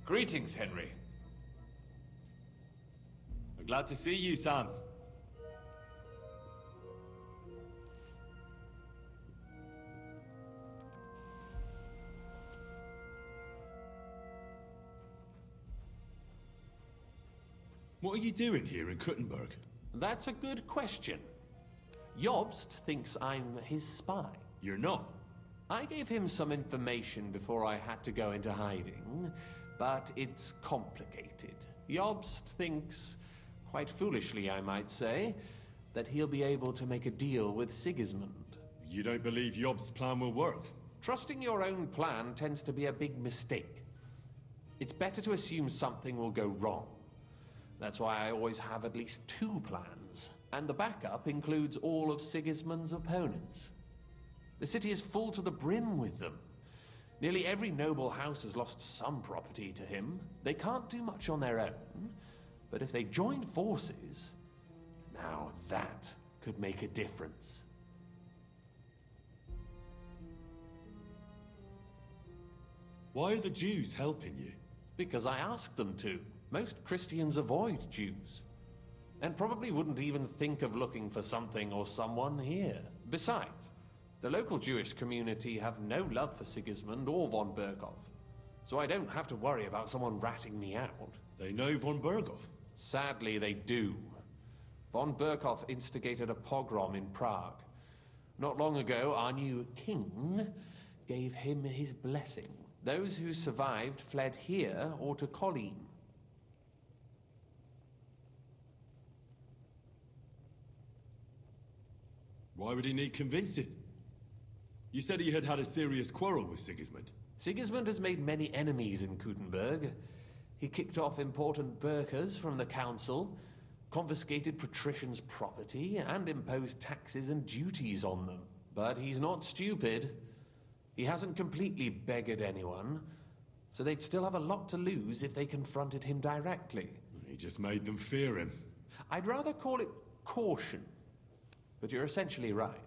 Greetings, Henry. Glad to see you, Sam. What are you doing here in Kuttenberg? That's a good question. Jobst thinks I'm his spy. You're not. I gave him some information before I had to go into hiding, but it's complicated. Jobst thinks, quite foolishly I might say, that he'll be able to make a deal with Sigismund. You don't believe Job's plan will work? Trusting your own plan tends to be a big mistake. It's better to assume something will go wrong. That's why I always have at least 2 plans, and the backup includes all of Sigismund's opponents. The city is full to the brim with them. Nearly every noble house has lost some property to him. They can't do much on their own, but if they join forces, now that could make a difference. Why are the Jews helping you? Because I asked them to. Most Christians avoid Jews, and probably wouldn't even think of looking for something or someone here. Besides, the local Jewish community have no love for Sigismund or von Berghoff, so I don't have to worry about someone ratting me out. They know von Berghoff. Sadly, they do. Von Berghoff instigated a pogrom in Prague. Not long ago, our new king gave him his blessing. Those who survived fled here or to Kolin. Why would he need convincing? You said he had had a serious quarrel with Sigismund. Sigismund has made many enemies in Kuttenberg. He kicked off important burghers from the council, confiscated patricians' property, and imposed taxes and duties on them. But he's not stupid. He hasn't completely beggared anyone, so they'd still have a lot to lose if they confronted him directly. He just made them fear him. I'd rather call it caution, but you're essentially right.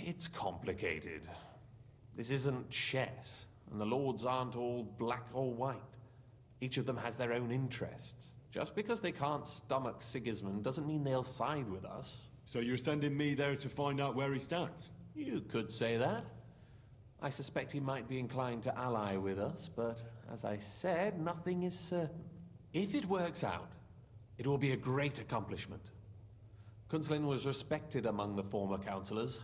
It's complicated. This isn't chess, and the lords aren't all black or white. Each of them has their own interests. Just because they can't stomach Sigismund doesn't mean they'll side with us. So you're sending me there to find out where he stands? You could say that. I suspect he might be inclined to ally with us, but as I said, nothing is certain. If it works out, it will be a great accomplishment. Kunslin was respected among the former councillors.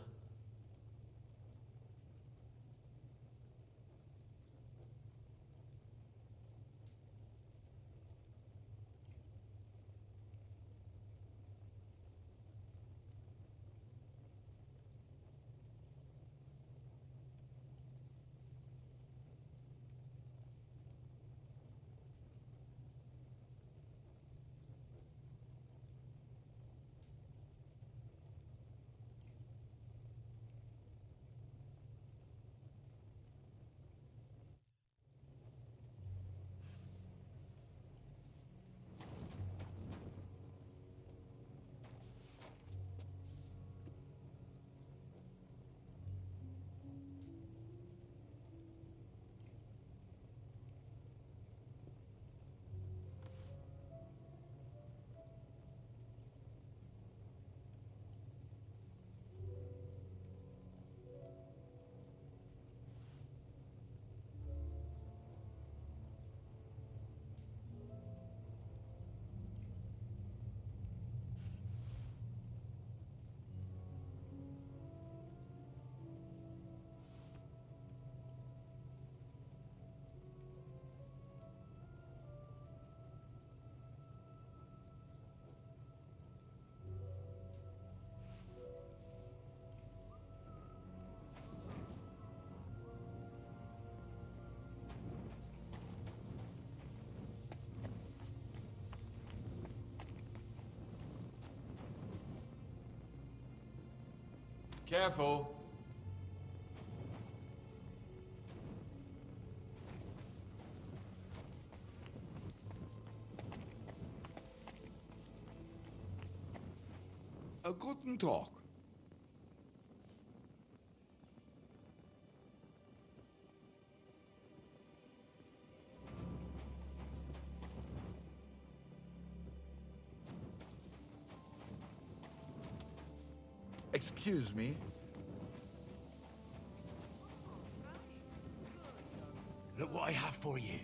Careful. A guten Tag. Excuse me. Look what I have for you.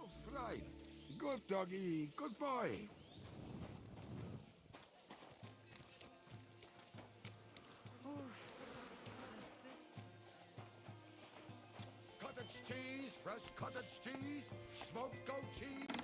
Oh, right. Good doggy. Good boy. Cottage cheese, fresh cottage cheese, smoked goat cheese.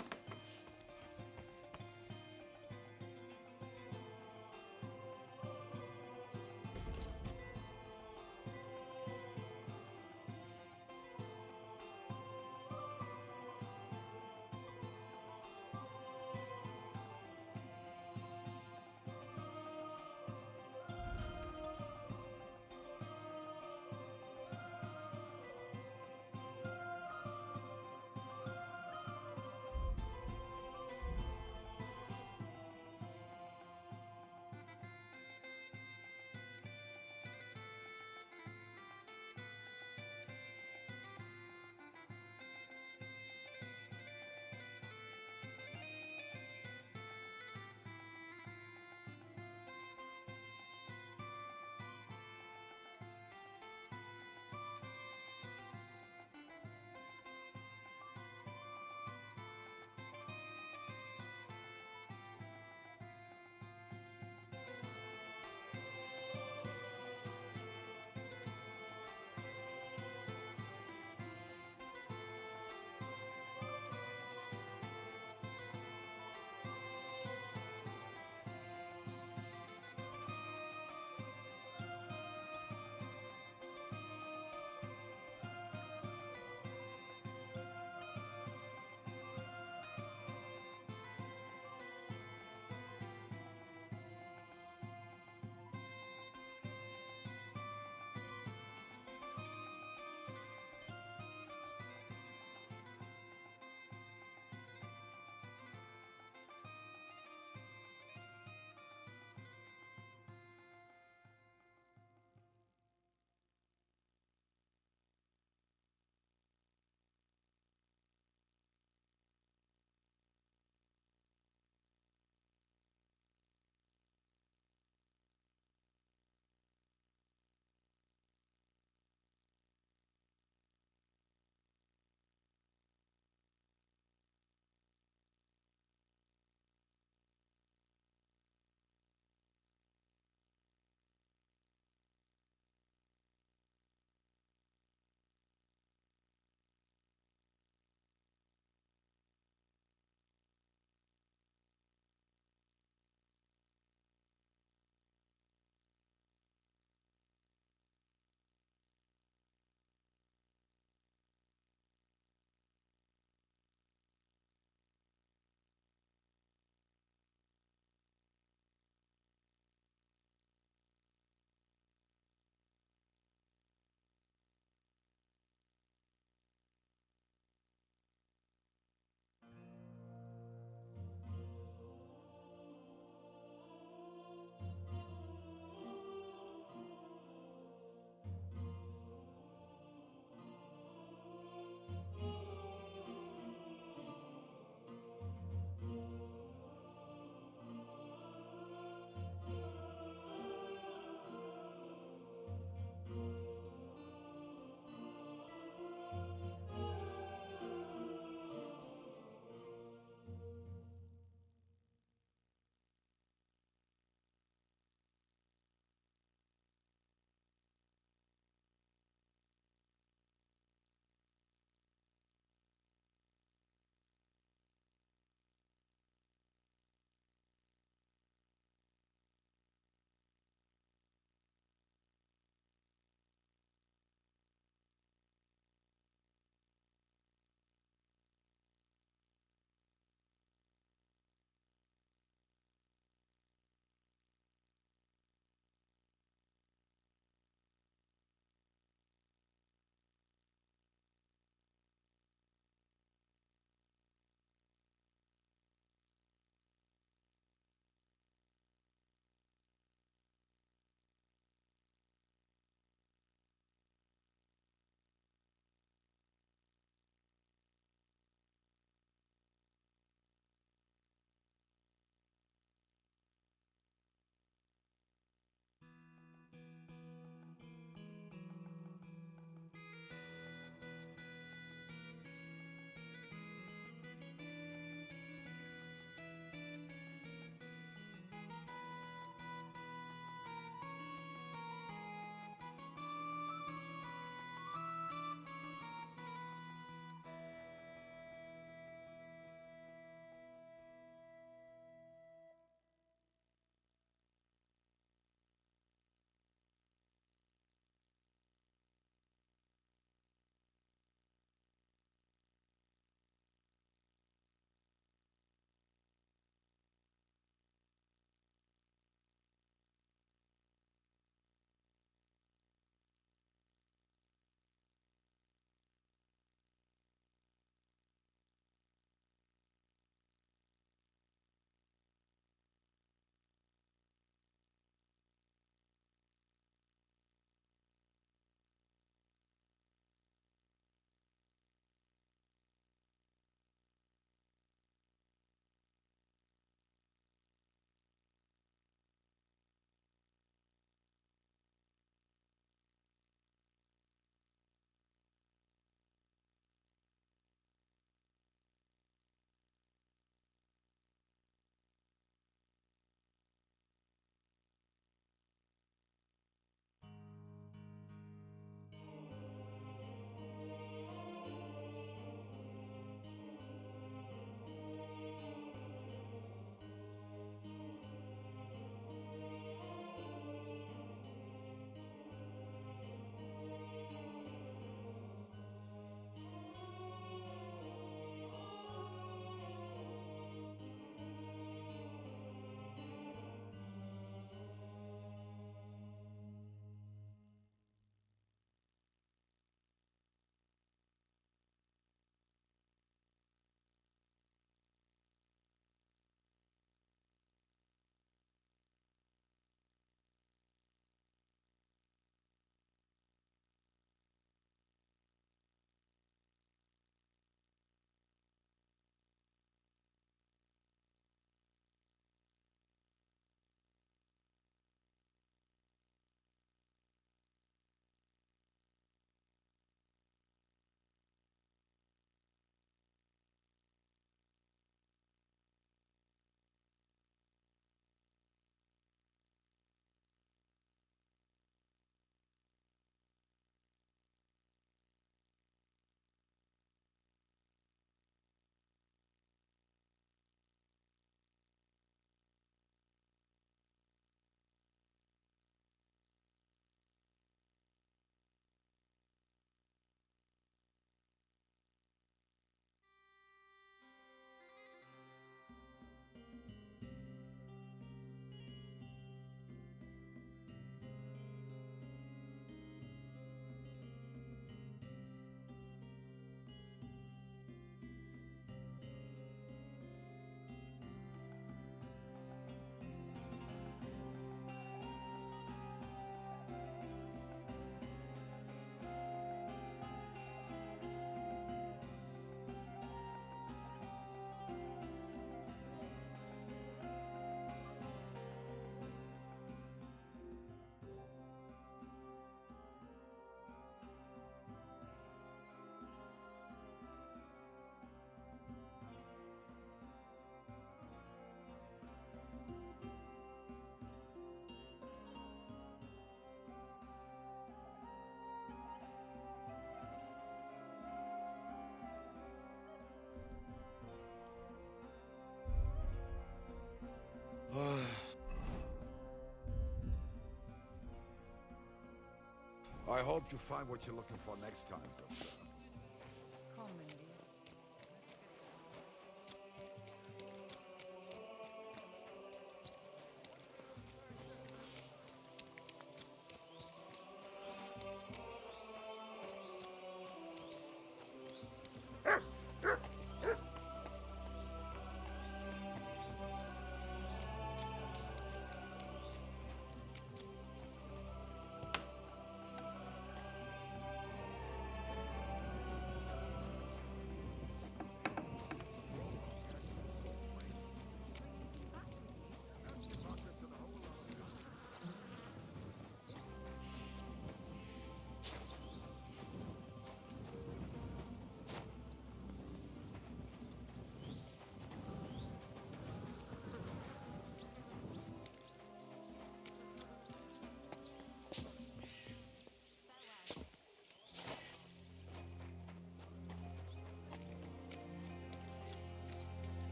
I hope you find what you're looking for next time, Doctor.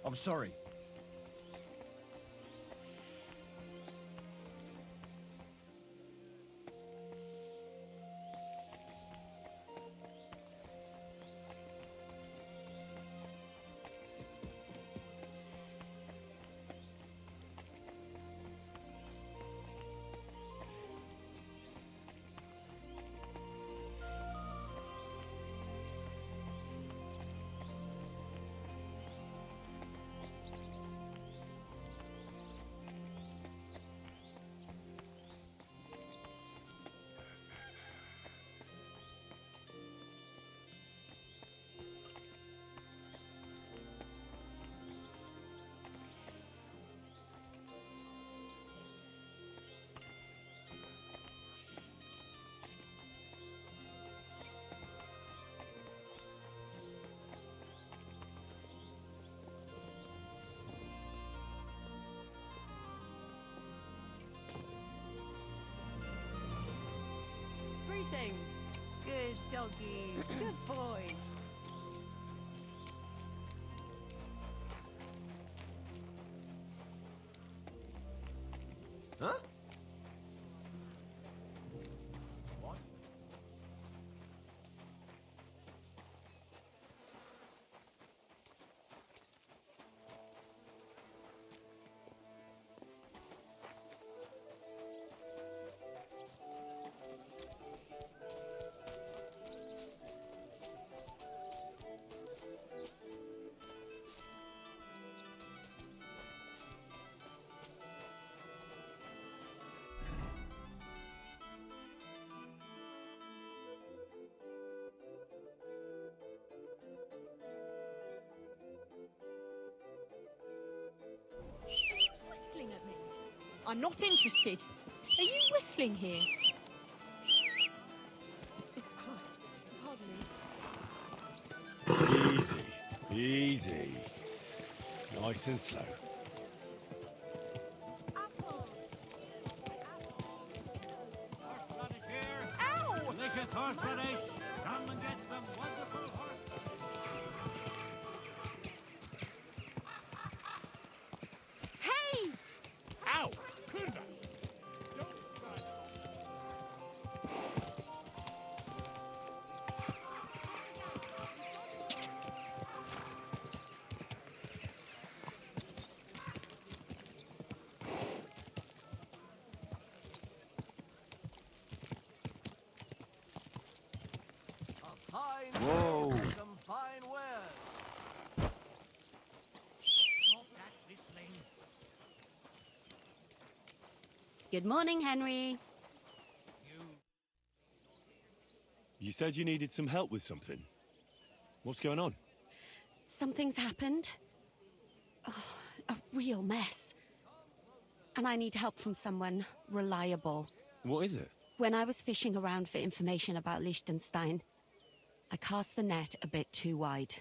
I'm sorry. Greetings. Good doggy. Good boy. Huh? Whistling at me. I'm not interested. Are you whistling here? Oh, Christ. Pardon me. Easy. Easy. Nice and slow. Ow! Delicious horseradish. Come and get some wonderful horse. Hey! Ow! Kunda! Whoa! Some fine wares. Stop that whistling. Good morning, Henry. You said you needed some help with something. What's going on? Something's happened. Oh, a real mess. And I need help from someone reliable. What is it? When I was fishing around for information about Liechtenstein, I cast the net a bit too wide.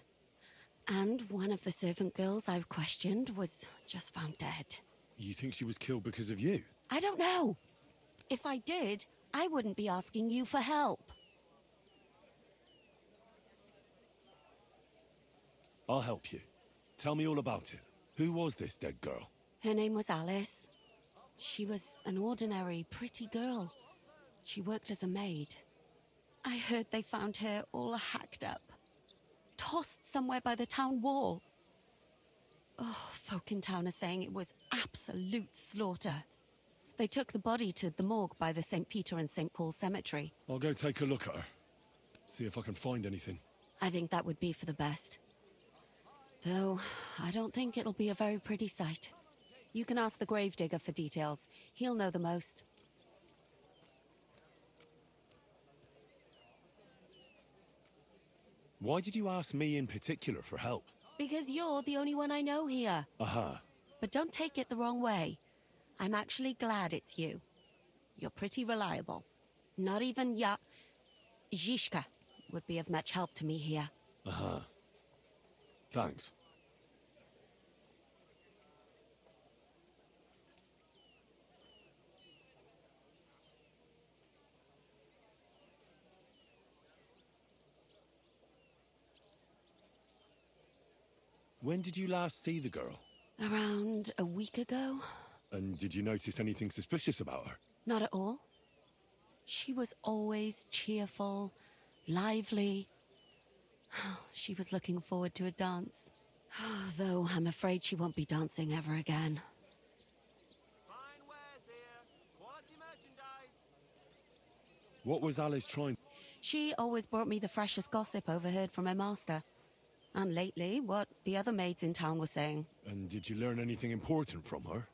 And one of the servant girls I questioned was just found dead. You think she was killed because of you? I don't know. If I did, I wouldn't be asking you for help. I'll help you. Tell me all about it. Who was this dead girl? Her name was Alice. She was an ordinary, pretty girl. She worked as a maid. I heard they found her all hacked up, tossed somewhere by the town wall. Oh, folk in town are saying it was absolute slaughter. They took the body to the morgue by the St. Peter and St. Paul cemetery. I'll go take a look at her. See if I can find anything. I think that would be for the best. Though, I don't think it'll be a very pretty sight. You can ask the gravedigger for details. He'll know the most. Why did you ask me in particular for help? Because you're the only one I know here. Aha. But don't take it the wrong way. I'm actually glad it's you. You're pretty reliable. Not even Zhishka would be of much help to me here. Aha. Thanks. When did you last see the girl? Around a week ago? And did you notice anything suspicious about her? Not at all. She was always cheerful, lively. She was looking forward to a dance. Though I'm afraid she won't be dancing ever again. Fine wares here. Quality merchandise. What was Alice trying... She always brought me the freshest gossip overheard from her master. And lately, what the other maids in town were saying. And did you learn anything important from her?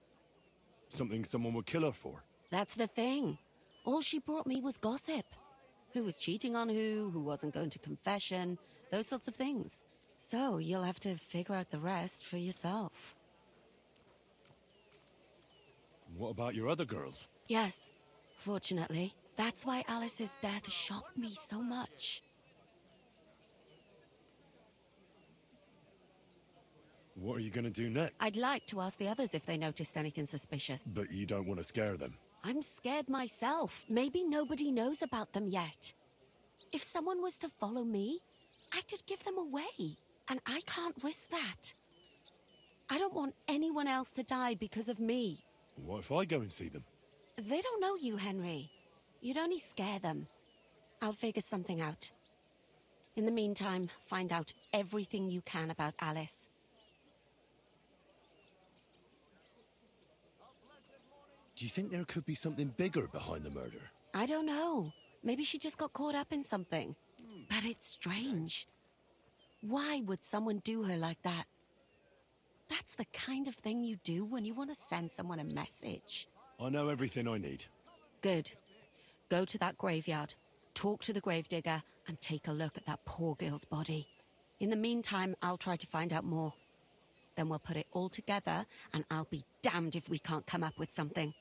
Something someone would kill her for? That's the thing. All she brought me was gossip. Who was cheating on who wasn't going to confession, those sorts of things. So you'll have to figure out the rest for yourself. What about your other girls? Yes, fortunately. That's why Alice's death shocked me so much. What are you gonna do next? I'd like to ask the others if they noticed anything suspicious. But you don't want to scare them. I'm scared myself. Maybe nobody knows about them yet. If someone was to follow me, I could give them away. And I can't risk that. I don't want anyone else to die because of me. What if I go and see them? They don't know you, Henry. You'd only scare them. I'll figure something out. In the meantime, find out everything you can about Alice. Do you think there could be something bigger behind the murder? I don't know. Maybe she just got caught up in something. But it's strange. Why would someone do her like that? That's the kind of thing you do when you want to send someone a message. I know everything I need. Good. Go to that graveyard, talk to the gravedigger, and take a look at that poor girl's body. In the meantime, I'll try to find out more. Then we'll put it all together, and I'll be damned if we can't come up with something.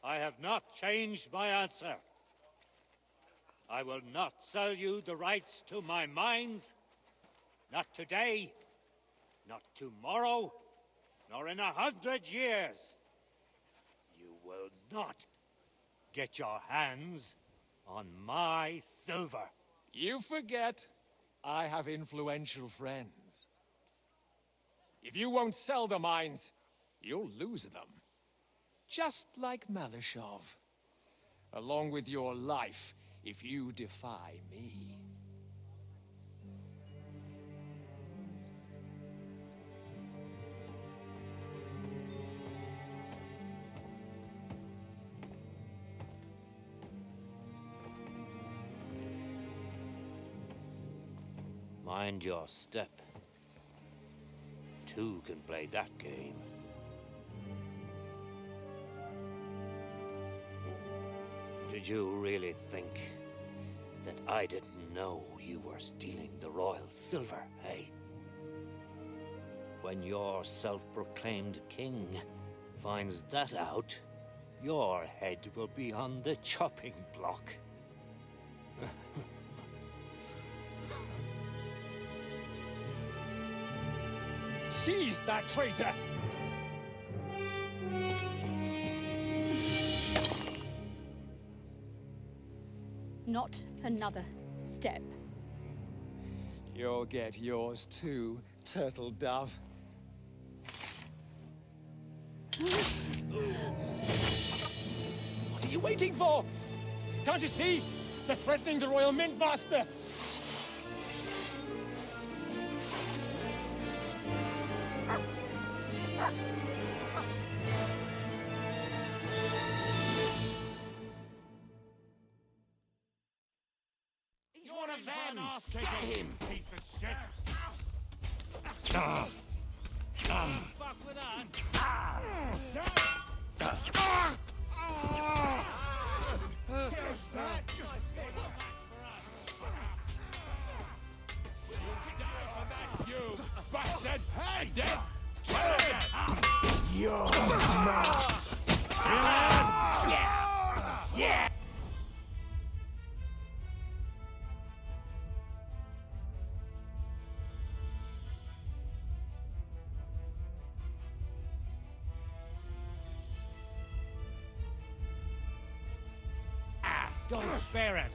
I have not changed my answer. I will not sell you the rights to my mines. Not today, not tomorrow, nor in 100 years. You will not get your hands on my silver. You forget I have influential friends. If you won't sell the mines, you'll lose them. Just like Malishov. Along with your life, if you defy me. Mind your step. Two can play that game. Did you really think that I didn't know you were stealing the royal silver, eh? When your self-proclaimed king finds that out, your head will be on the chopping block. Seize that traitor! Not another step. You'll get yours too, turtle dove. What are you waiting for? Can't you see? They're threatening the Royal Mint Master! He's one of them! Get him! Piece of shit! Fuck with us! You bastard! Hey, dead! Don't spare him.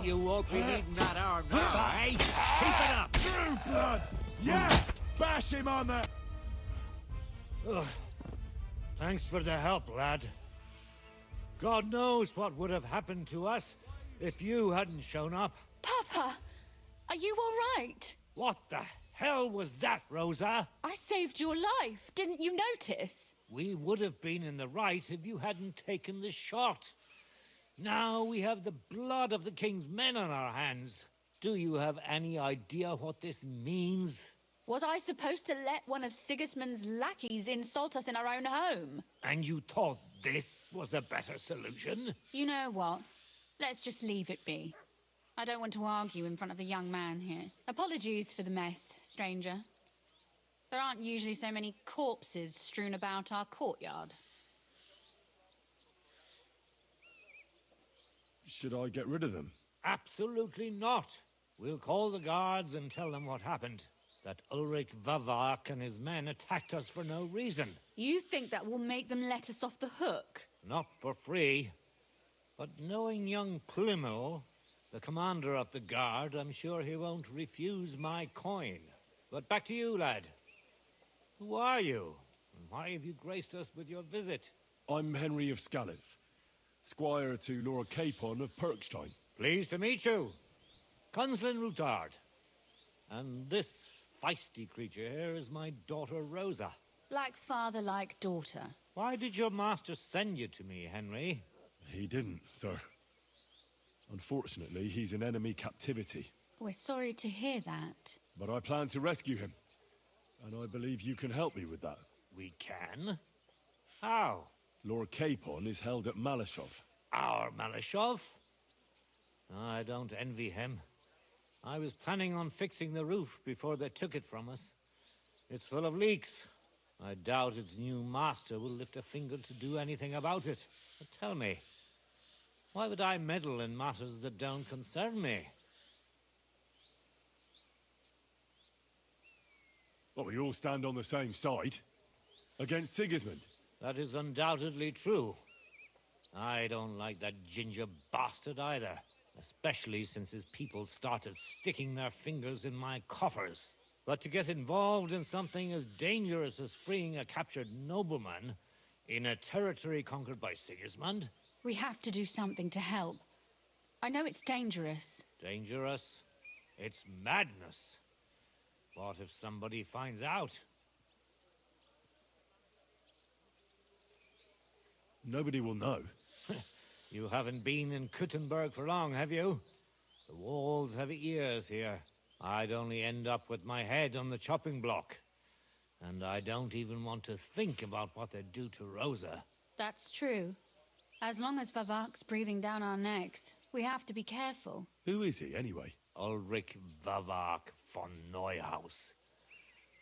You won't be needing that arm now, eh? Keep it up! True blood! Yeah! Bash him on the... Ugh. Thanks for the help, lad. God knows what would have happened to us if you hadn't shown up. Papa, are you all right? What the hell was that, Rosa? I saved your life. Didn't you notice? We would have been in the right if you hadn't taken the shot. Now we have the blood of the king's men on our hands. Do you have any idea what this means? Was I supposed to let one of Sigismund's lackeys insult us in our own home? And you thought this was a better solution? You know what? Let's just leave it be. I don't want to argue in front of the young man here. Apologies for the mess, stranger. There aren't usually so many corpses strewn about our courtyard. Should I get rid of them? Absolutely not. We'll call the guards and tell them what happened. That Ulrich Vavak and his men attacked us for no reason. You think that will make them let us off the hook? Not for free. But knowing young Plymouth, the commander of the guard, I'm sure he won't refuse my coin. But back to you, lad. Who are you? And why have you graced us with your visit? I'm Henry of Scales, squire to Lord Capon of Perkstein. Pleased to meet you. Conslin Routard. And this feisty creature here is my daughter Rosa. Like father, like daughter. Why did your master send you to me, Henry? He didn't, sir. Unfortunately, he's in enemy captivity. We're sorry to hear that. But I plan to rescue him. And I believe you can help me with that. We can? How? Lord Capon is held at Malashov. Our Malashov? I don't envy him. I was planning on fixing the roof before they took it from us. It's full of leaks. I doubt its new master will lift a finger to do anything about it. But tell me, why would I meddle in matters that don't concern me? Well, we all stand on the same side. Against Sigismund. That is undoubtedly true. I don't like that ginger bastard either. Especially since his people started sticking their fingers in my coffers. But to get involved in something as dangerous as freeing a captured nobleman in a territory conquered by Sigismund? We have to do something to help. I know it's dangerous. Dangerous? It's madness. What if somebody finds out? Nobody will know. You haven't been in Kuttenberg for long, have you? The walls have ears here. I'd only end up with my head on the chopping block. And I don't even want to think about what they'd do to Rosa. That's true. As long as Vavak's breathing down our necks, we have to be careful. Who is he, anyway? Ulrich Vavak von Neuhaus.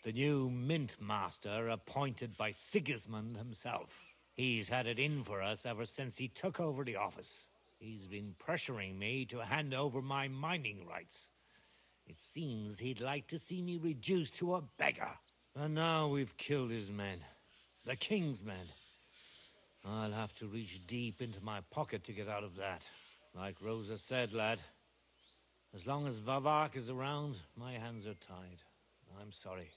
The new mint master appointed by Sigismund himself. He's had it in for us ever since he took over the office. He's been pressuring me to hand over my mining rights. It seems he'd like to see me reduced to a beggar. And now we've killed his men. The king's men. I'll have to reach deep into my pocket to get out of that. Like Rosa said, lad, as long as Vavak is around, my hands are tied. I'm sorry.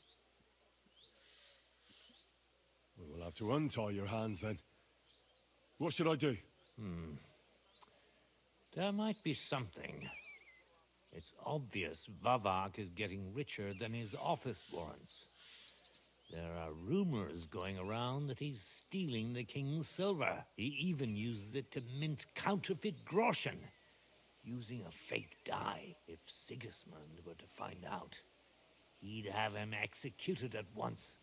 We will have to untie your hands then. What should I do? There might be something. It's obvious Vavak is getting richer than his office warrants. There are rumors going around that he's stealing the king's silver. He even uses it to mint counterfeit groschen, using a fake dye. If Sigismund were to find out, he'd have him executed at once,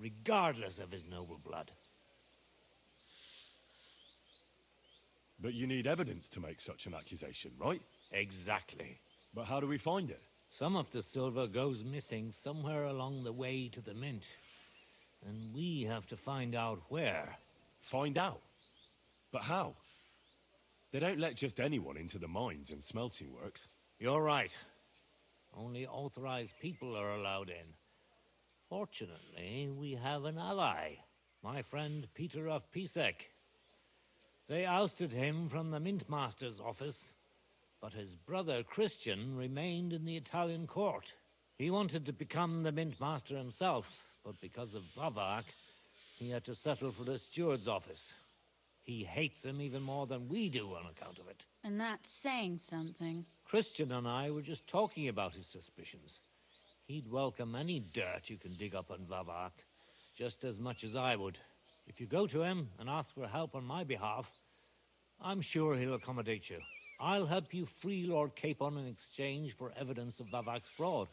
regardless of his noble blood. But you need evidence to make such an accusation, right? Exactly. But how do we find it? Some of the silver goes missing somewhere along the way to the mint. And we have to find out where. Find out? But how? They don't let just anyone into the mines and smelting works. You're right. Only authorized people are allowed in. Fortunately, we have an ally. My friend Peter of Pisek. They ousted him from the Mint Master's office, but his brother Christian remained in the Italian court. He wanted to become the Mint Master himself, but because of Vavak, he had to settle for the steward's office. He hates him even more than we do on account of it. And that's saying something. Christian and I were just talking about his suspicions. He'd welcome any dirt you can dig up on Vavak, just as much as I would. If you go to him and ask for help on my behalf, I'm sure he'll accommodate you. I'll help you free Lord Capon in exchange for evidence of Vavak's fraud.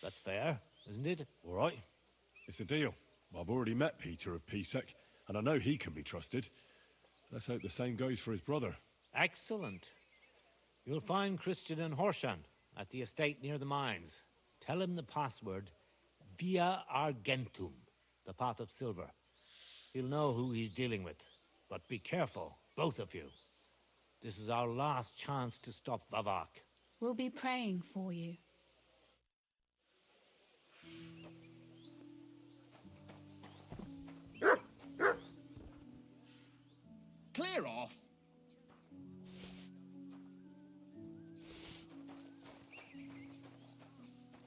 That's fair, isn't it? All right. It's a deal. I've already met Peter of Pisek, and I know he can be trusted. Let's hope the same goes for his brother. Excellent. You'll find Christian in Horshan, at the estate near the mines. Tell him the password, Via Argentum, the pot of silver. He'll know who he's dealing with. But be careful, both of you. This is our last chance to stop Vavak. We'll be praying for you. Clear off.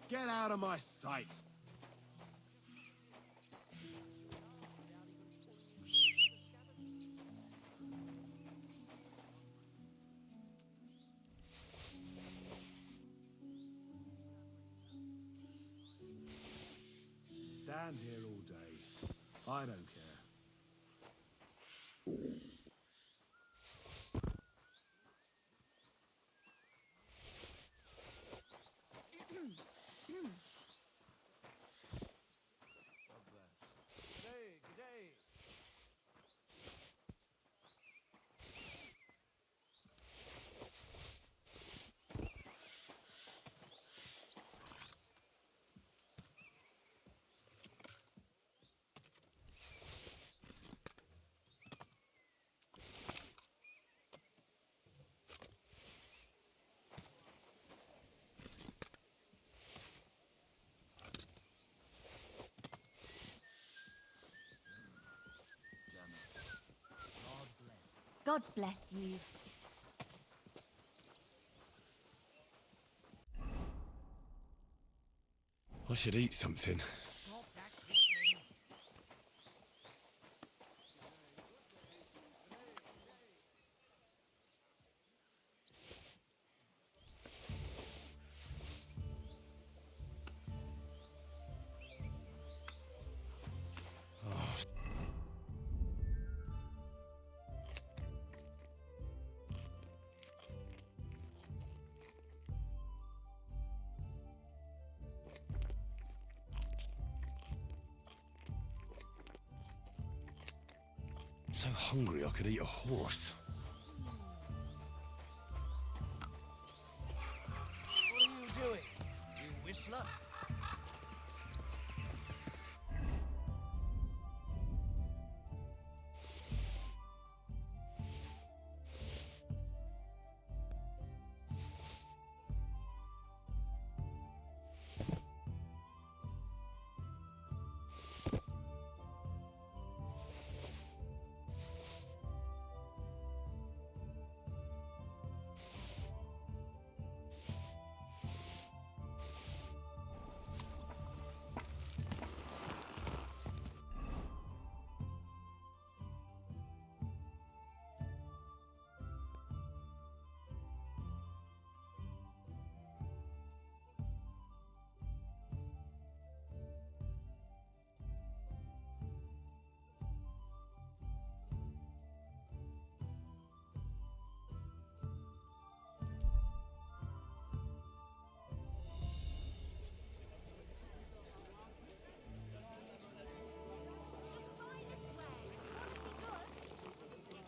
Get out of my sight. Stand here all day. I don't care. God bless you. I should eat something. So hungry I could eat a horse. What are you doing, you whistler?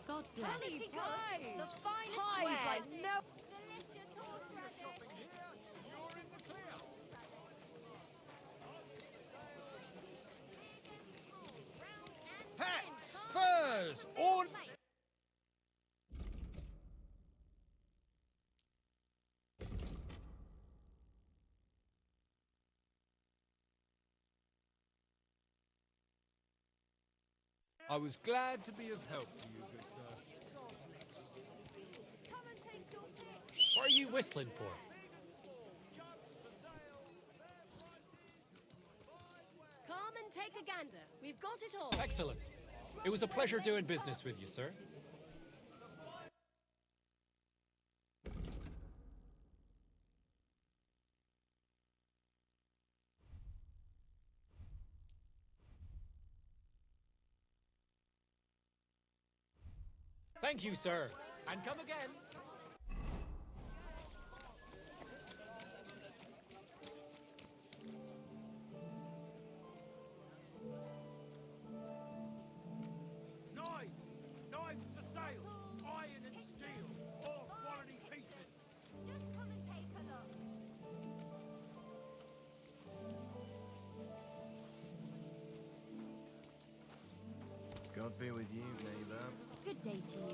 God bless. Quality good. The finest wares. Like no. Hats, furs, all... I was glad to be of help to you, good sir. What are you whistling for? Come and take a gander. We've got it all. Excellent. It was a pleasure doing business with you, sir. Thank you, sir. And come again. Knives! Knives for sale! Iron and steel! All quality pieces! Just come and take a look. God be with you, neighbor. Good day to you.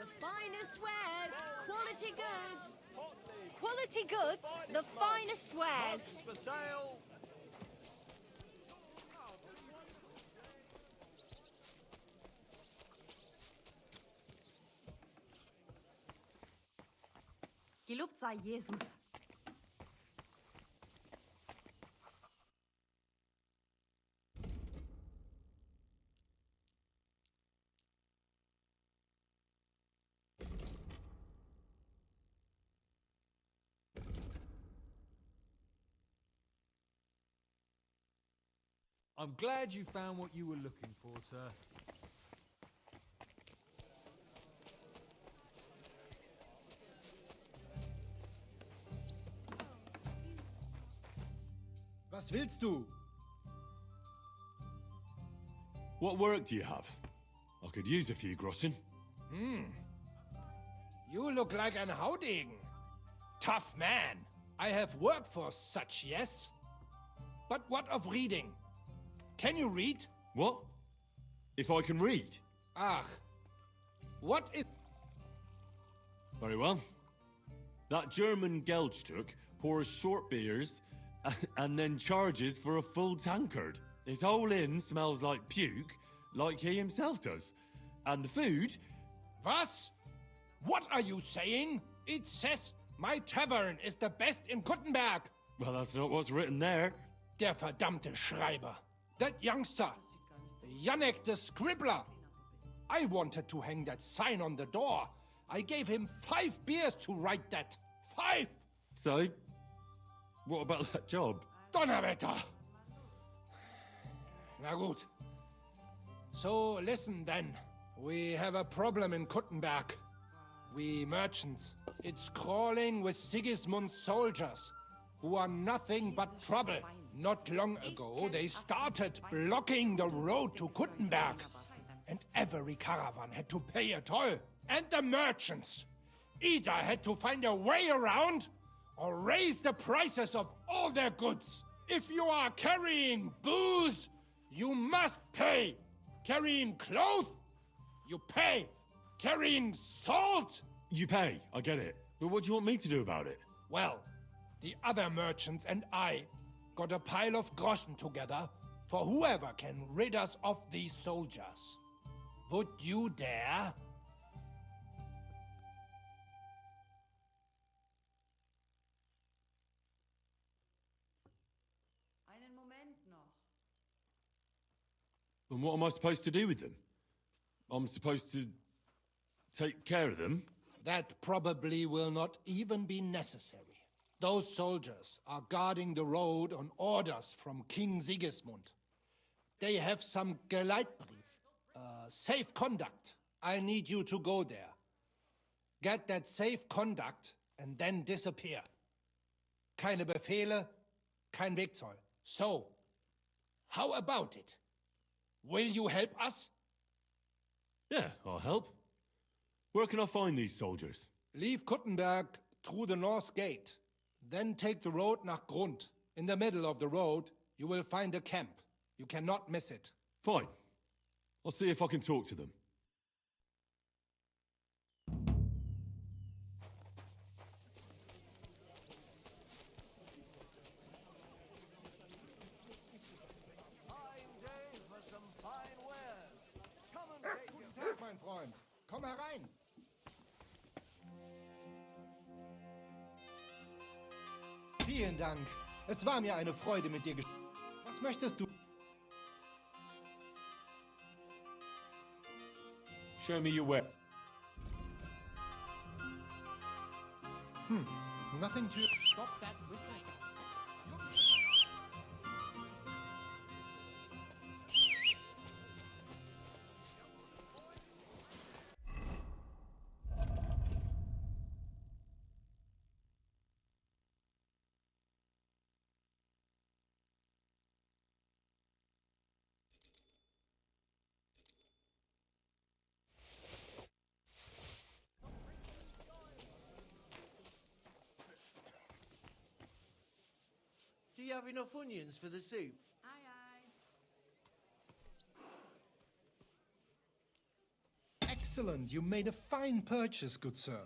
The finest wares. Quality goods. Quality goods. The finest wares. For sale! Gelobt sei Jesus. I'm glad you found what you were looking for, sir. Was willst du? What work do you have? I could use a few groschen. You look like an Haudegen. Tough man. I have worked for such, yes? But what of reading? Can you read? What? If I can read? Ach. What is... Very well. That German Geldstück pours short beers and then charges for a full tankard. His whole inn smells like puke, like he himself does. And the food... Was? What are you saying? It says my tavern is the best in Kuttenberg. Well, that's not what's written there. Der verdammte Schreiber. That youngster. Janek the Scribbler. I wanted to hang that sign on the door. I gave him 5 beers to write that. 5! So, what about that job? Donnerwetter! Na gut. So listen then. We have a problem in Kuttenberg. We merchants. It's crawling with Sigismund's soldiers, who are nothing but trouble. Not long ago, they started blocking the road to Kuttenberg. And every caravan had to pay a toll. And the merchants either had to find a way around or raise the prices of all their goods. If you are carrying booze, you must pay. Carrying clothes, you pay. Carrying salt, You pay, I get it. But what do you want me to do about it? well, the other merchants and I got a pile of groschen together for whoever can rid us of these soldiers. Would you dare? Einen Moment noch. And what am I supposed to do with them? I'm supposed to take care of them? That probably will not even be necessary. Those soldiers are guarding the road on orders from King Sigismund. They have some Geleitbrief, safe conduct. I need you to go there. Get that safe conduct and then disappear. Keine Befehle, kein Wegzoll. So, how about it? Will you help us? Yeah, I'll help. Where can I find these soldiers? Leave Kuttenberg through the north gate. Then take the road nach Grund. In the middle of the road, you will find a camp. You cannot miss it. Fine. I'll see if I can talk to them. Guten Tag, mein Freund. Komm herein. Vielen Dank. Es war mir eine Freude, mit dir Was möchtest du? Show me your way. Nothing to... Stop that whistling. Do you have enough onions for the soup? Aye, aye. Excellent. You made a fine purchase, good sir.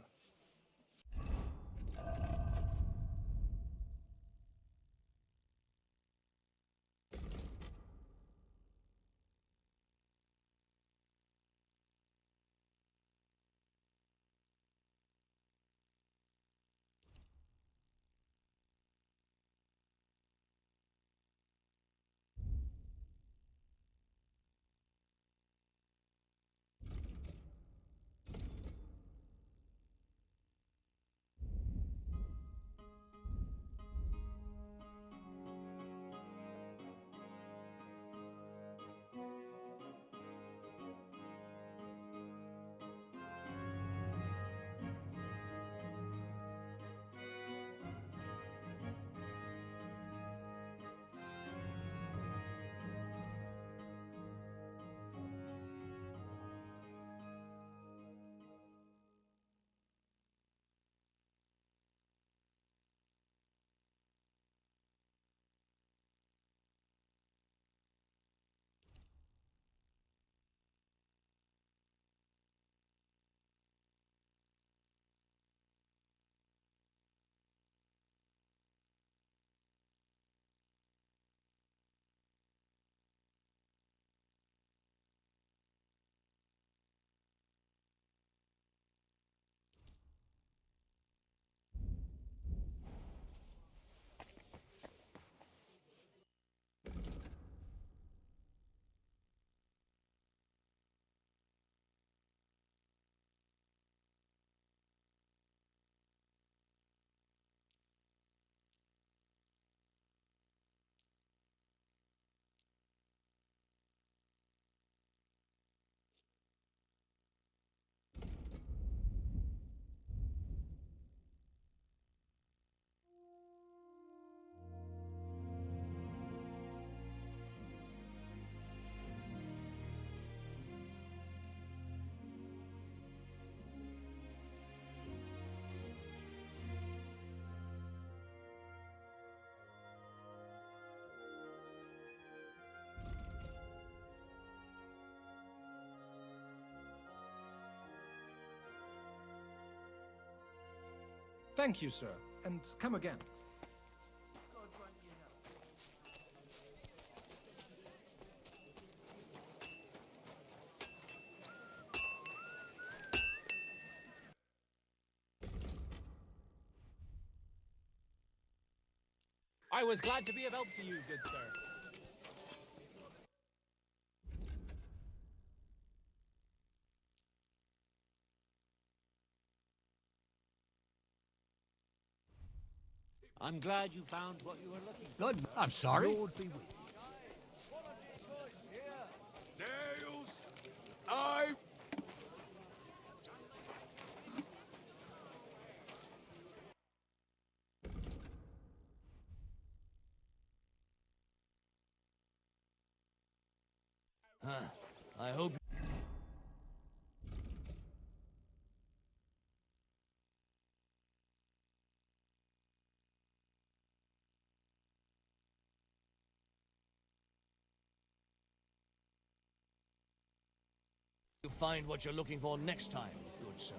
Thank you, sir, and come again. I was glad to be of help to you, good sir. I'm glad you found what you were looking for. Good. I'm sorry. Lord be with you. Nails! I... I hope... You find what you're looking for next time, good sir.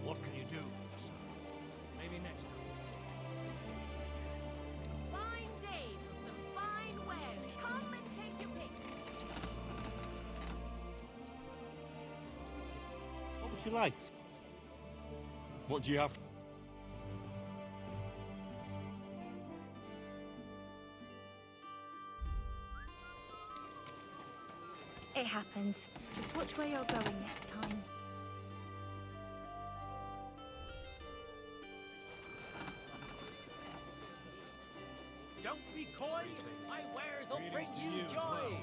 What can you do, sir? Maybe next time. Fine day for some fine wares. Come and take your pick. What would you like? What do you have? It happens. Just watch where you're going next time. Don't be coy. My wares will bring you joy.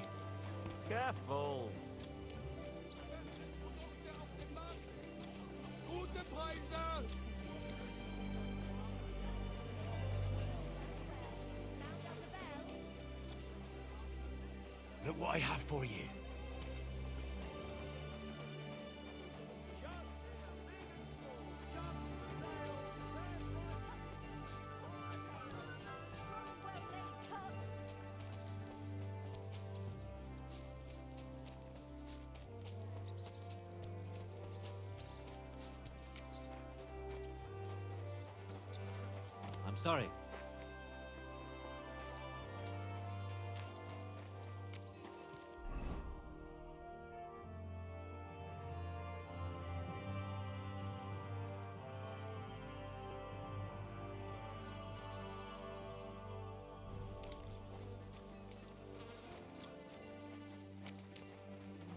Careful. Gute Preise. Look what I have for you. I'm sorry.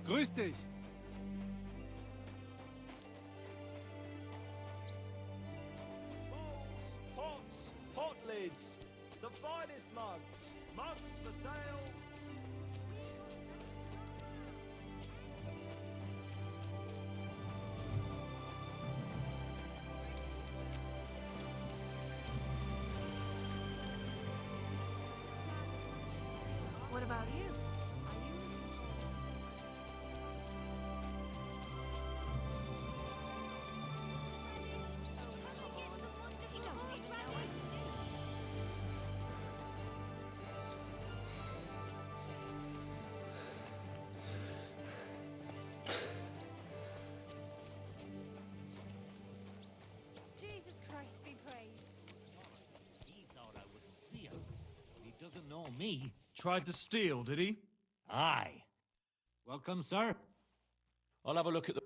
Grüß dich. Pots, pot lids, the finest mugs, mugs for sale. What about you? Jesus Christ be praised. He thought I wouldn't see him. He doesn't know me. Tried to steal, did he? Aye. Welcome, sir. I'll have a look at the...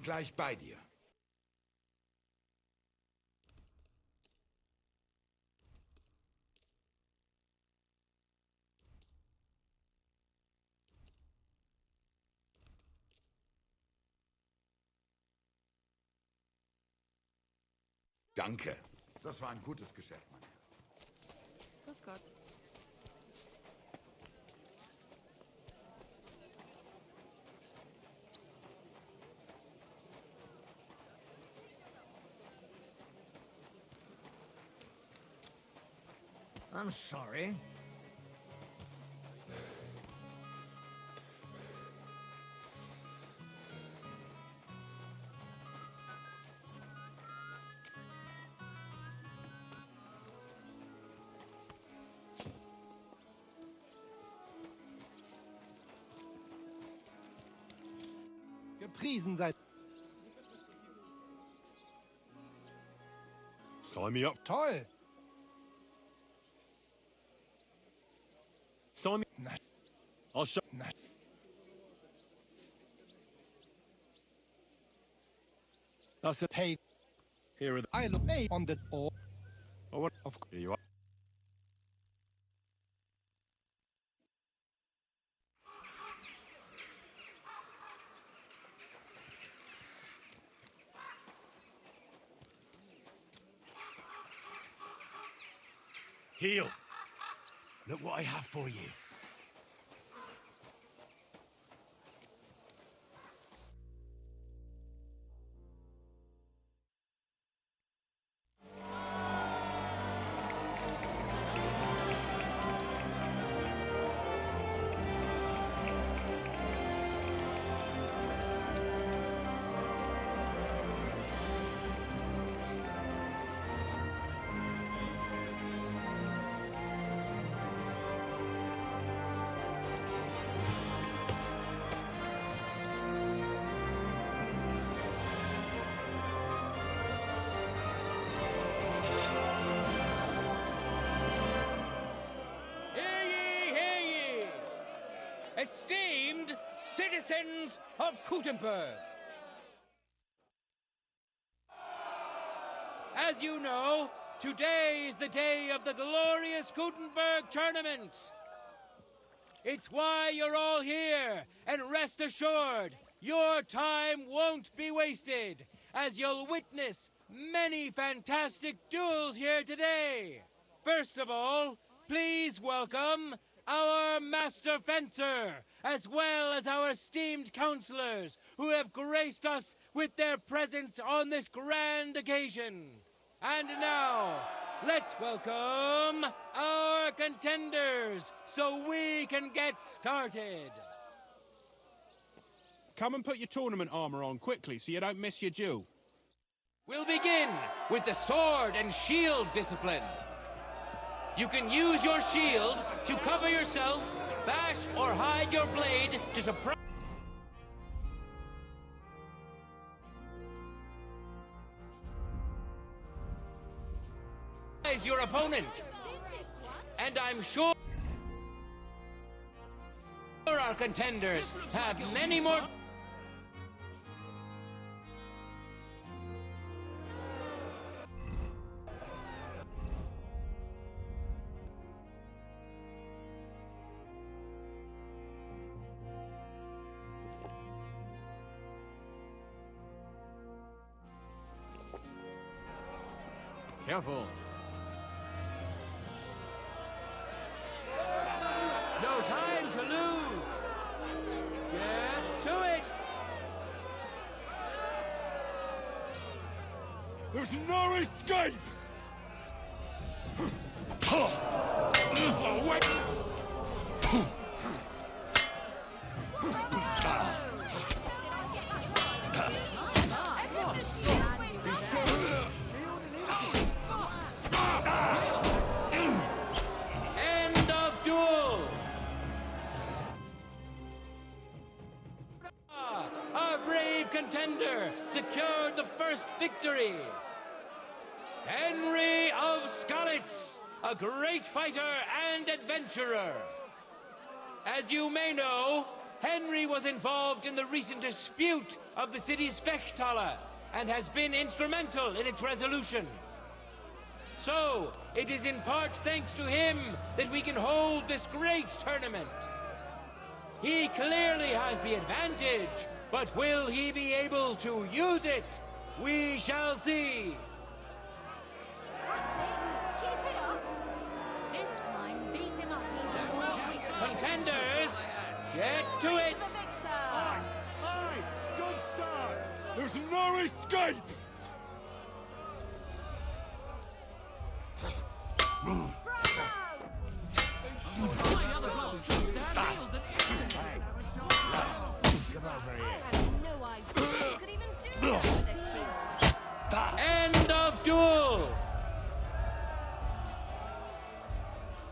bin gleich bei dir. Danke. Das war ein gutes Geschäft, mein Herr. Grüß Gott. I'm sorry. Gepriesen seid. Sign me up. Toll. Sign me. Na, I'll show. na. That's it. Hey, Here are the. I look hey on the or Oh, what? of Here you are. Heel. Look what I have for you. Esteemed citizens of Gutenberg, as you know, today is the day of the glorious Gutenberg tournament. It's why you're all here, and rest assured, your time won't be wasted, as you'll witness many fantastic duels here today. First of all, please welcome our Master Fencer, as well as our esteemed counselors who have graced us with their presence on this grand occasion. And now, let's welcome our contenders so we can get started. Come and put your tournament armor on quickly so you don't miss your duel. We'll begin with the sword and shield discipline. You can use your shield to cover yourself, bash or hide your blade to surprise your opponent. And I'm sure our contenders have many more. Careful. No time to lose. Get to it. There's no escape! End of duel. Our brave contender secured the first victory. Henry of Skalitz, a great fighter and adventurer. As you may know, Henry was involved in the recent dispute of the city's Fechthalle and has been instrumental in its resolution. So, it is in part thanks to him that we can hold this great tournament. He clearly has the advantage, but will he be able to use it? We shall see. Keep it up. This time, beat him up, Peter. Contenders, get to it! Aye! Good start! There's no escape! Come over here. I had no idea you could even do that with a shield. End of duel!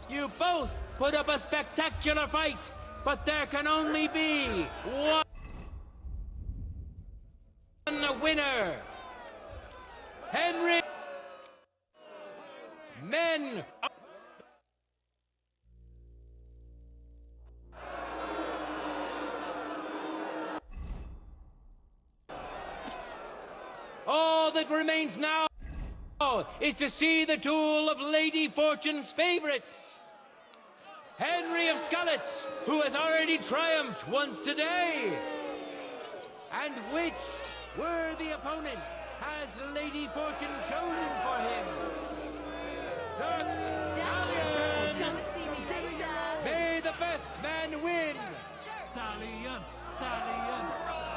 You both put up a spectacular fight, but there can only be one winner. Henry. Men. All that remains now is to see the duel of Lady Fortune's favorites. Henry of Skalitz, who has already triumphed once today. And which worthy opponent has Lady Fortune chosen for him? The Stallion! Come and see me later. May the best man win! Stallion! Stallion!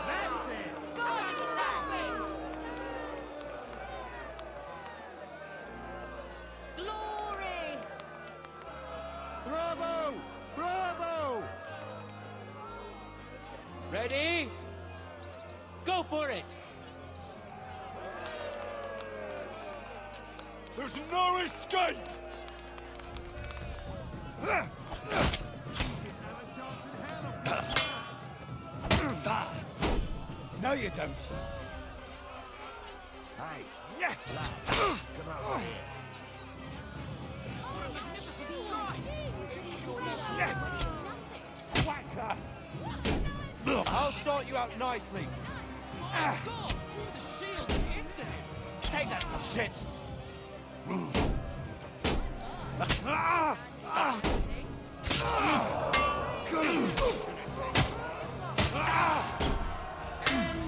That's it. Go on, Stallion. Glory. Bravo! Bravo! Ready? Go for it! There's no escape! No, you don't. Hey, yeah. Come over here. What a magnificent strike! Yeah. Whack her. I'll sort you out nicely. My God! Through the shield and into him! Take that shit. End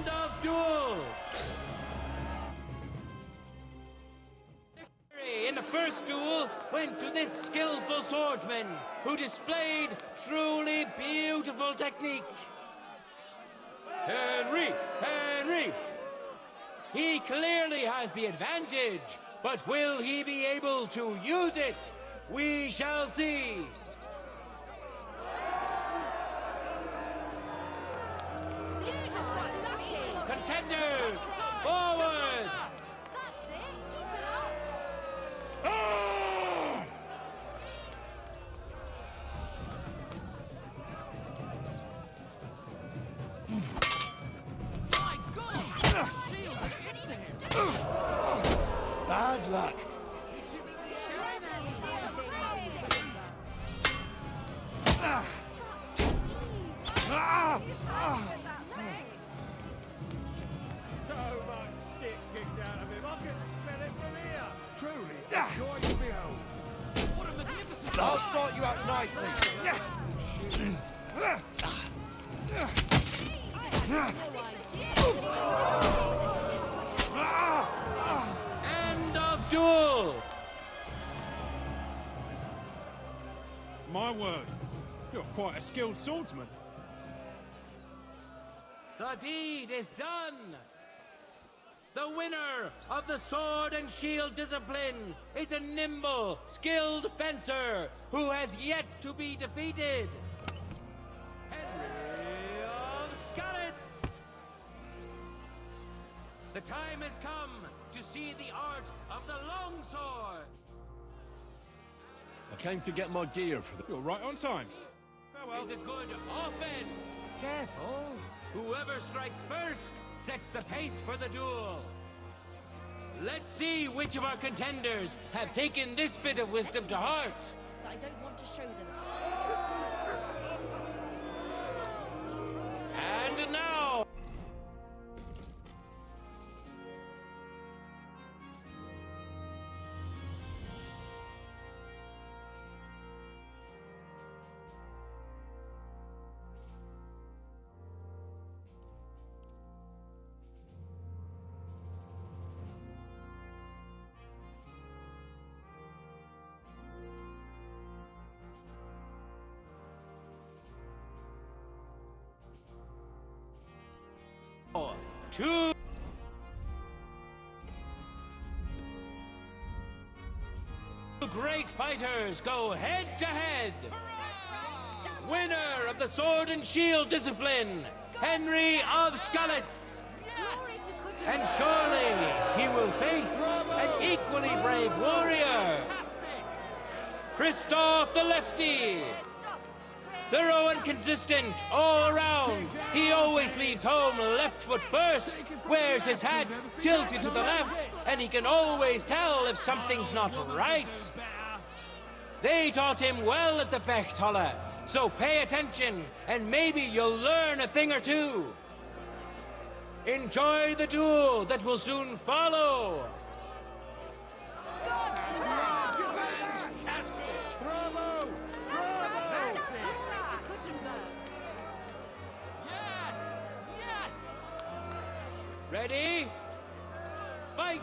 of duel! Victory in the first duel went to this skillful swordsman who displayed truly beautiful technique. Henry! Henry! He clearly has the advantage, but will he be able to use it? We shall see. You just got lucky. Contenders, forward! That's it. Keep it up. My God! The shield and into him! Bad luck. So much shit kicked out of him. I can smell it from here. Truly, a joy to behold. What a magnificent... I'll sort you out nicely. End of duel! My word, you're quite a skilled swordsman. The deed is done! The winner of the sword and shield discipline is a nimble, skilled fencer who has yet to be defeated. Henry of Skalitz! The time has come to see the art of the longsword. I came to get my gear for the... You're right on time. Is a good offense. Careful. Whoever strikes first sets the pace for the duel. Let's see which of our contenders have taken this bit of wisdom to heart. I don't want to show them. it now! Two great fighters go head to head. Winner of the Sword and Shield discipline, Henry of Skalitz. And surely he will face an equally brave warrior, Christoph the Lefty. Thorough and consistent all around. He always leaves home left foot first, wears his hat tilted to the left, and he can always tell if something's not right. They taught him well at the Fechthalle, so pay attention and maybe you'll learn a thing or two. Enjoy the duel that will soon follow. Ready? Fight!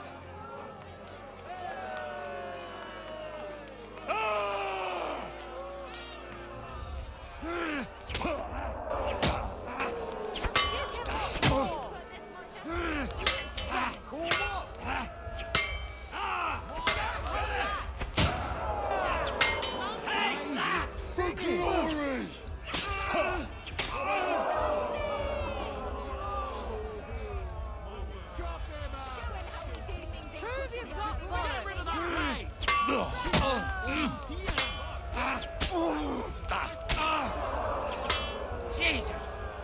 Jesus!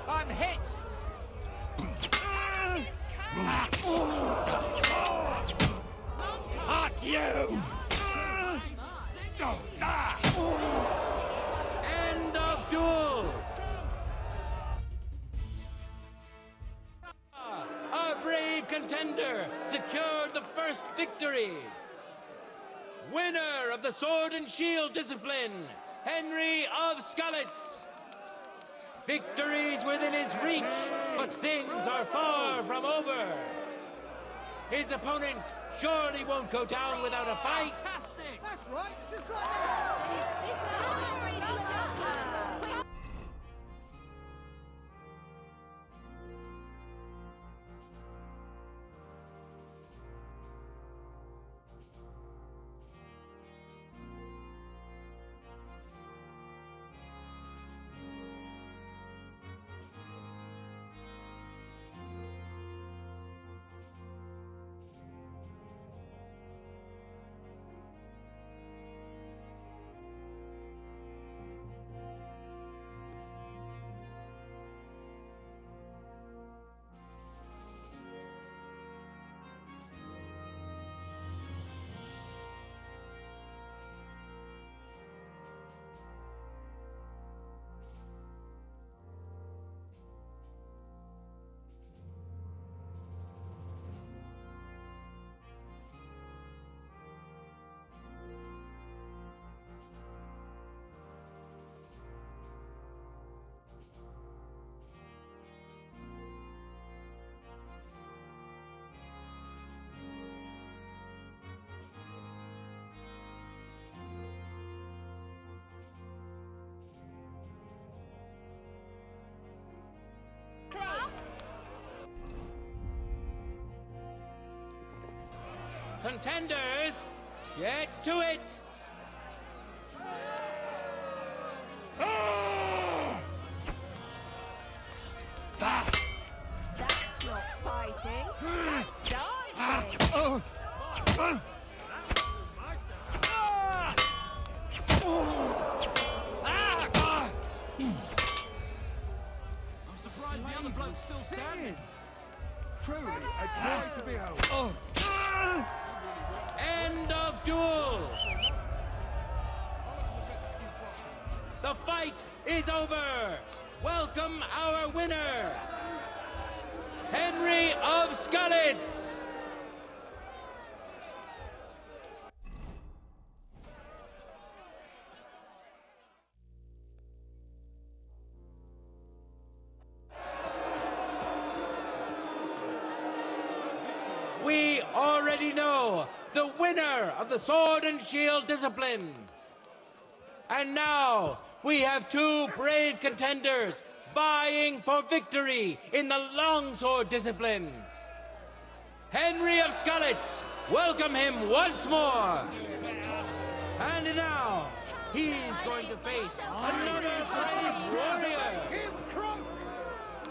I'm hit! Fuck you! End of duel! Our brave contender secured the first victory! Winner of the Sword and Shield discipline, Henry of Skalitz. Victory's within his reach, but things are far from over. His opponent surely won't go down without a fight. Fantastic! That's right, just like that! Contenders, get to it! That's not fighting, that's dancing! I'm surprised the other bloke's still standing. Truly a joy to behold. End of duel! The fight is over! Welcome our winner, Henry of Skalitz! We already know the winner of the sword and shield discipline. And now we have two brave contenders vying for victory in the longsword discipline. Henry of Skalitz, welcome him once more. And now he's going to face another brave warrior.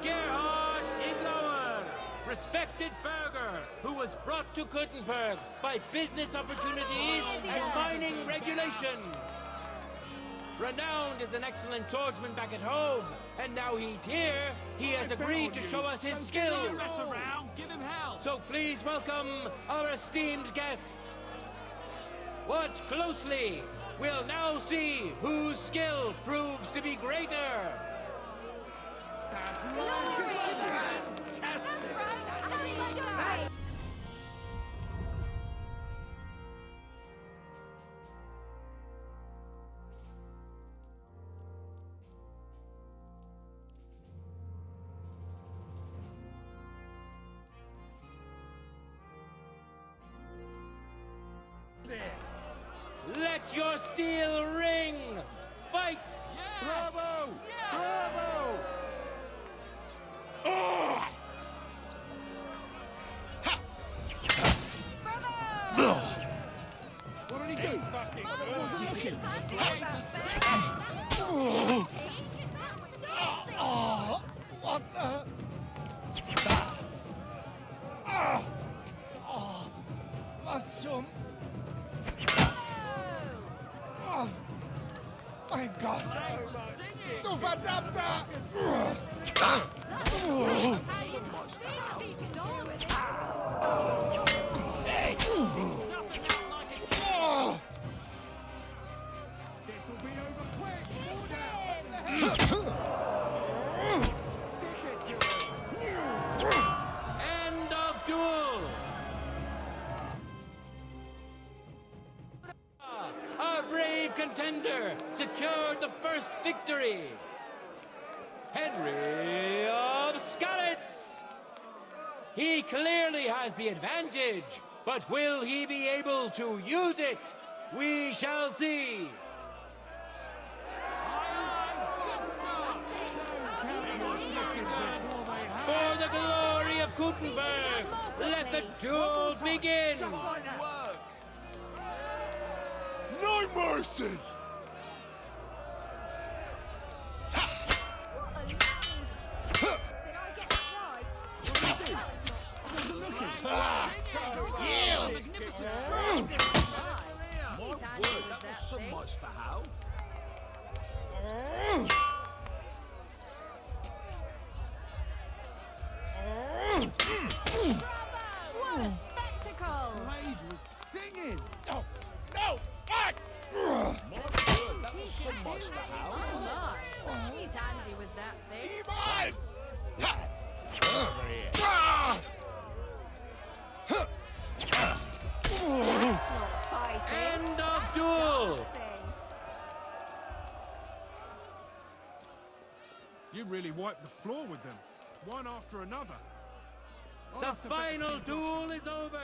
Gerhard Iglauer, respected burgher who was brought to Kuttenberg by business opportunities and mining regulations. Renowned as an excellent swordsman back at home, and now he's here, he has agreed to show us his skills. Give him hell. So please welcome our esteemed guest. Watch closely. We'll now see whose skill proves to be greater. That's right. Let your steel ring! Fight! Yes! Bravo! Yes! Bravo! What did he do? What the? Was zum? Oh, mein Gott! Du verdammter! End of duel! Our brave contender secured the first victory. Henry of Skalitz. He clearly has the advantage, but will he be able to use it? We shall see. For the glory of Kuttenberg, let the duel begin. No mercy! What a spectacle! Blade was singing. No! No! Back! He's handy with that thing. End of duel. You really wiped the floor with them, one after another. I'll The have to bet final you- duel is over,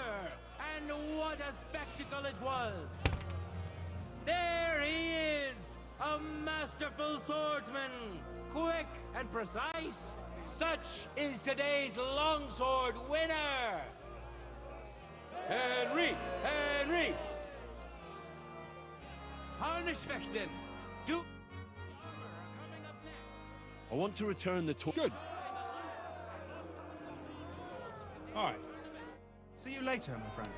and what a spectacle it was! There he is, a masterful swordsman, quick and precise. Such is today's longsword winner, Henry! Harnischfechten! Do. I want to return the torch. Good. All right. See you later, my friend.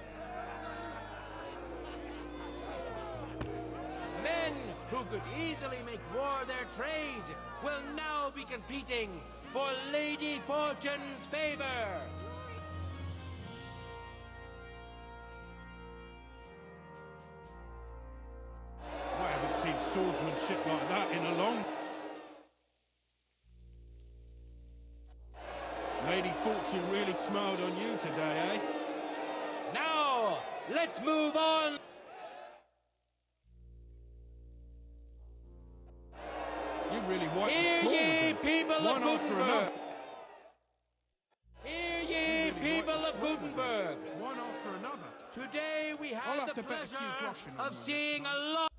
Men who could easily make war their trade will now be competing for Lady Fortune's favor. I haven't seen swordsmanship like that in a long. Lady Fortune really smiled on you today, eh? Now, let's move on. You really wiped Hear the floor ye, with them. people One of after Gutenberg. another. Hear ye, people of Gutenberg. One after another. Today we I'll have have the to bet a few pleasure groschen on of you seeing a lot.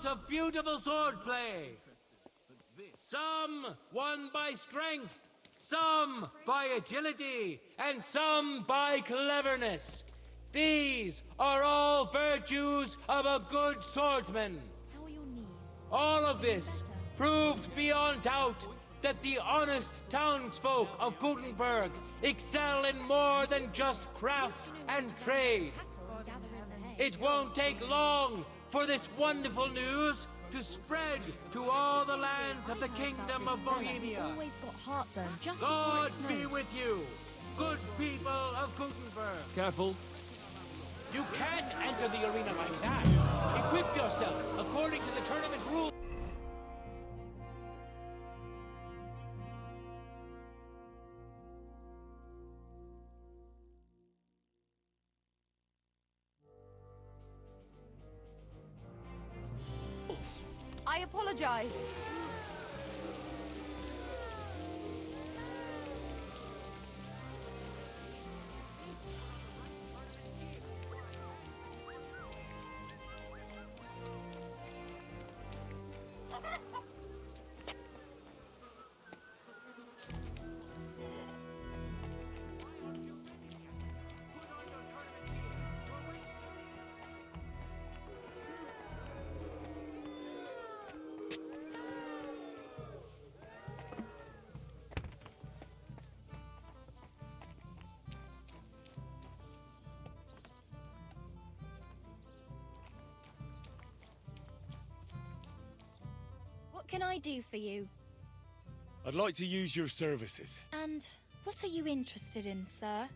Of beautiful swordplay. Some won by strength, some by agility, and some by cleverness. These are all virtues of a good swordsman. How are your knees? All of this proved beyond doubt that the honest townsfolk of Gutenberg excel in more than just craft and trade. It won't take long for this wonderful news to spread to all the lands of the Kingdom of Bohemia. Always got heartburn just God before be it snowed. with you, good people of Gutenberg. Careful. You can't enter the arena like that. Equip yourself according to the tournament rules. I apologize. What can I do for you? I'd like to use your services. And what are you interested in, sir?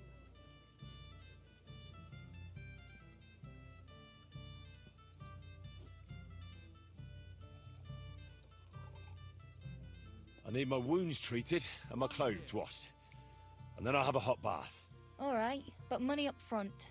I need my wounds treated and my clothes washed. And then I'll have a hot bath. All right, but money up front.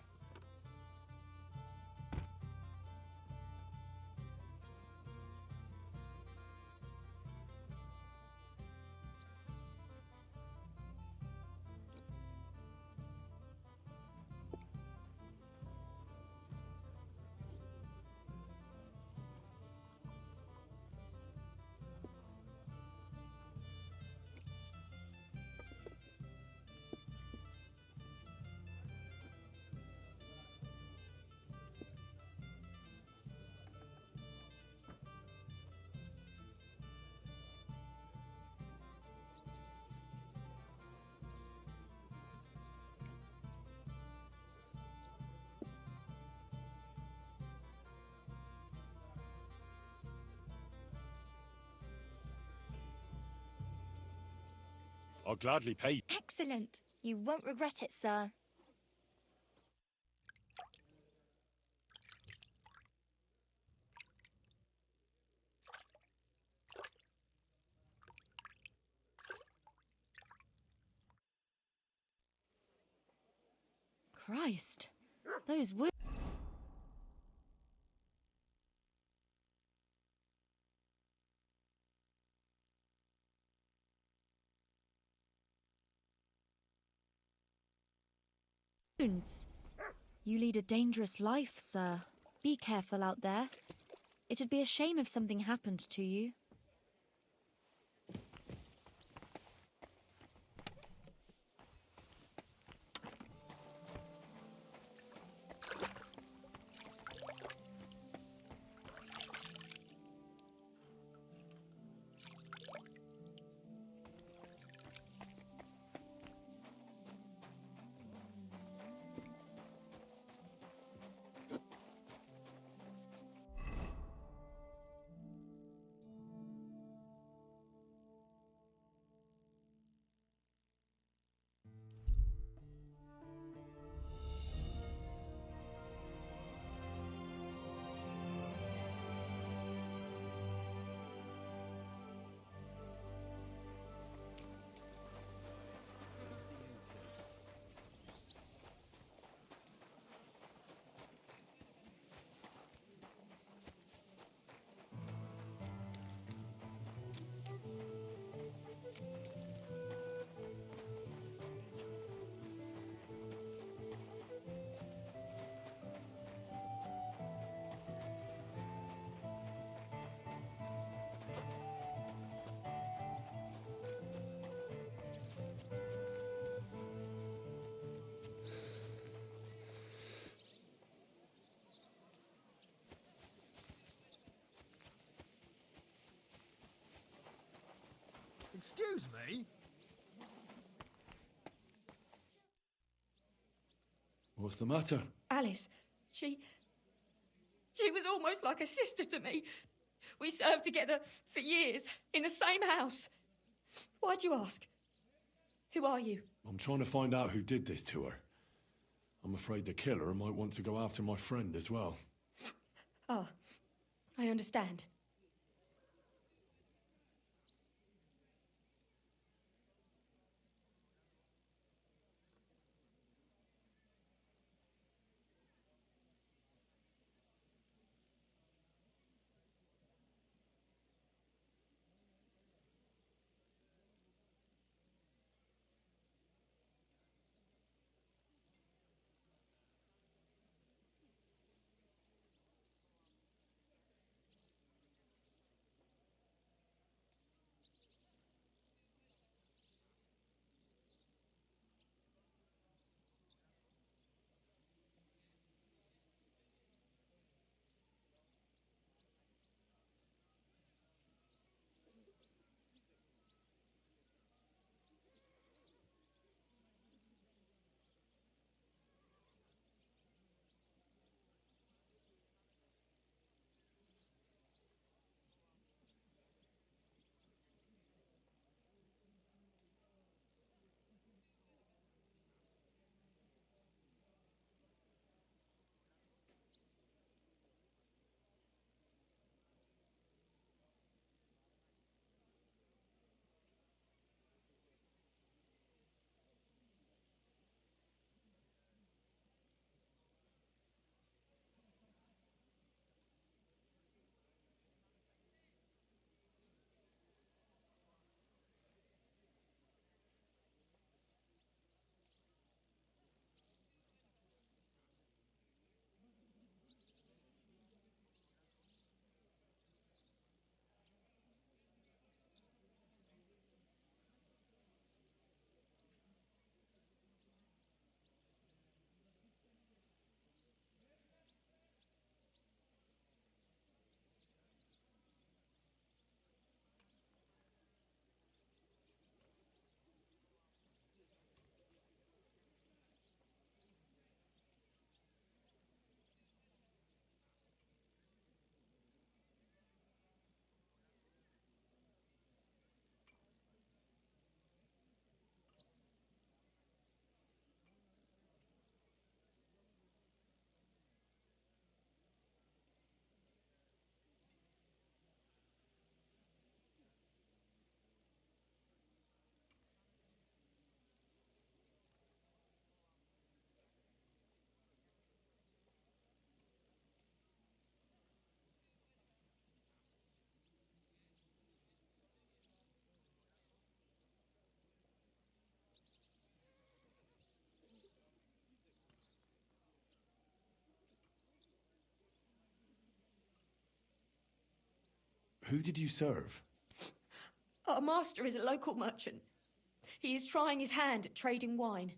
I'll gladly pay. Excellent. You won't regret it, sir. Christ, those wounds. You lead a dangerous life, sir. Be careful out there. It'd be a shame if something happened to you. Excuse me? What's the matter? Alice, she was almost like a sister to me. We served together for years in the same house. Why'd you ask? Who are you? I'm trying to find out who did this to her. I'm afraid the killer might want to go after my friend as well. Ah, I understand. Who did you serve? Our master is a local merchant. He is trying his hand at trading wine.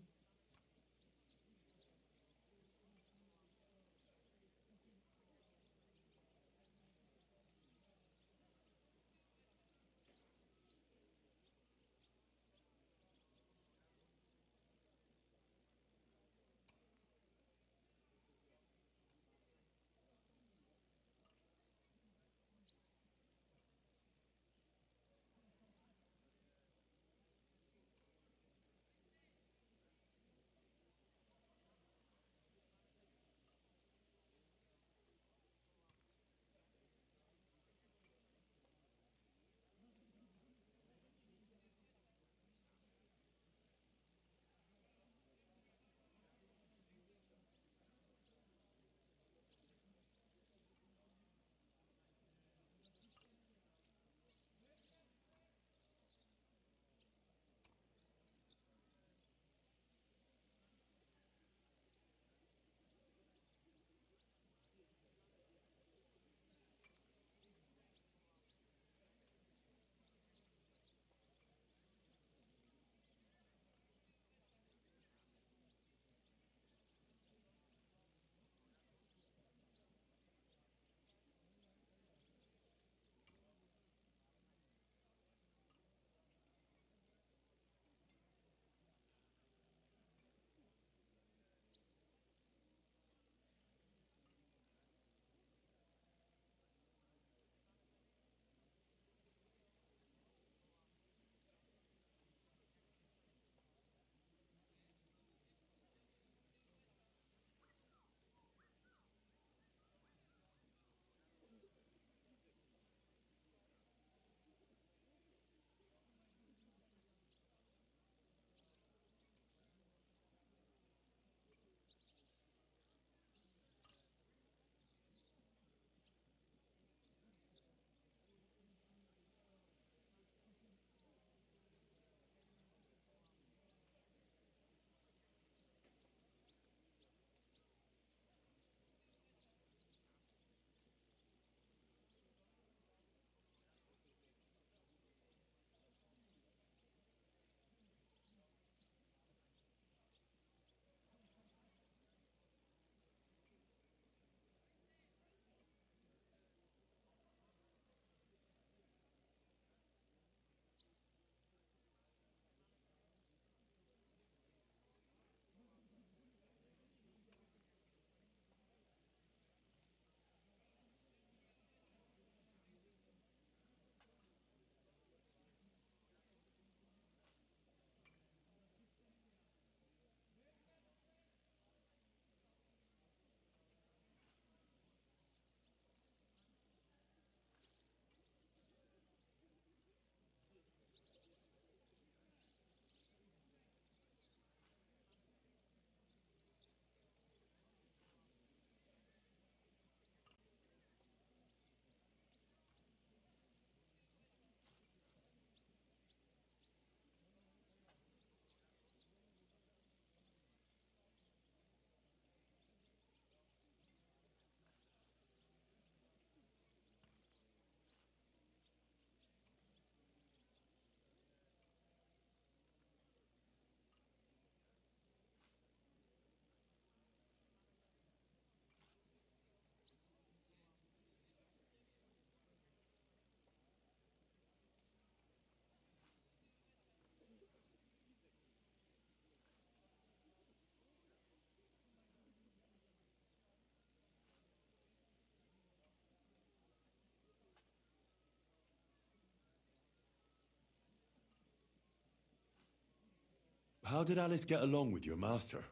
How did Alice get along with your master?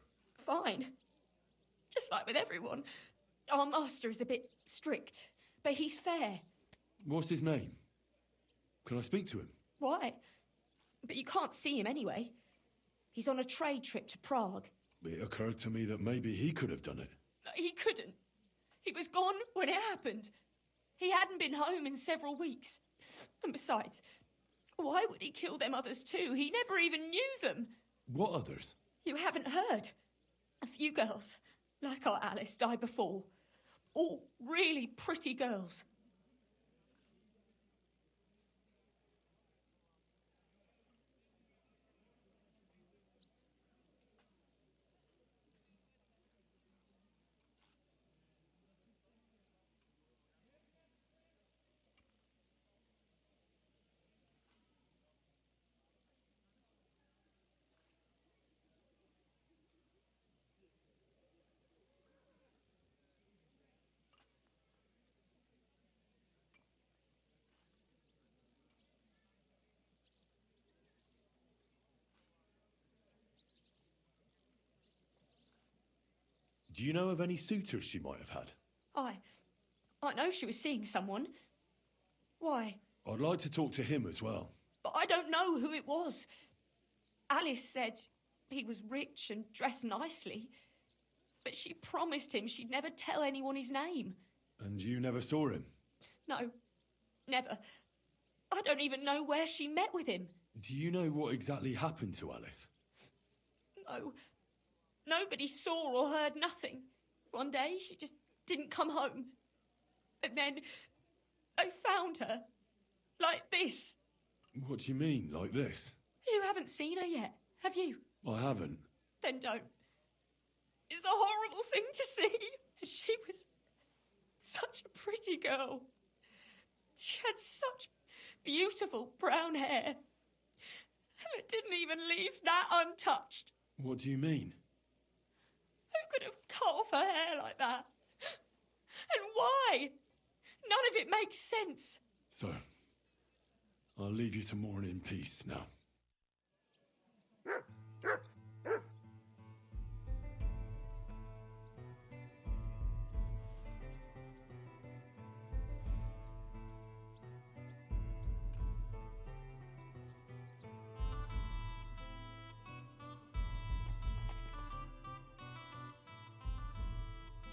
Fine. Just like with everyone. Our master is a bit strict, but he's fair. What's his name? Can I speak to him? Why? But you can't see him anyway. He's on a trade trip to Prague. It occurred to me that maybe he could have done it. He couldn't. He was gone when it happened. He hadn't been home in several weeks. And besides, why would he kill them others too? He never even knew them. What others? You haven't heard. A few girls, like our Alice, died before. All really pretty girls. Do you know of any suitors she might have had? I know she was seeing someone. Why? I'd like to talk to him as well. But I don't know who it was. Alice said he was rich and dressed nicely. But she promised him she'd never tell anyone his name. And you never saw him? No, never. I don't even know where she met with him. Do you know what exactly happened to Alice? No. Nobody saw or heard nothing. One day, she just didn't come home. And then they found her. Like this. What do you mean, like this? You haven't seen her yet, have you? I haven't. Then don't. It's a horrible thing to see. She was such a pretty girl. She had such beautiful brown hair. And it didn't even leave that untouched. What do you mean? Who could have cut off her hair like that? And why? None of it makes sense. So, I'll leave you to mourn in peace now.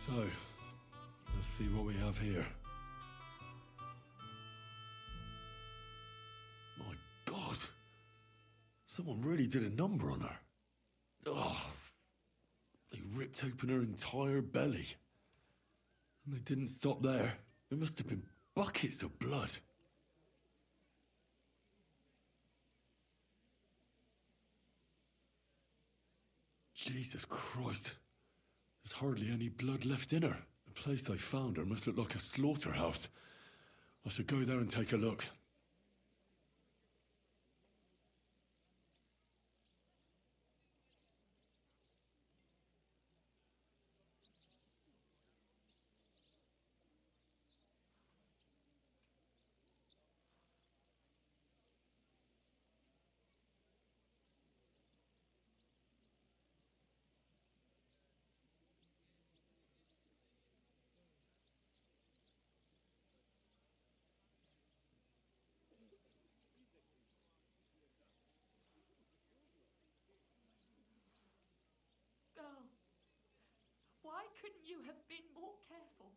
So, let's see what we have here. My God! Someone really did a number on her. Oh, they ripped open her entire belly. And they didn't stop there. There must have been buckets of blood. Jesus Christ. There's hardly any blood left in her. The place they found her must look like a slaughterhouse. I should go there and take a look. Girl, why couldn't you have been more careful?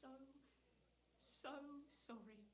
so, so sorry.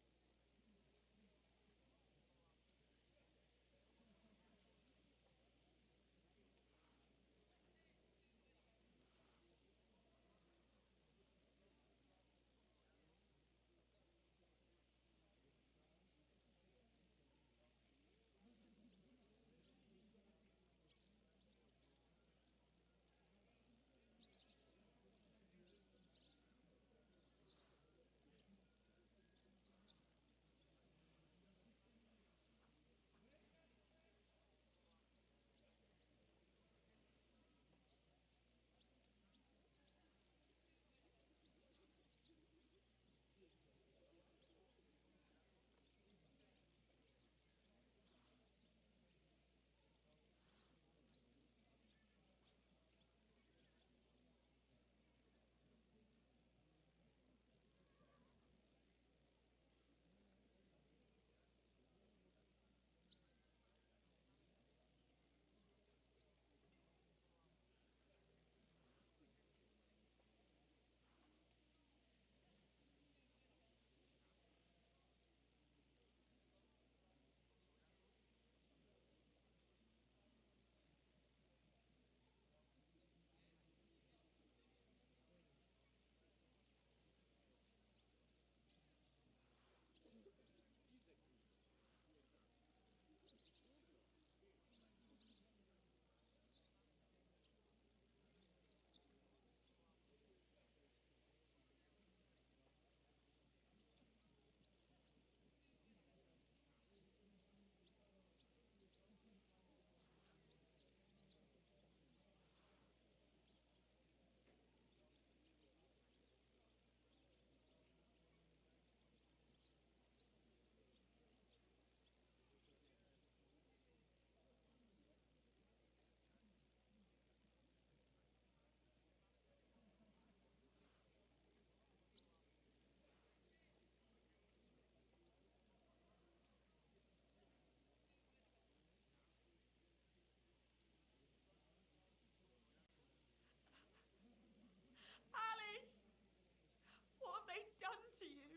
Alice! What have they done to you?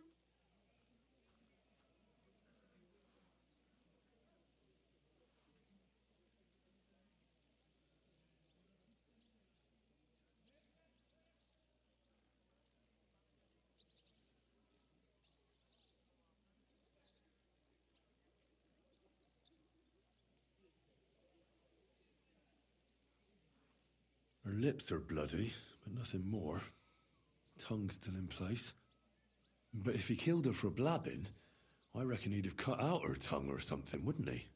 Her lips are bloody, but nothing more. Tongue's still in place. But if he killed her for blabbing, I reckon he'd have cut out her tongue or something, wouldn't he?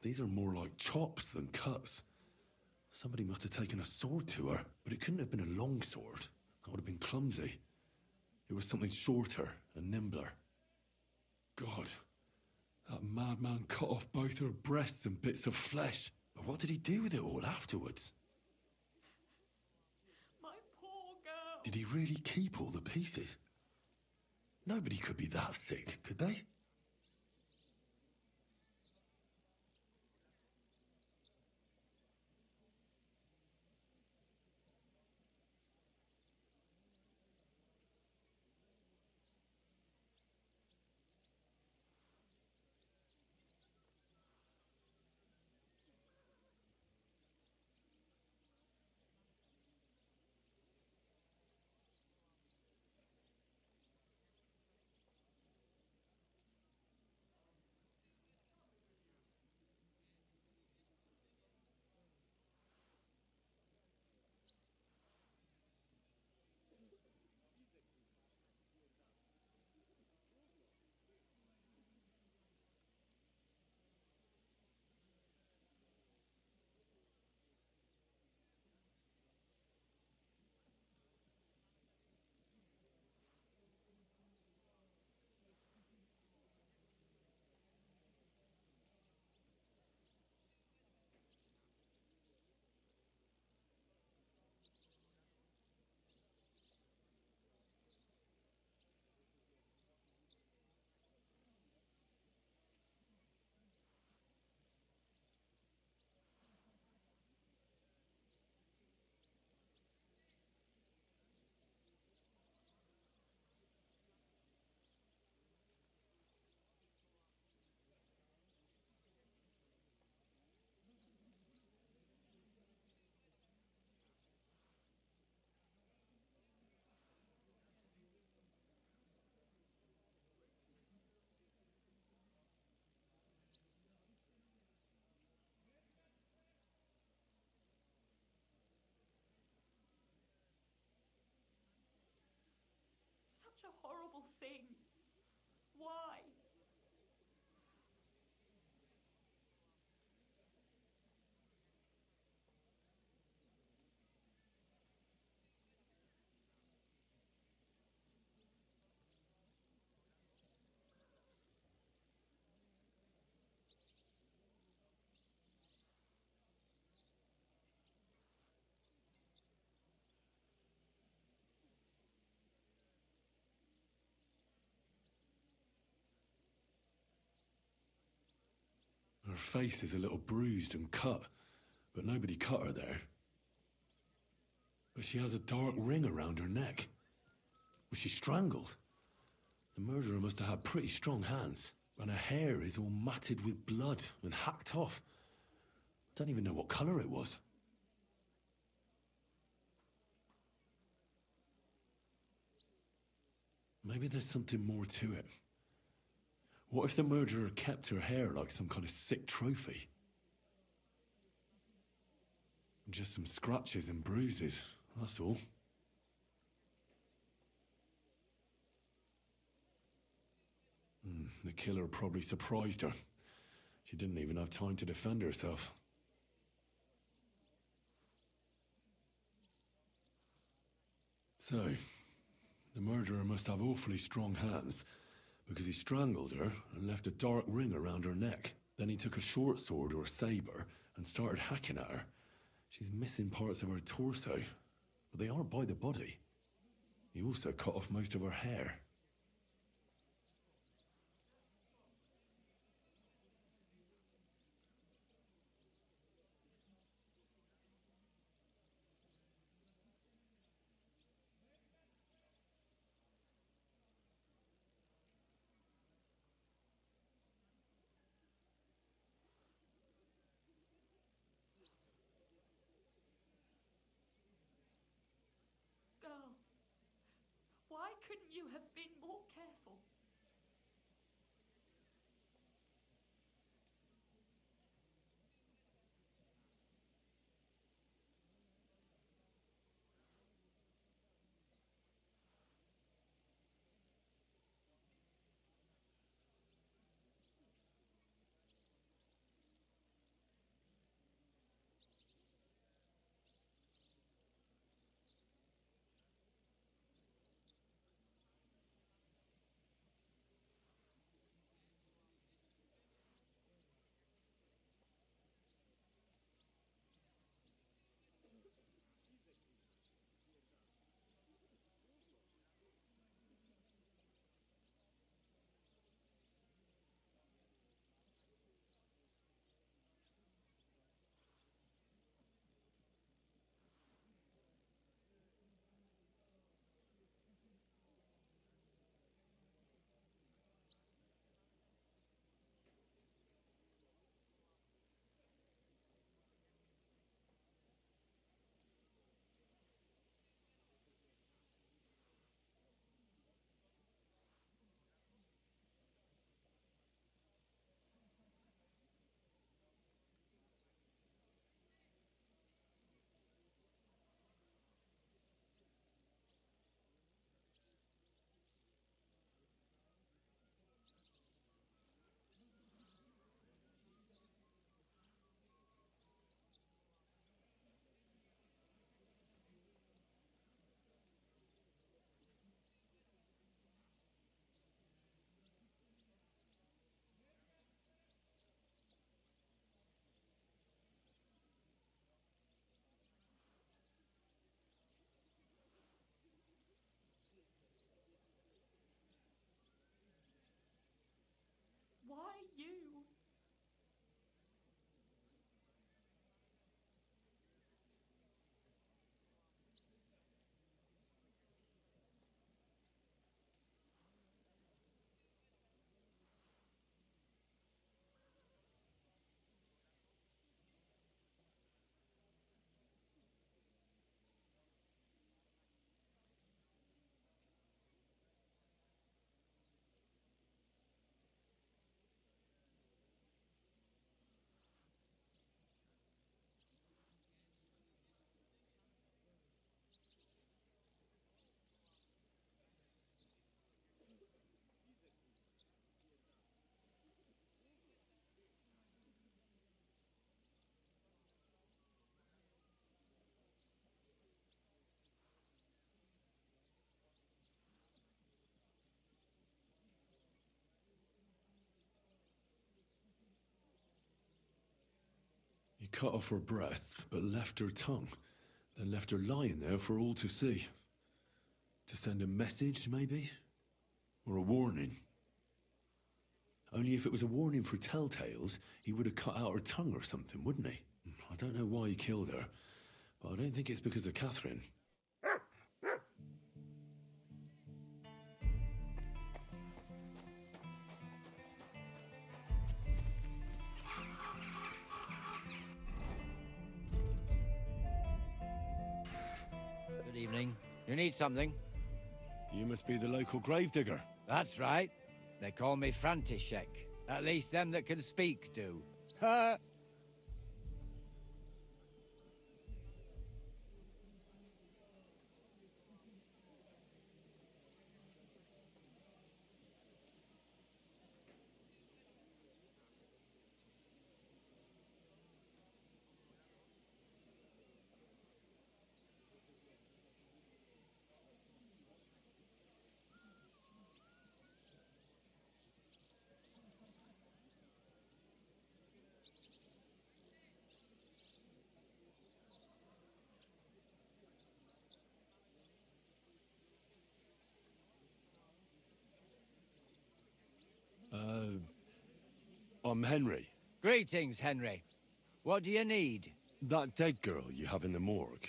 These are more like chops than cuts. Somebody must have taken a sword to her, but it couldn't have been a long sword. That would have been clumsy. It was something shorter and nimbler. God, that madman cut off both her breasts and bits of flesh. But what did he do with it all afterwards? My poor girl. Did he really keep all the pieces? Nobody could be that sick, could they? Such a horrible thing. Why? Her face is a little bruised and cut, but nobody cut her there. But she has a dark ring around her neck. Was she strangled? The murderer must have had pretty strong hands, and her hair is all matted with blood and hacked off. I don't even know what colour it was. Maybe there's something more to it. What if the murderer kept her hair like some kind of sick trophy? Just some scratches and bruises, that's all. The killer probably surprised her. She didn't even have time to defend herself. So, the murderer must have awfully strong hands, because he strangled her and left a dark ring around her neck. Then he took a short sword or saber and started hacking at her. She's missing parts of her torso, but they aren't by the body. He also cut off most of her hair. Girl, why couldn't you have been more careful? cut off her breasts, but left her tongue. Then left her lying there for all to see. To send a message, maybe? Or a warning? Only if it was a warning for telltales, he would have cut out her tongue or something, wouldn't he? I don't know why he killed her, but I don't think it's because of Catherine. Good evening. You need something? You must be the local gravedigger. That's right. They call me František. At least them that can speak do. Ha! I'm Henry. Greetings, Henry. What do you need? That dead girl you have in the morgue.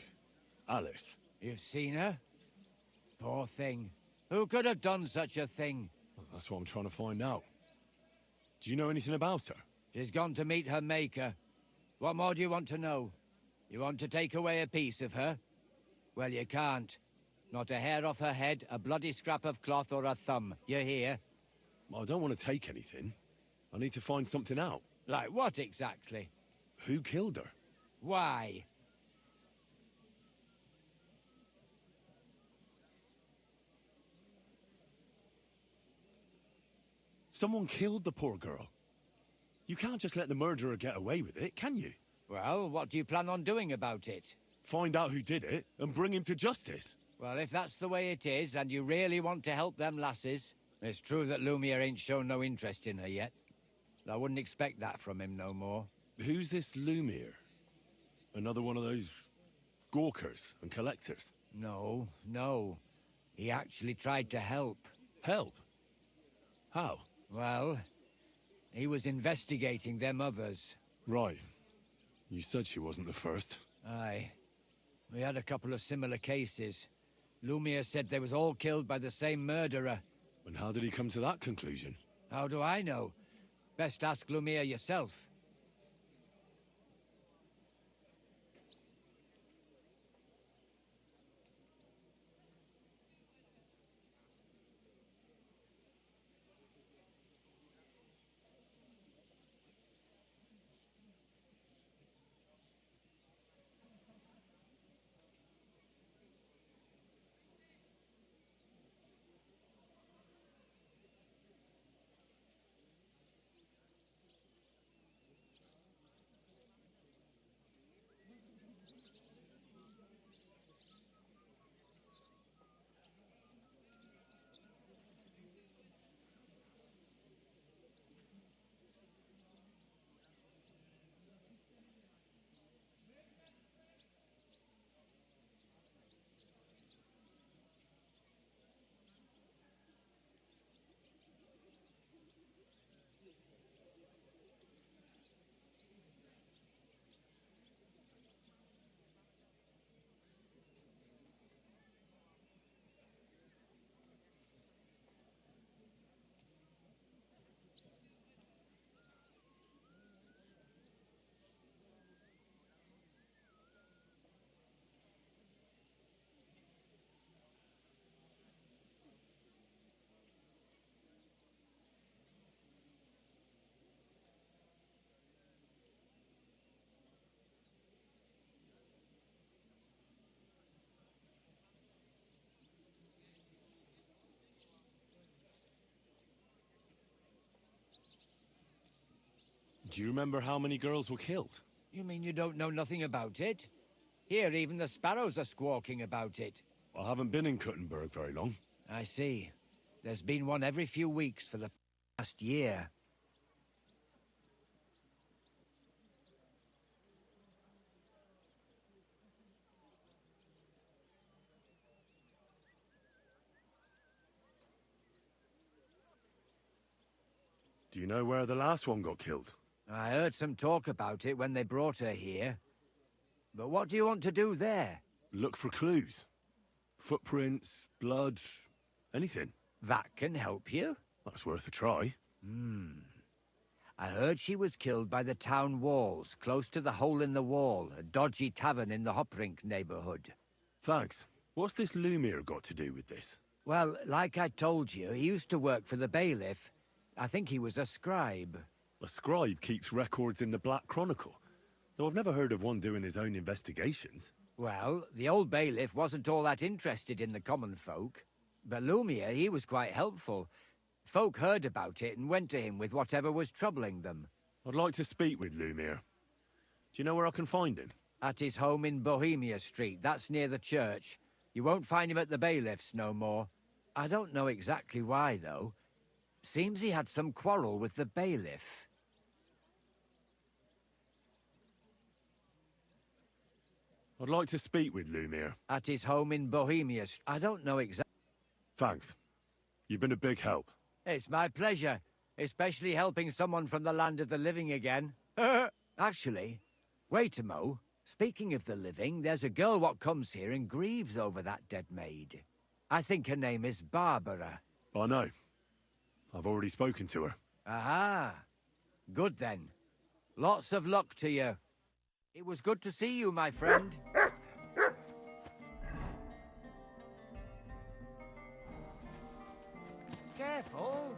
Alice. You've seen her? Poor thing. Who could have done such a thing? Well, that's what I'm trying to find out. Do you know anything about her? She's gone to meet her maker. What more do you want to know? You want to take away a piece of her? Well, you can't. Not a hair off her head, a bloody scrap of cloth, or a thumb. You hear? Well, I don't want to take anything. I need to find something out. Like what exactly? Who killed her? Why? Someone killed the poor girl. You can't just let the murderer get away with it, can you? Well, what do you plan on doing about it? Find out who did it and bring him to justice. Well, if that's the way it is, and you really want to help them lasses, it's true that Lumiere ain't shown no interest in her yet. I wouldn't expect that from him no more. Who's this Lumiere? Another one of those gawkers and collectors? No, no. He actually tried to help. Help? How? Well, he was investigating them others. Right. You said she wasn't the first. Aye. We had a couple of similar cases. Lumiere said they was all killed by the same murderer. And how did he come to that conclusion? How do I know? Best ask Lumiere yourself. Do you remember how many girls were killed? You mean you don't know nothing about it? Here, even the sparrows are squawking about it. I haven't been in Kuttenberg very long. I see. There's been one every few weeks for the past year. Do you know where the last one got killed? I heard some talk about it when they brought her here. But what do you want to do there? Look for clues. Footprints, blood, anything. That can help you? That's worth a try. I heard she was killed by the town walls, close to the Hole in the Wall, a dodgy tavern in the Hoprink neighborhood. Thanks. What's this Lumiere got to do with this? Well, like I told you, he used to work for the bailiff. I think he was a scribe. A scribe keeps records in the Black Chronicle, though I've never heard of one doing his own investigations. Well, the old bailiff wasn't all that interested in the common folk. But Lumiere, he was quite helpful. Folk heard about it and went to him with whatever was troubling them. I'd like to speak with Lumiere. Do you know where I can find him? At his home in Bohemia Street, that's near the church. You won't find him at the bailiff's no more. I don't know exactly why, though. Seems he had some quarrel with the bailiff. I'd like to speak with Lumiere. At his home in Bohemia Street. I don't know exactly. Thanks. You've been a big help. It's my pleasure, especially helping someone from the land of the living again. Actually, wait a mo. Speaking of the living, there's a girl what comes here and grieves over that dead maid. I think her name is Barbara. I know. I've already spoken to her. Aha. Good then. Lots of luck to you. It was good to see you, my friend. Careful.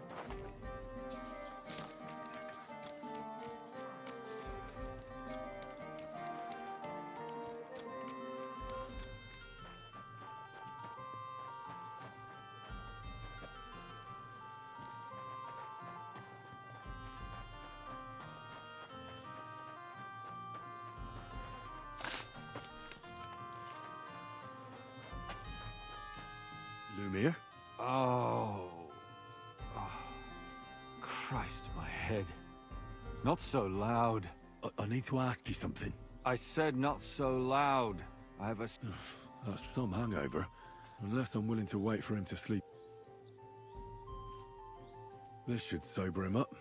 Lumiere? Oh. Christ, my head. Not so loud. I need to ask you something. I said not so loud. I have a... That's some hangover. Unless I'm willing to wait for him to sleep. This should sober him up.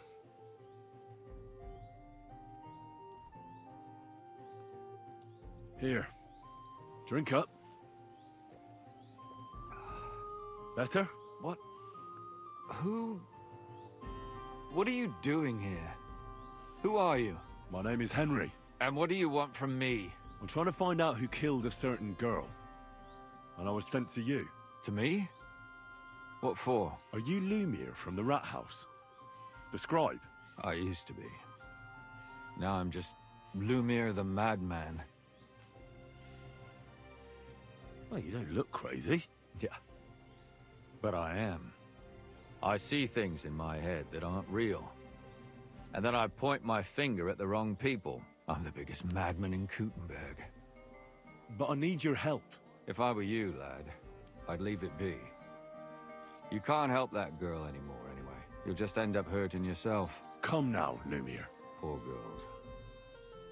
Here. Drink up. Better? What? Who... What are you doing here? Who are you? My name is Henry. And what do you want from me? I'm trying to find out who killed a certain girl. And I was sent to you. To me? What for? Are you Lumiere from the Rat House? The scribe? I used to be. Now I'm just Lumiere the Madman. Well, you don't look crazy. Yeah. But I am. I see things in my head that aren't real. And then I point my finger at the wrong people. I'm the biggest madman in Kuttenberg. But I need your help. If I were you, lad, I'd leave it be. You can't help that girl anymore, anyway. You'll just end up hurting yourself. Come now, Lumiere. Poor girls.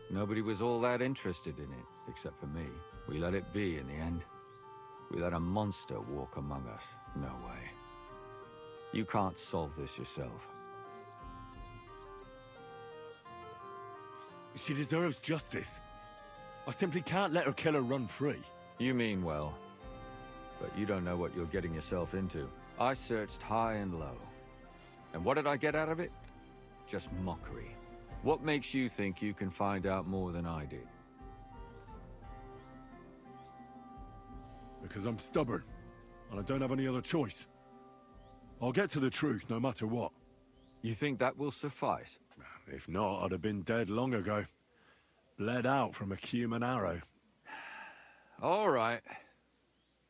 Nobody was all that interested in it, except for me. We let it be in the end. We let a monster walk among us. No way. You can't solve this yourself. She deserves justice. I simply can't let her killer run free. You mean well. But you don't know what you're getting yourself into. I searched high and low. And what did I get out of it? Just mockery. What makes you think you can find out more than I did? Because I'm stubborn, and I don't have any other choice. I'll get to the truth, no matter what. You think that will suffice? If not, I'd have been dead long ago. Bled out from a human arrow. All right.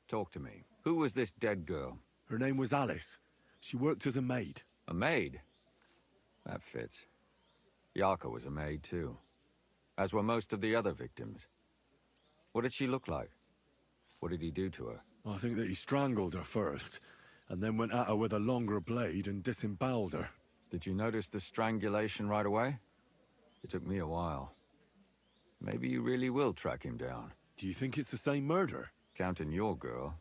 Talk to me. Who was this dead girl? Her name was Alice. She worked as a maid. A maid? That fits. Yarka was a maid, too. As were most of the other victims. What did she look like? What did he do to her? I think that he strangled her first, and then went at her with a longer blade and disemboweled her. Did you notice the strangulation right away? It took me a while. Maybe you really will track him down. Do you think it's the same murder? Counting your girl,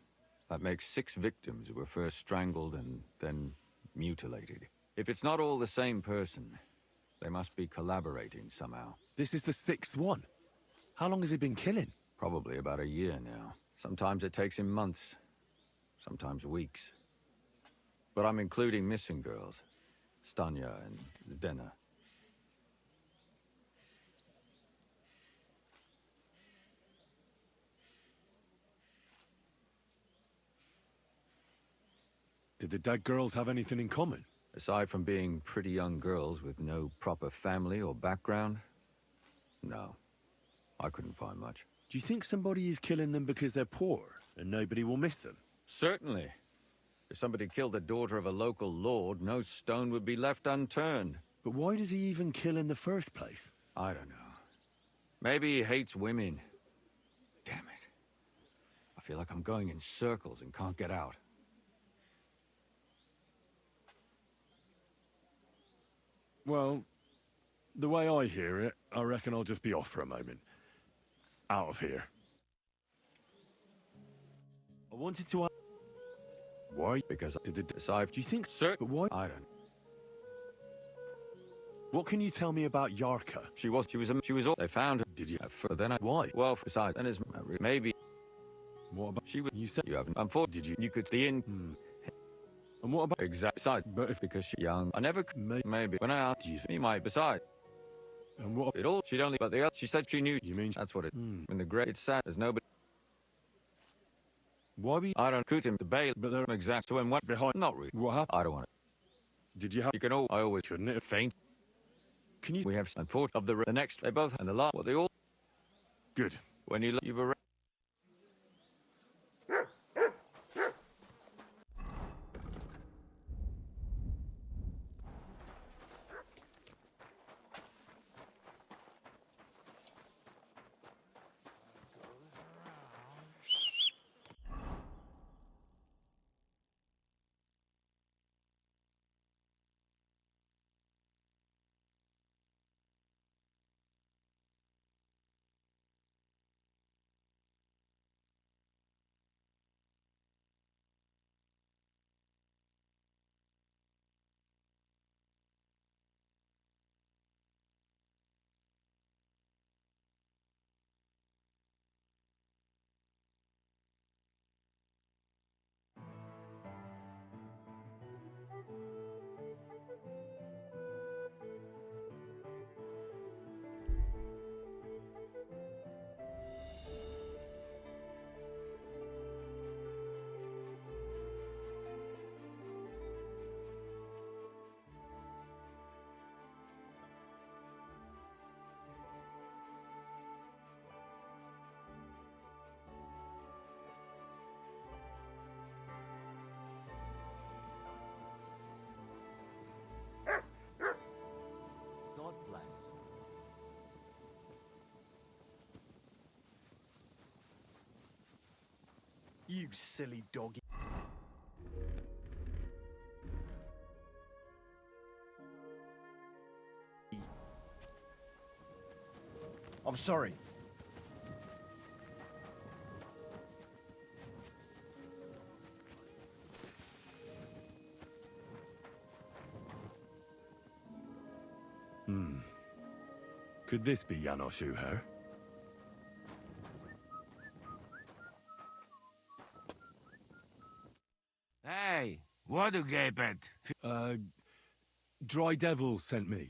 that makes 6 victims who were first strangled and then mutilated. If it's not all the same person, they must be collaborating somehow. This is the 6th one. How long has he been killing? Probably about a year now. Sometimes it takes him months, sometimes weeks. But I'm including missing girls, Stanya and Zdena. Did the dead girls have anything in common? Aside from being pretty young girls with no proper family or background, no. I couldn't find much. Do you think somebody is killing them because they're poor and nobody will miss them? Certainly. If somebody killed the daughter of a local lord, no stone would be left unturned. But why does he even kill in the first place? I don't know. Maybe he hates women. Damn it. I feel like I'm going in circles and can't get out. Well, the way I hear it, I reckon I'll just be off for a moment. Out of here. I wanted to ask... Why? Because did the decide? Do you think... Sir, but why? I don't. What can you tell me about Yarka? She was all... They found her. Did you? Then I... Why? Well, besides, and his... Maybe... What about... She was... You said... You haven't... Unfortunately, Did you? You could see in... And what about... Exact side. But if... Because she's young. I never... Maybe. When I asked... You He might. Beside. And what... It all... She'd only... But the other... She said she knew... You mean... That's what it... In the great... It's sad. There's nobody... Why we... I don't... Coot him to bail. But they're... Exact. So when what... Behind... Not really. What happened? I don't want it. Did you have... You can all... I always... Couldn't it have... Faint. Can you... We have... Unfortunately... Of the next... They both... And the last... What they all... Good. When you... You've arranged... God bless. You silly doggy. I'm sorry. Could this be Janos Uher? Hey, what do you get? Dry Devil sent me.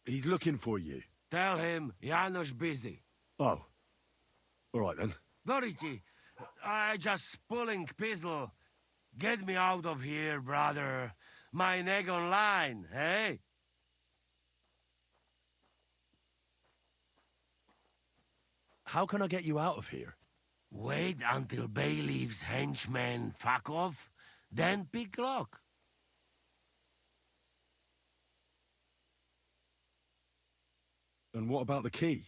He's looking for you. Tell him Janos busy. Oh. All right, then. Dorothy, I just pulling pistol. Get me out of here, brother. My neck on line, hey? How can I get you out of here? Wait until Bailiff's henchmen fuck off, then pick lock. And what about the key?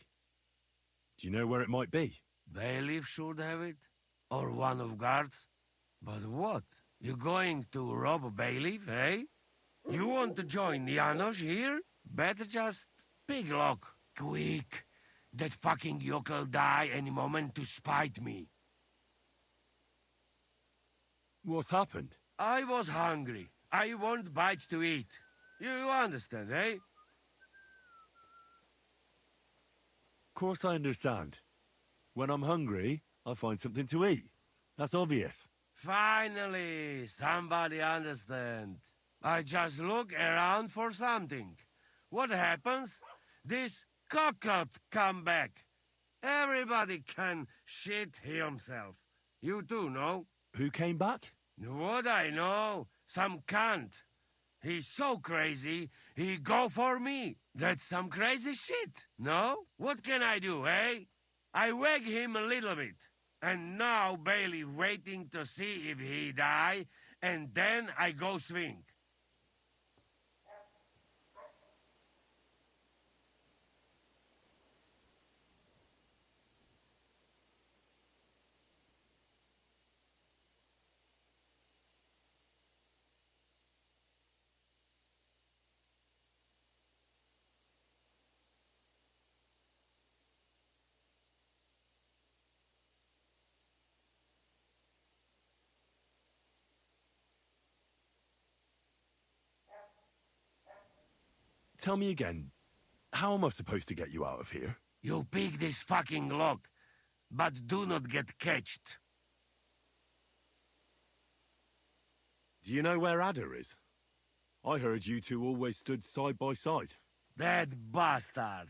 Do you know where it might be? Bailiff should have it. Or one of guards. But what? You going to rob a bailiff, eh? You want to join Janos here? Better just pick lock. Quick. That fucking yokel die any moment to spite me. What's happened? I was hungry. I want bites to eat. You understand, eh? Of course I understand. When I'm hungry, I find something to eat. That's obvious. Finally, somebody understand. I just look around for something. What happens? This cock-up come back. Everybody can shit himself. You too, no? Who came back? What I know? Some cunt. He's so crazy, he go for me. That's some crazy shit, no? What can I do, eh? I wag him a little bit. And now Bailey waiting to see if he die, and then I go swing. Tell me again, how am I supposed to get you out of here? You pick this fucking lock, but do not get catched. Do you know where Ada is? I heard you two always stood side by side. That bastard.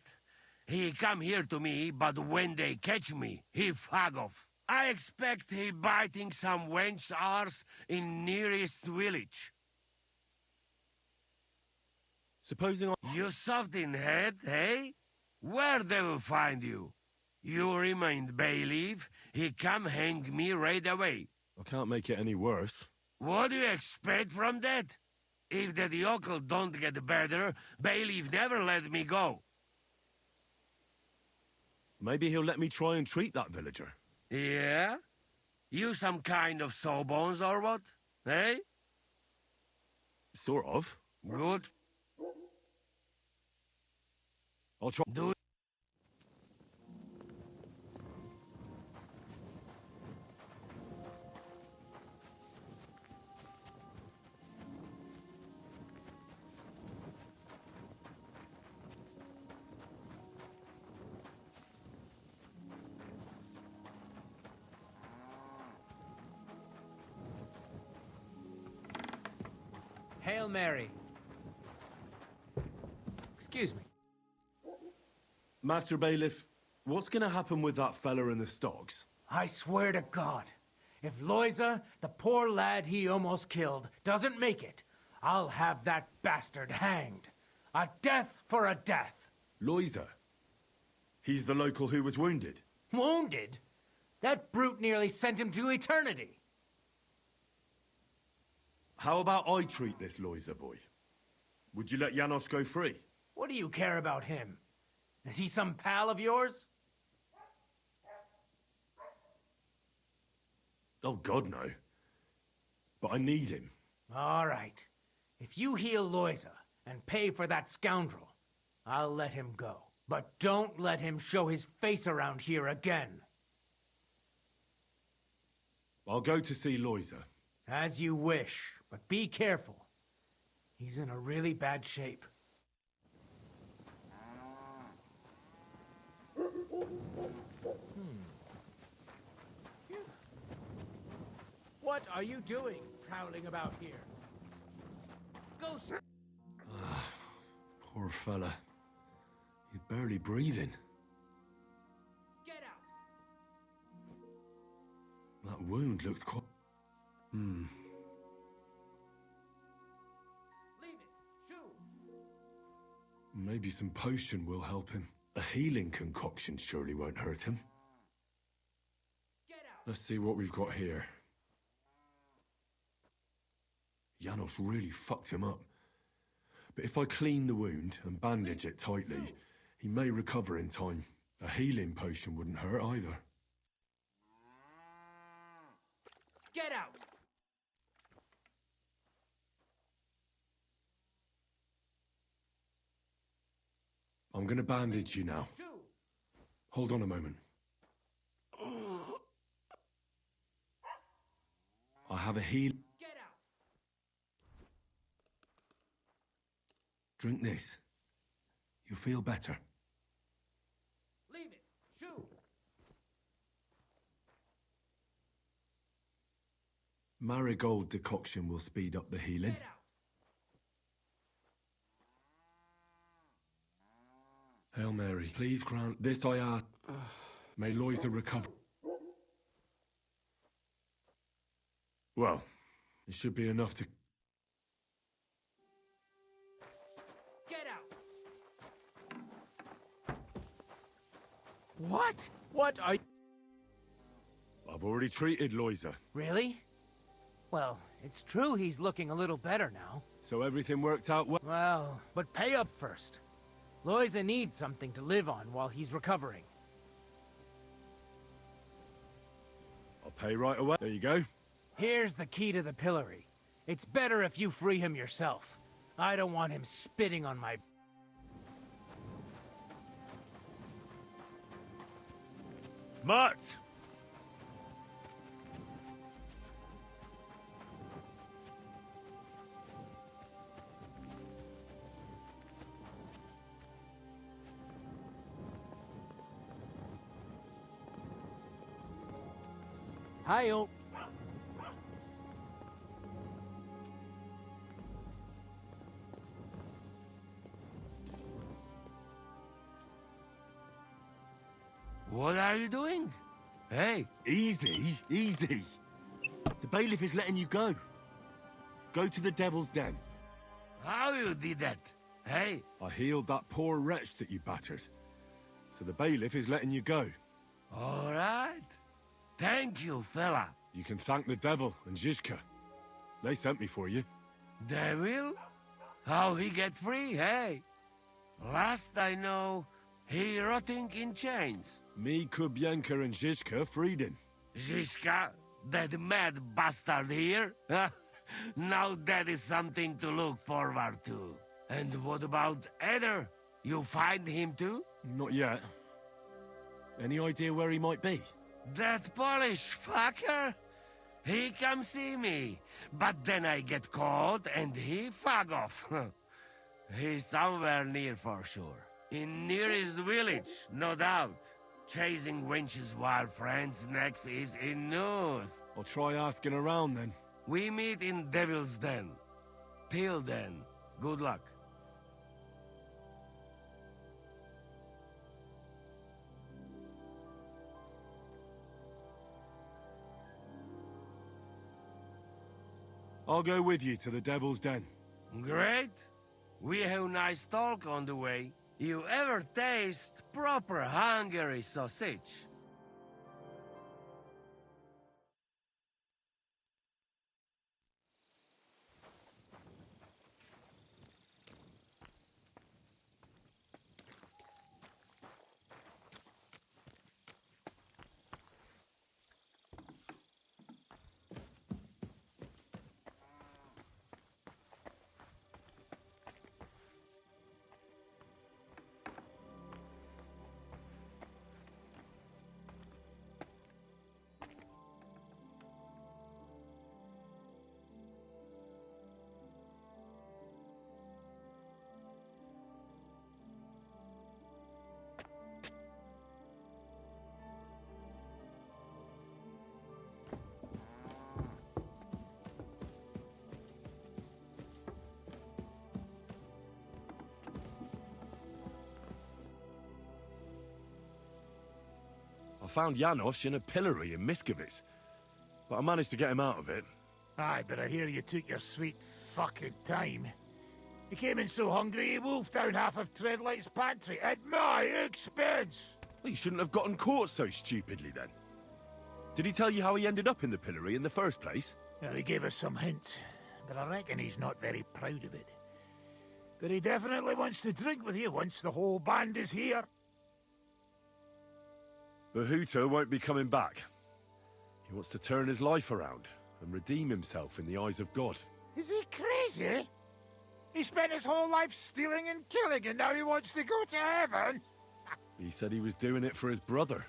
He come here to me, but when they catch me, he fuck off. I expect he biting some wench arse in nearest village. Supposing You soft in head, eh? Where they will find you? You remain bailiff, he come hang me right away. I can't make it any worse. What do you expect from that? If the yokel don't get better, bailiff never let me go. Maybe he'll let me try and treat that villager. Yeah? You some kind of sawbones or what? Eh? Sort of. Good. I'll try. Do Hail Mary. Excuse me. Master Bailiff, what's gonna happen with that fella in the stocks? I swear to God, if Loiza, the poor lad he almost killed, doesn't make it, I'll have that bastard hanged. A death for a death. Loiza? He's the local who was wounded. Wounded? That brute nearly sent him to eternity. How about I treat this Loiza boy? Would you let Janos go free? What do you care about him? Is he some pal of yours? Oh, God, no. But I need him. All right. If you heal Loiza and pay for that scoundrel, I'll let him go. But don't let him show his face around here again. I'll go to see Loiza. As you wish, but be careful. He's in a really bad shape. What are you doing, prowling about here? Go, sir. Poor fella. He's barely breathing. Get out. That wound looked quite... Leave it. Shoo. Maybe some potion will help him. A healing concoction surely won't hurt him. Get out. Let's see what we've got here. Janos really fucked him up. But if I clean the wound and bandage it tightly, he may recover in time. A healing potion wouldn't hurt either. Get out. I'm gonna bandage you now. Shoo. Hold on a moment. I have a heal... Get out. Drink this. You'll feel better. Leave it. Shoo. Marigold decoction will speed up the healing. Hail Mary, please grant this I ask. May Loiza recover. Well, it should be enough to... Get out. What? What are... I've already treated Loiza. Really? Well, it's true he's looking a little better now. So everything worked out well? Well, but pay up first. Loiza needs something to live on while he's recovering. I'll pay right away. There you go. Here's the key to the pillory. It's better if you free him yourself. I don't want him spitting on my... Mutt! Hi-yo. What are you doing? Hey. Easy, easy. The bailiff is letting you go. Go to the Devil's Den. How you did that? Hey? I healed that poor wretch that you battered. So the bailiff is letting you go. All right. Thank you, fella. You can thank the devil and Zizka. They sent me for you. Devil? How he get free, hey? Last I know, he rotting in chains. Me, Kubienka, and Zizka freed him. Zizka? That mad bastard here? Now that is something to look forward to. And what about Eder? You find him too? Not yet. Any idea where he might be? That Polish fucker? He come see me, but then I get caught and he fuck off. He's somewhere near for sure. In nearest village, no doubt. Chasing wenches while friends next is in news. I'll try asking around then. We meet in Devil's Den. Till then, good luck. I'll go with you to the Devil's Den. Great. We have nice talk on the way. You ever taste proper Hungary sausage? I found Janos in a pillory in Miskovitz, but I managed to get him out of it. Aye, but I hear you took your sweet fucking time. He came in so hungry he wolfed down half of Treadlight's pantry at my expense. Well, you shouldn't have gotten caught so stupidly then. Did he tell you how he ended up in the pillory in the first place? Well, he gave us some hints, but I reckon he's not very proud of it. But he definitely wants to drink with you once the whole band is here. But Huta won't be coming back. He wants to turn his life around and redeem himself in the eyes of God. Is he crazy? He spent his whole life stealing and killing, and now he wants to go to heaven? He said he was doing it for his brother.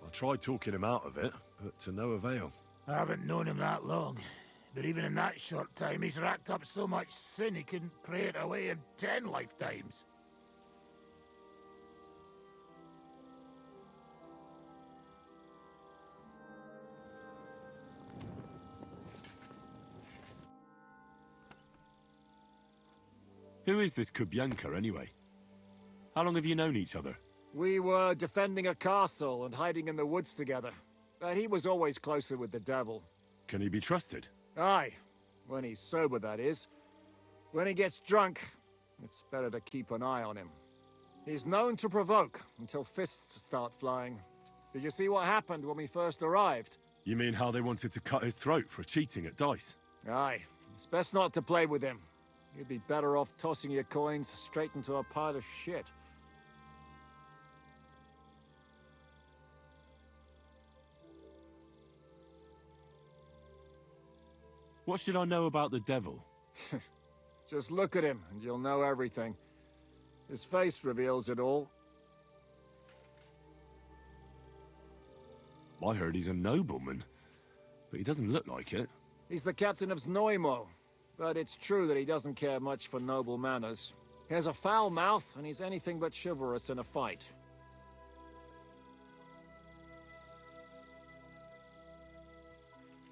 I tried talking him out of it, but to no avail. I haven't known him that long, But even in that short time, he's racked up so much sin he couldn't pray it away in 10 lifetimes. Who is this Kubyanka, anyway? How long have you known each other? We were defending a castle and hiding in the woods together. But he was always closer with the devil. Can he be trusted? Aye. When he's sober, that is. When he gets drunk, it's better to keep an eye on him. He's known to provoke until fists start flying. Did you see what happened when we first arrived? You mean how they wanted to cut his throat for cheating at dice? Aye. It's best not to play with him. You'd be better off tossing your coins straight into a pile of shit. What should I know about the devil? Just look at him and you'll know everything. His face reveals it all. I heard he's a nobleman, but he doesn't look like it. He's the captain of Znojmo, but it's true that he doesn't care much for noble manners. He has a foul mouth, and he's anything but chivalrous in a fight.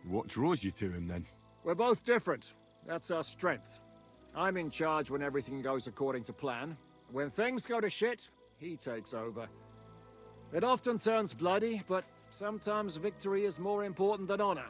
What draws you to him, then? We're both different. That's our strength. I'm in charge when everything goes according to plan. When things go to shit, he takes over. It often turns bloody, but sometimes victory is more important than honor.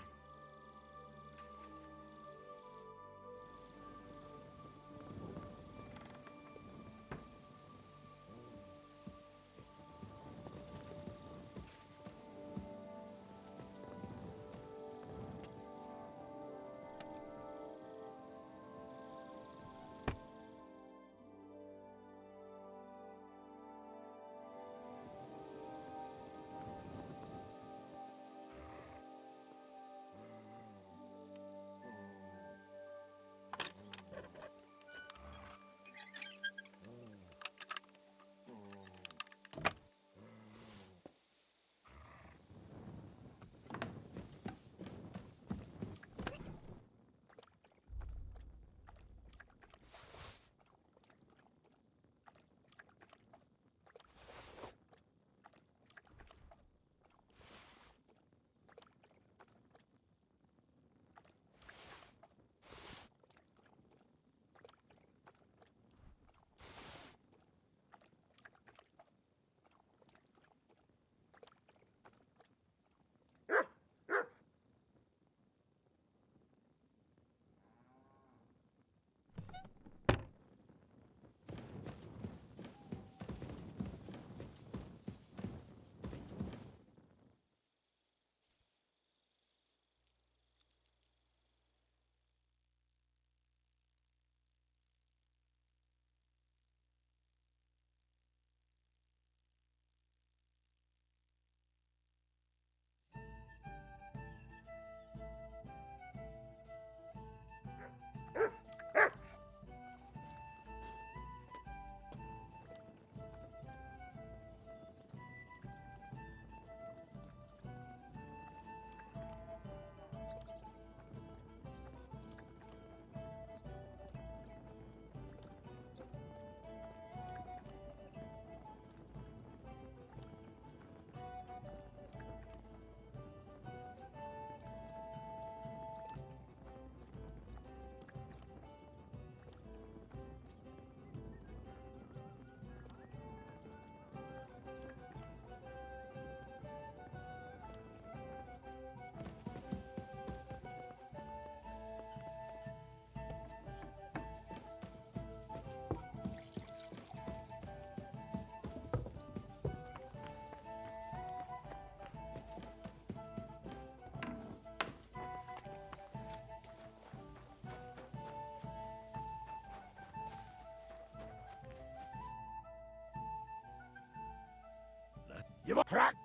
You will crack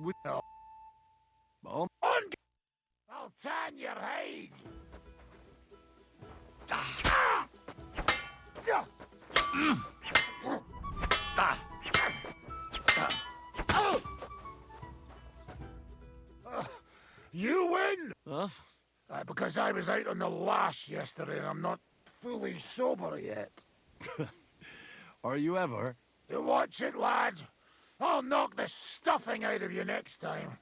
with no. On! I'll tan your hide! You win! Huh? Because I was out on the lash yesterday and I'm not fully sober yet. Are you ever? You watch it, lad. I'll knock the stuffing out of you next time.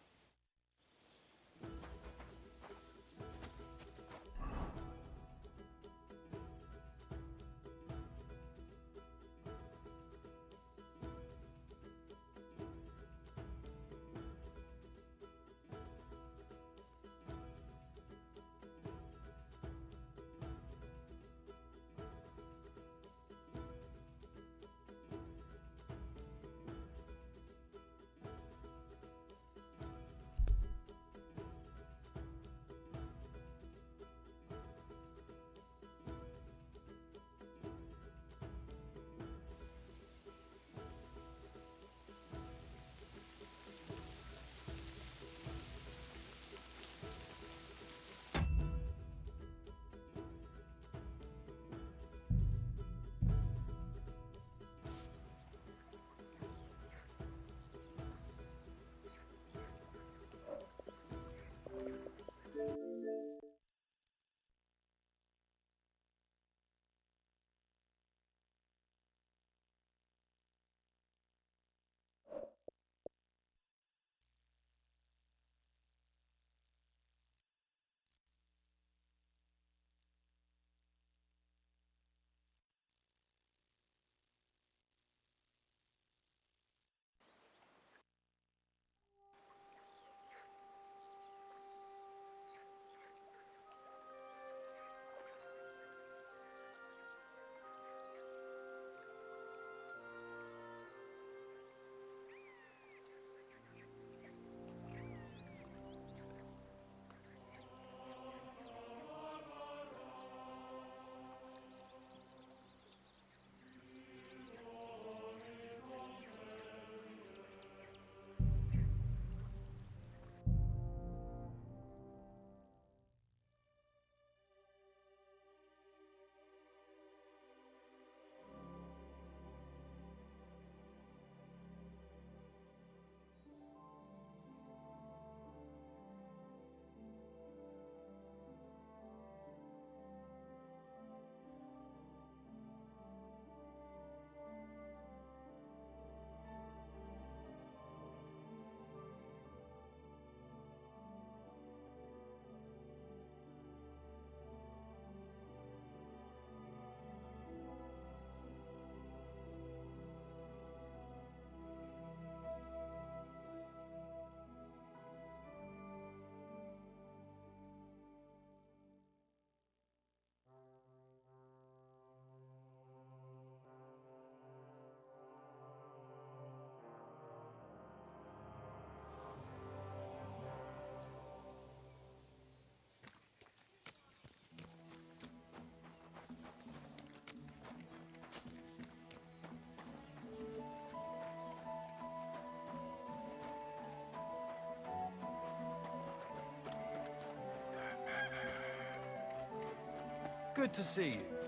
Good to see you.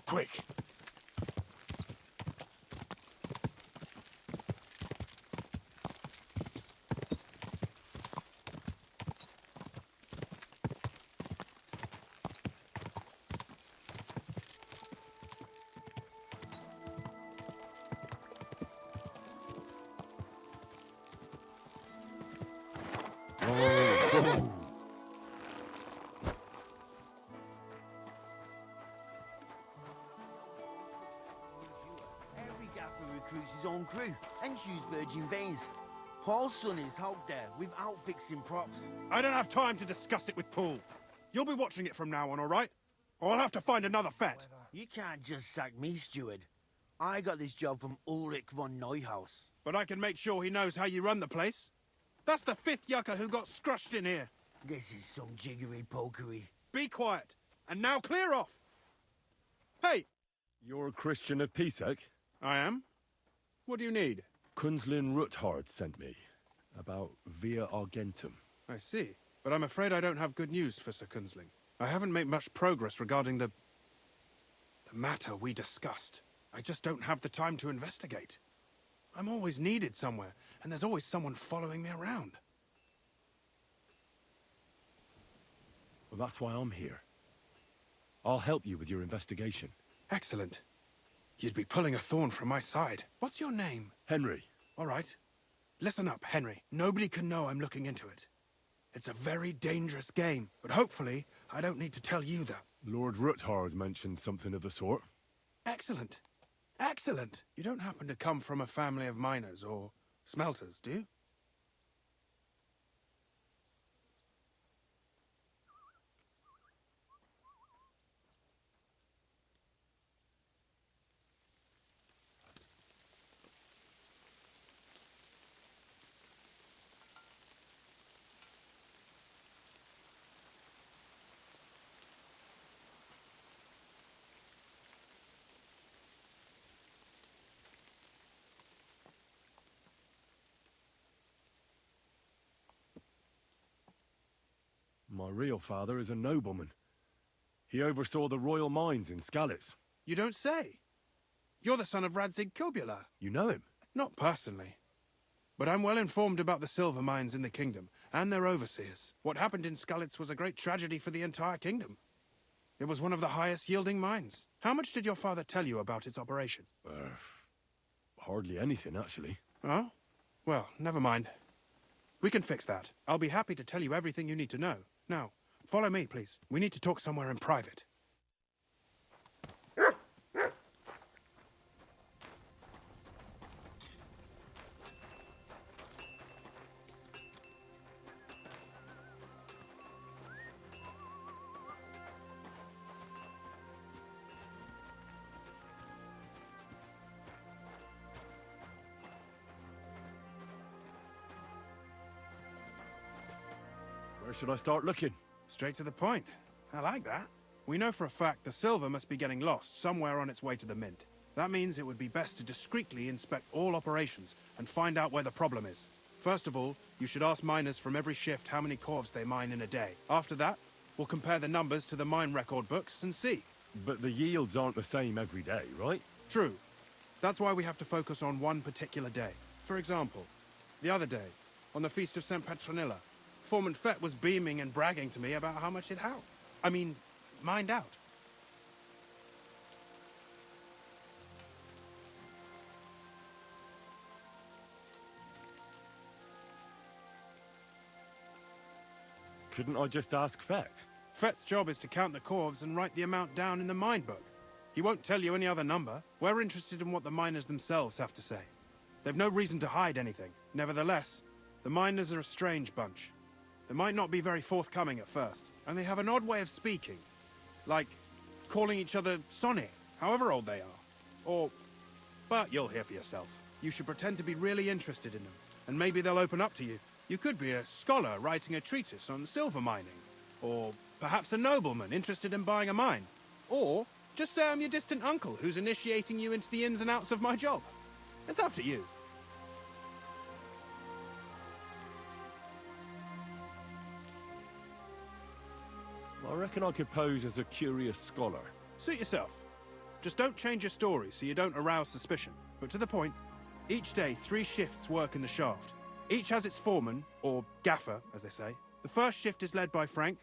Quick! Every gaffer recruits his own crew and chooses virgin veins. Paul's son is out there without fixing props. I don't have time to discuss it with Paul. You'll be watching it from now on, all right? Or I'll have to find another fet. You can't just sack me, steward. I got this job from Ulrich von Neuhaus. But I can make sure he knows how you run the place. That's the 5th yucca who got scrushed in here. This is some jiggery-pokery. Be quiet. And now clear off. Hey! You're a Christian of Pisek? I am. What do you need? Kunzlin Ruthard sent me. About Via Argentum. I see. But I'm afraid I don't have good news for Sir Kunzling. I haven't made much progress regarding the matter we discussed. I just don't have the time to investigate. I'm always needed somewhere, and there's always someone following me around. Well, that's why I'm here. I'll help you with your investigation. Excellent. You'd be pulling a thorn from my side. What's your name? Henry. All right. Listen up, Henry. Nobody can know I'm looking into it. It's a very dangerous game, but hopefully I don't need to tell you that. Lord Ruthard mentioned something of the sort. Excellent. Excellent. You don't happen to come from a family of miners or smelters, do you? My real father is a nobleman. He oversaw the royal mines in Skalitz. You don't say? You're the son of Radzig Kobula. You know him? Not personally. But I'm well informed about the silver mines in the kingdom, and their overseers. What happened in Skalitz was a great tragedy for the entire kingdom. It was one of the highest yielding mines. How much did your father tell you about its operation? Hardly anything, actually. Oh? Well, never mind. We can fix that. I'll be happy to tell you everything you need to know. Now, follow me, please. We need to talk somewhere in private. Where should I start looking? Straight to the point. I like that. We know for a fact the silver must be getting lost somewhere on its way to the mint. That means it would be best to discreetly inspect all operations and find out where the problem is. First of all, you should ask miners from every shift how many corves they mine in a day. After that, We'll compare the numbers to the mine record books and see. But the yields aren't the same every day, right? True. That's why we have to focus on one particular day. For example, the other day, on the Feast of St. Petronilla, Foreman Fett was beaming and bragging to me about how much he'd mined out. Couldn't I just ask Fett? Fett's job is to count the corves and write the amount down in the mine book. He won't tell you any other number. We're interested in what the miners themselves have to say. They've no reason to hide anything. Nevertheless, the miners are a strange bunch. They might not be very forthcoming at first, and they have an odd way of speaking. Like calling each other Sonny, however old they are. But you'll hear for yourself. You should pretend to be really interested in them, and maybe they'll open up to you. You could be a scholar writing a treatise on silver mining, or perhaps a nobleman interested in buying a mine. Or just say I'm your distant uncle who's initiating you into the ins and outs of my job. It's up to you. I reckon I could pose as a curious scholar. Suit yourself. Just don't change your story so you don't arouse suspicion. But to the point, each day 3 shifts work in the shaft. Each has its foreman, or gaffer, as they say. The first shift is led by Frank,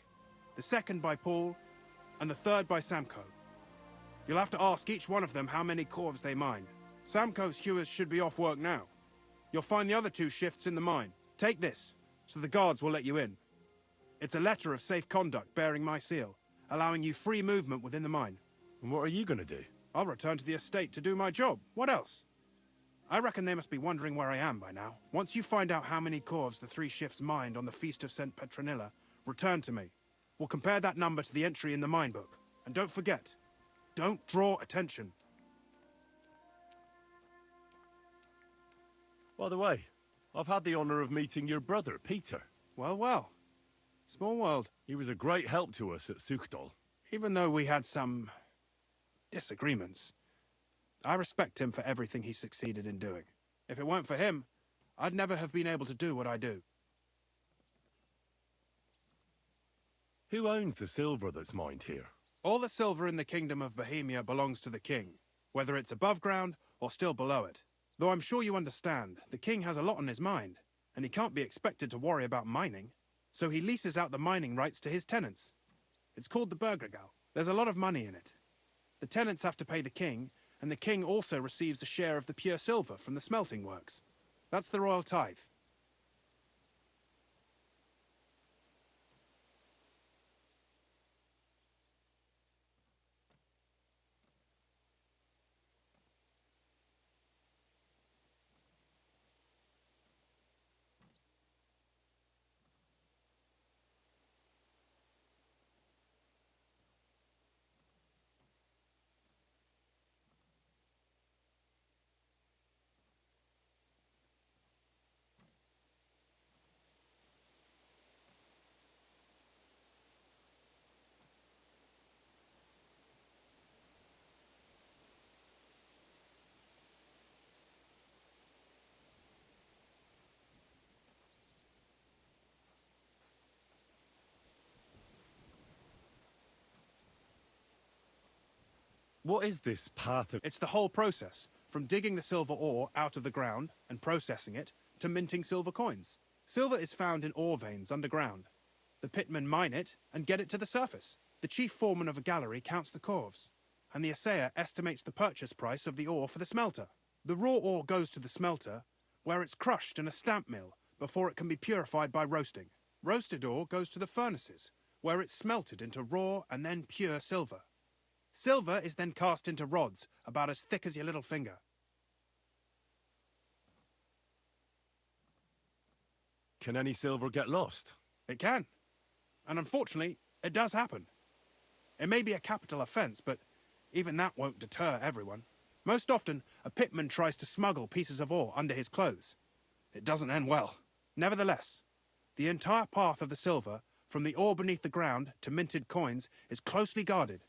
the second by Paul, and the third by Samko. You'll have to ask each one of them how many corves they mine. Samko's hewers should be off work now. You'll find the other 2 shifts in the mine. Take this, so the guards will let you in. It's a letter of safe conduct bearing my seal, allowing you free movement within the mine. And what are you gonna do? I'll return to the estate to do my job. What else? I reckon they must be wondering where I am by now. Once you find out how many corves the 3 shifts mined on the Feast of St. Petronilla, return to me. We'll compare that number to the entry in the mine book. And don't forget, don't draw attention. By the way, I've had the honor of meeting your brother, Peter. Well, well. Small world. He was a great help to us at Sukdal. Even though we had some disagreements, I respect him for everything he succeeded in doing. If it weren't for him, I'd never have been able to do what I do. Who owns the silver that's mined here? All the silver in the Kingdom of Bohemia belongs to the king, whether it's above ground or still below it. Though I'm sure you understand, the king has a lot on his mind, and he can't be expected to worry about mining. So he leases out the mining rights to his tenants. It's called the Burgregal. There's a lot of money in it. The tenants have to pay the king, and the king also receives a share of the pure silver from the smelting works. That's the royal tithe. What is this path of... It's the whole process, from digging the silver ore out of the ground and processing it, to minting silver coins. Silver is found in ore veins underground. The pitmen mine it and get it to the surface. The chief foreman of a gallery counts the corves, and the assayer estimates the purchase price of the ore for the smelter. The raw ore goes to the smelter, where it's crushed in a stamp mill before it can be purified by roasting. Roasted ore goes to the furnaces, where it's smelted into raw and then pure silver. Silver is then cast into rods about as thick as your little finger. Can any silver get lost? It can. And unfortunately, it does happen. It may be a capital offence, but even that won't deter everyone. Most often, a pitman tries to smuggle pieces of ore under his clothes. It doesn't end well. Nevertheless, the entire path of the silver, from the ore beneath the ground to minted coins, is closely guarded.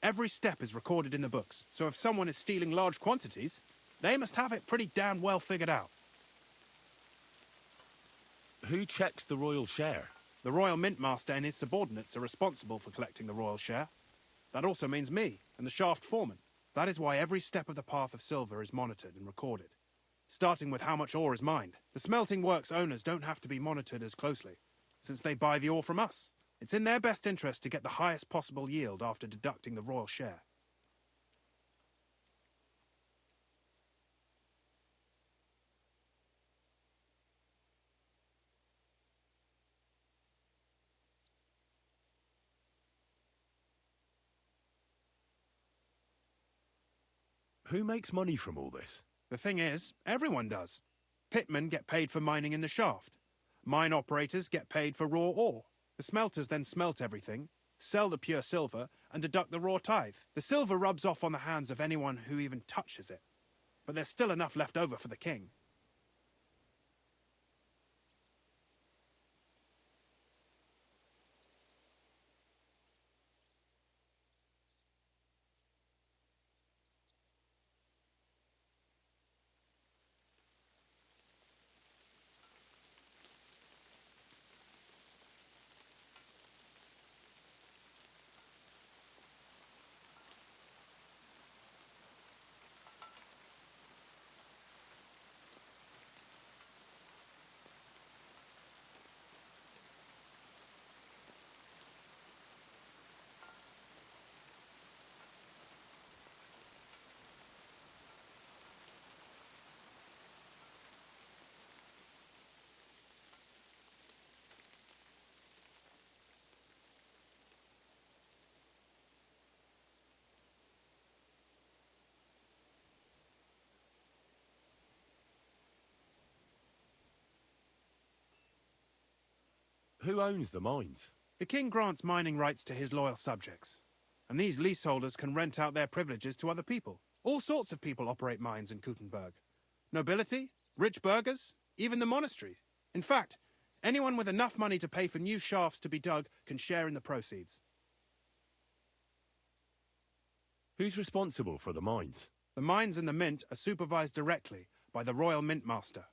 Every step is recorded in the books, so if someone is stealing large quantities, they must have it pretty damn well figured out. Who checks the royal share? The Royal Mintmaster and his subordinates are responsible for collecting the royal share. That also means me and the shaft foreman. That is why every step of the Path of Silver is monitored and recorded, starting with how much ore is mined. The smelting works owners don't have to be monitored as closely, since they buy the ore from us. It's in their best interest to get the highest possible yield after deducting the royal share. Who makes money from all this? The thing is, everyone does. Pitmen get paid for mining in the shaft. Mine operators get paid for raw ore. The smelters then smelt everything, sell the pure silver, and deduct the raw tithe. The silver rubs off on the hands of anyone who even touches it. But there's still enough left over for the king. Who owns the mines? The king grants mining rights to his loyal subjects, and these leaseholders can rent out their privileges to other people. All sorts of people operate mines in Kuttenberg. Nobility, rich burghers, even the monastery. In fact, anyone with enough money to pay for new shafts to be dug can share in the proceeds. Who's responsible for the mines? The mines and the mint are supervised directly by the Royal Mintmaster,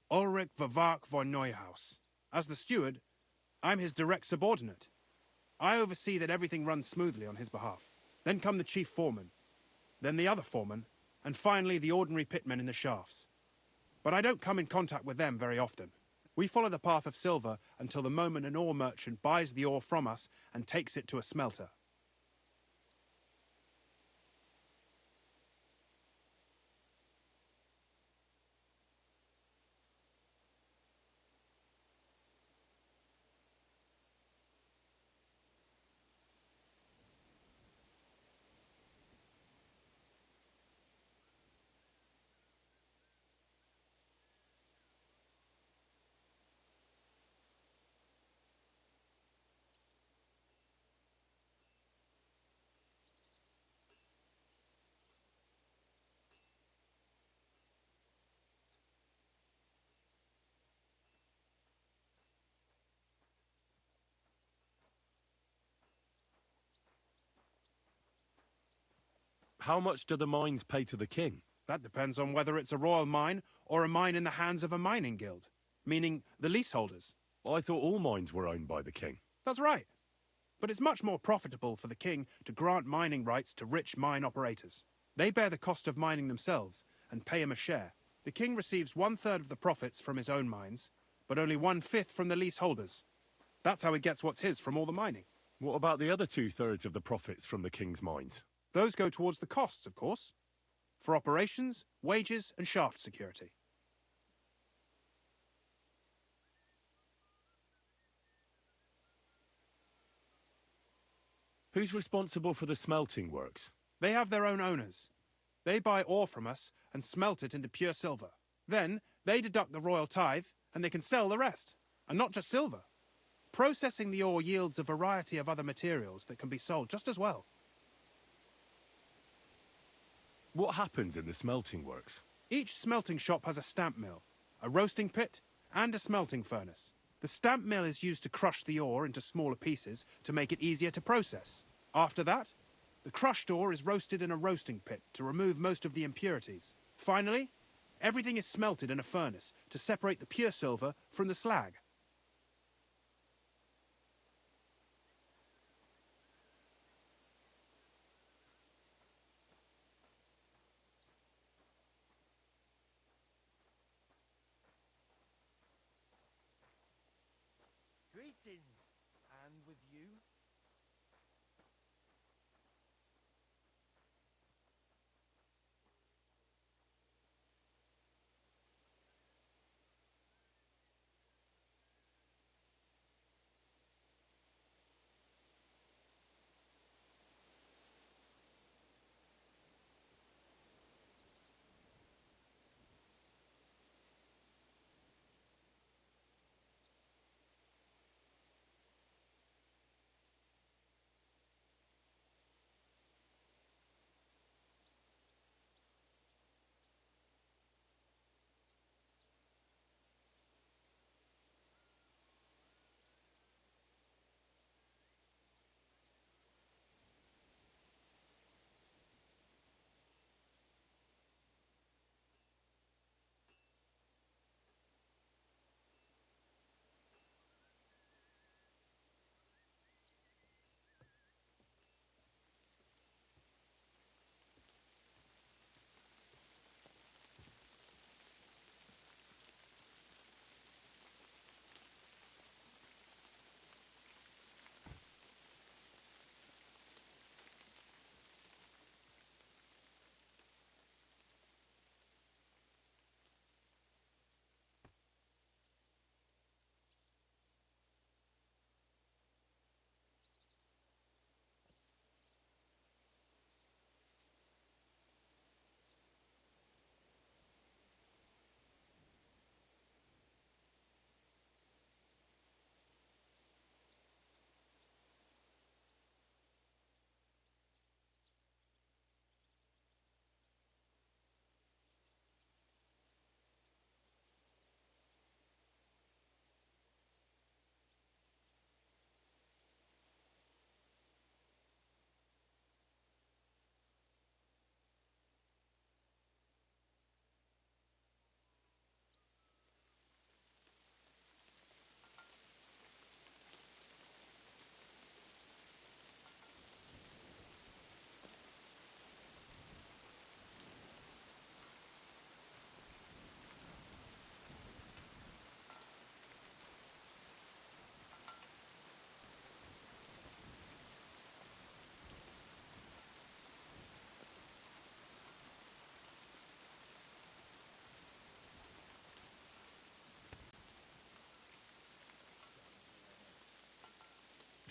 Ulrich Vavak von Neuhaus. As the steward, I'm his direct subordinate. I oversee that everything runs smoothly on his behalf. Then come the chief foreman, then the other foreman, and finally the ordinary pitmen in the shafts. But I don't come in contact with them very often. We follow the Path of Silver until the moment an ore merchant buys the ore from us and takes it to a smelter. How much do the mines pay to the king? That depends on whether it's a royal mine or a mine in the hands of a mining guild, meaning the leaseholders. I thought all mines were owned by the king. That's right. But it's much more profitable for the king to grant mining rights to rich mine operators. They bear the cost of mining themselves and pay him a share. The king receives 1/3 of the profits from his own mines, but only 1/5 from the leaseholders. That's how he gets what's his from all the mining. What about the other 2/3 of the profits from the king's mines? Those go towards the costs, of course, for operations, wages, and shaft security. Who's responsible for the smelting works? They have their own owners. They buy ore from us and smelt it into pure silver. Then, they deduct the royal tithe, and they can sell the rest. And not just silver. Processing the ore yields a variety of other materials that can be sold just as well. What happens in the smelting works? Each smelting shop has a stamp mill, a roasting pit, and a smelting furnace. The stamp mill is used to crush the ore into smaller pieces to make it easier to process. After that, the crushed ore is roasted in a roasting pit to remove most of the impurities. Finally, everything is smelted in a furnace to separate the pure silver from the slag. Greetings. And with you?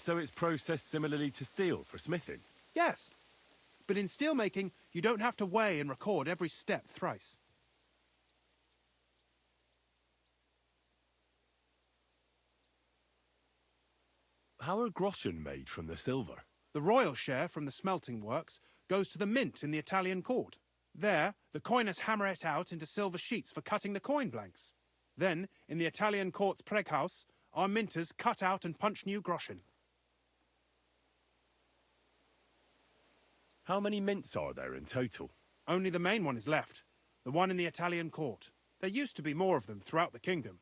So it's processed similarly to steel for smithing? Yes. But in steelmaking, you don't have to weigh and record every step thrice. How are groschen made from the silver? The royal share from the smelting works goes to the mint in the Italian court. There, the coiners hammer it out into silver sheets for cutting the coin blanks. Then, in the Italian court's preghouse, our minters cut out and punch new groschen. How many mints are there in total? Only the main one is left, the one in the Italian court. There used to be more of them throughout the kingdom.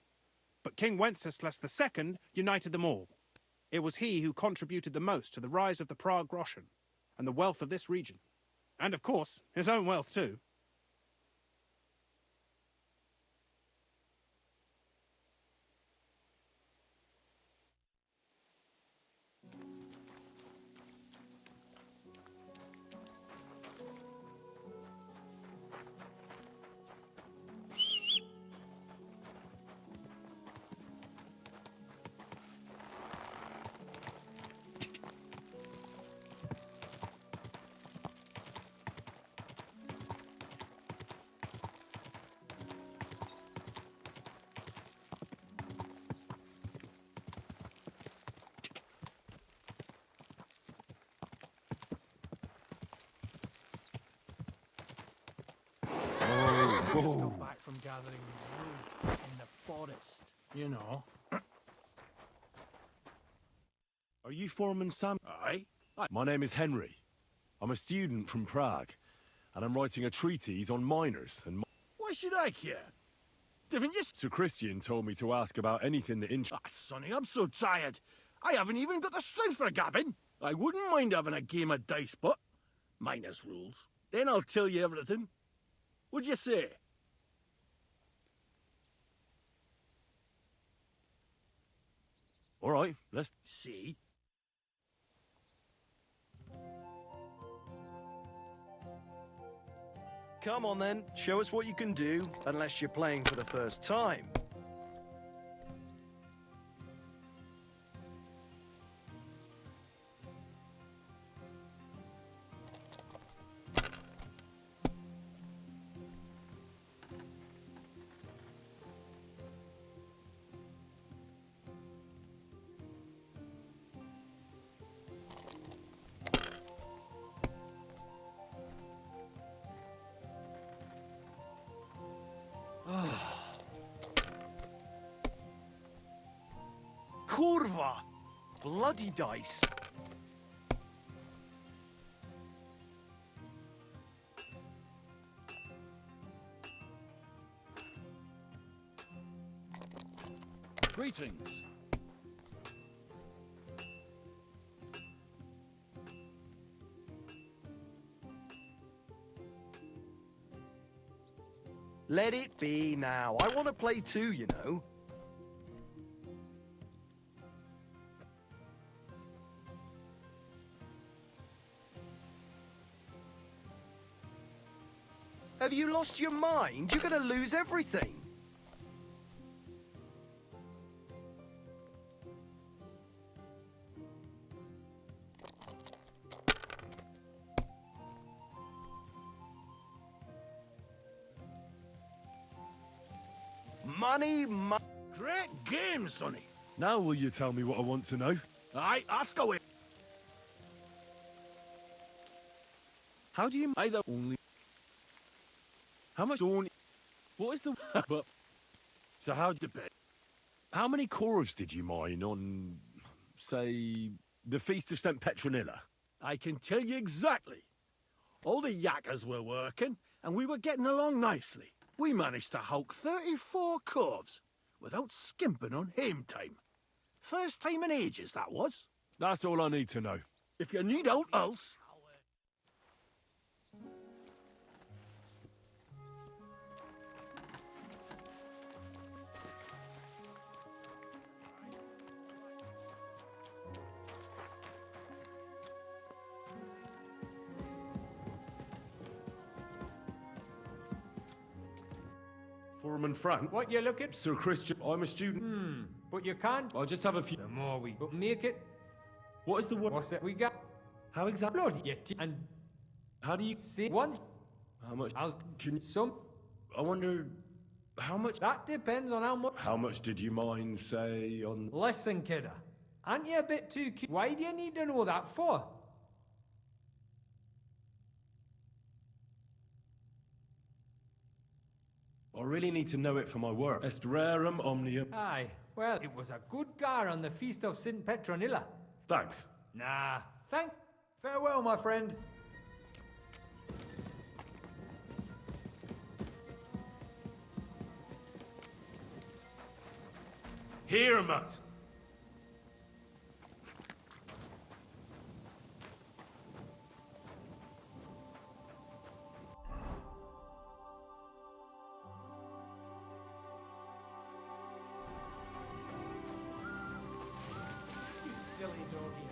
But King Wenceslas II united them all. It was he who contributed the most to the rise of the Prague groschen and the wealth of this region. And of course, his own wealth too. Come back from gathering wood in the forest, you know. Are you Foreman Sam? Aye. My name is Henry. I'm a student from Prague, and I'm writing a treatise on miners and... Why should I care? Didn't you... Sir Christian told me to ask about anything that interests... Ah, Sonny, I'm so tired. I haven't even got the strength for gabbing. I wouldn't mind having a game of dice, but... minus rules. Then I'll tell you everything. What'd you say? All All right, let's See? Come on then, show us what you can do, unless you're playing for the first time. Kurva! Bloody dice. Greetings. Let it be now. I want to play too, you know. Have you lost your mind? You're going to lose everything. Money, Great game, Sonny. Now will you tell me what I want to know? Aye, ask away. How do you either only? How much don't? What is the? But so how did it? How many corves did you mine on, say, the Feast of St. Petronilla? I can tell you exactly. All the yakkers were working, and we were getting along nicely. We managed to hulk 34 corves without skimping on hame time. First time in ages, that was. That's all I need to know. If you need out else... Foreman Frank. What you look at? Sir Christian. I'm a student. But you can't. I just have a few. The more we but make it. What is the word? What's that we got? How exactly? Blood, and how do you see once? How much? I'll Can you? some. I wonder. How much? That depends on how much. How much did you mine, say, on? Listen, kidder. Aren't you a bit too cute? Why do you need to know that for? I really need to know it for my work. Est rerum omnia. Aye. Well, it was a good gar on the Feast of St. Petronilla. Thanks. Nah. Farewell, my friend. Here, Mutt. You silly doggy.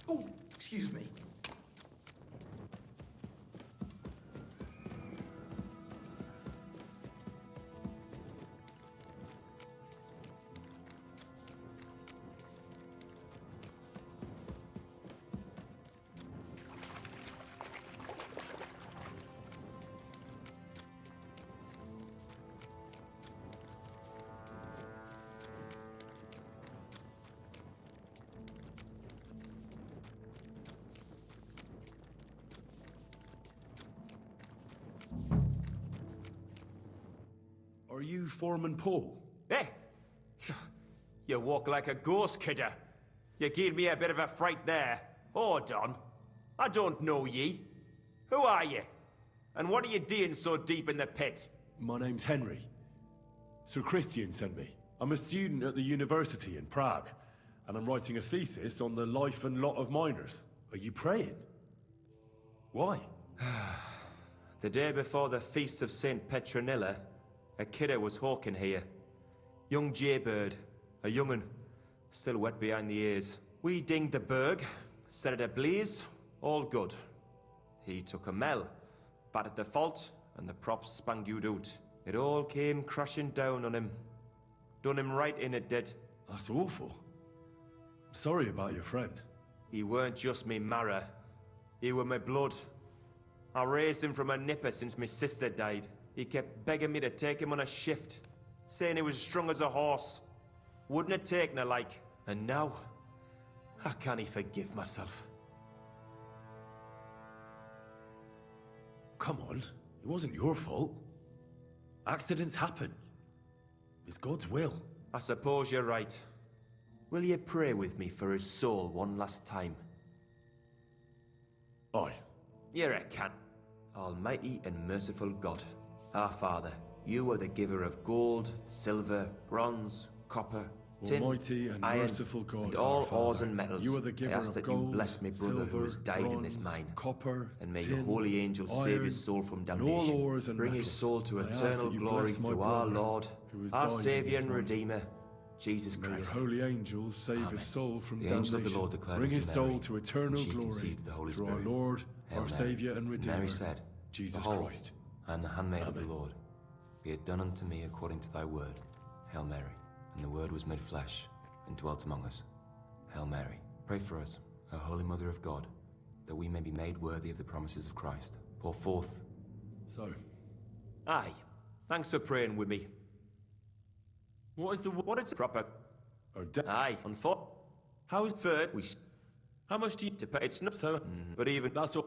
Oh, excuse me. Are you Foreman Paul? Hey! You walk like a ghost, kidder. You gave me a bit of a fright there. Hold on. I don't know ye. Who are you? And what are you doing so deep in the pit? My name's Henry. Sir Christian sent me. I'm a student at the university in Prague, and I'm writing a thesis on the life and lot of miners. Are you praying? Why? The day before the feast of St. Petronilla, a kidder was hawking here. Young Jaybird, a young'un, still wet behind the ears. We dinged the berg, set it ablaze, all good. He took a mell, battered the fault, and the props spangued out. It all came crashing down on him. Done him right in, it did. That's awful. Sorry about your friend. He weren't just me marrow. He were my blood. I raised him from a nipper since my sister died. He kept begging me to take him on a shift, saying he was strong as a horse. Wouldn't have taken her like. And now, I can't forgive myself. Come on, it wasn't your fault. Accidents happen. It's God's will. I suppose you're right. Will you pray with me for his soul one last time? Aye. You're a can. Almighty and merciful God, our Father, you are the giver of gold, silver, bronze, copper, tin, Almighty and iron, merciful God, and our all Father, ores and metals. you are the giver I ask of that gold, you bless my brother who has silver, died in this bronze, mine. copper, And may tin, your holy angels save iron, his soul from and all damnation. ores and Bring his metals. soul to I ask eternal that you glory bless my through our brother Lord, who has our died in Saviour this and mine. Redeemer, Jesus May your Christ. holy angels save Amen. his soul from The damnation. angel of the Lord declared Bring unto his Mary, soul to eternal and she glory conceived the Holy through our Spirit. Lord, Hail our Mary. Saviour and And Redeemer, Mary said, Jesus Behold, Christ. I am the handmaid of Amen. the Lord. Be it done unto me according to thy word. Hail Mary. And the word was made flesh and dwelt among us. Hail Mary. Pray for us, O Holy Mother of God, that we may be made worthy of the promises of Christ. Pour forth. So? Aye. Thanks for praying with me. What is the... What it's proper? Aye. On foot. How is... Third, we... How much do you... To pay. It's not so... But even... That's all...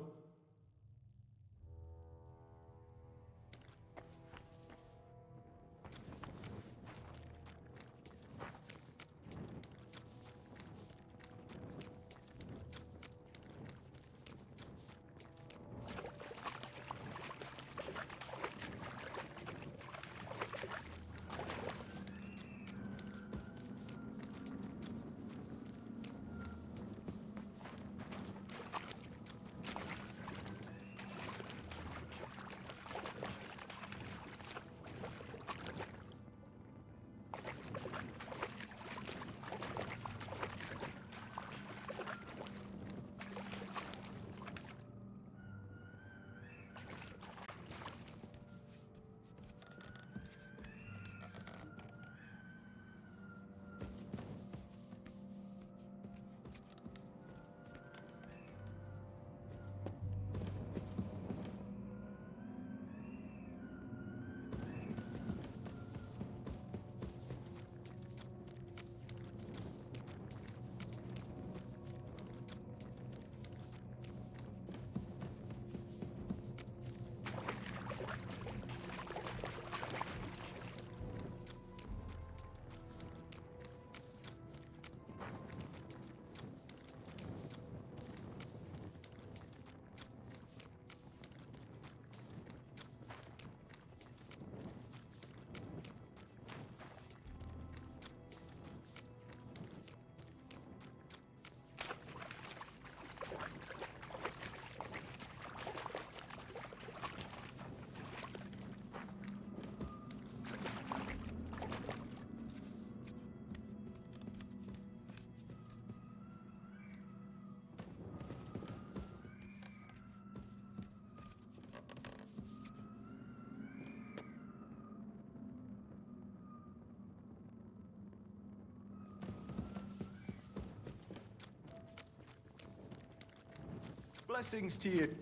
Blessings to you.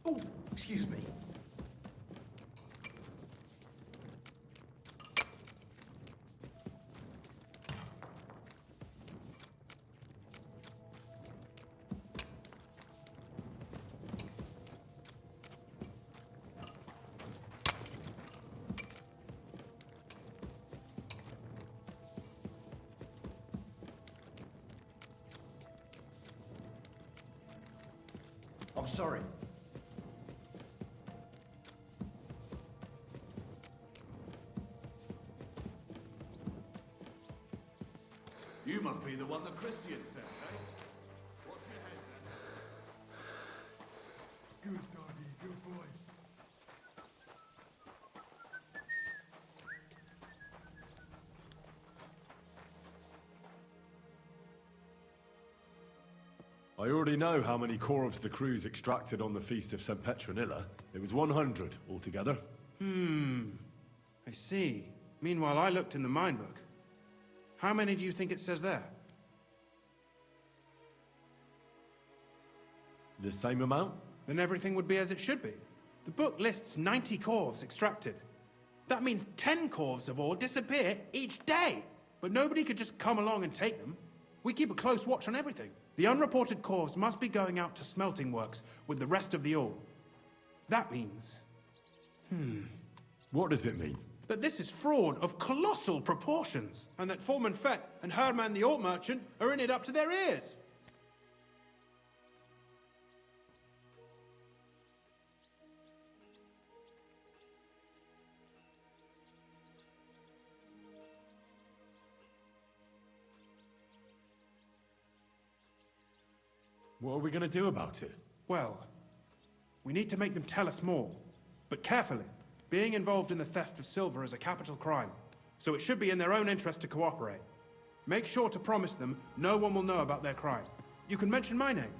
Oh, excuse me. I'm sorry. You must be the one the Christian sent, eh? What's your head then? Good doggy, good boy. I already know how many Corvs the crews extracted on the Feast of St. Petronilla. It was 100 altogether. I see. Meanwhile, I looked in the mine book. How many do you think it says there? The same amount? Then everything would be as it should be. The book lists 90 Corvs extracted. That means 10 Corvs of ore disappear each day. But nobody could just come along and take them. We keep a close watch on everything. The unreported Corvs must be going out to smelting works with the rest of the ore. That means... What does it mean? that this is fraud of colossal proportions, and that Foreman Fett and Herman the Ore Merchant are in it up to their ears. What are we going to do about it? Well, we need to make them tell us more. But carefully. Being involved in the theft of silver is a capital crime, so it should be in their own interest to cooperate. Make sure to promise them no one will know about their crime. You can mention my name.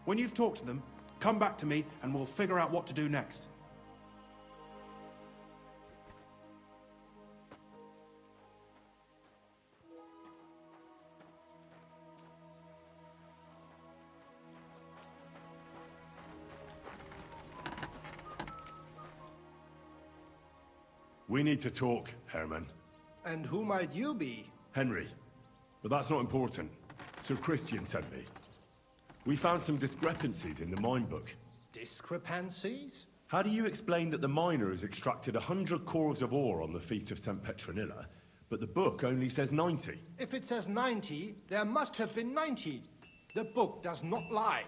When you've talked to them, come back to me and we'll figure out what to do next. We need to talk, Herman. And who might you be? Henry. But that's not important. Sir Christian sent me. We found some discrepancies in the mine book. Discrepancies? How do you explain that the miner has extracted 100 cores of ore on the Feast of St. Petronilla, but the book only says 90? If it says 90, there must have been 90. The book does not lie.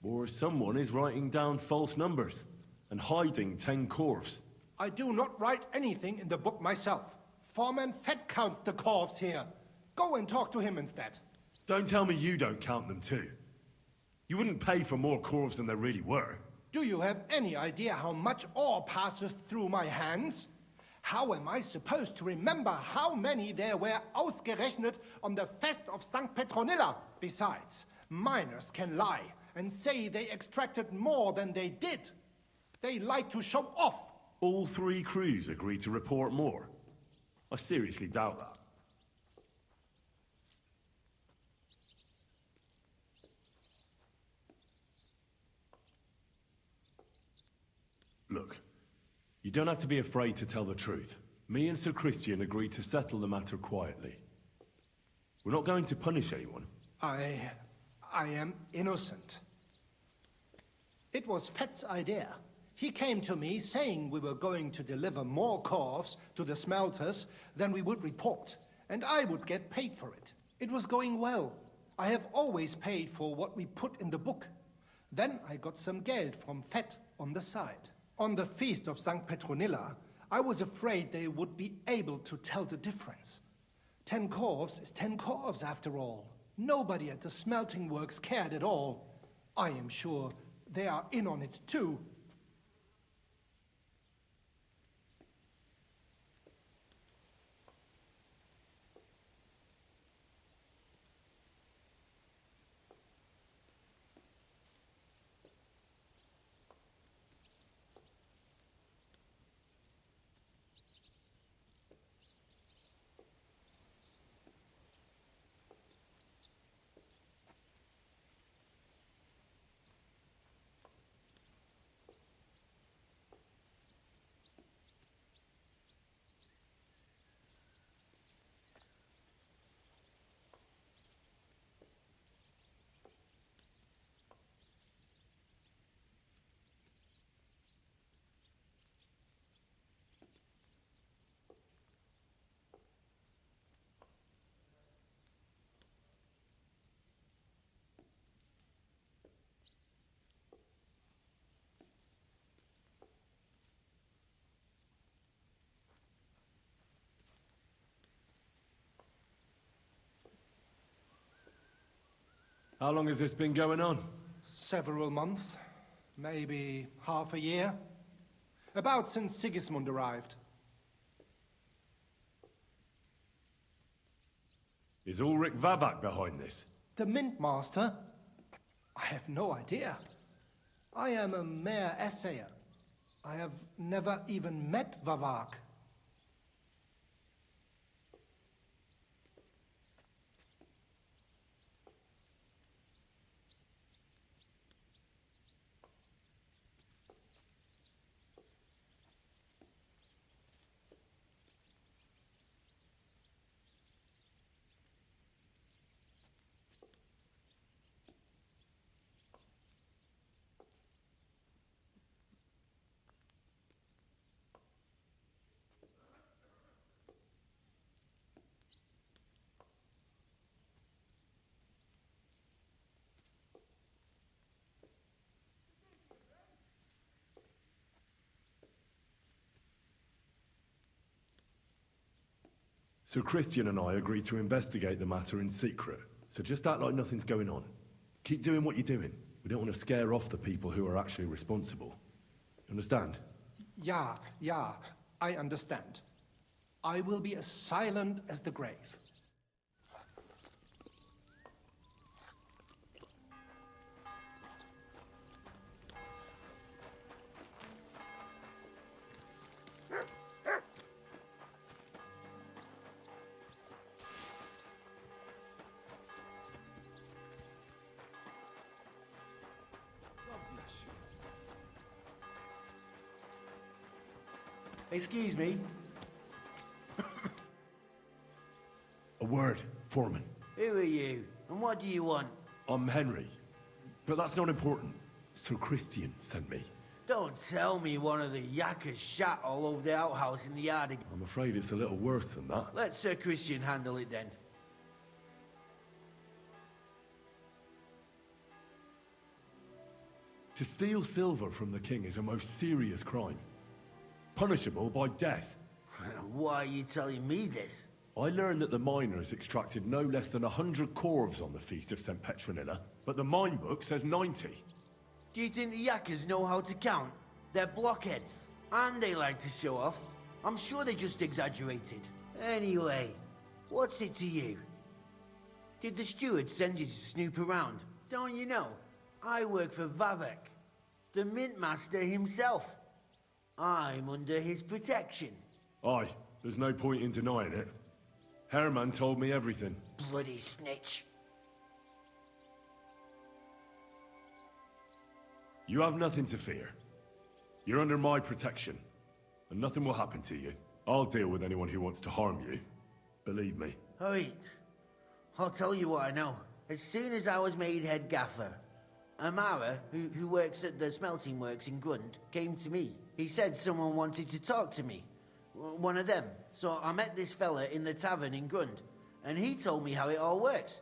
Or someone is writing down false numbers and hiding 10 corves. I do not write anything in the book myself. Foreman Fett counts the corves here. Go and talk to him instead. Don't tell me you don't count them too. You wouldn't pay for more corves than there really were. Do you have any idea how much ore passes through my hands? How am I supposed to remember how many there were ausgerechnet on the Fest of St. Petronilla? Besides, miners can lie and say they extracted more than they did. They like to show off. All 3 crews agreed to report more. I seriously doubt that. Look, you don't have to be afraid to tell the truth. Me and Sir Christian agreed to settle the matter quietly. We're not going to punish anyone. I am innocent. It was Fett's idea. He came to me saying we were going to deliver more corves to the smelters than we would report, and I would get paid for it. It was going well. I have always paid for what we put in the book. Then I got some geld from Fett on the side. On the feast of St. Petronilla, I was afraid they would be able to tell the difference. 10 corves is 10 corves after all. Nobody at the smelting works cared at all. I am sure they are in on it too. How long has this been going on? Several months, maybe half a year. About since Sigismund arrived. Is Ulrich Vavak behind this? The Mint Master? I have no idea. I am a mere assayer. I have never even met Vavak. Sir Christian and I agreed to investigate the matter in secret, so just act like nothing's going on. Keep doing what you're doing. We don't want to scare off the people who are actually responsible. Understand? Yeah, I understand. I will be as silent as the grave. Excuse me. A word, Foreman. Who are you? And what do you want? I'm Henry. But that's not important. Sir Christian sent me. Don't tell me one of the yakkers shot all over the outhouse in the yard again. I'm afraid it's a little worse than that. Let Sir Christian handle it then. To steal silver from the king is a most serious crime. Punishable by death. Why are you telling me this? I learned that the miners extracted no less than 100 corves on the Feast of St. Petronilla, but the mine book says 90. Do you think the yakkers know how to count? They're blockheads, and they like to show off. I'm sure they just exaggerated. Anyway, what's it to you? Did the steward send you to snoop around? Don't you know? I work for Vavek, the mint master himself. I'm under his protection. Aye, there's no point in denying it. Herman told me everything. Bloody snitch. You have nothing to fear. You're under my protection, and nothing will happen to you. I'll deal with anyone who wants to harm you. Believe me. Oi, I'll tell you what I know. As soon as I was made head gaffer, Amara, who works at the smelting works in Grund, came to me. He said someone wanted to talk to me. One of them. So I met this fella in the tavern in Grund, and he told me how it all works.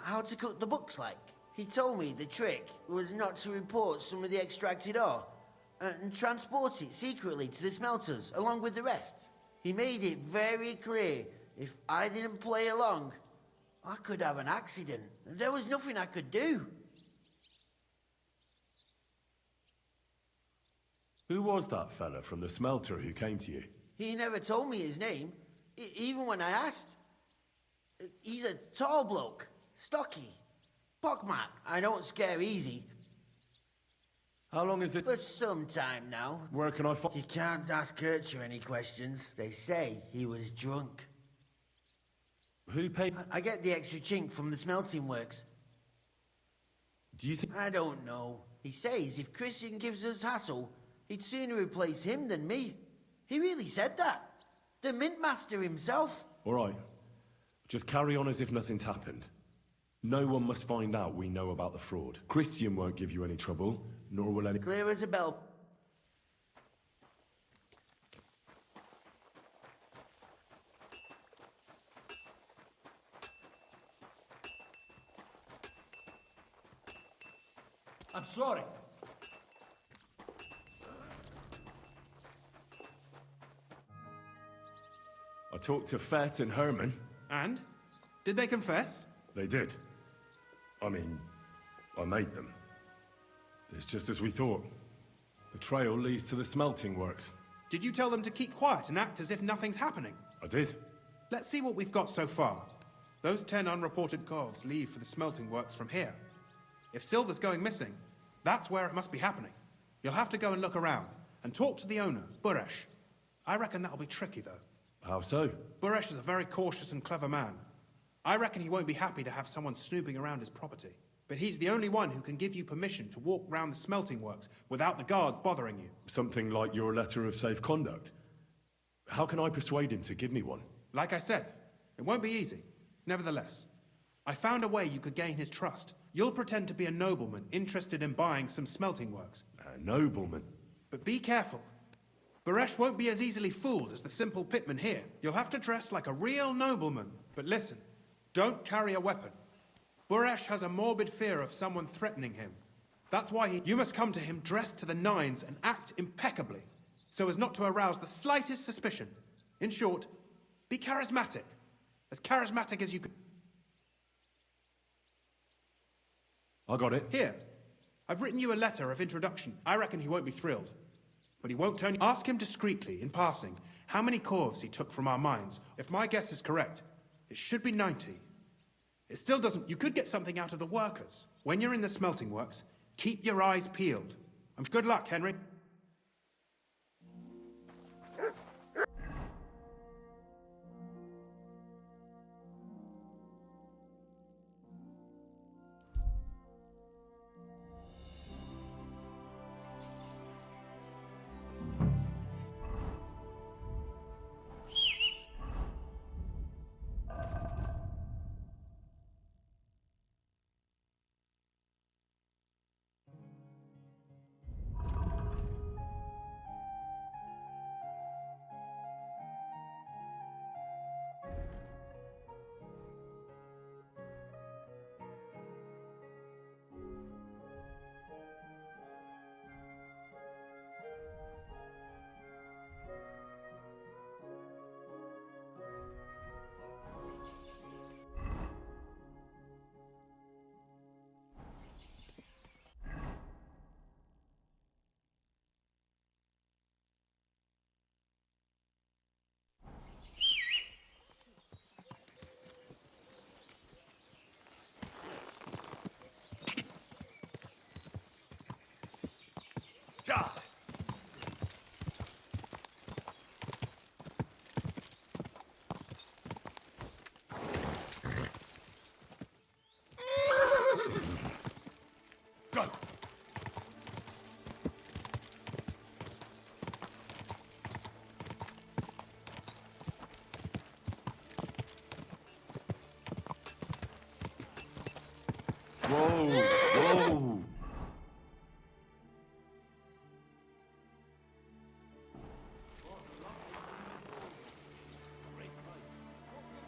How to cook the books like. He told me the trick was not to report some of the extracted ore, and transport it secretly to the smelters, along with the rest. He made it very clear, if I didn't play along, I could have an accident. There was nothing I could do. Who was that fella from the smelter who came to you? He never told me his name, even when I asked. He's a tall bloke, stocky, pockmark. I don't scare easy. How long is it? For some time now. Where can I find? You can't ask Kircher any questions. They say he was drunk. Who paid? I get the extra chink from the smelting works. Do you think? I don't know. He says if Christian gives us hassle, he'd sooner replace him than me. He really said that. The mint master himself. All right. Just carry on as if nothing's happened. No one must find out we know about the fraud. Christian won't give you any trouble, nor will any... Clear as a bell. I'm sorry. I talked to Fett and Herman. And? Did they confess? They did. I mean, I made them. It's just as we thought. The trail leads to the smelting works. Did you tell them to keep quiet and act as if nothing's happening? I did. Let's see what we've got so far. Those 10 unreported corves leave for the smelting works from here. If silver's going missing, that's where it must be happening. You'll have to go and look around, and talk to the owner, Buresh. I reckon that'll be tricky, though. How so? Buresh is a very cautious and clever man. I reckon he won't be happy to have someone snooping around his property. But he's the only one who can give you permission to walk round the smelting works without the guards bothering you. Something like your letter of safe conduct. How can I persuade him to give me one? Like I said, it won't be easy. Nevertheless, I found a way you could gain his trust. You'll pretend to be a nobleman interested in buying some smelting works. A nobleman? But be careful. Buresh won't be as easily fooled as the simple pitman here. You'll have to dress like a real nobleman. But listen, don't carry a weapon. Buresh has a morbid fear of someone threatening him. That's why you must come to him dressed to the nines and act impeccably, so as not to arouse the slightest suspicion. In short, be charismatic. As charismatic as you can. I got it. Here, I've written you a letter of introduction. I reckon he won't be thrilled. But he won't turn you. Ask him discreetly, in passing, how many corves he took from our mines. If my guess is correct, it should be 90. It still doesn't... You could get something out of the workers. When you're in the smelting works, keep your eyes peeled. Good luck, Henry. Go! Whoa! Whoa!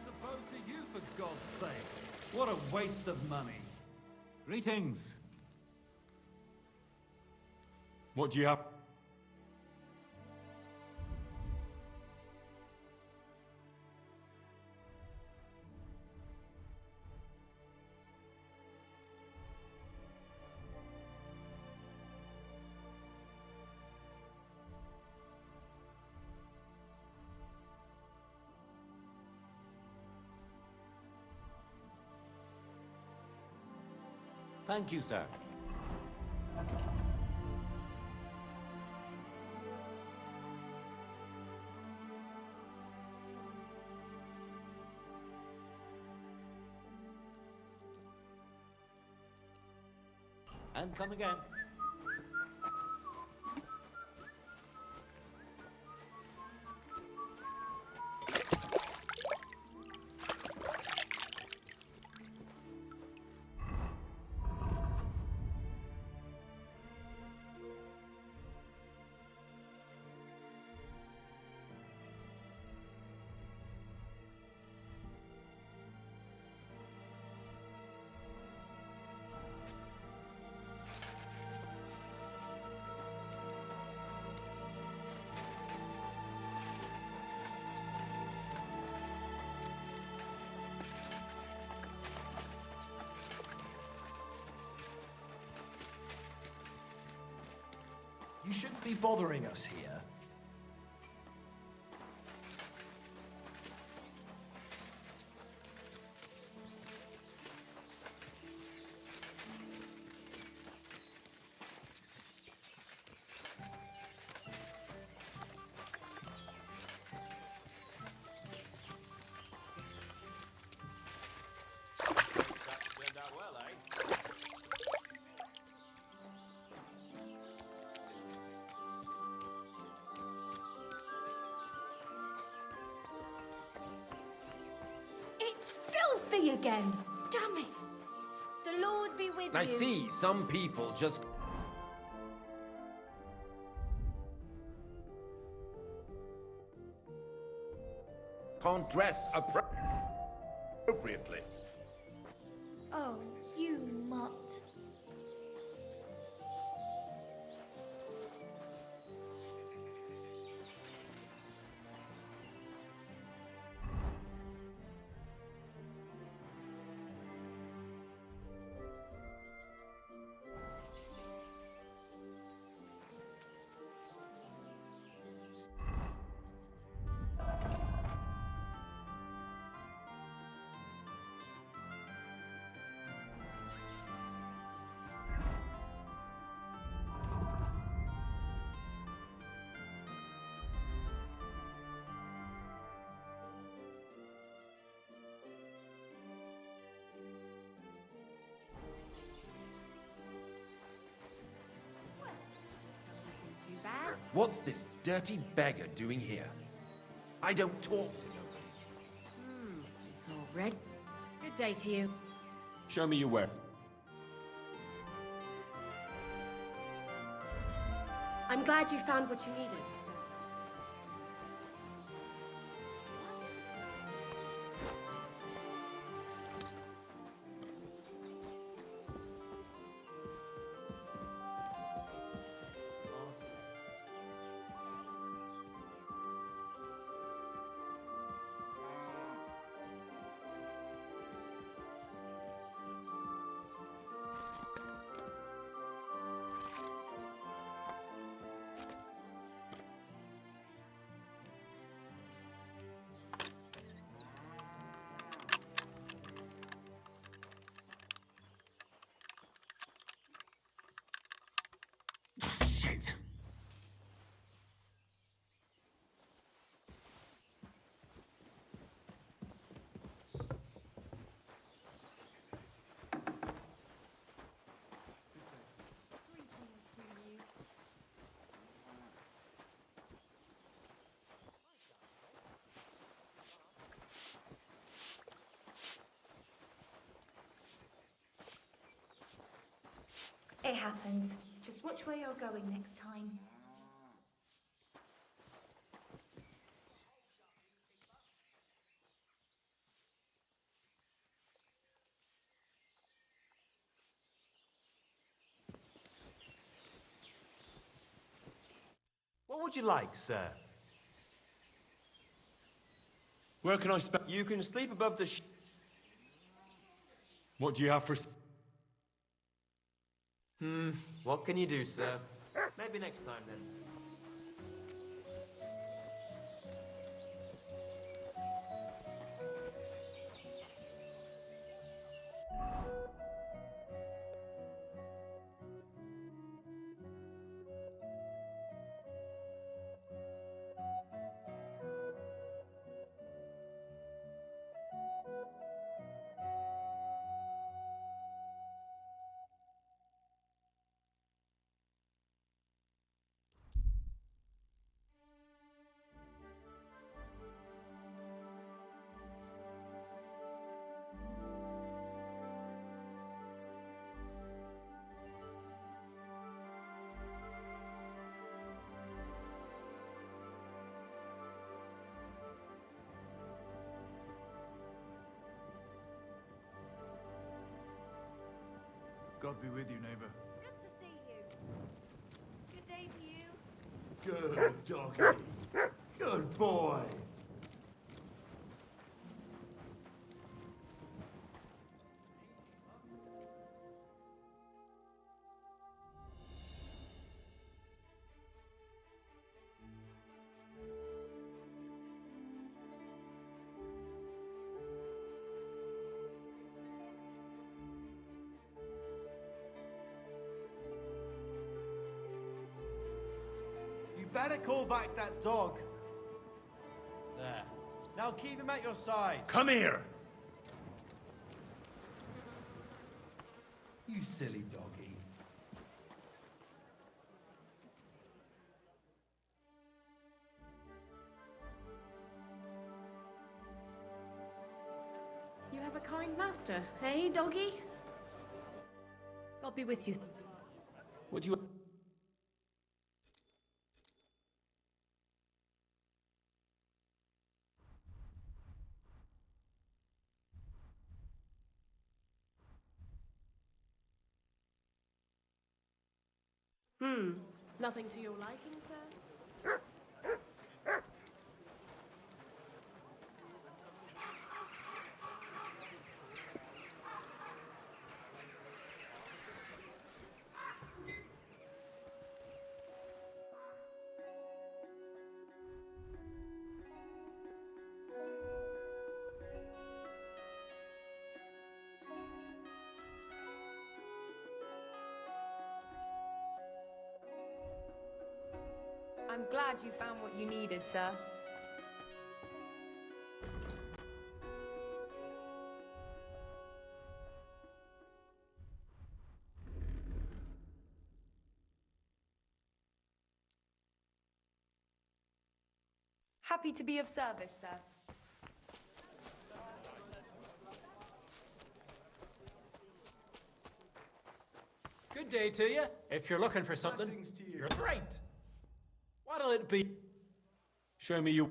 The boat to you, for God's sake. What a waste of money. Greetings. What do you have? Thank you, sir. And come again. You shouldn't be bothering us here. Turned out well, eh? It's filthy again. Damn it. The Lord be with I you. see some people just... can't dress appropriately. Oh, you mutt. What's this dirty beggar doing here? I don't talk to nobodies. It's all red. Good day to you. Show me your work. I'm glad you found what you needed. It happens. Just watch where you're going next time. What would you like, sir? Where can I spend? You can sleep above the What do you have for... What can you do, sir? Maybe next time, then. God be with you, neighbor. Good to see you. Good day to you. Good doggy. Good boy. You better call back that dog. There. Now keep him at your side. Come here! You silly doggy. You have a kind master, hey, doggy? God be with you. What do you... Nothing to your liking, sir? I'm glad you found what you needed, sir. Happy to be of service, sir. Good day to you. If you're looking for something, you're right. What'll it be? Show me you...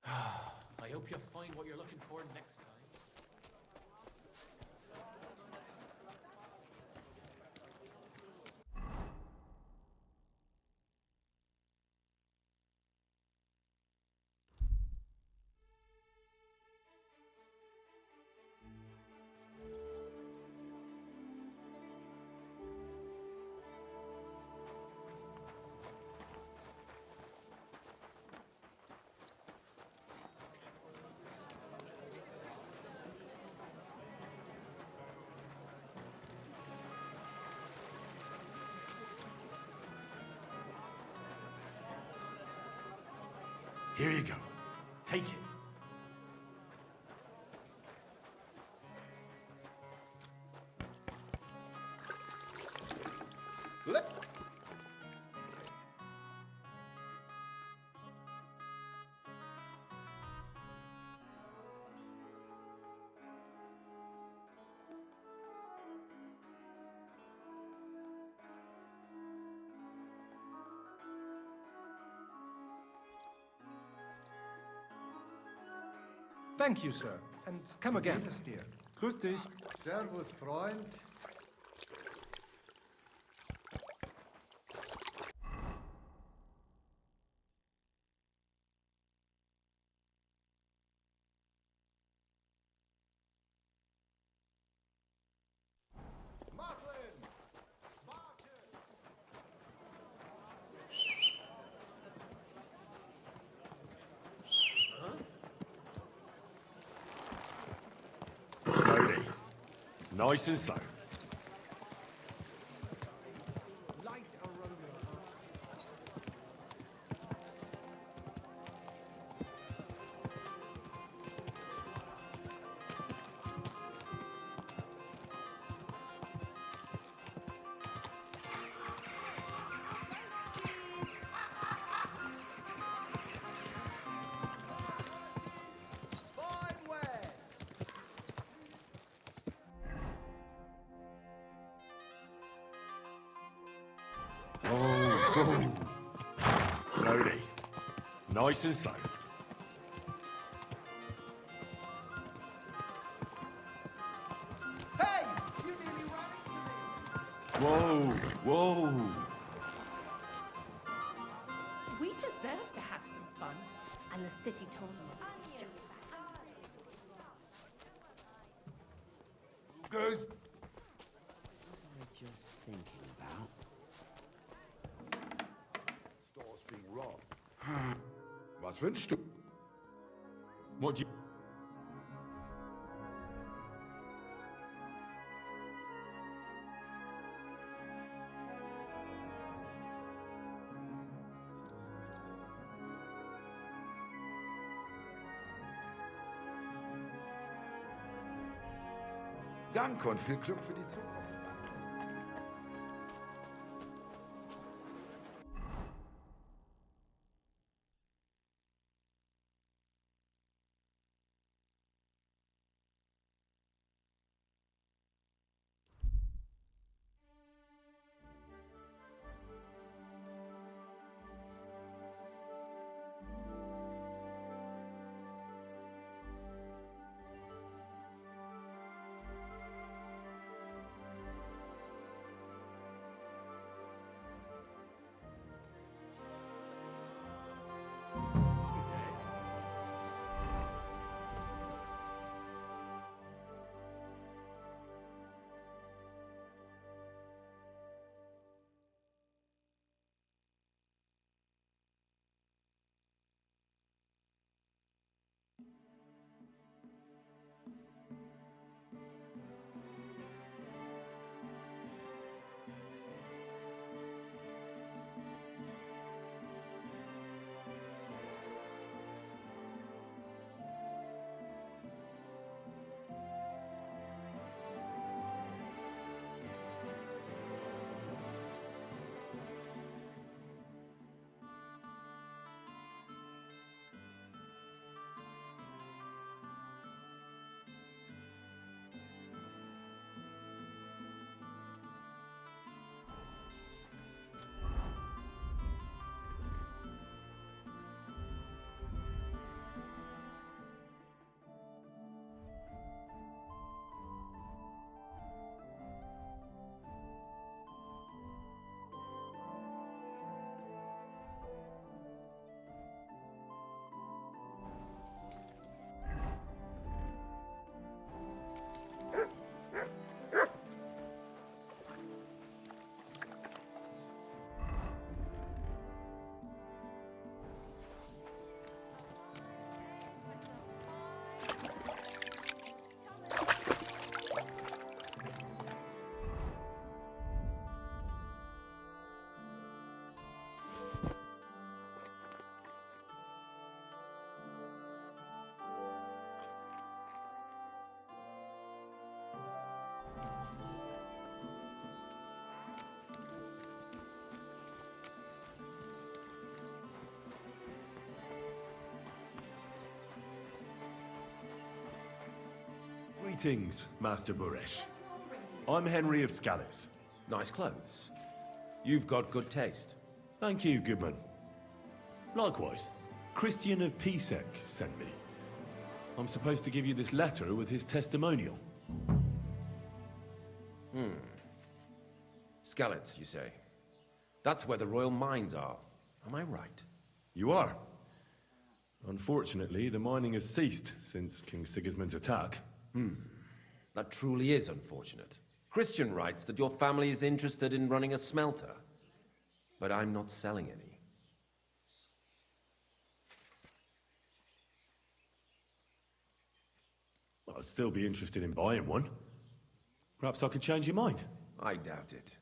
I hope you find what you're looking for next time. Here you go. Take it. Thank you, sir. And come again. Grüß dich. Servus, Freund. Slowly. Nice and slow. Oh. Slowly. Nice and slow. Hey! You nearly ran into me! Whoa, whoa. We deserve to have some fun. And the city tournament is just that. Goes. What was I just thinking about? Store's being robbed. Was wünschst du? What do you... Danke und viel Glück für die Zukunft. Greetings, Master Buresh. I'm Henry of Scallis. Nice clothes. You've got good taste. Thank you, Goodman. Likewise, Christian of Pisek sent me. I'm supposed to give you this letter with his testimonial. Skalitz, you say? That's where the royal mines are. Am I right? You are. Unfortunately, the mining has ceased since King Sigismund's attack. That truly is unfortunate. Christian writes that your family is interested in running a smelter. But I'm not selling any. Well, I'd still be interested in buying one. Perhaps I could change your mind. I doubt it.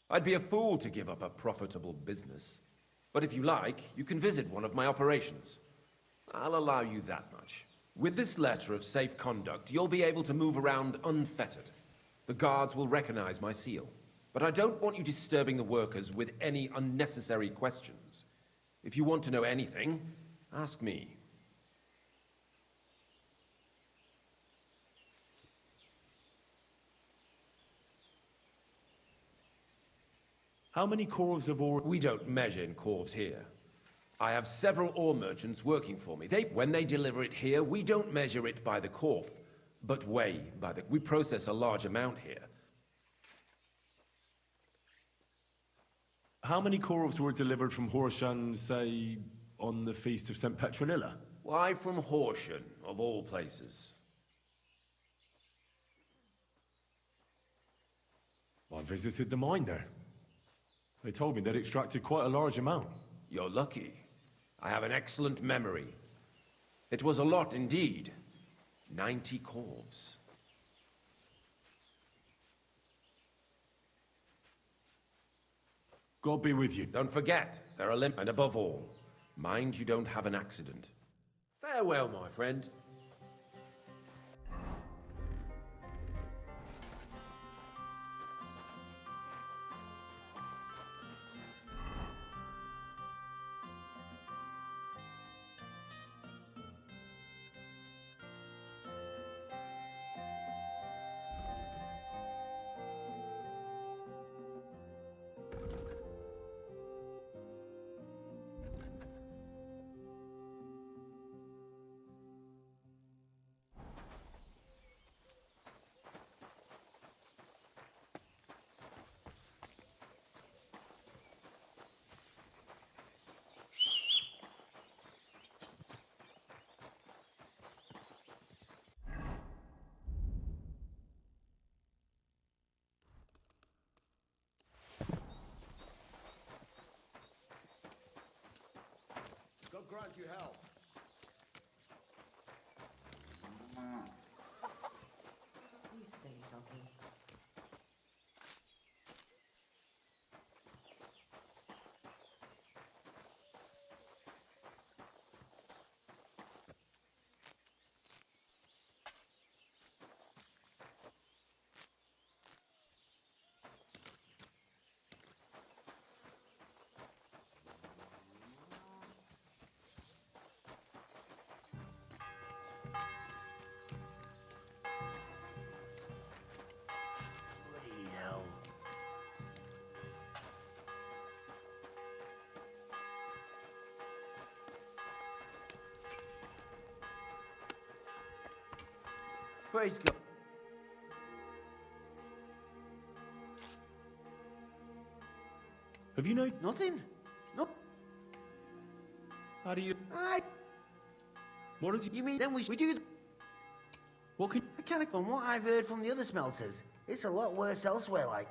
I'd be a fool to give up a profitable business. But if you like, you can visit one of my operations. I'll allow you that much. With this letter of safe conduct, you'll be able to move around unfettered. The guards will recognize my seal. But I don't want you disturbing the workers with any unnecessary questions. If you want to know anything, ask me. How many corves of ore? We don't measure in corves here. I have several ore merchants working for me. When they deliver it here, we don't measure it by the corf, but weigh by the... We process a large amount here. How many corves were delivered from Horshan, say, on the Feast of St. Petronilla? Why from Horsham, of all places? I visited the mine there. They told me they'd extracted quite a large amount. You're lucky. I have an excellent memory. It was a lot indeed. 90 corves. God be with you. Don't forget, there are limits, and above all, mind you don't have an accident. Farewell, my friend. God grant you health. You silly doggy. Praise God. Have you know? Nothing. No. How do you? What does you mean? Then we do. What can? I can't. From what I've heard from the other smelters, it's a lot worse elsewhere. Like.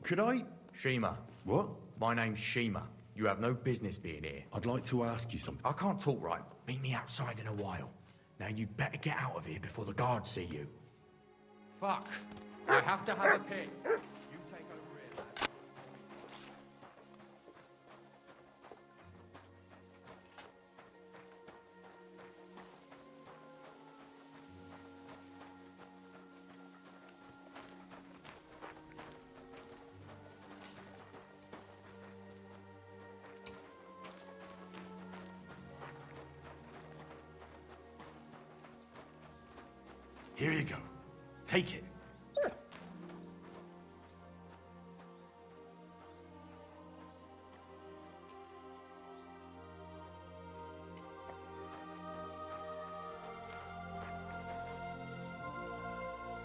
Could I? Shima. What? My name's Shima. You have no business being here. I'd like to ask you something. I can't talk right. Meet me outside in a while. Now you'd better get out of here before the guards see you. Fuck. I have to have a piss. You take over here, lad. Here you go. Take it.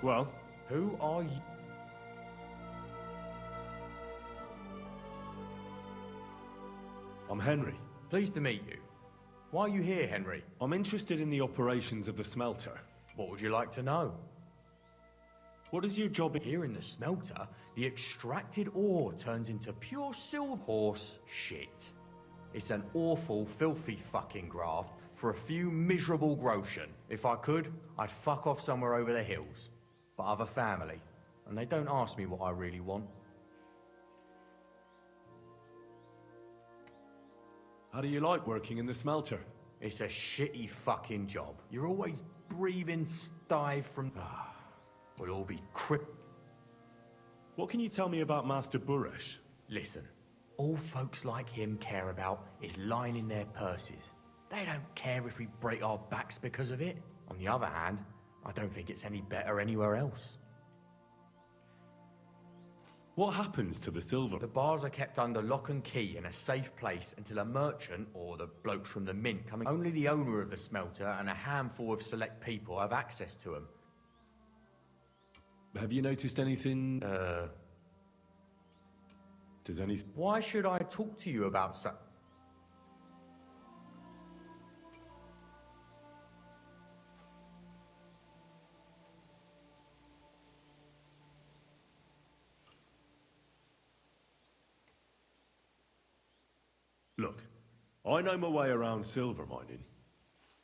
Well, Who are you? I'm Henry. Pleased to meet you. Why are you here, Henry? I'm interested in the operations of the smelter. What would you like to know? What is your job Here in the smelter, the extracted ore turns into pure silver horse shit. It's an awful, filthy fucking graft for a few miserable groschen. If I could, I'd fuck off somewhere over the hills. But I've a family, and they don't ask me what I really want. How do you like working in the smelter? It's a shitty fucking job. You're always breathing stive from... We'll all be What can you tell me about Master Buresh? Listen, all folks like him care about is lining their purses. They don't care if we break our backs because of it. On the other hand, I don't think it's any better anywhere else. What happens to the silver? The bars are kept under lock and key in a safe place until a merchant or the blokes from the mint come in. Only the owner of the smelter and a handful of select people have access to them. Have you noticed anything? Does any... Why should I talk to you about such... Look, I know my way around silver mining.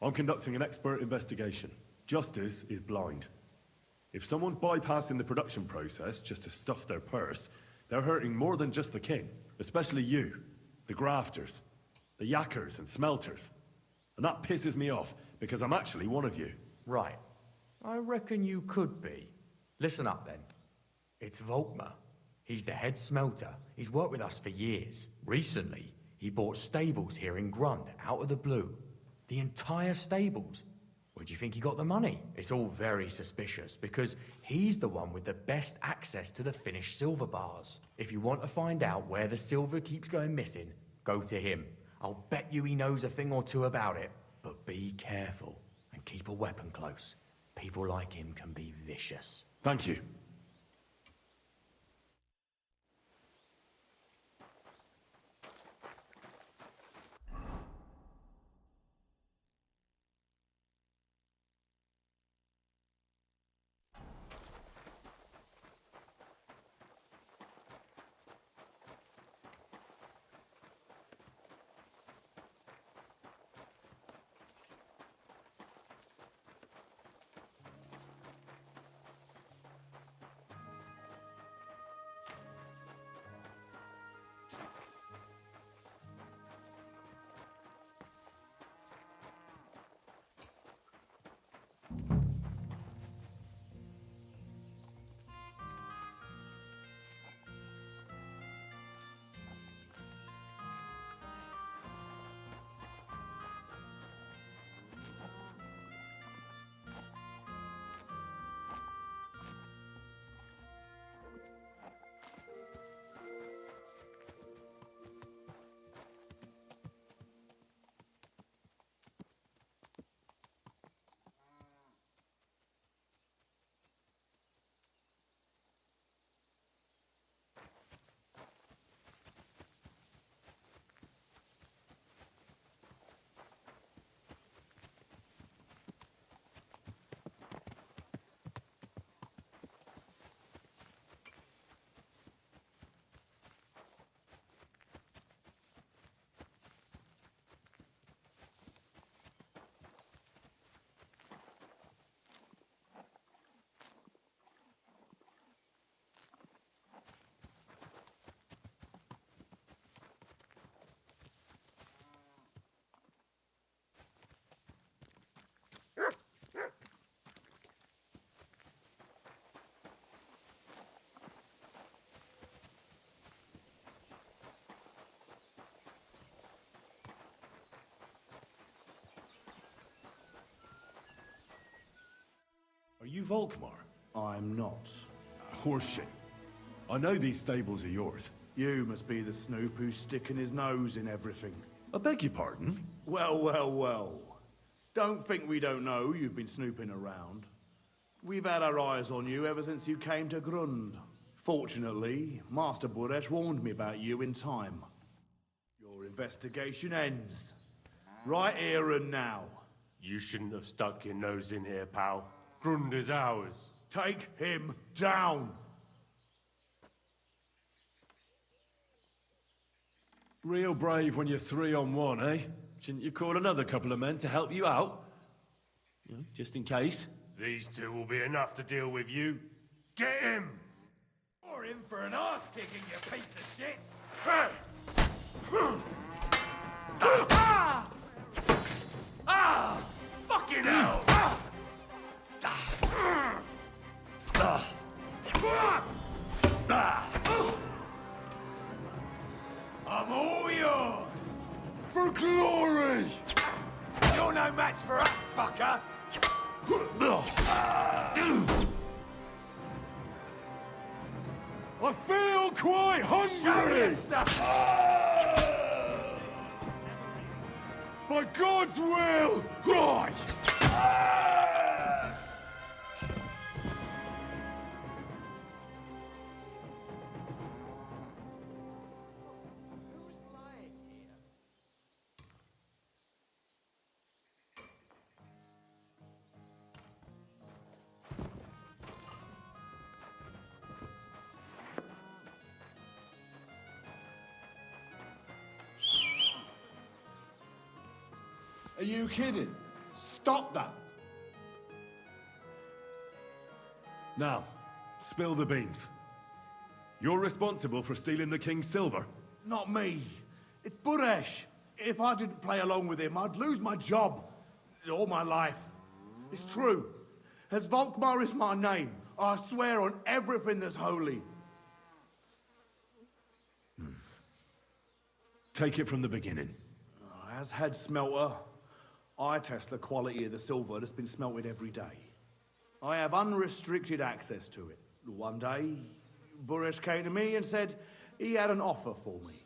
I'm conducting an expert investigation. Justice is blind. If someone's bypassing the production process just to stuff their purse, they're hurting more than just the king. Especially you, the grafters, the yackers and smelters. And that pisses me off, because I'm actually one of you. Right. I reckon you could be. Listen up then. It's Volkmar. He's the head smelter. He's worked with us for years. Recently, he bought stables here in Grund, out of the blue. The entire stables. Where do you think he got the money? It's all very suspicious, because he's the one with the best access to the finished silver bars. If you want to find out where the silver keeps going missing, go to him. I'll bet you he knows a thing or two about it. But be careful, and keep a weapon close. People like him can be vicious. Thank you. you Volkmar? I'm not. Horseshit. I know these stables are yours. You must be the snoop who's sticking his nose in everything. I beg your pardon? Well, well, well. Don't think we don't know you've been snooping around. We've had our eyes on you ever since you came to Grund. Fortunately, Master Buresh warned me about you in time. Your investigation ends. Right here and now. You shouldn't have stuck your nose in here, pal. Grund is ours. Take him down! Real brave when you're 3-on-1, eh? Shouldn't you call another couple of men to help you out? You know, just in case. These two will be enough to deal with you. Get him! You're in for an arse-kicking, you piece of shit! Fucking hell! I'm all yours! For glory! You're no match for us, fucker! I feel quite hungry! By God's will! Right! Are you kidding? Stop that! Now, spill the beans. You're responsible for stealing the king's silver. Not me. It's Buresh. If I didn't play along with him, I'd lose my job. All my life. It's true. As Volkmar is my name, I swear on everything that's holy. Take it from the beginning. As head smelter, I test the quality of the silver that's been smelted every day. I have unrestricted access to it. One day, Buresh came to me and said he had an offer for me.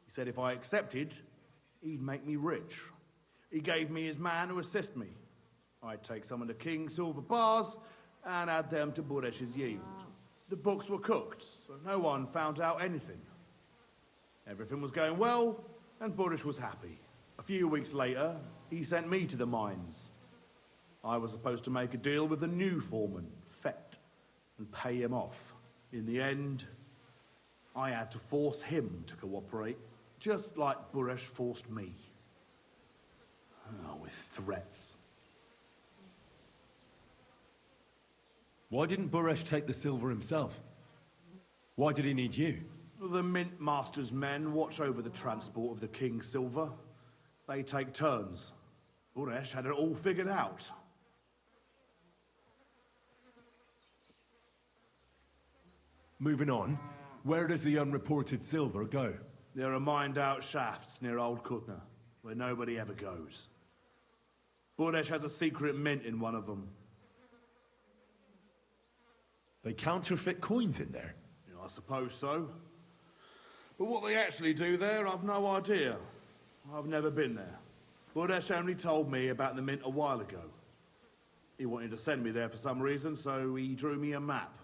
He said if I accepted, he'd make me rich. He gave me his man to assist me. I'd take some of the king's silver bars and add them to Buresh's yield. The books were cooked, so no one found out anything. Everything was going well, and Buresh was happy. A few weeks later, he sent me to the mines. I was supposed to make a deal with the new foreman, Fett, and pay him off. In the end, I had to force him to cooperate, just like Buresh forced me. Oh, with threats. Why didn't Buresh take the silver himself? Why did he need you? The Mint Master's men watch over the transport of the king's silver. They take turns. Buresh had it all figured out. Moving on, where does the unreported silver go? There are mined-out shafts near Old Kutna, where nobody ever goes. Buresh has a secret mint in one of them. They counterfeit coins in there? I suppose so. But what they actually do there, I've no idea. I've never been there. Buresh only told me about the mint a while ago. He wanted to send me there for some reason, so he drew me a map.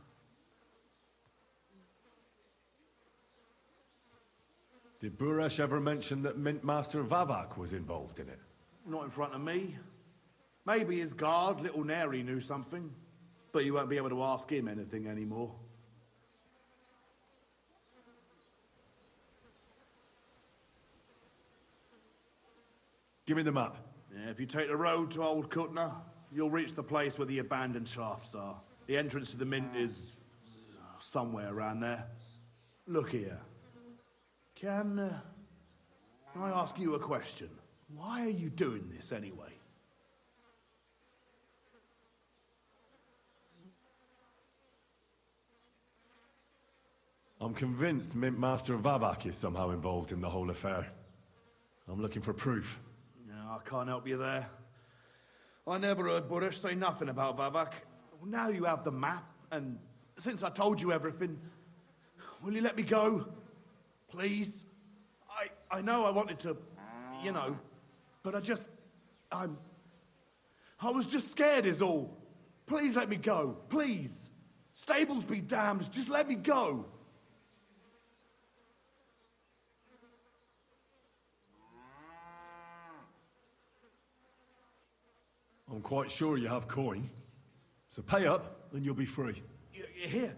Did Buresh ever mention that Mint Master Vavak was involved in it? Not in front of me. Maybe his guard, Little Neri, knew something. But you won't be able to ask him anything anymore. Give me the map. Yeah, if you take the road to Old Kutna, you'll reach the place where the abandoned shafts are. The entrance to the mint is somewhere around there. Look here. Can I ask you a question? Why are you doing this anyway? I'm convinced Mint Master Vavak is somehow involved in the whole affair. I'm looking for proof. No, I can't help you there. I never heard Buresh say nothing about Vavak. Now you have the map, and since I told you everything, will you let me go? Please? I know I wanted to, you know, but I was just scared is all. Please let me go, please. Stables be damned, just let me go. I'm quite sure you have coin. So pay up, and you'll be free. Here,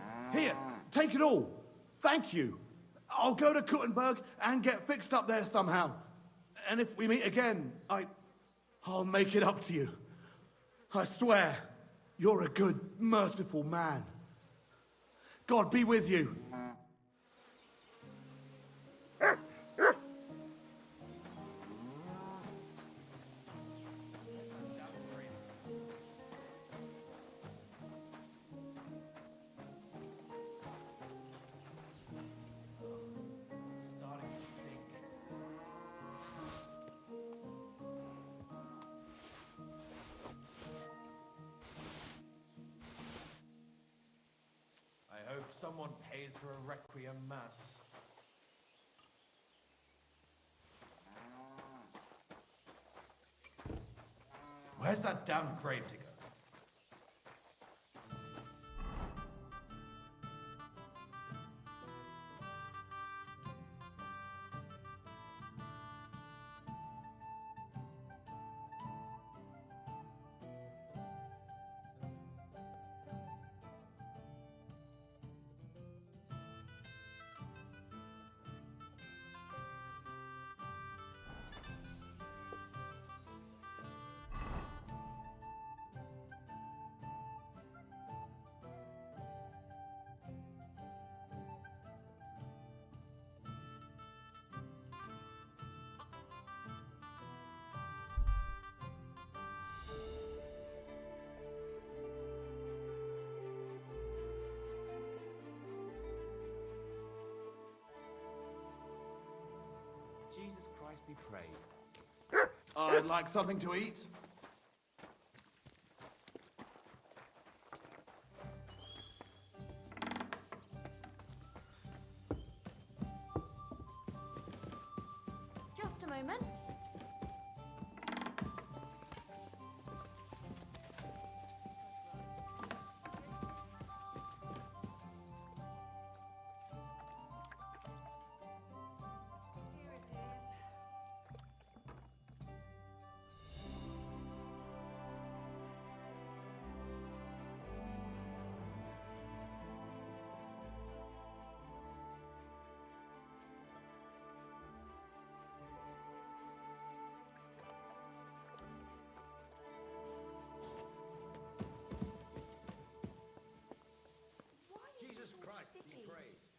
take it all. Thank you. I'll go to Kuttenberg and get fixed up there somehow. And if we meet again, I'll make it up to you. I swear, you're a good, merciful man. God be with you. I hope someone pays for a requiem mass. Where's that damn gravedigger? Jesus Christ be praised. I'd like something to eat. Just a moment. Jesus Christ be praised.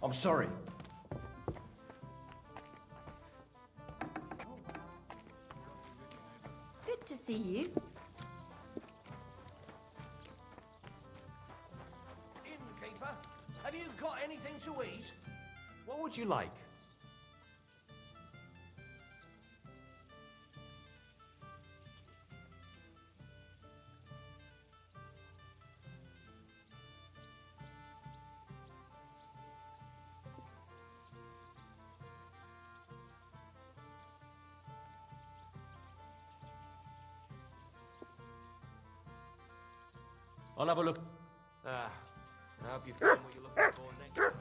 I'm sorry. Good to see you. Innkeeper, have you got anything to eat? What would you like? I'll have a look. I hope you find what you're looking for next time.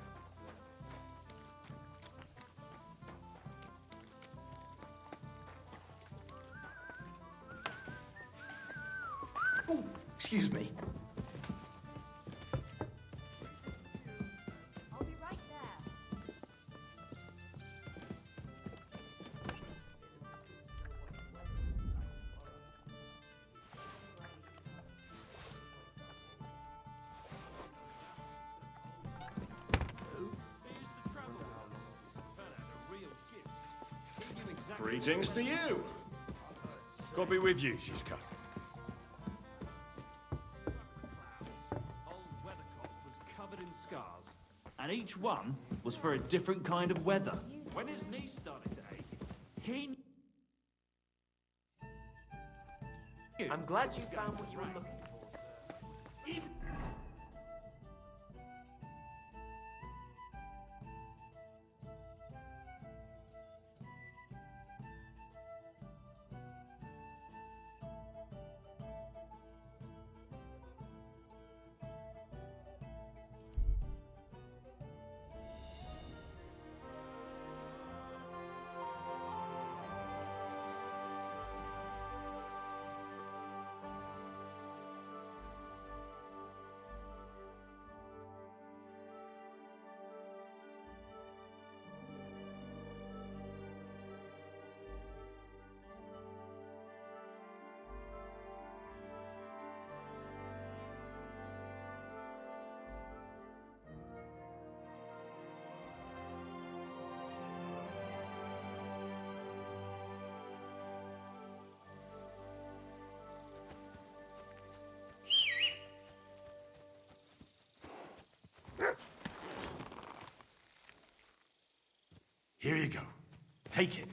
Oh, excuse me. I'll be right there. Greetings to you. God be with you, Shishka. Old Weathercock was covered in scars, and each one was for a different kind of weather. When his knee started to ache, He... I'm glad you found what you were looking for, sir. Here you go. Take it.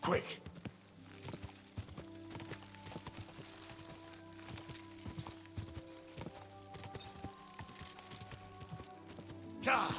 Quick. God.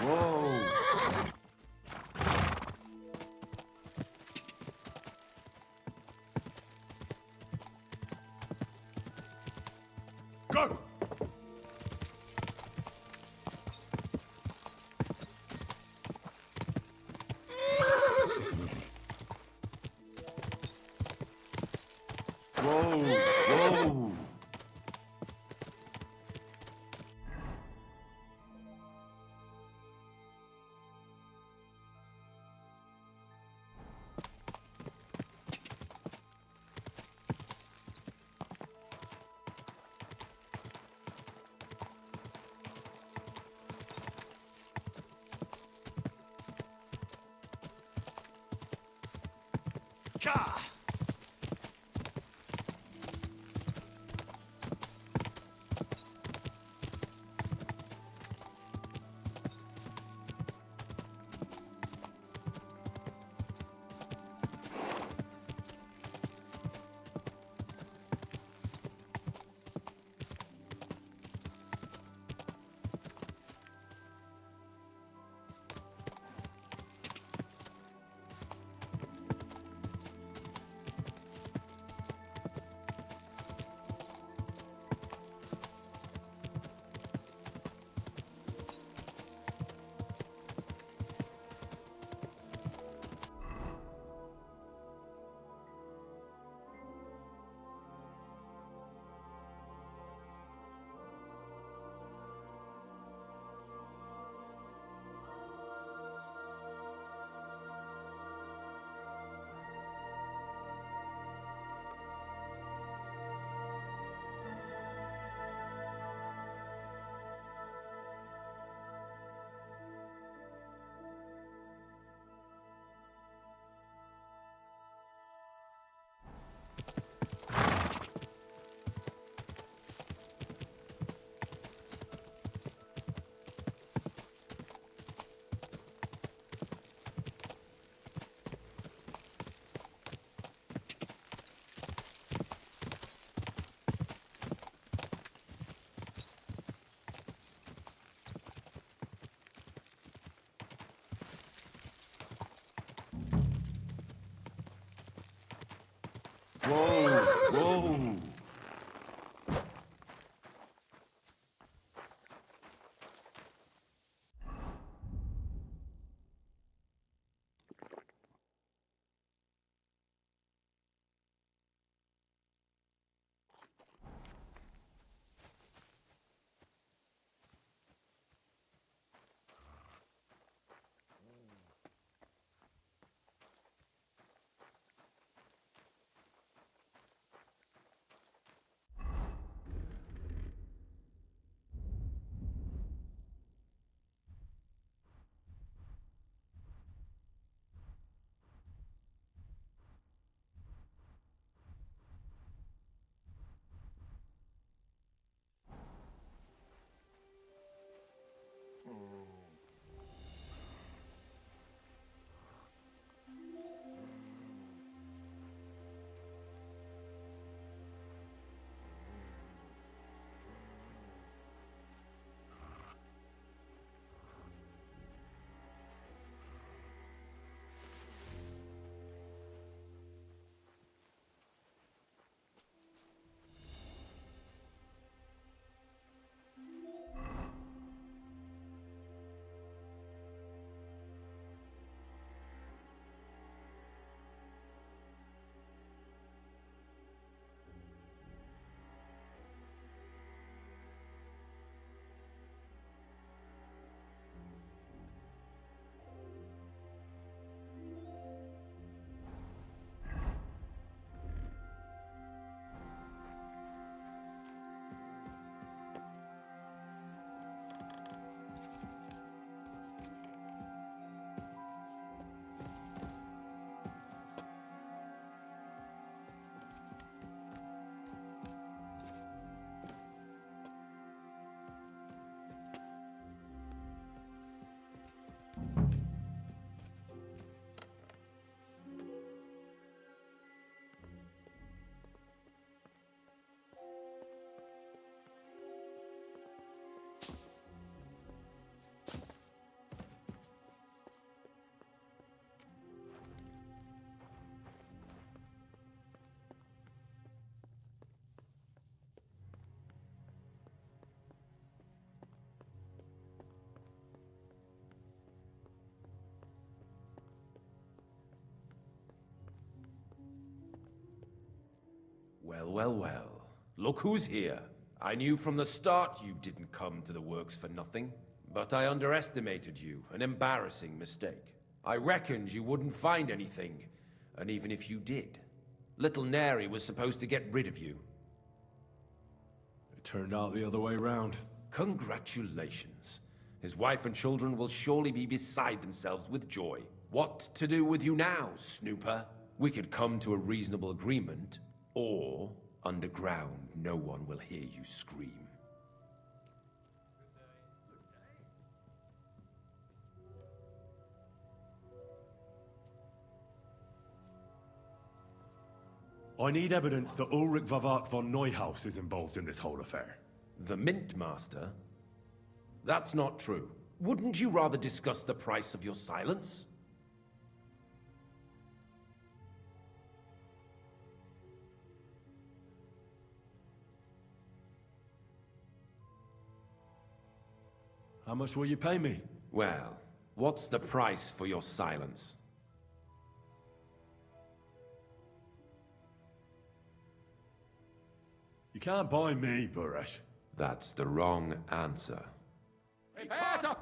Whoa! Go! Whoa! Whoa! Ka! Whoa! Well, well, well. Look who's here. I knew from the start you didn't come to the works for nothing. But I underestimated you. An embarrassing mistake. I reckoned you wouldn't find anything. And even if you did, little Neri was supposed to get rid of you. It turned out the other way round. Congratulations. His wife and children will surely be beside themselves with joy. What to do with you now, Snooper? We could come to a reasonable agreement, or underground, no one will hear you scream. I need evidence that Ulrich Vavak von Neuhaus is involved in this whole affair. The Mint Master? That's not true. Wouldn't you rather discuss the price of your silence? How much will you pay me? Well, what's the price for your silence? You can't buy me, Buresh. That's the wrong answer. Prepare to...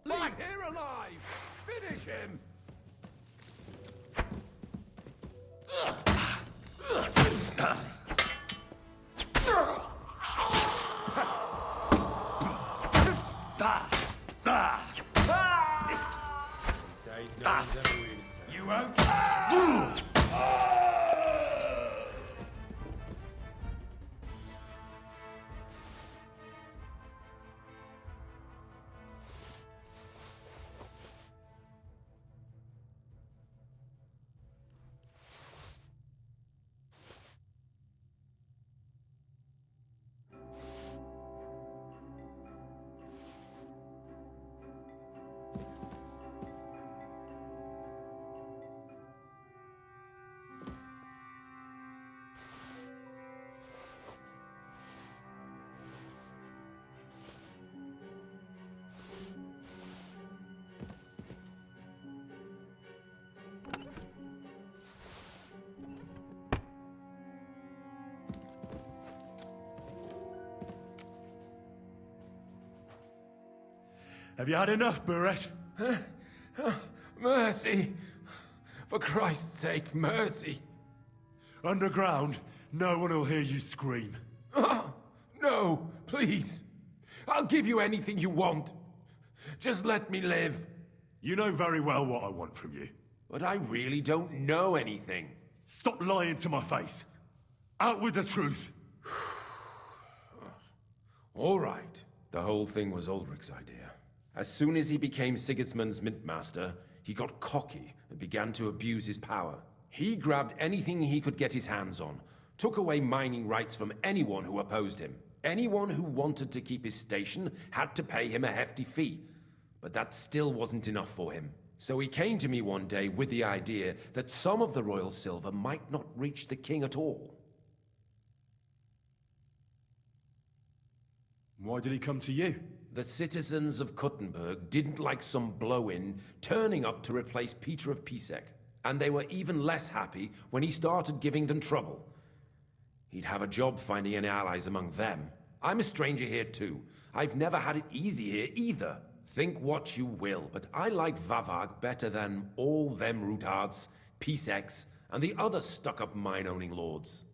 Leave here alive! Finish him! You okay? Have you had enough, Burrett? Mercy! For Christ's sake, mercy! Underground, no one will hear you scream. No, please. I'll give you anything you want. Just let me live. You know very well what I want from you. But I really don't know anything. Stop lying to my face. Out with the truth. All right. The whole thing was Ulrich's idea. As soon as he became Sigismund's Mintmaster, he got cocky and began to abuse his power. He grabbed anything he could get his hands on, took away mining rights from anyone who opposed him. Anyone who wanted to keep his station had to pay him a hefty fee. But that still wasn't enough for him. So he came to me one day with the idea that some of the royal silver might not reach the king at all. Why did he come to you? The citizens of Kuttenberg didn't like some blow-in turning up to replace Peter of Pisek, and they were even less happy when he started giving them trouble. He'd have a job finding any allies among them. I'm a stranger here too. I've never had it easy here either. Think what you will, but I like Vavag better than all them Rutards, Piseks, and the other stuck-up mine-owning lords.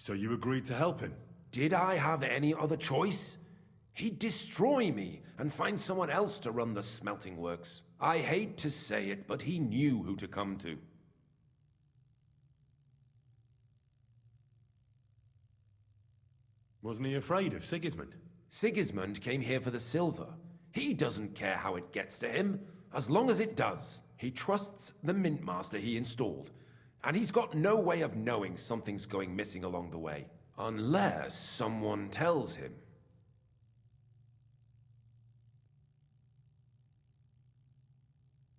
So you agreed to help him? Did I have any other choice? He'd destroy me and find someone else to run the smelting works. I hate to say it, but he knew who to come to. Wasn't he afraid of Sigismund? Sigismund came here for the silver. He doesn't care how it gets to him, as long as it does. He trusts the Mint Master he installed, and he's got no way of knowing something's going missing along the way. Unless someone tells him.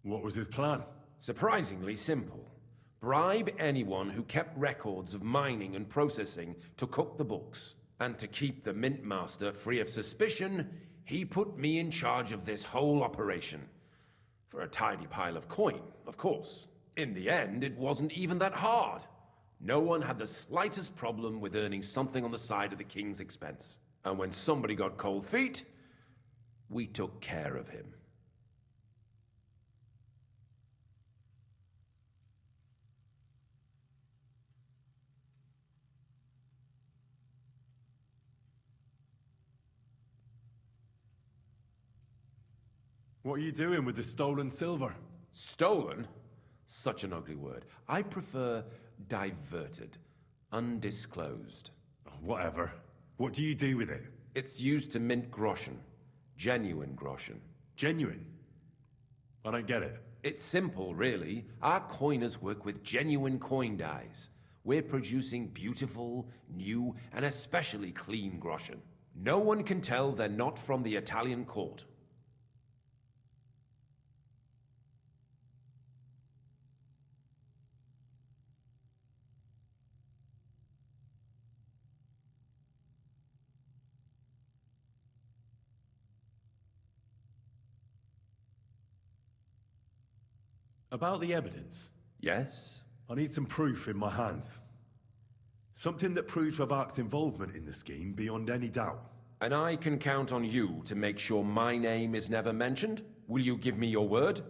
What was his plan? Surprisingly simple. Bribe anyone who kept records of mining and processing to cook the books. And to keep the Mint Master free of suspicion, he put me in charge of this whole operation. For a tidy pile of coin, of course. In the end, it wasn't even that hard. No one had the slightest problem with earning something on the side of the king's expense. And when somebody got cold feet, we took care of him. What are you doing with the stolen silver? Stolen? Such an ugly word. I prefer diverted. Undisclosed. Oh, whatever. What do you do with it? It's used to mint groschen. Genuine groschen. Genuine? I don't get it. It's simple, really. Our coiners work with genuine coin dyes. We're producing beautiful, new, and especially clean groschen. No one can tell they're not from the Italian court. About the evidence? Yes? I need some proof in my hands. Something that proves Favak's involvement in the scheme beyond any doubt. And I can count on you to make sure my name is never mentioned? Will you give me your word?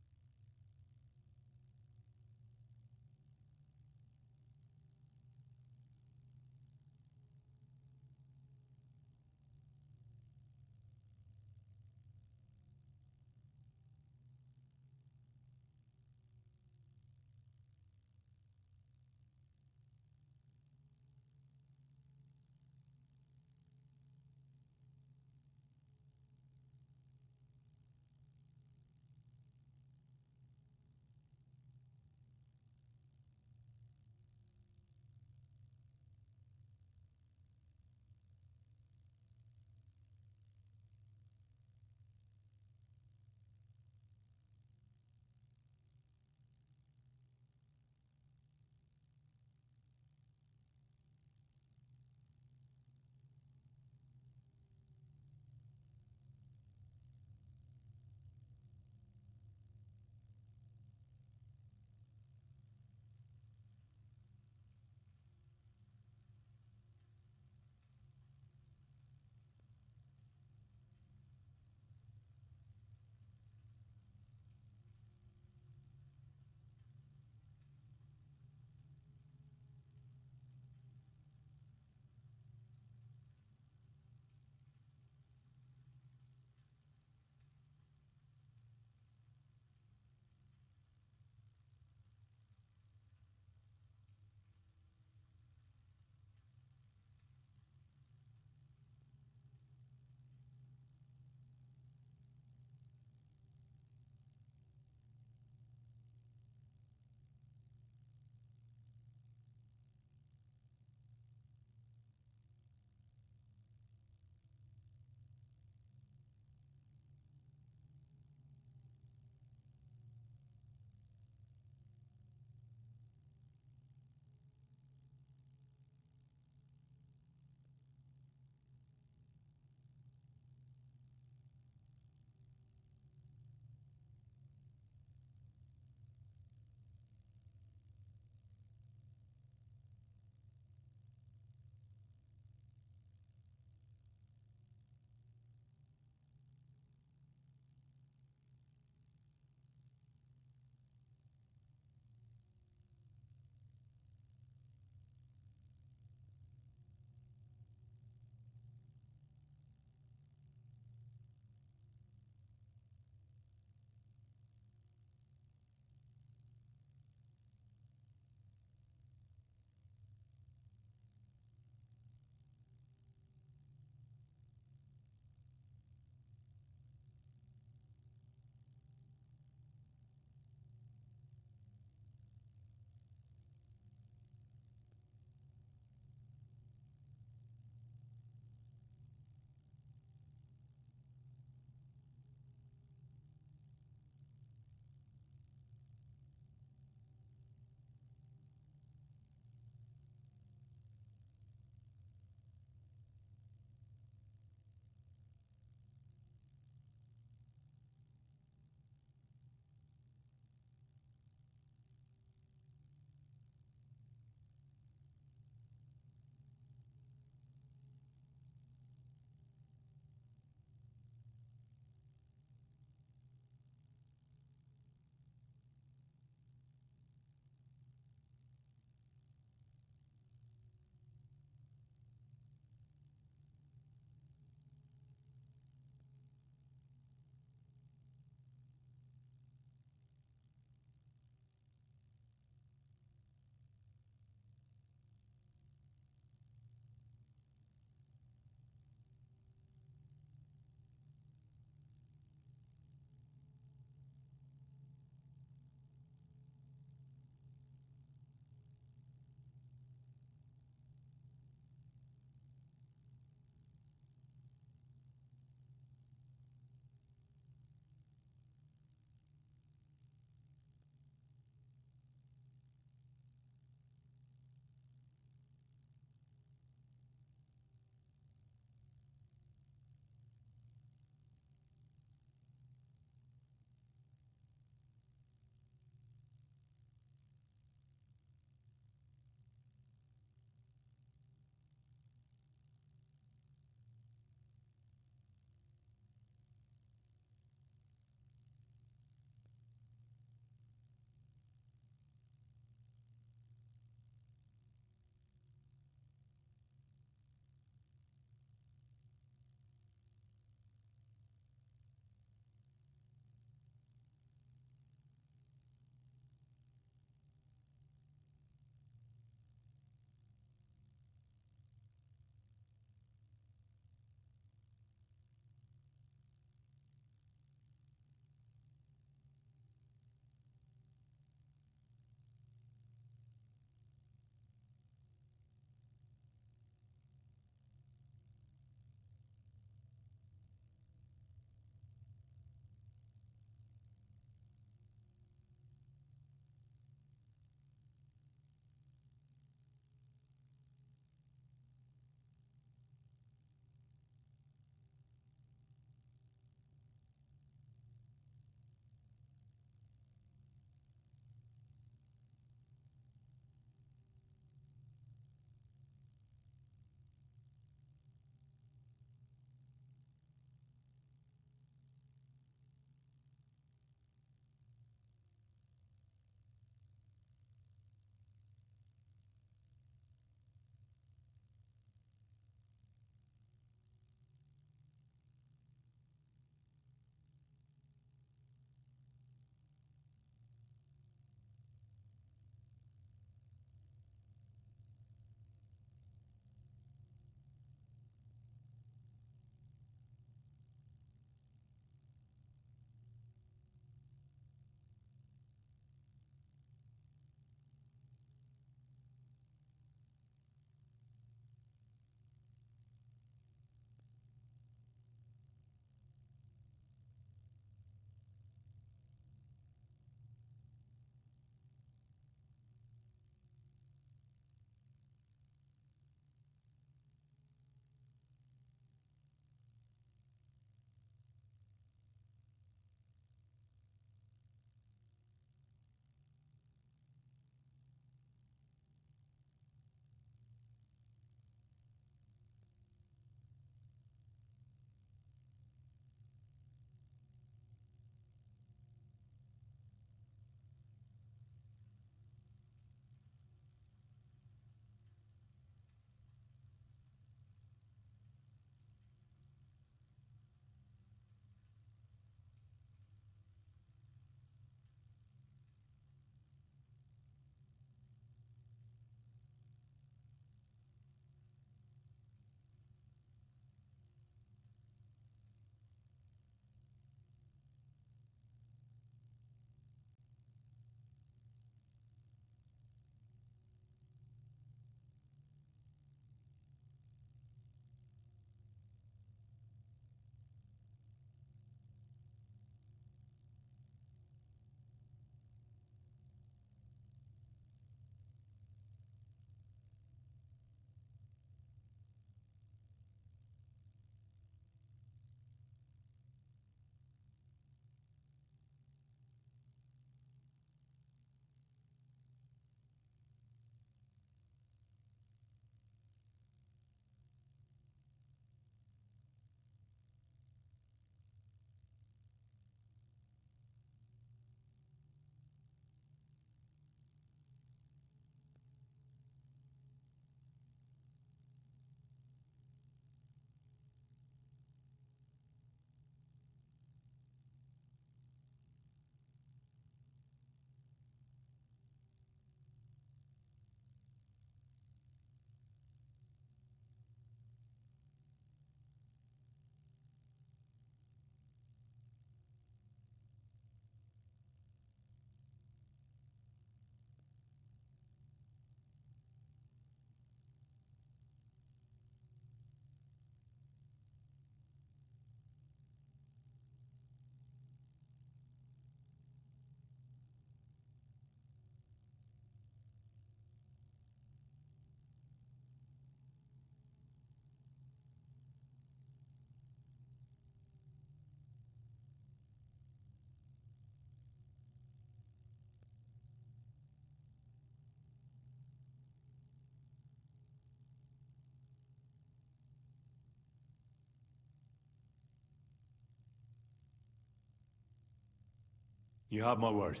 You have my word.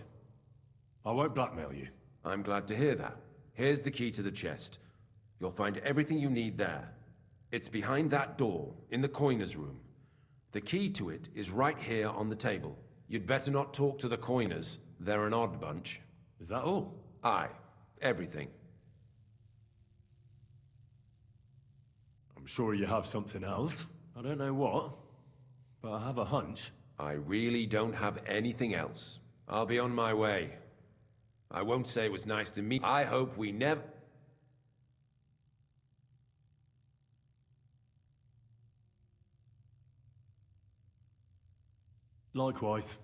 I won't blackmail you. I'm glad to hear that. Here's the key to the chest. You'll find everything you need there. It's behind that door, in the coiner's room. The key to it is right here on the table. You'd better not talk to the coiners. They're an odd bunch. Is that all? Aye. Everything. I'm sure you have something else. I don't know what, but I have a hunch. I really don't have anything else. I'll be on my way. I won't say it was nice to meet. I hope we never... Likewise.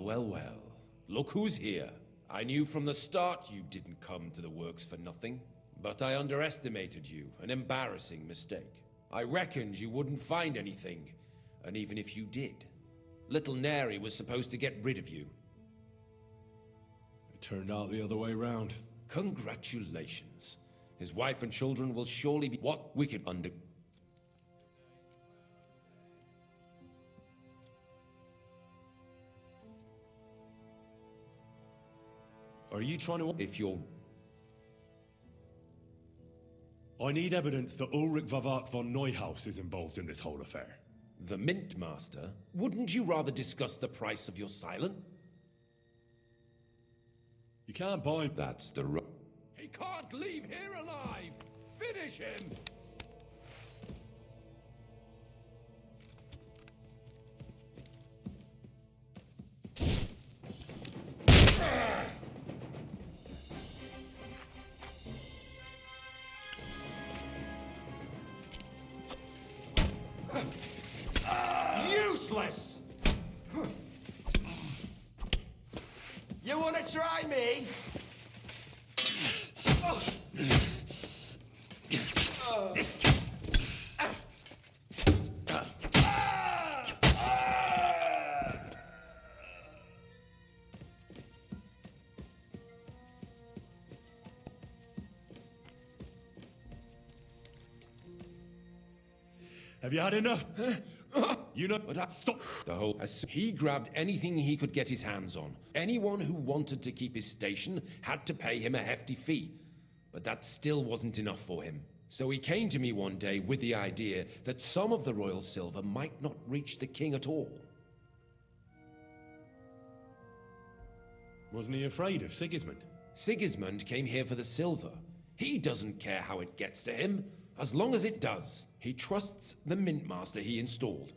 Well. Look who's here. I knew from the start you didn't come to the works for nothing. But I underestimated you. An embarrassing mistake. I reckoned you wouldn't find anything. And even if you did, little Neri was supposed to get rid of you. It turned out the other way round. Congratulations. His wife and children will surely be what we could under... Are you trying to... If you're... I need evidence that Ulrich Vavart von Neuhaus is involved in this whole affair. The Mint Master? Wouldn't you rather discuss the price of your silent? You can't buy... That's the... He can't leave here alive! Finish him! Useless! You wanna try me? Have you had enough? You know... Stop! The whole... He grabbed anything he could get his hands on. Anyone who wanted to keep his station had to pay him a hefty fee. But that still wasn't enough for him. So he came to me one day with the idea that some of the royal silver might not reach the king at all. Wasn't he afraid of Sigismund? Sigismund came here for the silver. He doesn't care how it gets to him, as long as it does. He trusts the Mint Master he installed,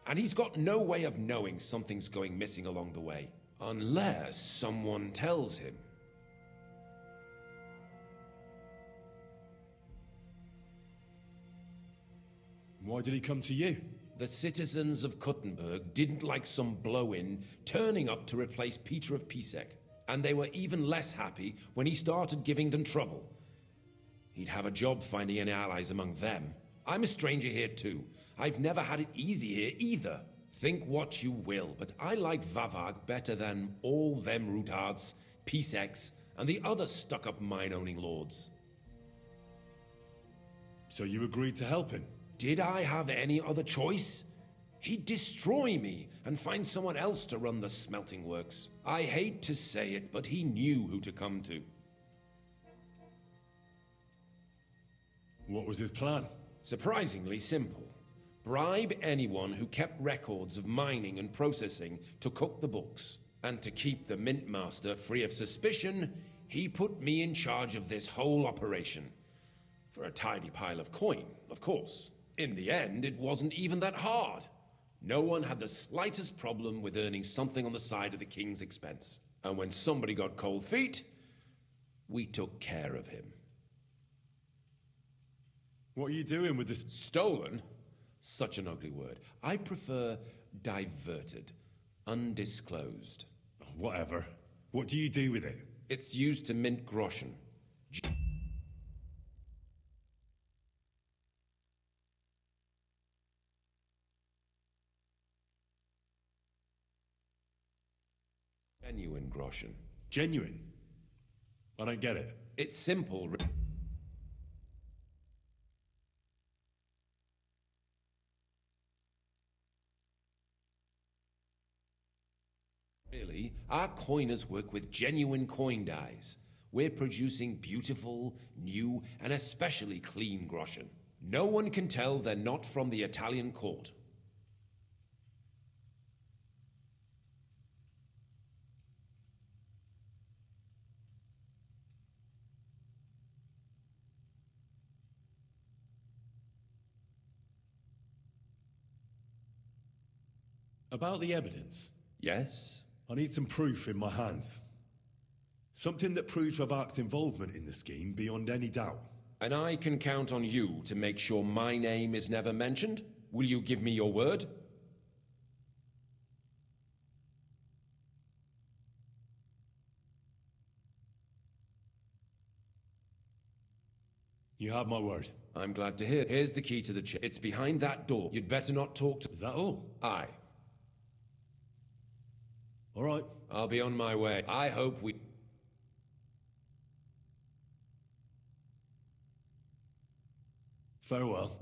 and he's got no way of knowing something's going missing along the way, unless someone tells him. Why did he come to you? The citizens of Kuttenberg didn't like some blow-in turning up to replace Peter of Pisek, and they were even less happy when he started giving them trouble. He'd have a job finding any allies among them. I'm a stranger here too. I've never had it easy here either. Think what you will, but I like Vavag better than all them Rutards, Piseks, and the other stuck-up mine-owning lords. So you agreed to help him? Did I have any other choice? He'd destroy me and find someone else to run the smelting works. I hate to say it, but he knew who to come to. What was his plan? Surprisingly simple. Bribe anyone who kept records of mining and processing to cook the books. And to keep the Mint Master free of suspicion, he put me in charge of this whole operation. For a tidy pile of coin, of course. In the end, it wasn't even that hard. No one had the slightest problem with earning something on the side of the king's expense. And when somebody got cold feet, we took care of him. What are you doing with this? Stolen? Such an ugly word. I prefer diverted, undisclosed. Oh, whatever. What do you do with it? It's used to mint groschen. Genuine groschen. Genuine? I don't get it. It's simple. Really. Importantly, our coiners work with genuine coin dyes. We're producing beautiful, new, and especially clean groschen. No one can tell they're not from the Italian court. About the evidence. Yes? I need some proof in my hands. Something that proves Favak's involvement in the scheme beyond any doubt. And I can count on you to make sure my name is never mentioned? Will you give me your word? You have my word. I'm glad to hear. Here's the key to the chip. It's behind that door. You'd better not talk to... Is that all? Aye. All right. I'll be on my way. I hope we... Farewell.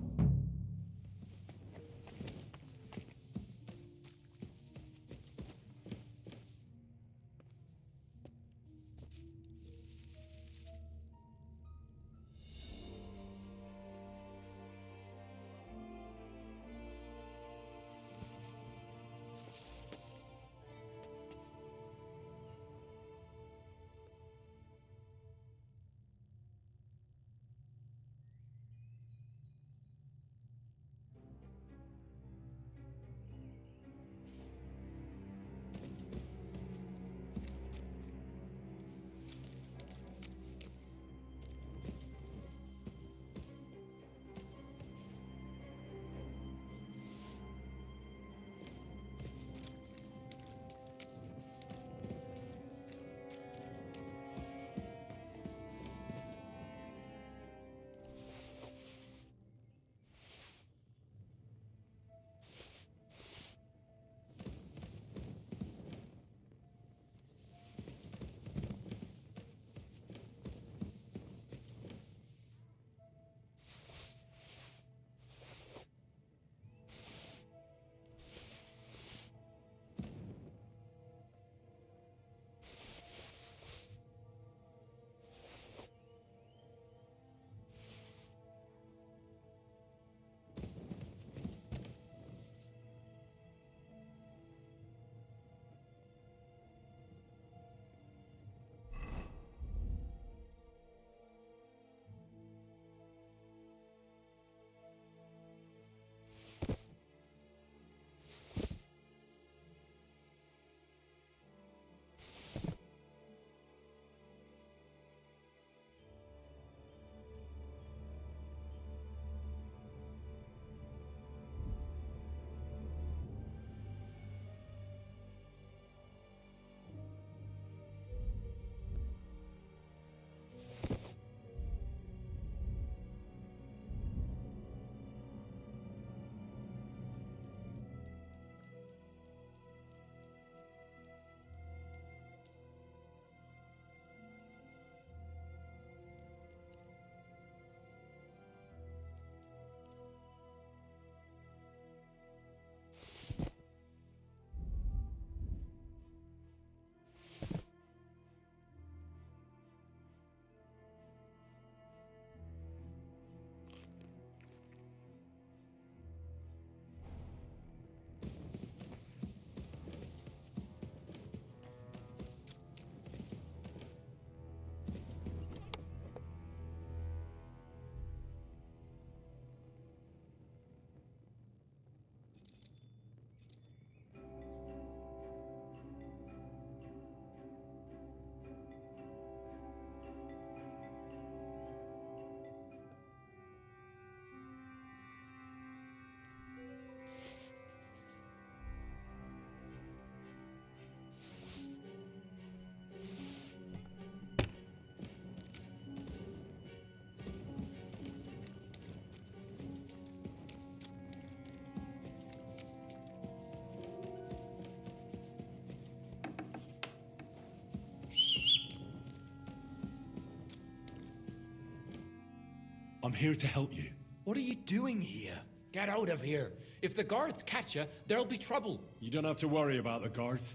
I'm here to help you. What are you doing here? Get out of here. If the guards catch you, there'll be trouble. You don't have to worry about the guards.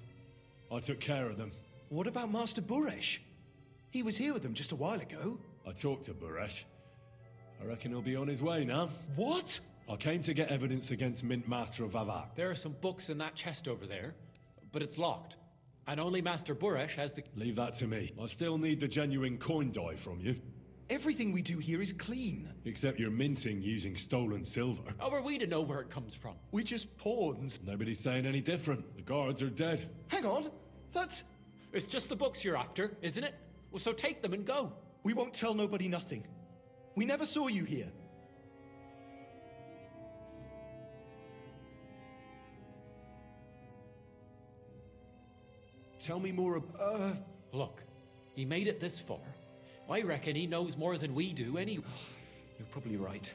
I took care of them. What about Master Buresh? He was here with them just a while ago. I talked to Buresh. I reckon he'll be on his way now. What? I came to get evidence against Mint Master of Avak. There are some books in that chest over there, but it's locked. And only Master Buresh has the... Leave that to me. I still need the genuine coin die from you. Everything we do here is clean. Except you're minting using stolen silver. How are we to know where it comes from? We're just pawns. Nobody's saying any different. The guards are dead. Hang on. That's... It's just the books you're after, isn't it? Well, so take them and go. We won't tell nobody nothing. We never saw you here. Tell me more about... Look, he made it this far. I reckon he knows more than we do anyway. You're probably right.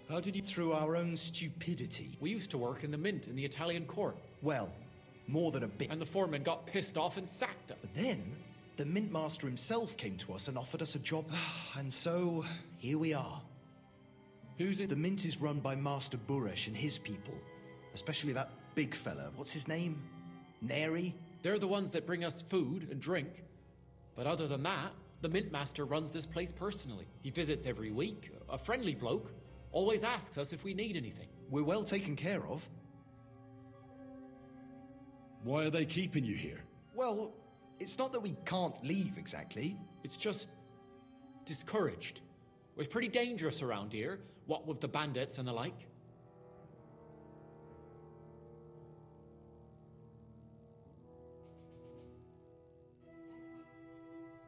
How did you... Through our own stupidity. We used to work in the mint in the Italian court. Well, more than a bit. And the foreman got pissed off and sacked us. But then, the mint master himself came to us and offered us a job. And so, here we are. Who's it? The mint is run by Master Buresh and his people. Especially that big fella. What's his name? Neri? They're the ones that bring us food and drink. But other than that, the mint master runs this place personally. He visits every week, a friendly bloke. Always asks us if we need anything. We're well taken care of. Why are they keeping you here? Well, it's not that we can't leave exactly. It's just discouraged. It's pretty dangerous around here, what with the bandits and the like.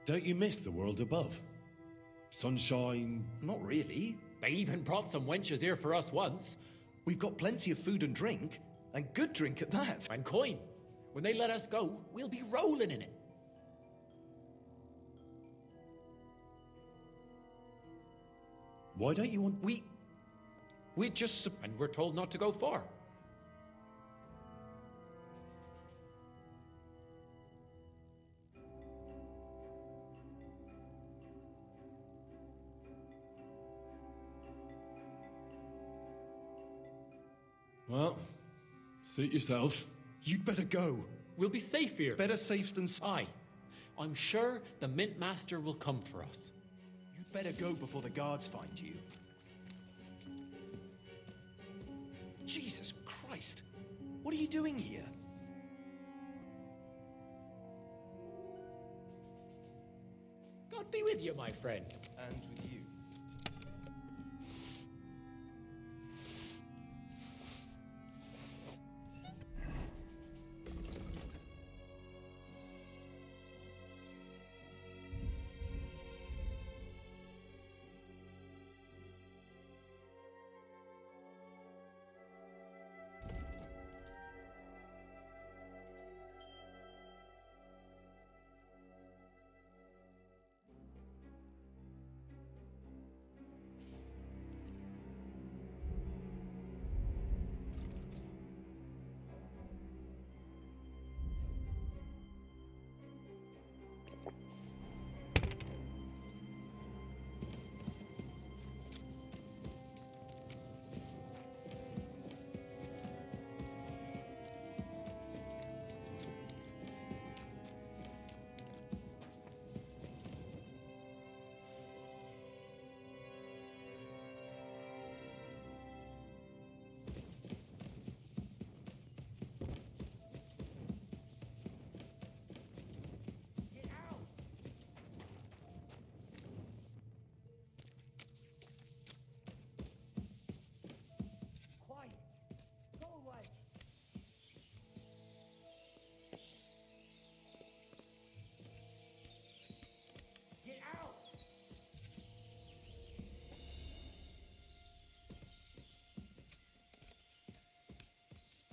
Don't you miss the world above? Sunshine? Not really. They even brought some wenches here for us once. We've got plenty of food and drink, and good drink at that. And coin. When they let us go, we'll be rolling in it. Why don't you want... We're just... And we're told not to go far. Well, suit yourselves. You'd better go. We'll be safe here. Better safe than... Aye. I'm sure the mint master will come for us. You'd better go before the guards find you. Jesus Christ! What are you doing here? God be with you, my friend. And with you.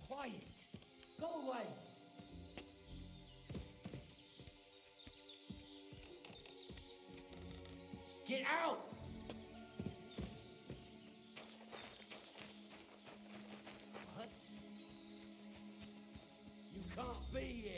Quiet. Go away. Get out! What? You can't be here.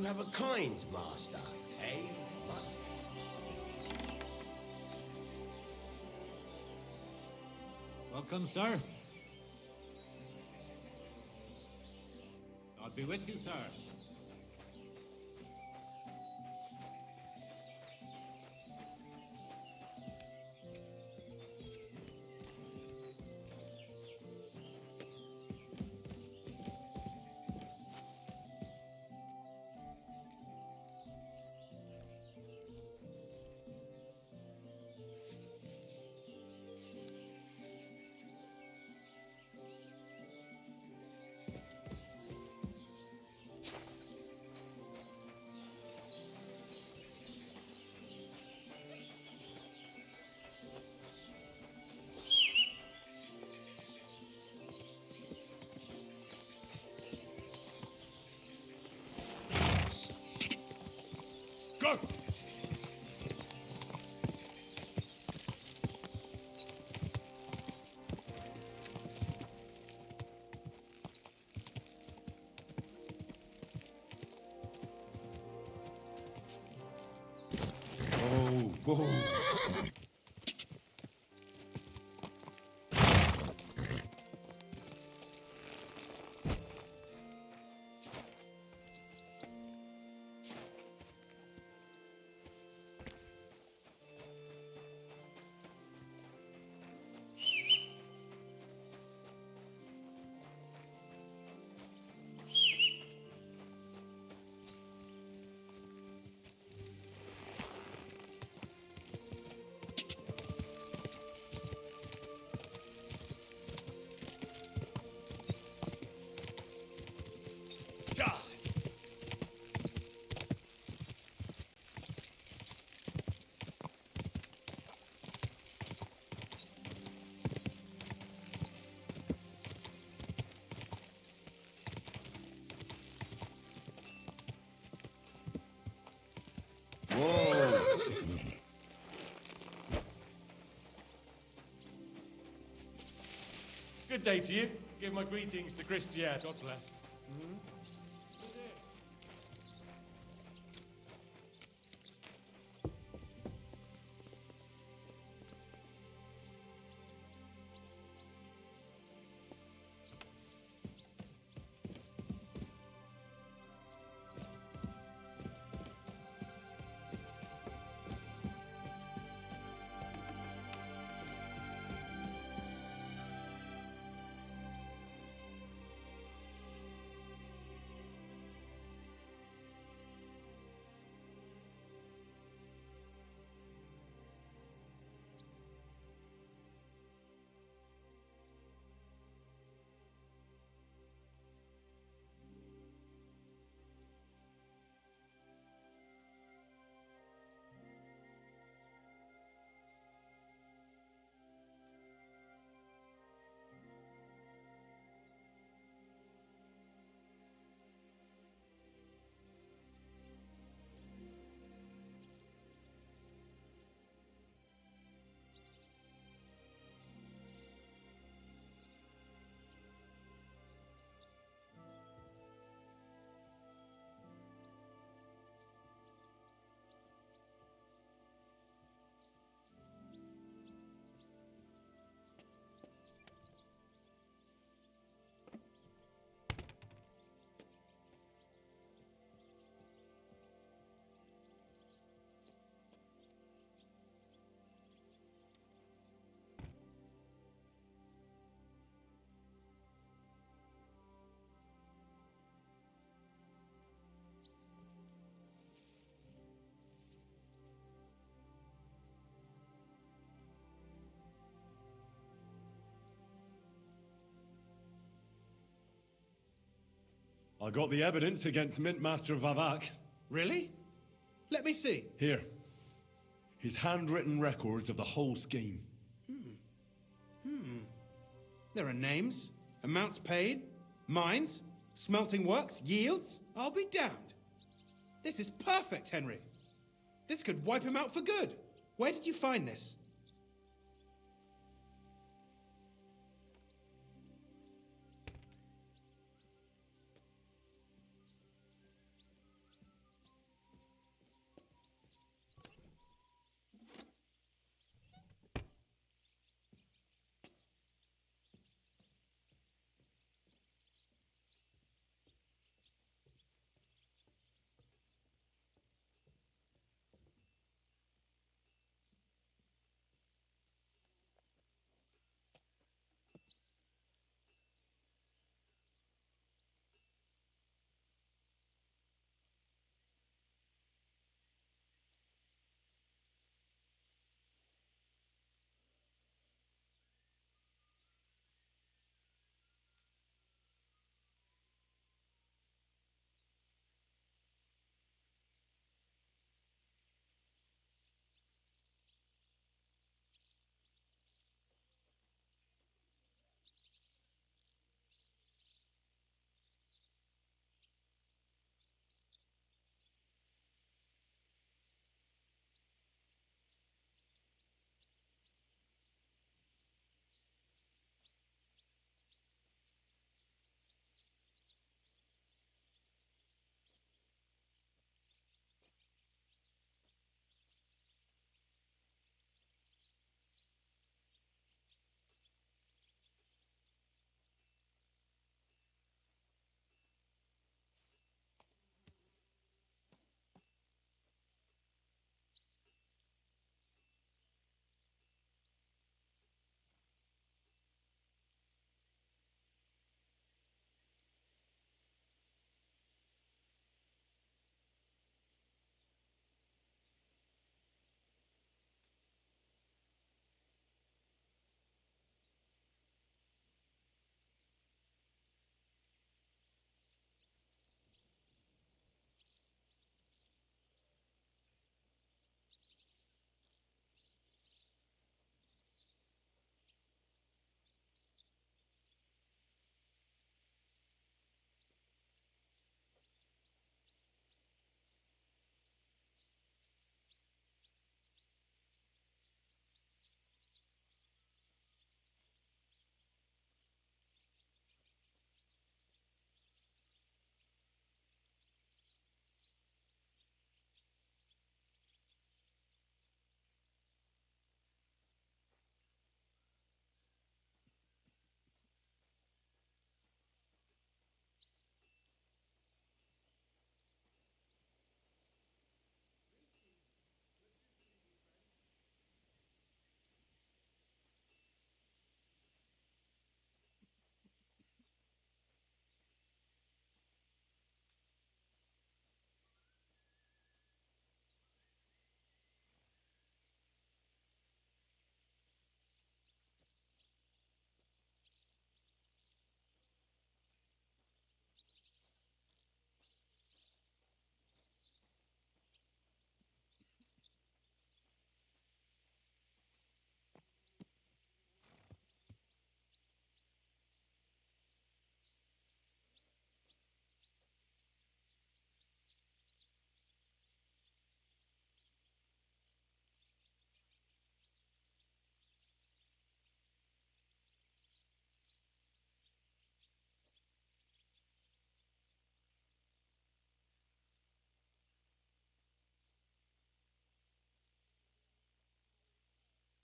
You have a kind master, eh, Mutt? Welcome, sir. God be with you, sir. Go! Oh, whoa. Whoa! Good day to you. Give my greetings to Christian. God bless. I got the evidence against Mintmaster Vavak. Really? Let me see. Here. His handwritten records of the whole scheme. There are names, amounts paid, mines, smelting works, yields. I'll be damned. This is perfect, Henry. This could wipe him out for good. Where did you find this?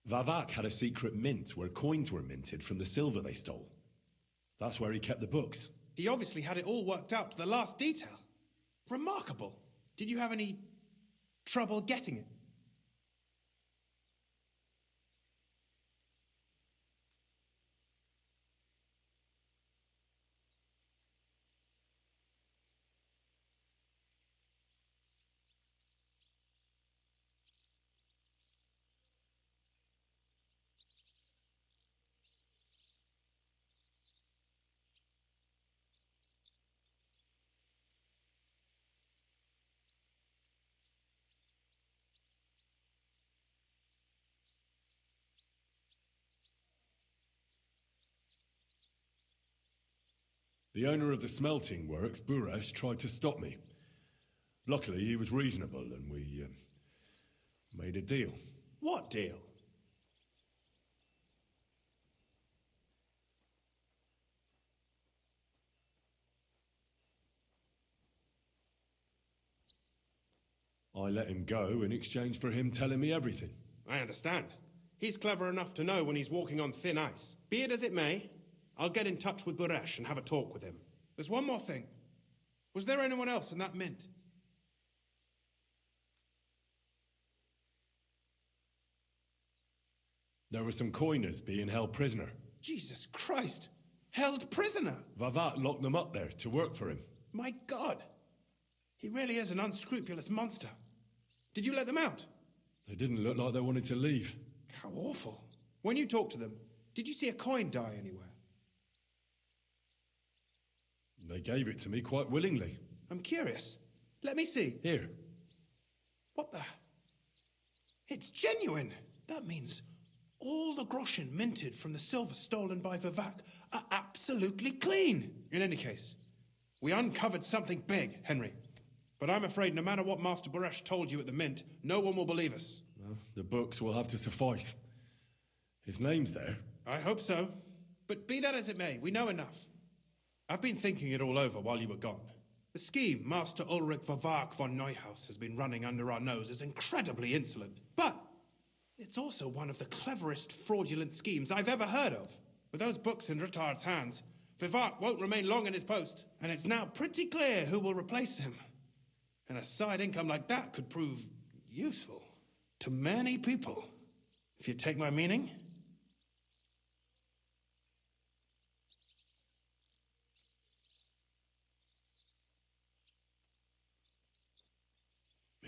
Vavak had a secret mint where coins were minted from the silver they stole. That's where he kept the books. He obviously had it all worked out to the last detail. Remarkable. Did you have any trouble getting it? The owner of the smelting works, Buresh, tried to stop me. Luckily, he was reasonable and we made a deal. What deal? I let him go in exchange for him telling me everything. I understand. He's clever enough to know when he's walking on thin ice. Be it as it may, I'll get in touch with Buresh and have a talk with him. There's one more thing. Was there anyone else in that mint? There were some coiners being held prisoner. Jesus Christ! Held prisoner! Vavat locked them up there to work for him. My God! He really is an unscrupulous monster. Did you let them out? They didn't look like they wanted to leave. How awful. When you talked to them, did you see a coin die anywhere? They gave it to me quite willingly. I'm curious. Let me see. Here. What the? It's genuine! That means all the groschen minted from the silver stolen by Vivak are absolutely clean! In any case, we uncovered something big, Henry. But I'm afraid no matter what Master Buresh told you at the mint, no one will believe us. Well, the books will have to suffice. His name's there. I hope so. But be that as it may, we know enough. I've been thinking it all over while you were gone. The scheme Master Ulrich Vavak von Neuhaus has been running under our nose is incredibly insolent. But it's also one of the cleverest fraudulent schemes I've ever heard of. With those books in Rittard's hands, Vivak won't remain long in his post, and it's now pretty clear who will replace him. And a side income like that could prove useful to many people, if you take my meaning.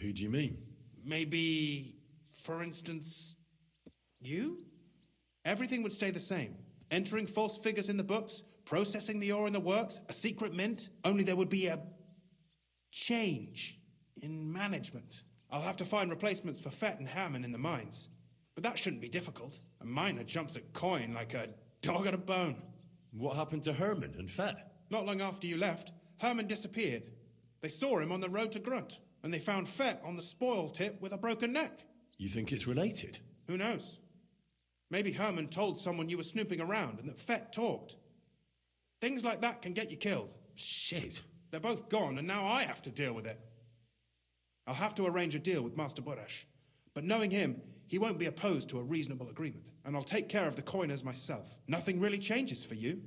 Who do you mean? Maybe, for instance, you? Everything would stay the same. Entering false figures in the books, processing the ore in the works, a secret mint, only there would be a change in management. I'll have to find replacements for Fett and Hammond in the mines. But that shouldn't be difficult. A miner jumps at coin like a dog at a bone. What happened to Herman and Fett? Not long after you left, Herman disappeared. They saw him on the road to Grunt, and they found Fett on the spoil tip with a broken neck. You think it's related? Who knows? Maybe Herman told someone you were snooping around and that Fett talked. Things like that can get you killed. Shit. They're both gone, and now I have to deal with it. I'll have to arrange a deal with Master Buresh. But knowing him, he won't be opposed to a reasonable agreement. And I'll take care of the coiners myself. Nothing really changes for you.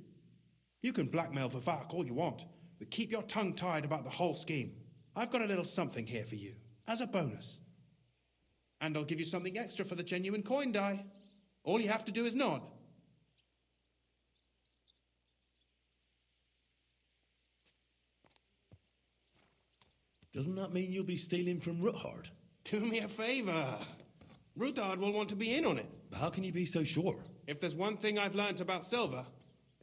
You can blackmail Vivak all you want, but keep your tongue tied about the whole scheme. I've got a little something here for you, as a bonus. And I'll give you something extra for the genuine coin die. All you have to do is nod. Doesn't that mean you'll be stealing from Ruthard? Do me a favor. Ruthard will want to be in on it. How can you be so sure? If there's one thing I've learnt about silver,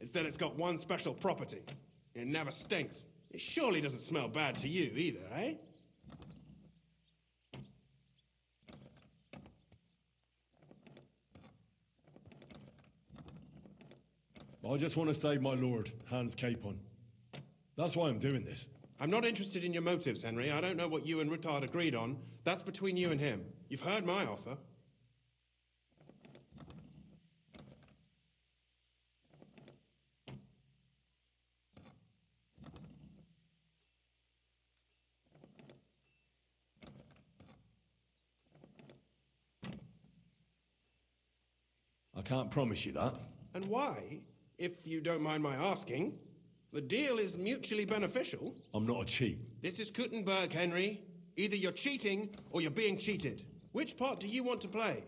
it's that it's got one special property. It never stinks. It surely doesn't smell bad to you either, eh? I just want to save my lord, Hans Capon. That's why I'm doing this. I'm not interested in your motives, Henry. I don't know what you and Ruthard agreed on. That's between you and him. You've heard my offer. I can't promise you that. And why, if you don't mind my asking? The deal is mutually beneficial. I'm not a cheat. This is Kuttenberg, Henry. Either you're cheating or you're being cheated. Which part do you want to play?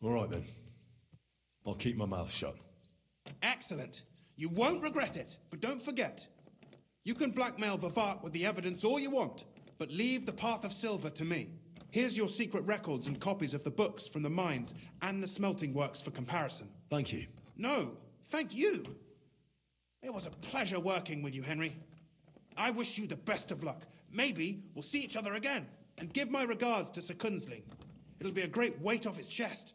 All right, then. I'll keep my mouth shut. Excellent. You won't regret it, but don't forget. You can blackmail Vivart with the evidence all you want, but leave the Path of Silver to me. Here's your secret records and copies of the books from the mines and the smelting works for comparison. Thank you. No, thank you. It was a pleasure working with you, Henry. I wish you the best of luck. Maybe we'll see each other again. And give my regards to Sir Kunzling. It'll be a great weight off his chest.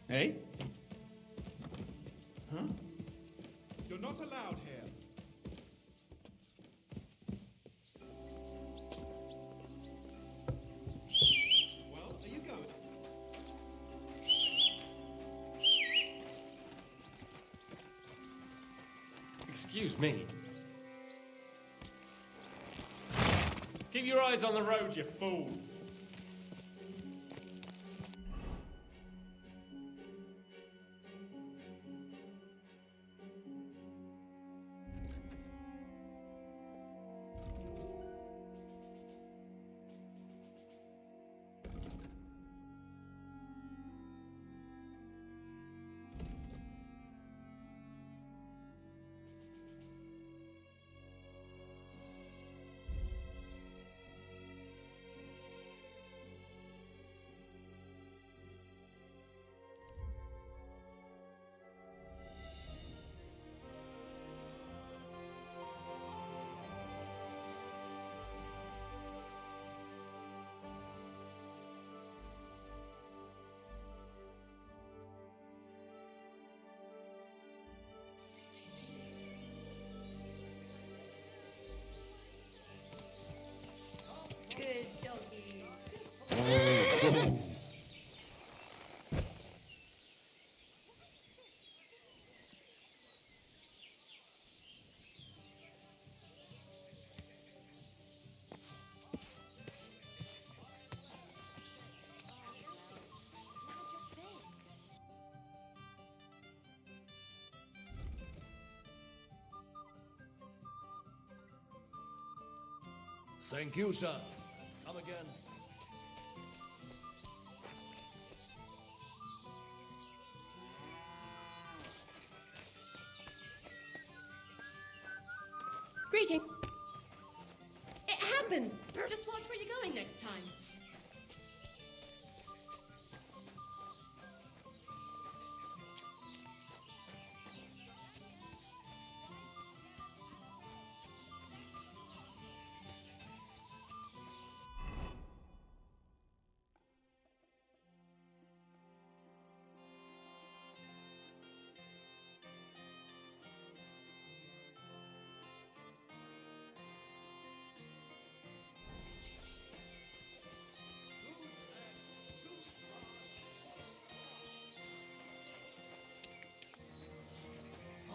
Hey? Huh? You're not allowed here. Well, are you going? Excuse me. Keep your eyes on the road, you fool. Thank you, sir. Come again. Greeting. It happens. Just watch where you're going next time.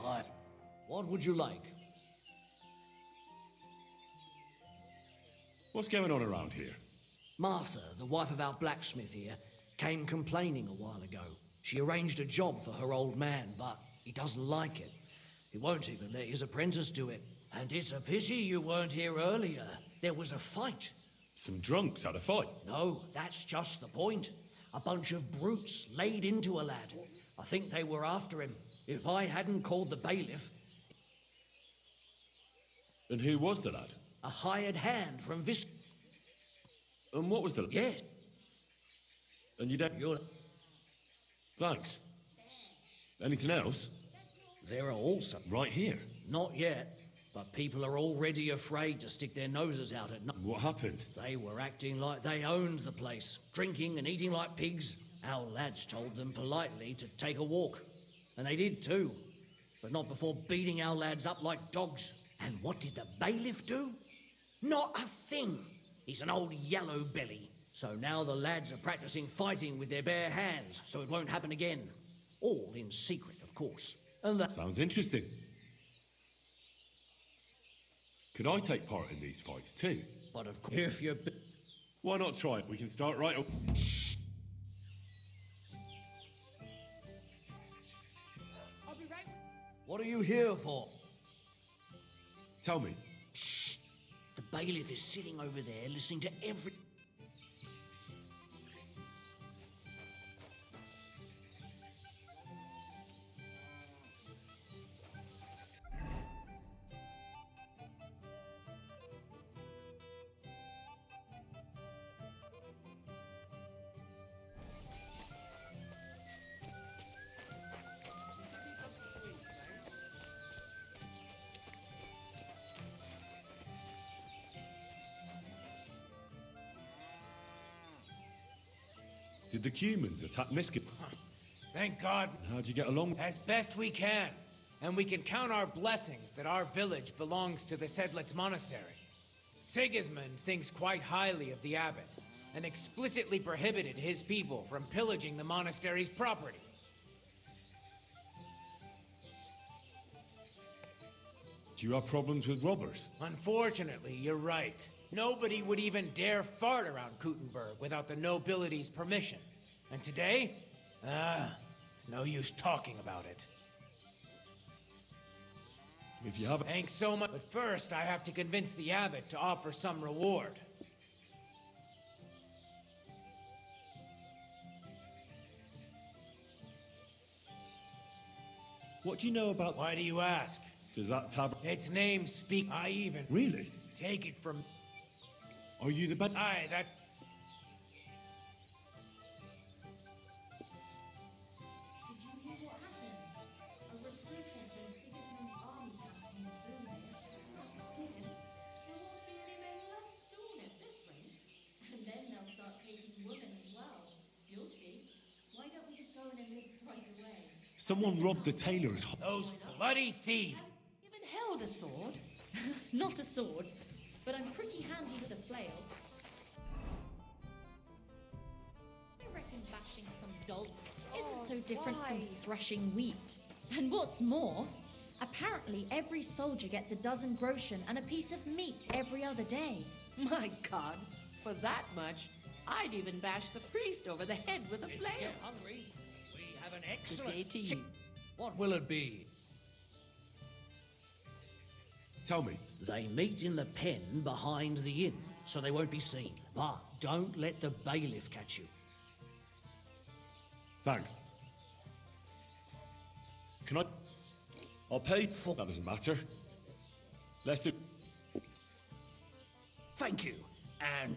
Hi. What would you like? What's going on around here? Martha, the wife of our blacksmith here, came complaining a while ago. She arranged a job for her old man, but he doesn't like it. He won't even let his apprentice do it. And it's a pity you weren't here earlier. There was a fight. Some drunks had a fight? No, that's just the point. A bunch of brutes laid into a lad. I think they were after him. If I hadn't called the bailiff... And who was the lad? A hired hand from Vis... And what was the... Yes. And you don't... You're... Thanks. Anything else? There are also... Right here? Not yet, but people are already afraid to stick their noses out at night. What happened? They were acting like they owned the place, drinking and eating like pigs. Our lads told them politely to take a walk. And they did too, but not before beating our lads up like dogs. And what did the bailiff do? Not a thing. He's an old yellow belly. So now the lads are practicing fighting with their bare hands, so it won't happen again. All in secret, of course. And that... Sounds interesting. Could I take part in these fights too? But of course, if you're... Why not try it? We can start right up. Shh. What are you here for? Tell me. Shh. The bailiff is sitting over there listening to every... Did the humans attack Miskit? Thank God. How'd you get along? As best we can. And we can count our blessings that our village belongs to the Sedlitz Monastery. Sigismund thinks quite highly of the abbot, and explicitly prohibited his people from pillaging the monastery's property. Do you have problems with robbers? Unfortunately, you're right. Nobody would even dare fart around Kuttenberg without the nobility's permission. And today? It's no use talking about it. If you have... Thanks so much. But first, I have to convince the abbot to offer some reward. What do you know about... Why do you ask? Does that tavern... Its name speak... I even... Really? Take it from... Are you the bad... Aye, that's... Did you hear what happened? A recruiter from Sigismund's army camp came through here. Then, there won't be any men left soon at this rate. And then they'll start taking women as well. You'll see. Why don't we just go and enlist right away? Someone robbed the tailor's... Those bloody thieves! You haven't held a sword? Not a sword, but I'm pretty handy with a flail. I reckon bashing some dolt isn't so different from threshing wheat. And what's more, apparently every soldier gets a dozen groschen and a piece of meat every other day. My God, for that much, I'd even bash the priest over the head with a flail. Get hungry? We have an Good day to you. What will it be? Tell me. They meet in the pen behind the inn, so they won't be seen. But don't let the bailiff catch you. Thanks. Can I... I'll pay... That doesn't matter. Let's do... Thank you, and...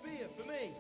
Beer for me.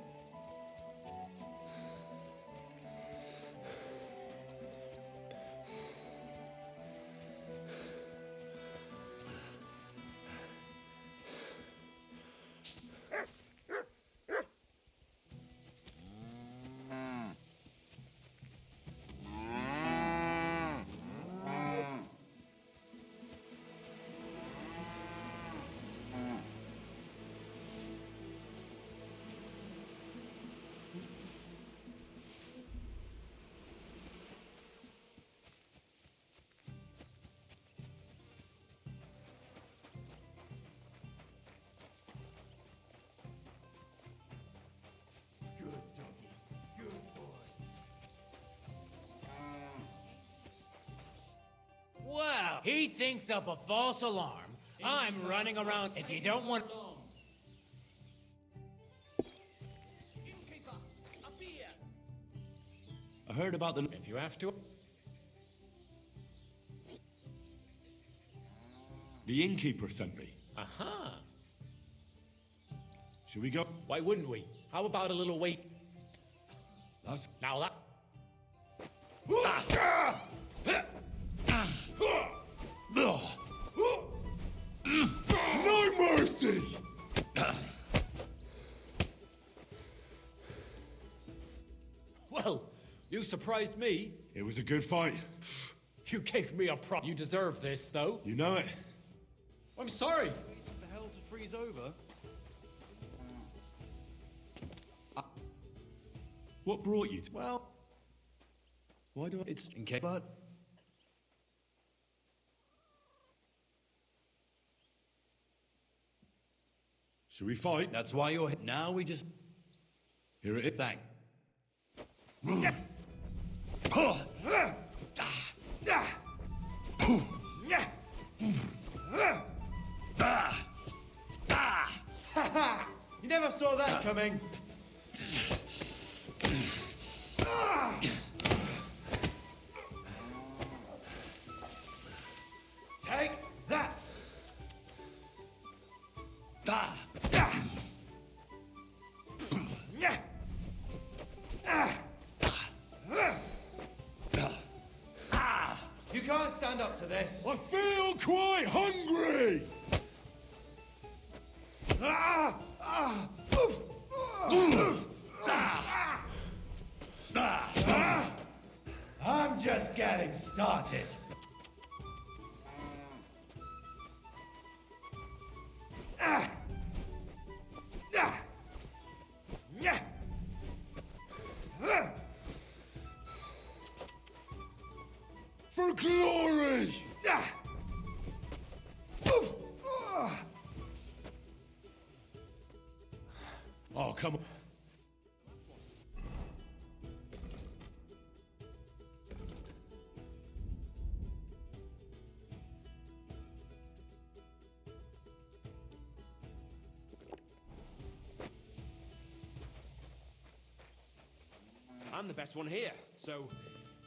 Well, he thinks up a false alarm. I'm running around. If you don't want... I heard about the... If you have to... The innkeeper sent me. Aha. Should we go? Why wouldn't we? How about a little wait? That's... Now that... No mercy! Well, you surprised me. It was a good fight. You gave me a prop. You deserve this, though. You know it. I'm sorry. Waiting for hell to freeze over. What brought you to... Well, why do I... It's in case, but... Should we fight? That's why you're here. Now we just... Here it is. Thank. You never saw that coming. Take that. You can't stand up to this. I feel quite hungry! I'm just getting started. For glory! Oh, come on. I'm the best one here, so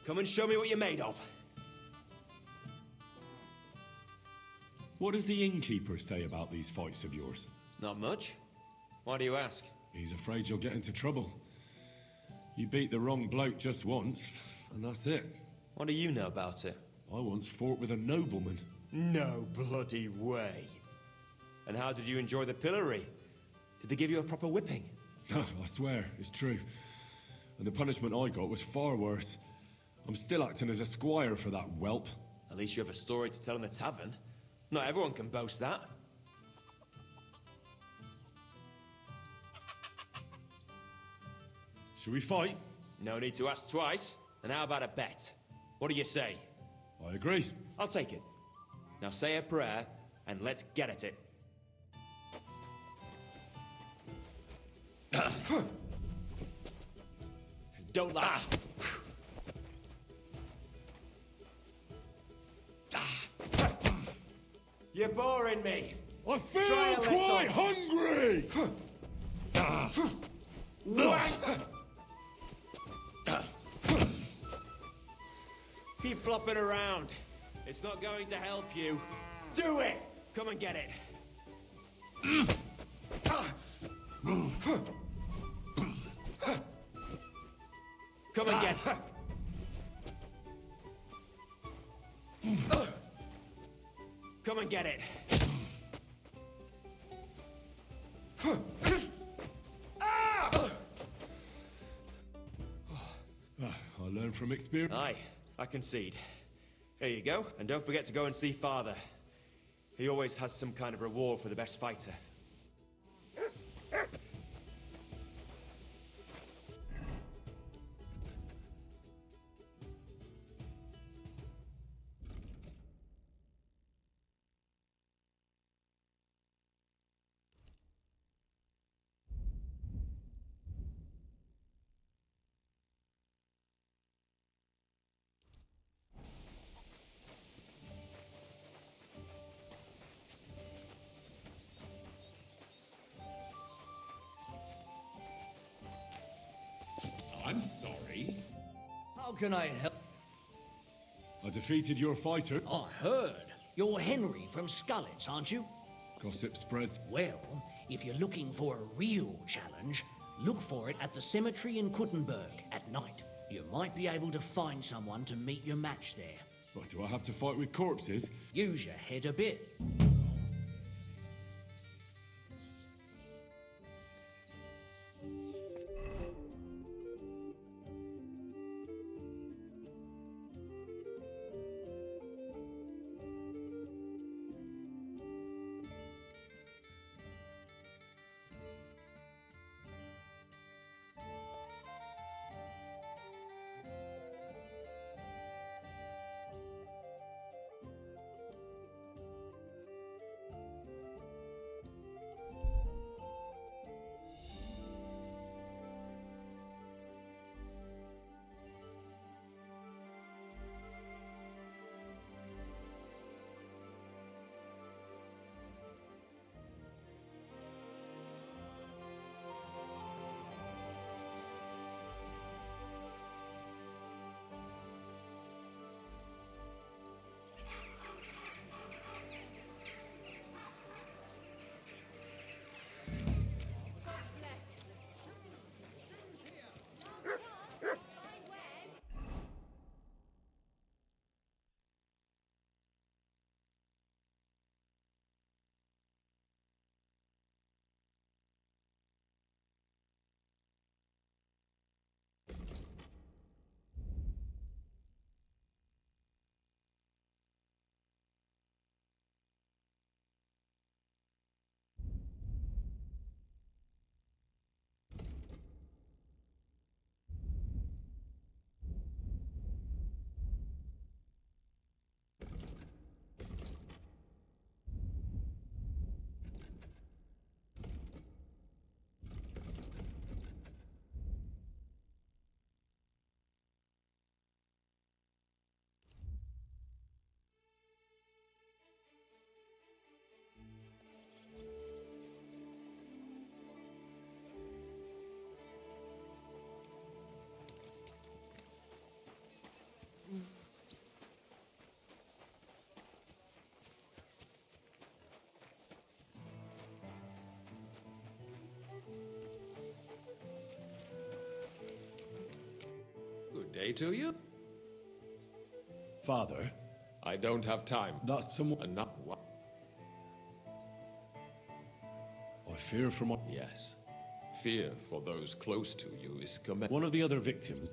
come and show me what you're made of. What does the innkeeper say about these fights of yours? Not much. Why do you ask? He's afraid you'll get into trouble. You beat the wrong bloke just once, and that's it. What do you know about it? I once fought with a nobleman. No bloody way. And how did you enjoy the pillory? Did they give you a proper whipping? I swear, it's true. And the punishment I got was far worse. I'm still acting as a squire for that whelp. At least you have a story to tell in the tavern. Not everyone can boast that. Shall we fight? No need to ask twice. And how about a bet? What do you say? I agree. I'll take it. Now say a prayer, and let's get at it. Don't laugh. You're boring me. I feel quite hungry! Keep flopping around. It's not going to help you. Do it! Come and get it. Come and get it. Come and get it. I learn from experience. Aye, I concede. Here you go, and don't forget to go and see Father. He always has some kind of reward for the best fighter. I'm sorry. How can I help? I defeated your fighter. I heard. You're Henry from Scullets, aren't you? Gossip spreads. Well, if you're looking for a real challenge, look for it at the cemetery in Kuttenberg at night. You might be able to find someone to meet your match there. What, do I have to fight with corpses? Use your head a bit. say to you? Father, I don't have time. that's someone Enough. What? I fear for my... Yes. Fear for those close to you is commendable. One of the other victims.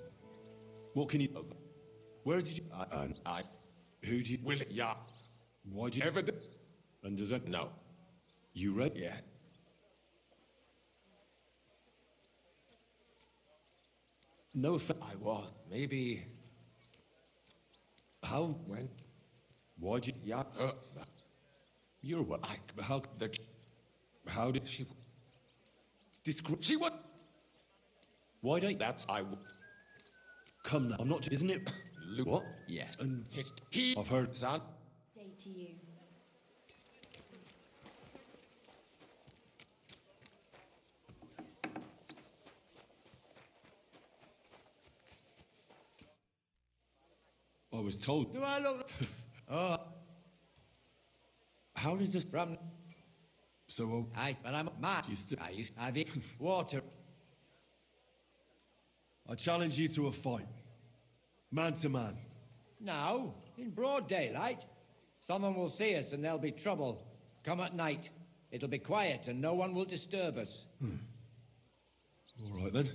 What can you... Where did you... I... Who do you... Will it? Yeah. Why did you... Evident. And does that... No. You read? Yeah. No offense. I was. Maybe... How... When? Why'd you... Yeah. You're what? How... How did... She... Describe... She what? Why don't... That's... I... Come now. I'm not... Isn't it... Luke. What? Yes. And... He... I've heard... Son. Day to you. I was told... Do I look... Oh, How does this... from... So, But I'm mad. I used to have it. Water. I challenge you to a fight. Man to man. Now, in broad daylight. Someone will see us and there'll be trouble. Come at night. It'll be quiet and no one will disturb us. All right, then.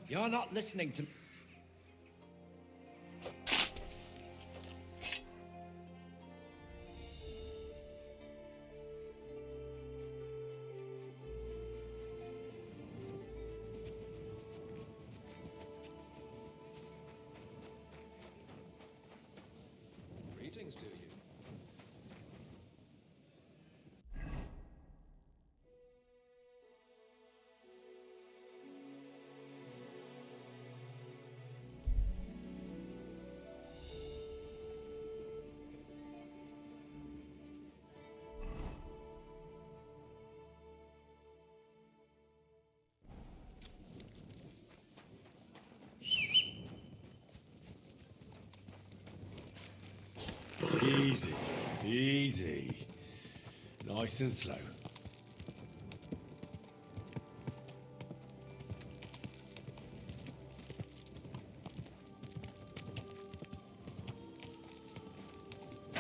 You're not listening to... Greetings to you. Easy. Easy. Nice and slow.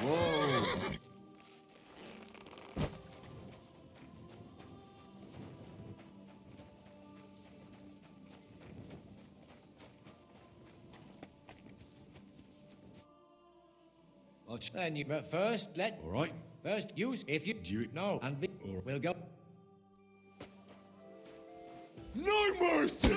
Whoa. Then you... But first, All right. First, use if you... Do you... No, and be... Or... We'll go... No mercy!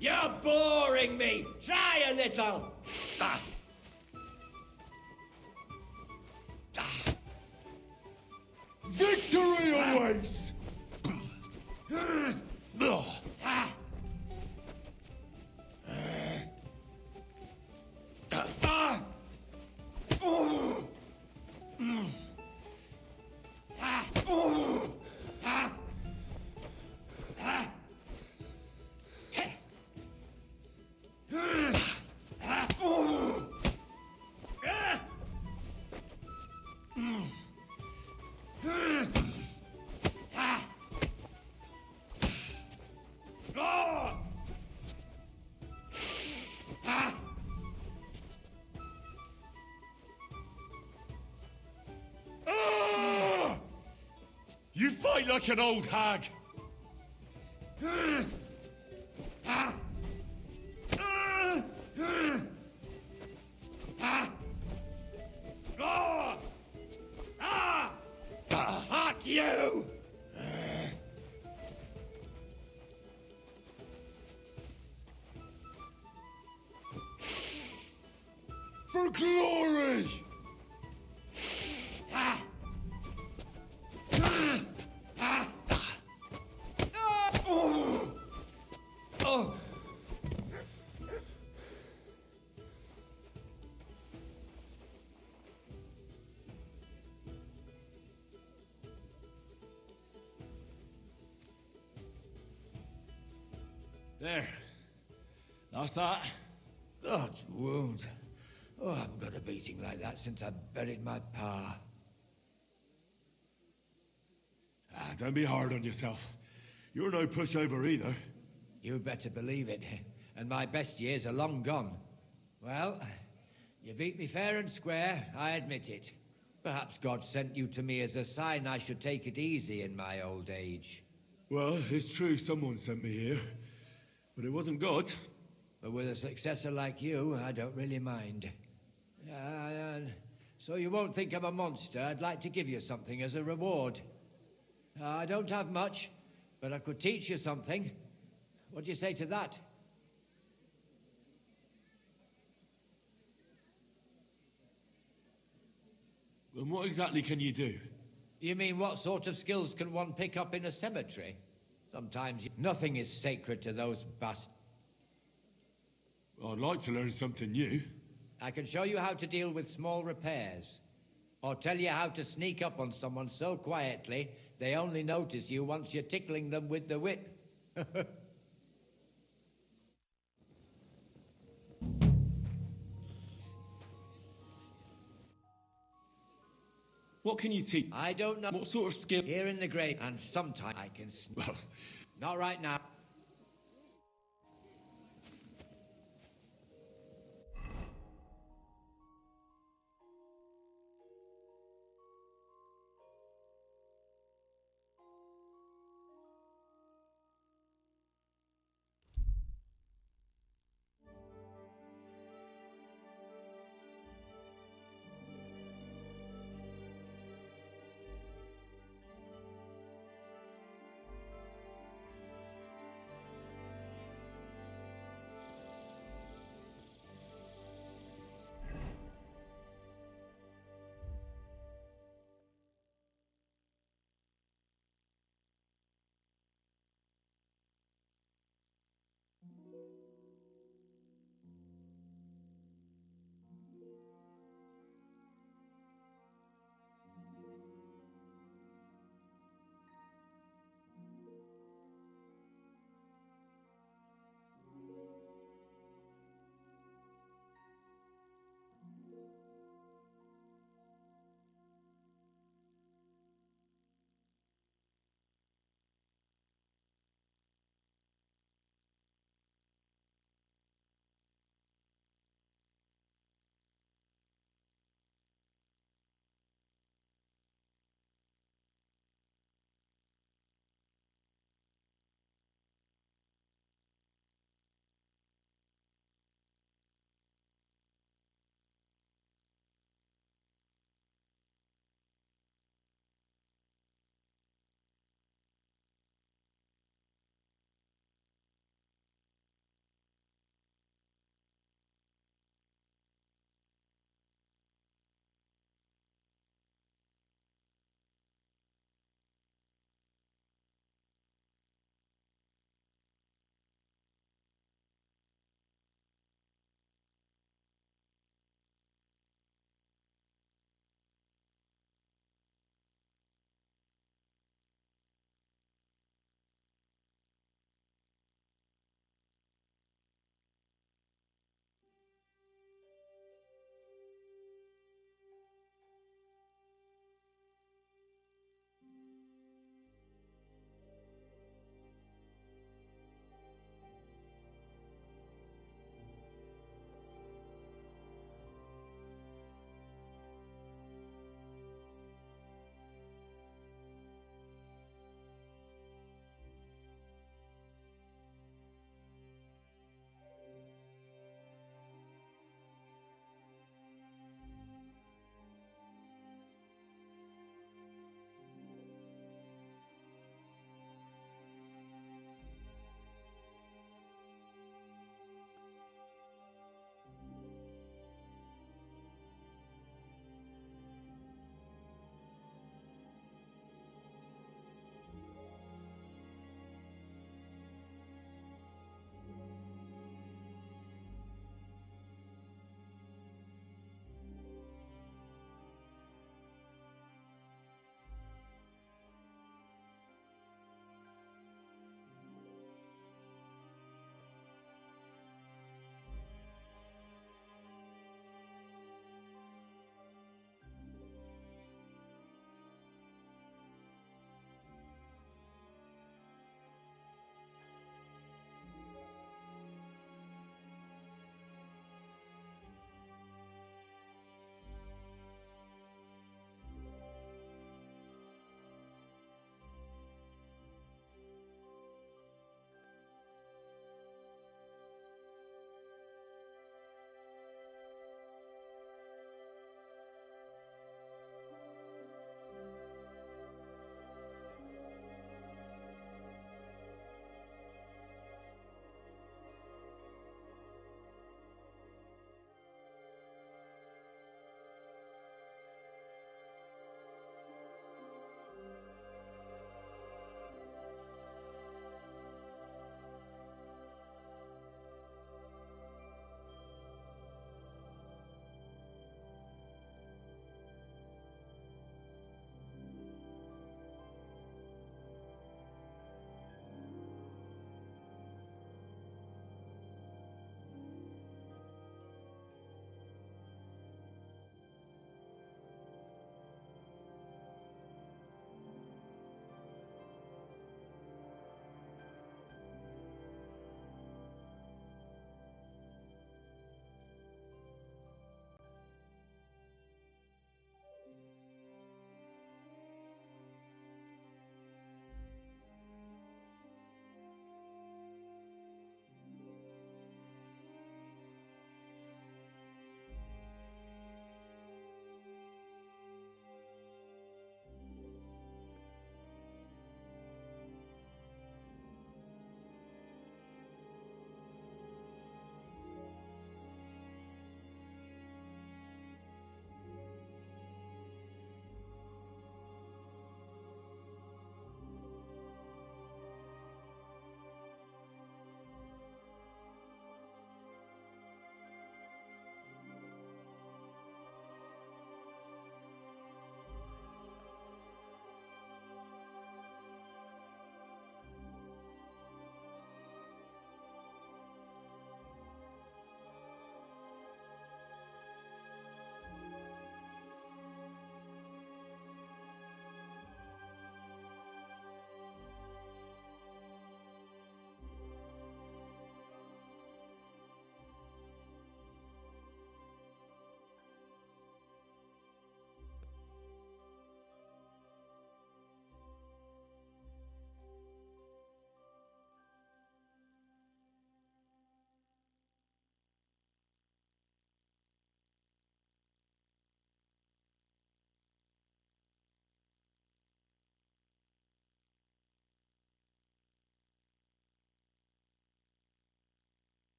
You're boring me! Try a little! Victory awaits! fight like an old hag. Fuck you! For glory! There. That's that. God's wound. Oh, I haven't got a beating like that since I buried my pa. Don't be hard on yourself. You're no pushover either. You better believe it. And my best years are long gone. Well, you beat me fair and square, I admit it. Perhaps God sent you to me as a sign I should take it easy in my old age. Well, it's true someone sent me here. But it wasn't God. But with a successor like you, I don't really mind. So you won't think I'm a monster. I'd like to give you something as a reward. I don't have much, but I could teach you something. What do you say to that? And what exactly can you do? You mean what sort of skills can one pick up in a cemetery? Sometimes nothing is sacred to those bastards. I'd like to learn something new. I can show you how to deal with small repairs. Or tell you how to sneak up on someone so quietly, they only notice you once you're tickling them with the whip. What can you teach? I don't know. What sort of skill? Here in the grave, and sometimes I can... Well, not right now.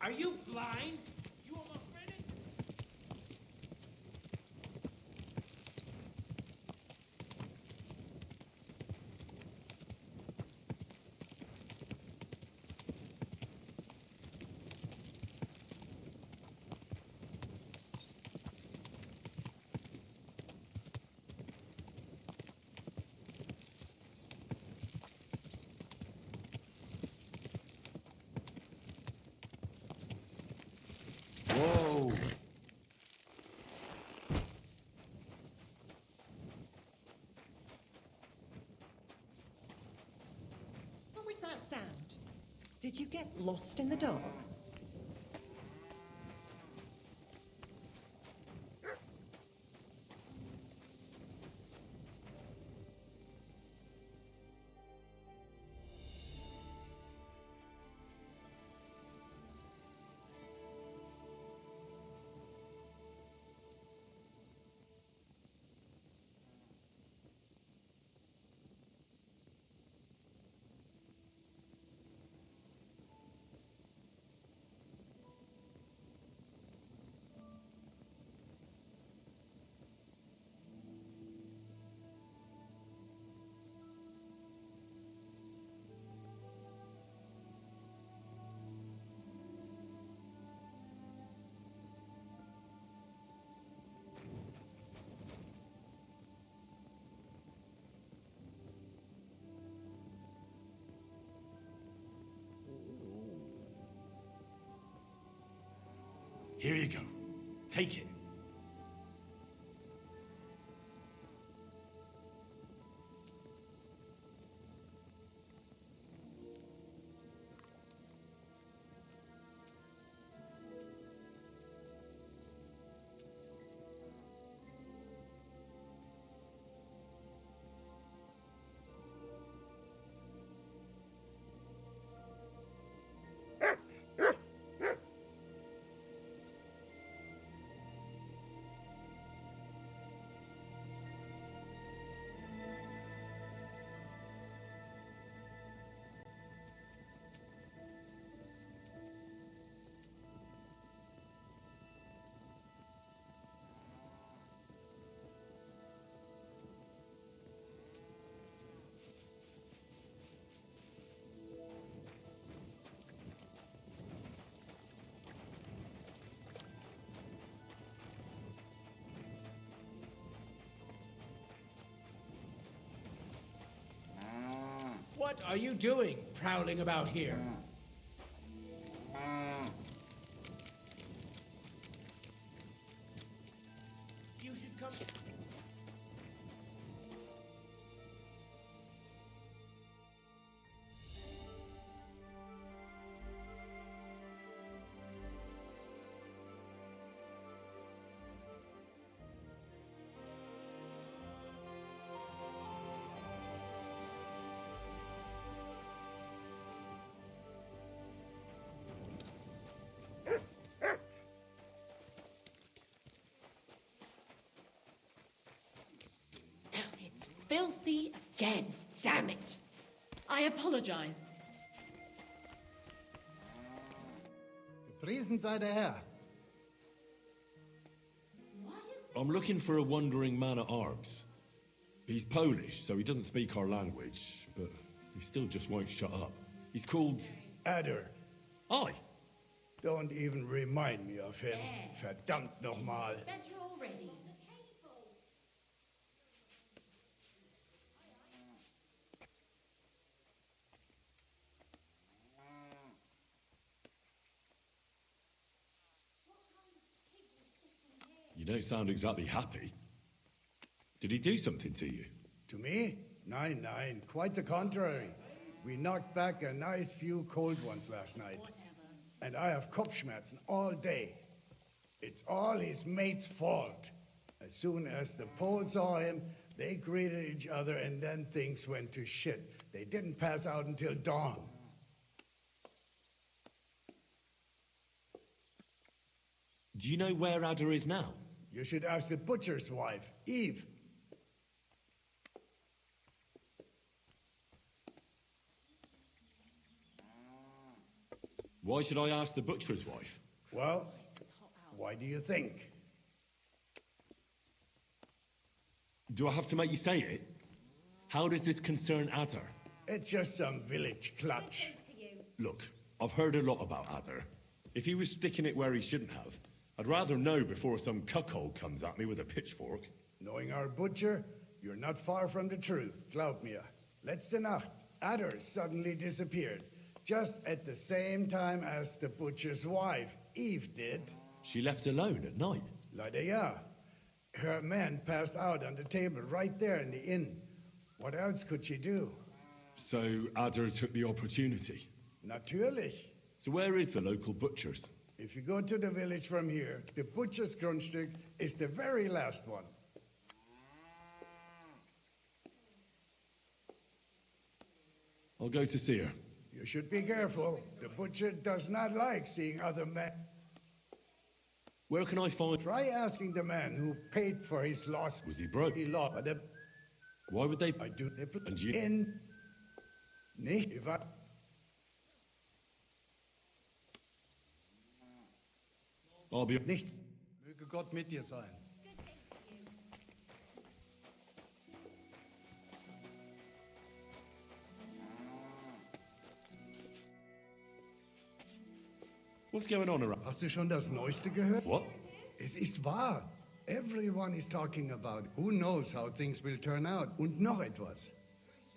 Are you blind? You almost ran into... Whoa! What was that sound? Did you get lost in the dark? Here you go. Take it. What are you doing, prowling about here? You should come... It's filthy again. Damn it. I apologize. Gepriesen sei der Herr. I'm looking for a wandering man at arms. He's Polish, so he doesn't speak our language, but he still just won't shut up. He's called... Adder. Aye. Don't even remind me of him. Verdammt nochmal. Better already. You don't sound exactly happy. Did he do something to you? To me? Nein, nein. Quite the contrary. We knocked back a nice few cold ones last night. And I have Kopfschmerzen all day. It's all his mate's fault. As soon as the Poles saw him, they greeted each other and then things went to shit. They didn't pass out until dawn. Do you know where Adder is now? You should ask the butcher's wife, Eve. Why should I ask the butcher's wife? Well, why do you think? Do I have to make you say it? How does this concern Adder? It's just some village clutch. Look, I've heard a lot about Adder. If he was sticking it where he shouldn't have, I'd rather know before some cuckold comes at me with a pitchfork. Knowing our butcher, you're not far from the truth, glaub mir. Letzte Nacht, Adder suddenly disappeared, just at the same time as the butcher's wife, Eve, did. She left alone at night? Leider ja. Her man passed out on the table right there in the inn. What else could she do? So Adder took the opportunity? Natürlich. So where is the local butcher's? If you go to the village from here, the butcher's Grundstück is the very last one. I'll go to see her. You should be careful. The butcher does not like seeing other men. Where can I find... Try asking the man who paid for his loss. Was he broke? He lost. Why would they... I do... And you... In... Nicht... If I... I'll be... Nicht... Möge Gott mit dir sein. What's going on around? Hast du schon das Neueste gehört? What? Es ist wahr. Everyone is talking about who knows how things will turn out. Und noch etwas.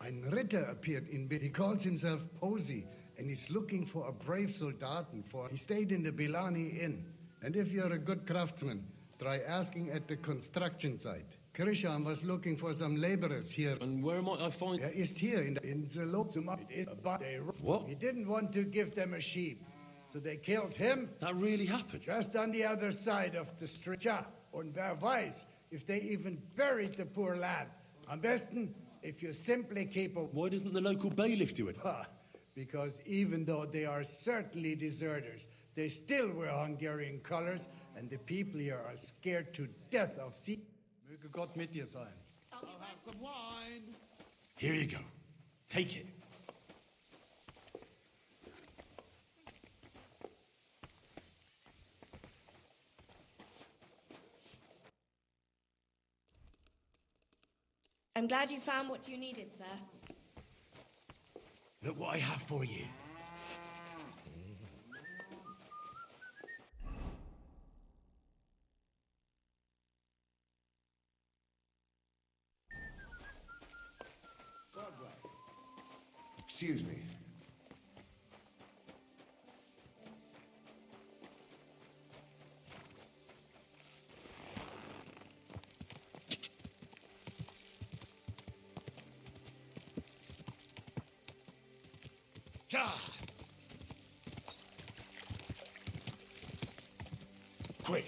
Ein Ritter appeared in... He calls himself Posey and he's looking for a brave Soldaten for... He stayed in the Bilani Inn. And if you're a good craftsman, try asking at the construction site. Krishan was looking for some laborers here. And where might I find... Ist hier in the Lozuma. It is about... What? He didn't want to give them a sheep. So they killed him. That really happened? Just on the other side of the street. Tja, und wer weiß, if they even buried the poor lad. Am besten, if you simply keep a... Why doesn't the local bailiff do it? Because even though they are certainly deserters, they still wear Hungarian colors, and the people here are scared to death of sea. Möge Gott mit dir sein. I'll have some wine. Here you go. Take it. I'm glad you found what you needed, sir. Look what I have for you. Excuse me. Quick.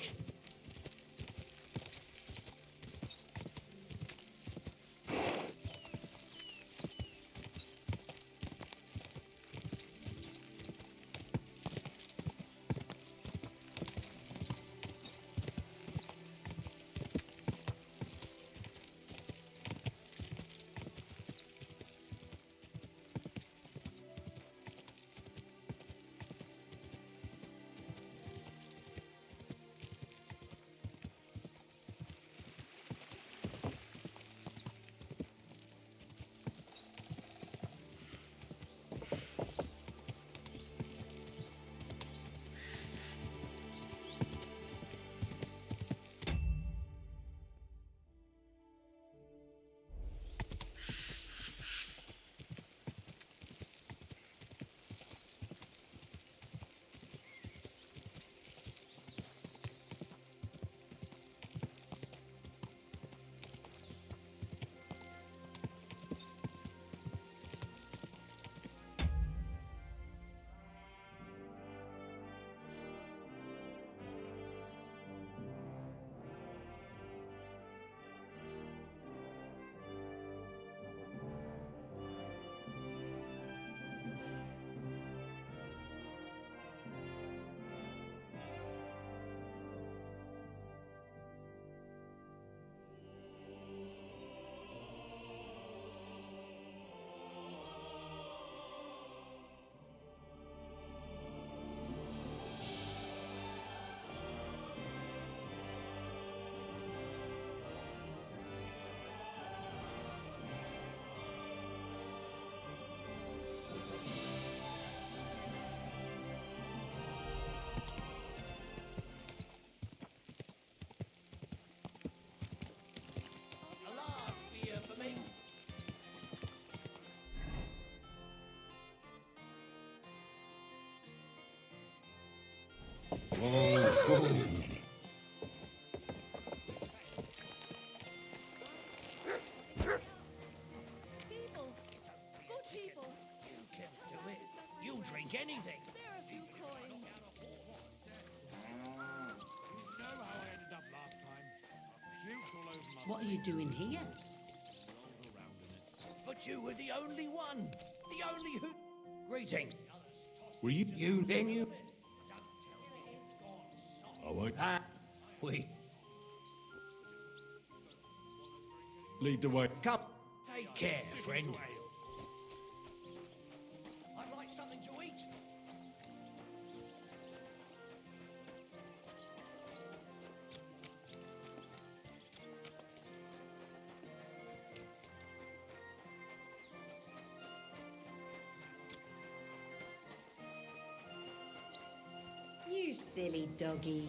anything. There are a few coins. You know how I ended up last time. I puked all over my What are you doing here? But you were the only one. The only who... Greeting. Were you? You, then you... I won't. We... Lead the way. Come. Take care, friend. I'd like something to eat. You silly doggy.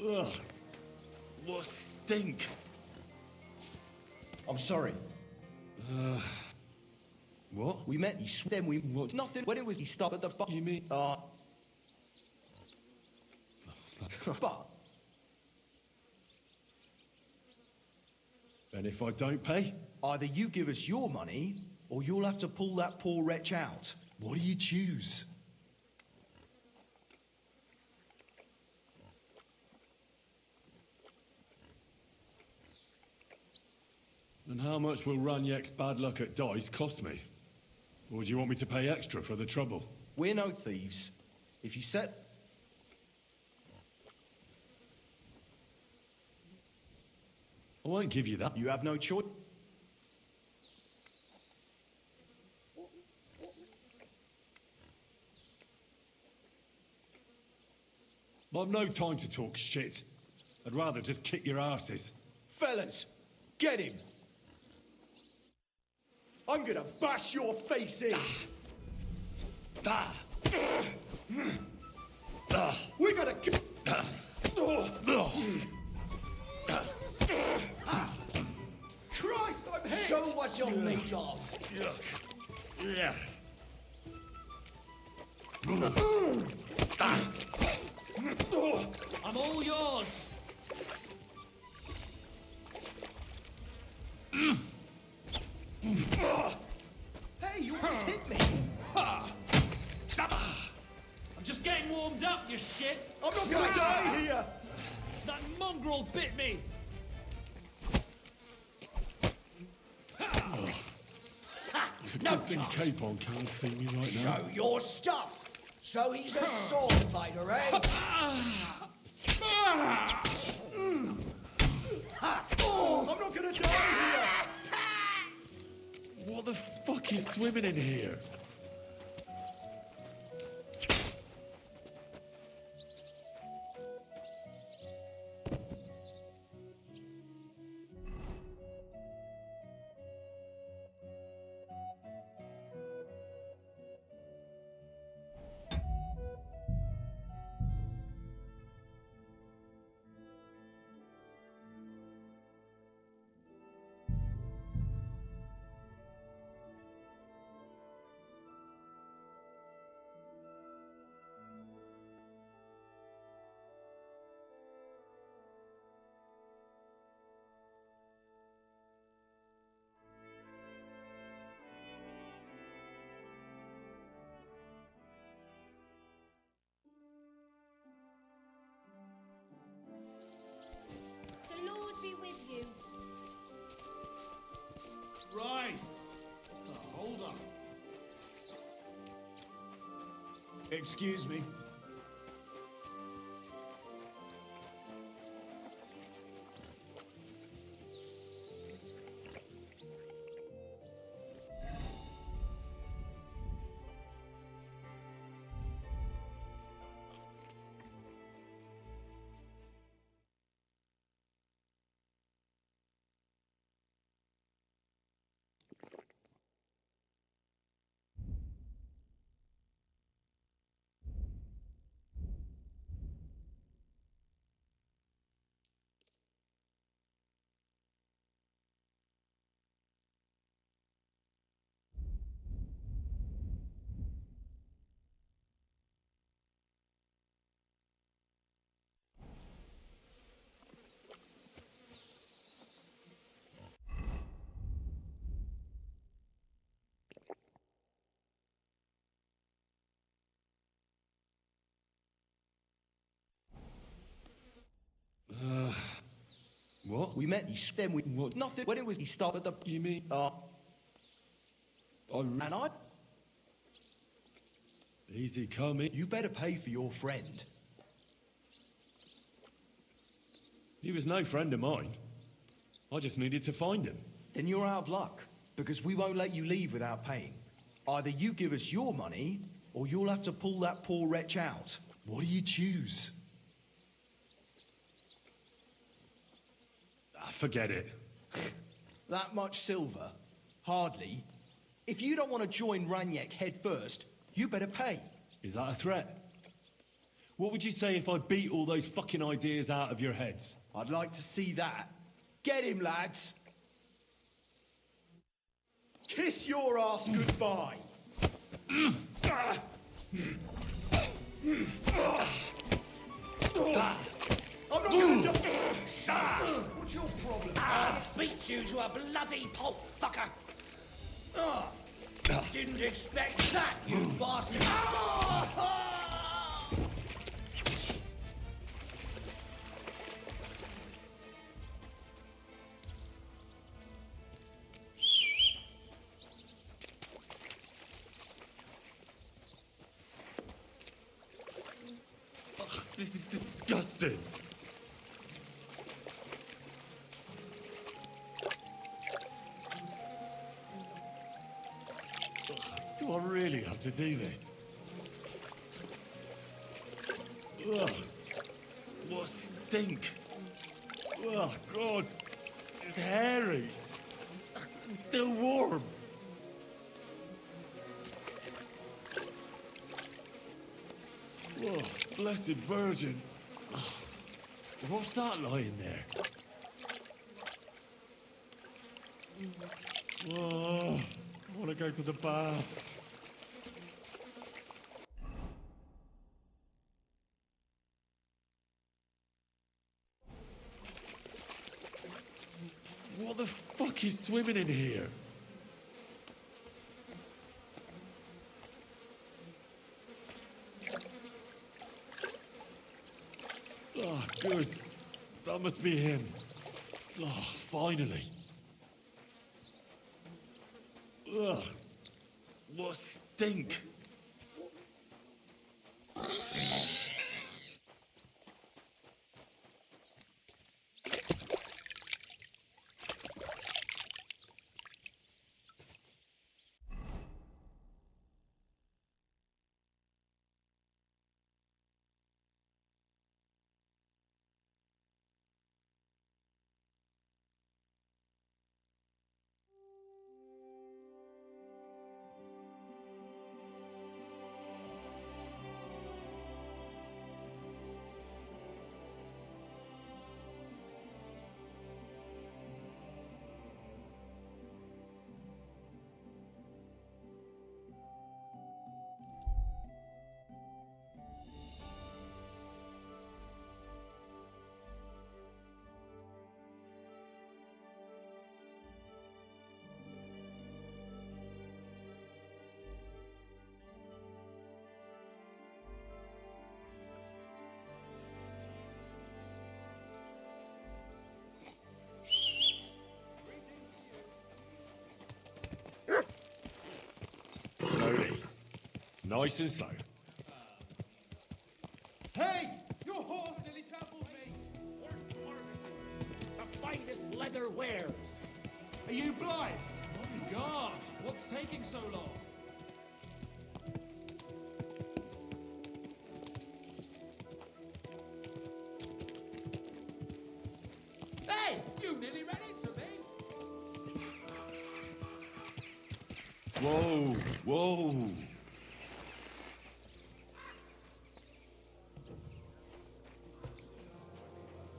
Ugh. What stink. I'm sorry. What? We met, then we... What? Nothing. When it was, he stopped at the... You mean? But... And if I don't pay? Either you give us your money, or you'll have to pull that poor wretch out. What do you choose? And how much will Ranyek's bad luck at dice cost me? Or do you want me to pay extra for the trouble? We're no thieves. If you set... I won't give you that. You have no choice. I've no time to talk shit. I'd rather just kick your asses. Fellas, get him! I'm gonna bash your face in! We gotta... Christ, I'm hit! Show what you're made of. Yeah. I'm all yours. Hey, you almost hit me! I'm just getting warmed up, you shit. I'm not gonna die here! That mongrel bit me. No Good thing chance. Capon can't see me right now. Show your stuff. So he's a sword fighter, eh? I'm not gonna die here! What the fuck is swimming in here? The Lord be with you. Rice! Hold on. Excuse me. What? We met, then we... What? Nothing. When it was, he started the... You mean... And I... Easy coming. You better pay for your friend. He was no friend of mine. I just needed to find him. Then you're out of luck, because we won't let you leave without paying. Either you give us your money, or you'll have to pull that poor wretch out. What do you choose? Forget it. That much silver? Hardly. If you don't want to join Ranyek head first, you better pay. Is that a threat? What would you say if I beat all those fucking ideas out of your heads? I'd like to see that. Get him, lads! Kiss your ass goodbye! I'm not gonna jump. What's your problem? Beat you to a bloody pulp, fucker! Didn't expect that, you bastard! This is disgusting. Do I really have to do this? Ugh. What stink. Oh, God. It's hairy. It's still warm. Oh, blessed Virgin. Oh, what's that lying there? Oh, I want to go to the baths. What the fuck is swimming in here? Oh, good. That must be him. Oh, finally. Ugh. What stink. Slowly. Nice and slow. leather wares. Are you blind? Oh God, what's taking so long? Hey, you nearly ran into me. Whoa, whoa.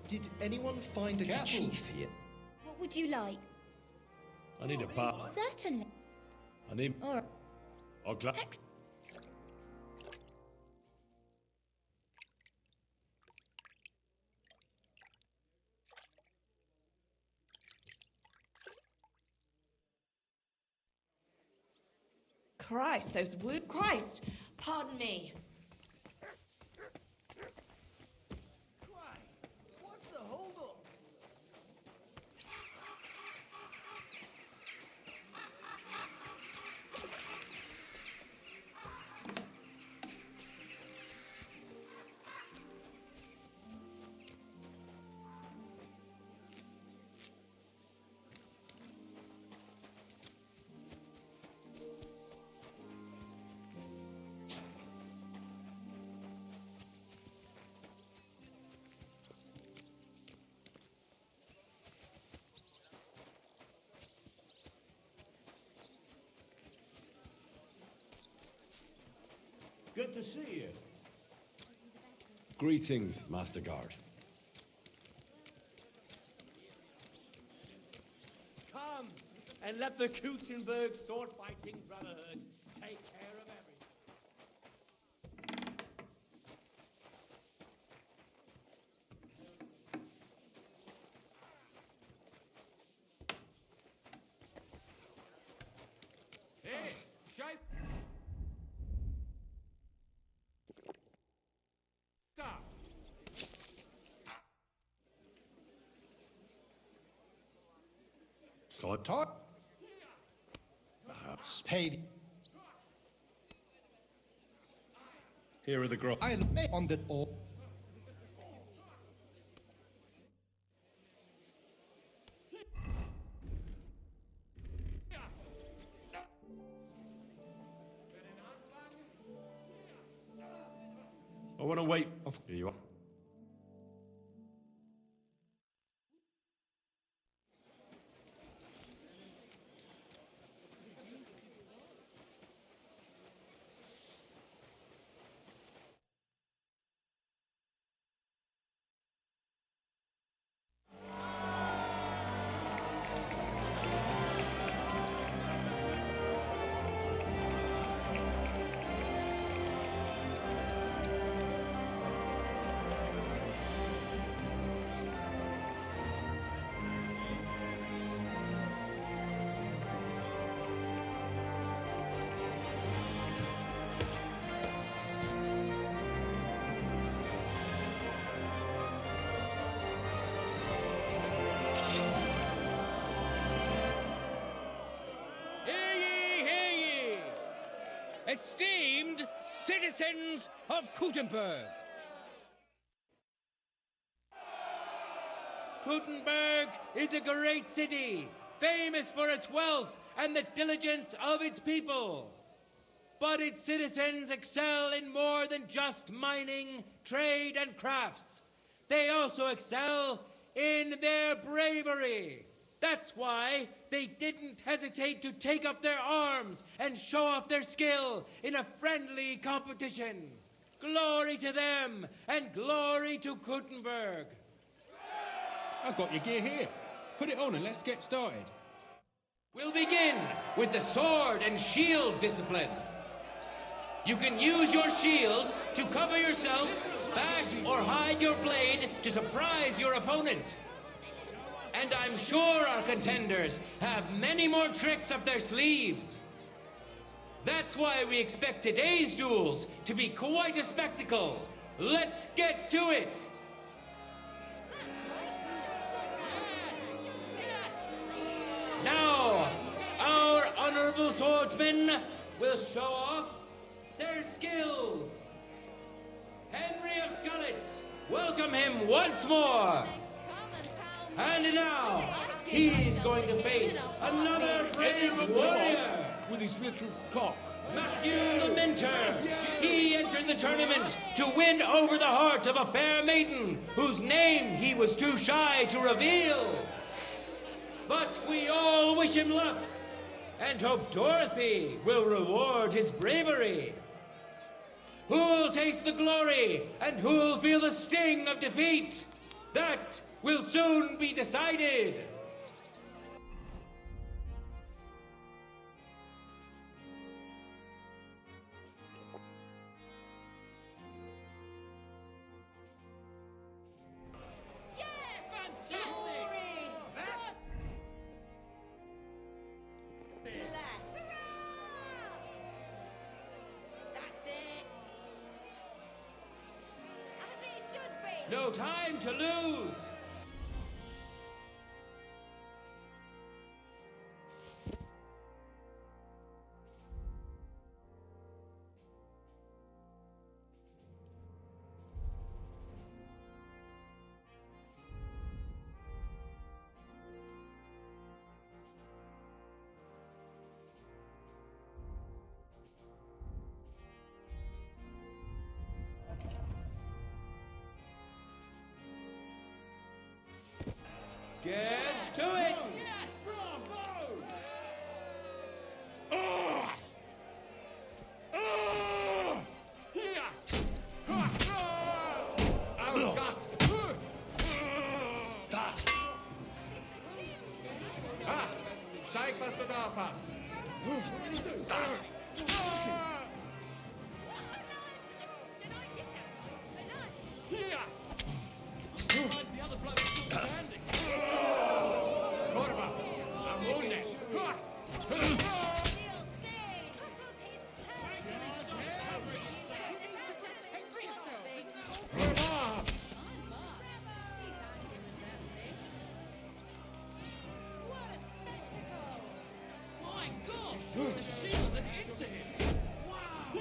Did anyone find a chief here? What would you like? I need a bar. Certainly. I need. All right. I'll clap. Christ, those wood. Christ! Pardon me. What's the hold up? Good to see you. Greetings, Master Guard. Come and let the Kutenberg sword-fighting brotherhood take care of everything. Hey, shape. Stop. Sword Talk. Spade. Here are the grub. I'll make on the all. I want to wait. Here you are. Esteemed citizens of Kutenberg. Kutenberg is a great city, famous for its wealth and the diligence of its people. But its citizens excel in more than just mining, trade, and crafts. They also excel in their bravery. That's why they didn't hesitate to take up their arms and show off their skill in a friendly competition. Glory to them, and glory to Kutenberg. I've got your gear here. Put it on and let's get started. We'll begin with the sword and shield discipline. You can use your shield to cover yourself, bash or hide your blade to surprise your opponent. And I'm sure our contenders have many more tricks up their sleeves. That's why we expect today's duels to be quite a spectacle. Let's get to it! Now, our honorable swordsmen will show off their skills. Henry of Skalitz, welcome him once more. Come and pound And now, he's going to face another brave warrior. With his little cock. Matthew the Minter. He entered the tournament to win over the heart of a fair maiden whose name he was too shy to reveal. But we all wish him luck and hope Dorothy will reward his bravery. Who'll taste the glory and who'll feel the sting of defeat? That will soon be decided. No time to lose! Get to it! Yes! Bravo! Zeig, was du drauf hast. The other bloke's still standing. Corva, I'm wounded. My gosh! The shield that into him! Wow!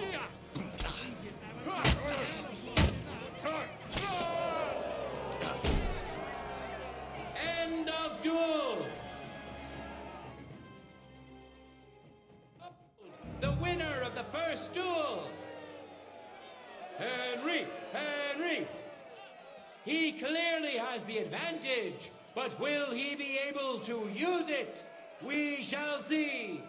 End of duel! The winner of the first duel! Henry! Henry! He clearly has the advantage, but will he be able to use it? We shall see!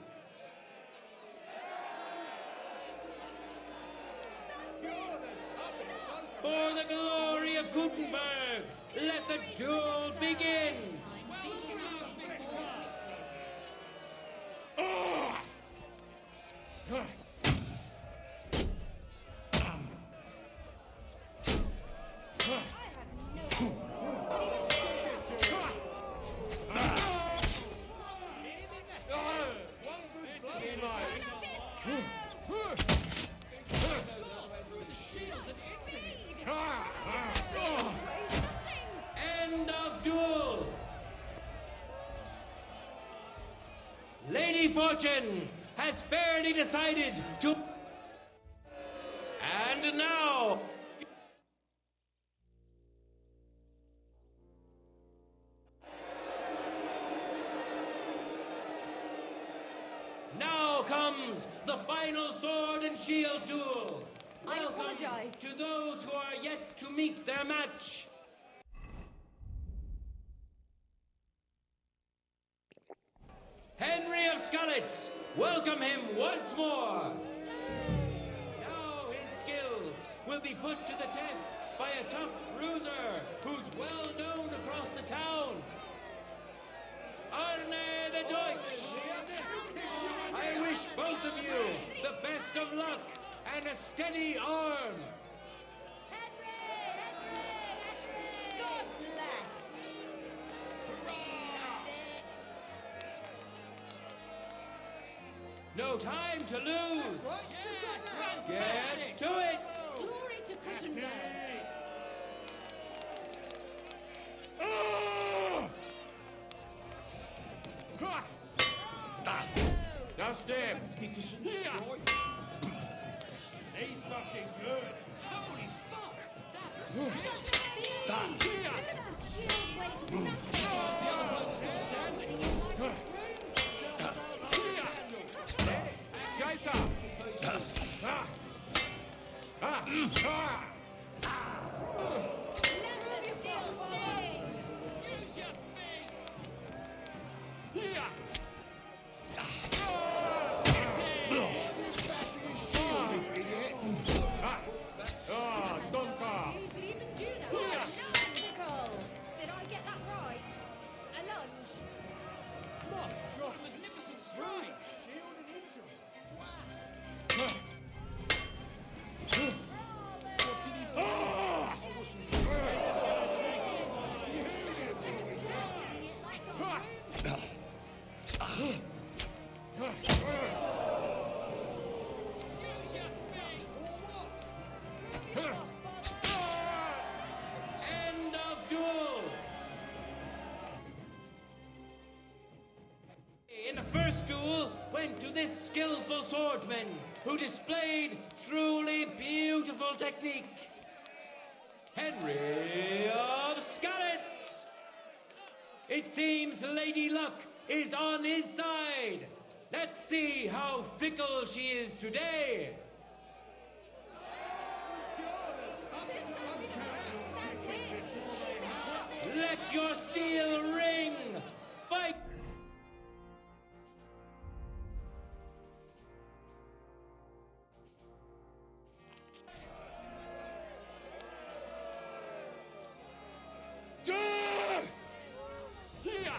For the glory of Gutenberg, let the duel begin! End of duel! Lady Fortune has fairly decided to... And now... Now comes the final sword and shield duel. I Welcome apologize. to those who are yet to meet their match. Henry of Skalitz, welcome him once more. Now his skills will be put to the test by a tough bruiser who's well known across the town. Arne the Deutsch. I wish both of you the best of luck and a steady arm. God bless. No time to lose. Get to it. Glory to Gutenberg. Just him. He's fucking good. Holy fuck! That's End of duel! In the first duel went to this skillful swordsman who displayed truly beautiful technique. Henry of Skalitz! It seems Lady Luck is on his side. Let's see how fickle she is today. Let your steel ring! Fight! Death! Here!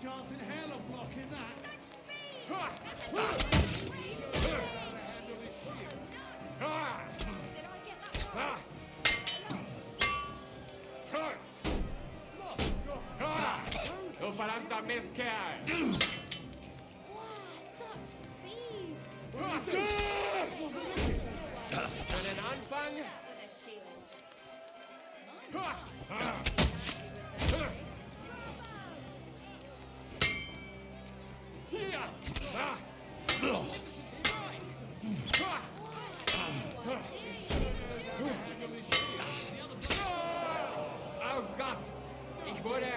Chance in hell of blocking that. No faranta mescar! Einen Anfang? Oh Gott! Ich wurde...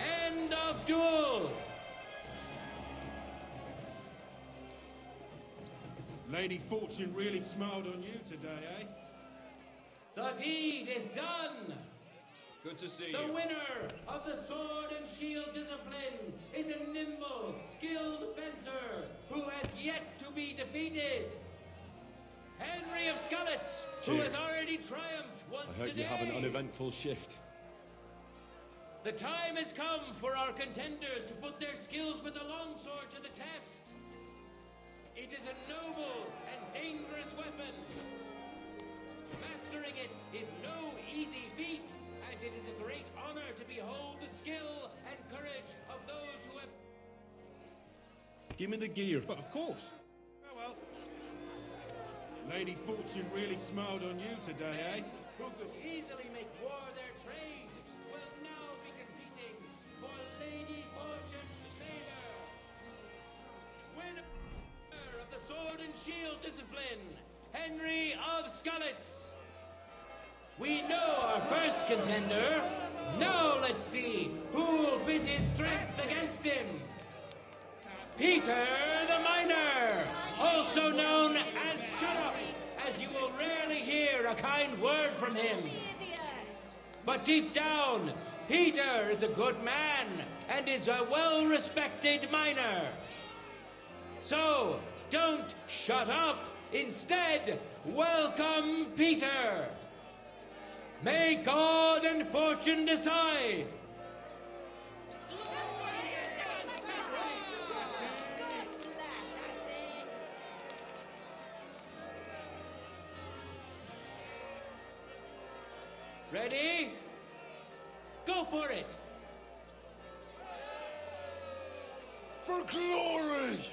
End of duel! Lady Fortune really smiled on you today, eh? The deed is done! Good to see The you. winner of the sword and shield discipline is a nimble, skilled fencer who has yet to be defeated. Henry of Skalitz, who has Cheers. already triumphed once I hope today. you have an uneventful shift. The time has come for our contenders to put their skills with the longsword to the test. It is a noble and dangerous weapon. Mastering it is no easy feat, and it is a great honor to behold the skill and courage of those who have... Give me the gear. But of course. Oh well. Lady Fortune really smiled on you today, eh? who could easily make war their trade, will now be competing for Lady Fortune Sailor. Winner of the sword and shield discipline, Henry of Skalitz. We know our first contender. Now let's see who'll pit his strength against him. Peter the Miner, also known as Shut Up, as you will rarely hear a kind word from him. But deep down, Peter is a good man and is a well-respected miner. So, don't shut up. Instead, welcome Peter. May God and fortune decide. Ready? Go for it! For glory!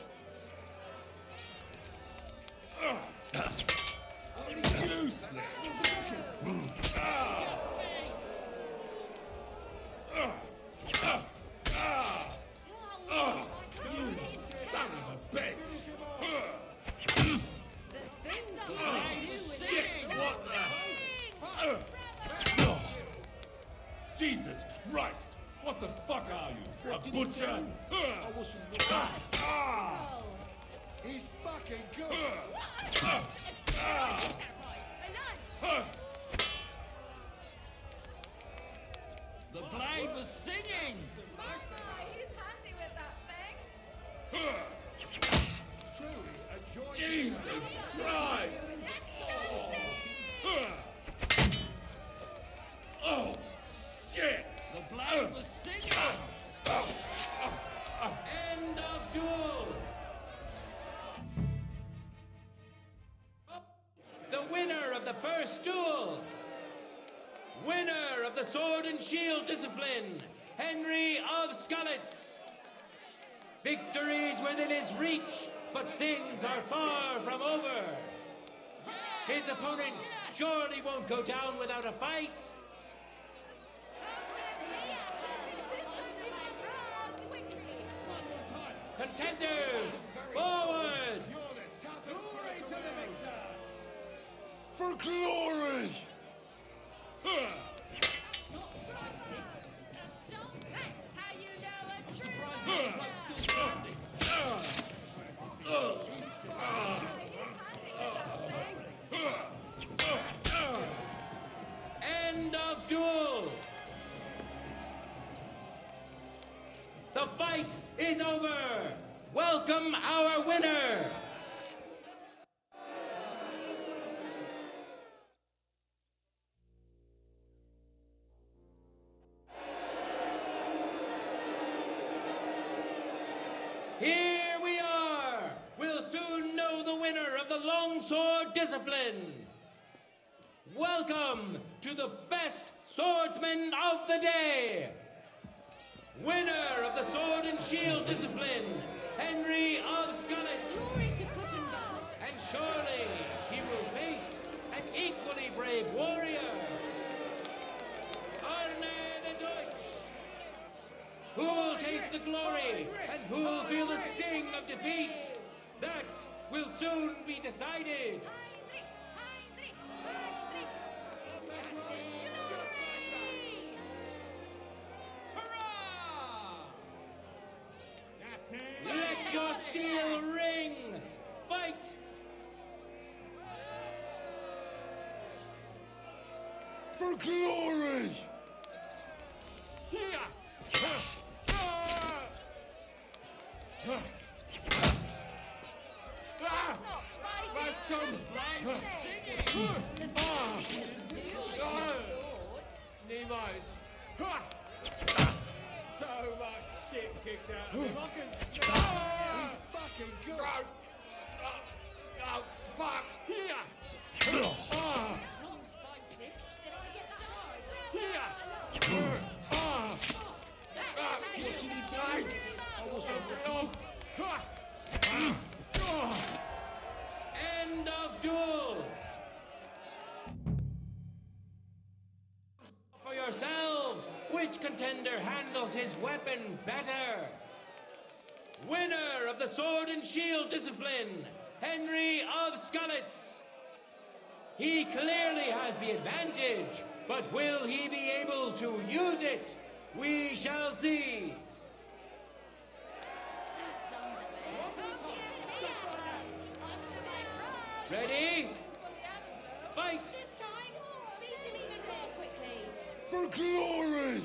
Useless! You son of a bitch! Shit, what the... Jesus Christ! What the fuck are you? A butcher? He's fucking good. The blade was singing! He's handy with that thing. Truly a joy. Jesus Christ! of the first duel. Winner of the sword and shield discipline, Henry of Skalitz. Victory's within his reach, but things are far from over. His opponent surely won't go down without a fight. Contenders, forward! For glory! End of duel! The fight is over! Welcome our winner! Here we are! We'll soon know the winner of the longsword discipline. Welcome to the best swordsman of the day! Winner of the sword and shield discipline, Henry of Skalitz. Glory to Kuttenbach. And surely he will face an equally brave warrior, Arne the Deutsch. Who'll taste the glory and who'll feel the sting of defeat? That will soon be decided. Let your steel ring! Fight! For glory! Nemo's. So much shit kicked out of him. He's fucking good. Fuck. Here. End of duel! For yourselves, which contender handles his weapon better? Winner of the sword and shield discipline, Henry of Skalitz. He clearly has the advantage, but will he be able to use it? We shall see. Ready? Fight! This time, beat him even more quickly. For glory!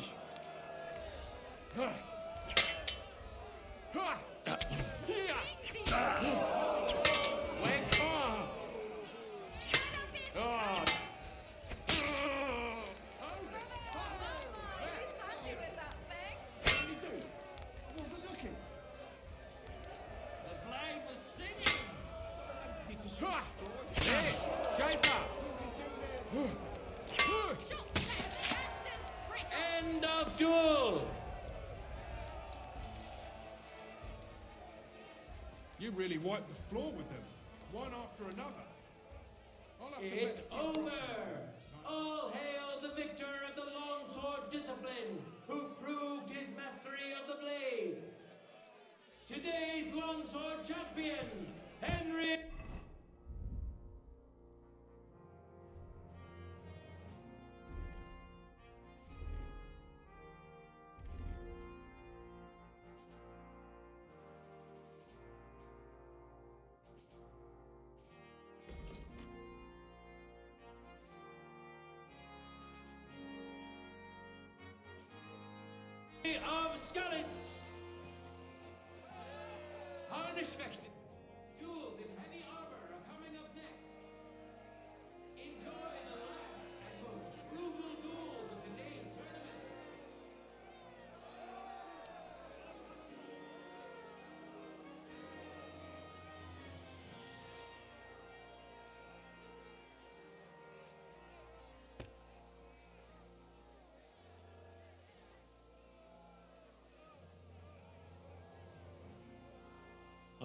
End of duel! You really wiped the floor with them, one after another. I'll have to It's bet- over! All hail the victor of the longsword discipline, who proved his mastery of the blade. Today's longsword champion, Henry. Of Skalitz. Harnischfechten. Duels in heavy armor are coming up next. Enjoy the last and most brutal duels of today's tournament.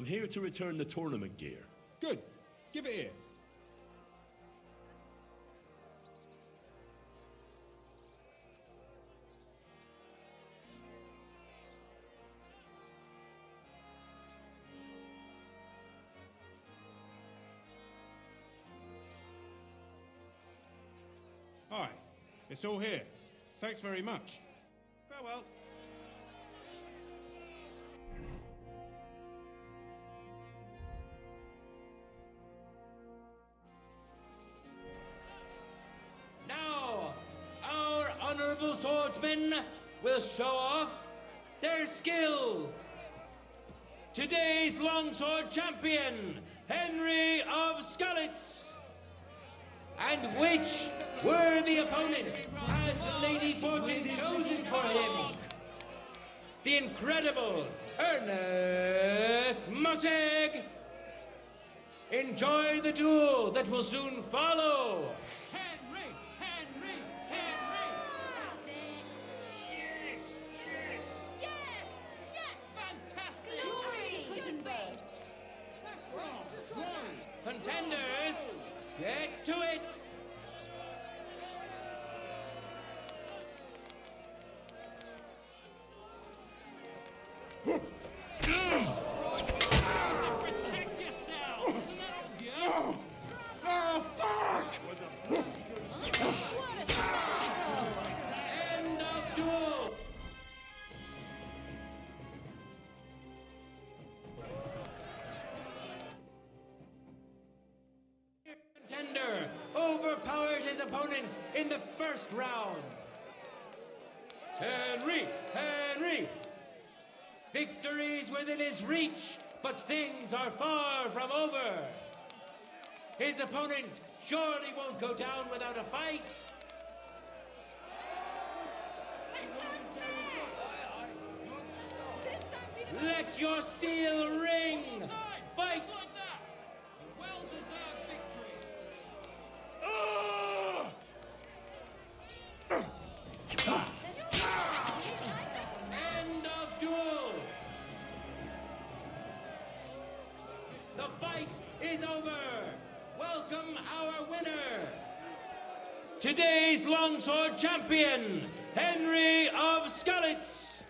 I'm here to return the tournament gear. Good. Give it here. Aye, it's all here. Thanks very much. Farewell. Now, our honorable swordsmen will show off their skills. Today's longsword champion, Henry of Skalitz. And which worthy opponent has Lady Fortune chosen for him? The incredible Ernest Mosseg. Enjoy the duel that will soon follow. Henry! Henry! Yes! Yes! Yes! Yes! Fantastic! Glory should be! Contenders, get to it! Protect yourselves! Isn't that obvious? Oh, fuck! End of duel! Contender overpowered his opponent in the first round. Henry! Henry! Victory's within his reach, but things are far from over. His opponent surely won't go down without a fight. Let your steel ring! Fight! Just like that! A well-deserved victory! End of duel! The fight is over! Welcome our winner! Today's longsword champion, Henry of Skalitz!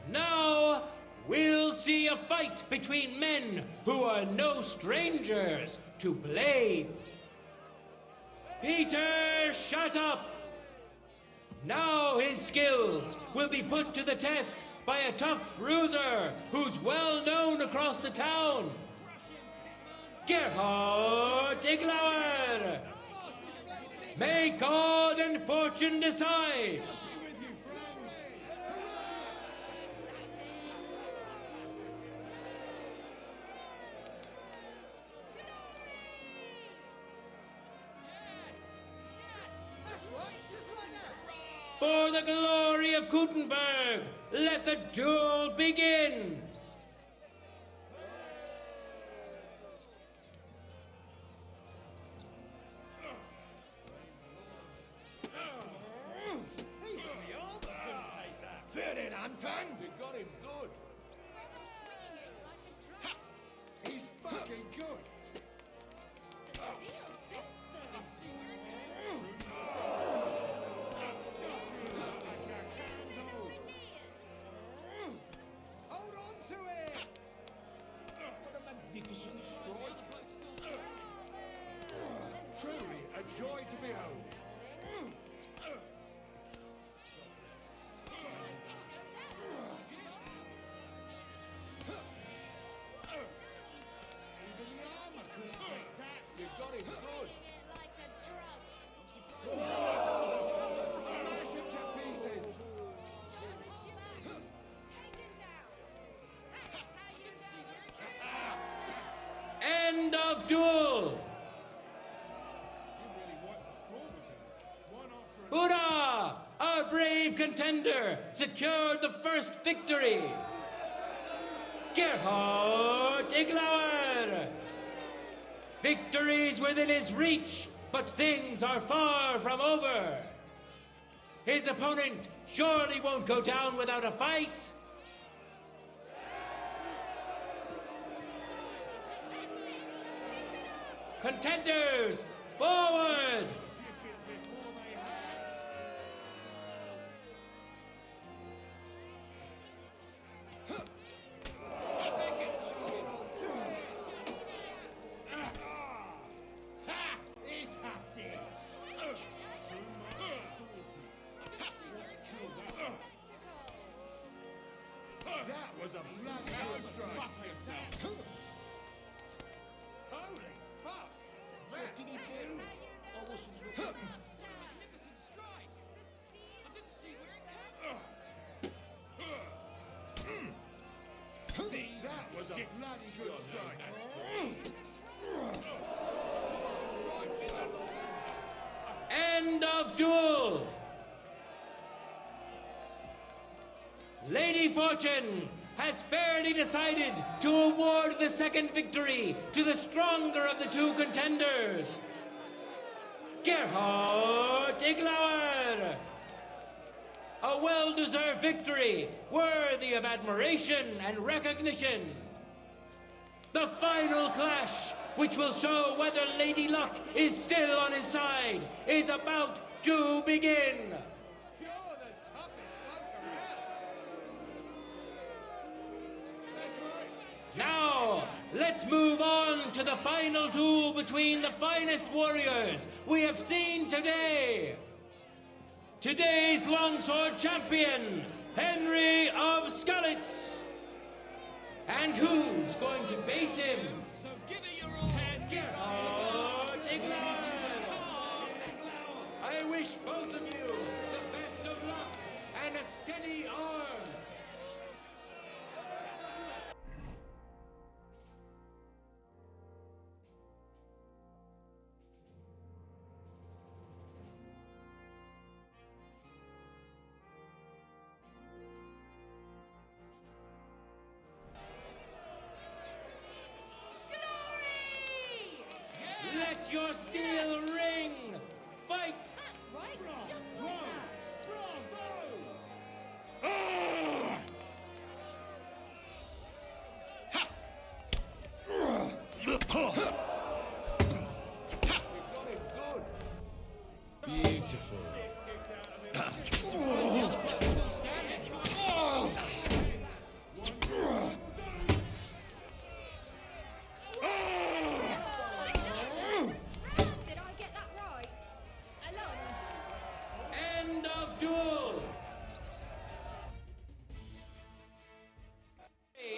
Now, we'll see a fight between men who are no strangers to blades. Peter, shut up! Now his skills will be put to the test by a tough bruiser who's well known across the town. Gerhard Iglauer! May God and fortune decide! For the glory of Gutenberg, let the duel begin! Fair in, Anfang. You got him good. Ha! He's fucking good. Hold on to it! What a magnificent stroke! Truly a joy to behold. Even the armor couldn't take that! You got him good. Smash him to pieces. End of duel! Hurrah! Our brave contender secured the first victory! Gerhard Iglauer! Victory's within his reach, but things are far from over. His opponent surely won't go down without a fight. Contenders, forward! That was a bloody hell strike. Holy fuck! What did he do? I wasn't looking. Magnificent strike! I didn't see where it came. See, that was a bloody good strike. End of duel! Lady Fortune has fairly decided to award the second victory to the stronger of the two contenders, Gerhard Iglauer. A well-deserved victory, worthy of admiration and recognition. The final clash, which will show whether Lady Luck is still on his side, is about to begin. Now, let's move on to the final duel between the finest warriors we have seen today. Today's longsword champion, Henry of Skalitz. And who's going to face him? So give it your all. Gerhard Iglauer. I wish both of you the best of luck and a steady arm. Let your steel ring! Fight! That's right, just like that. Beautiful. Did I get that right? A lunge. End of duel!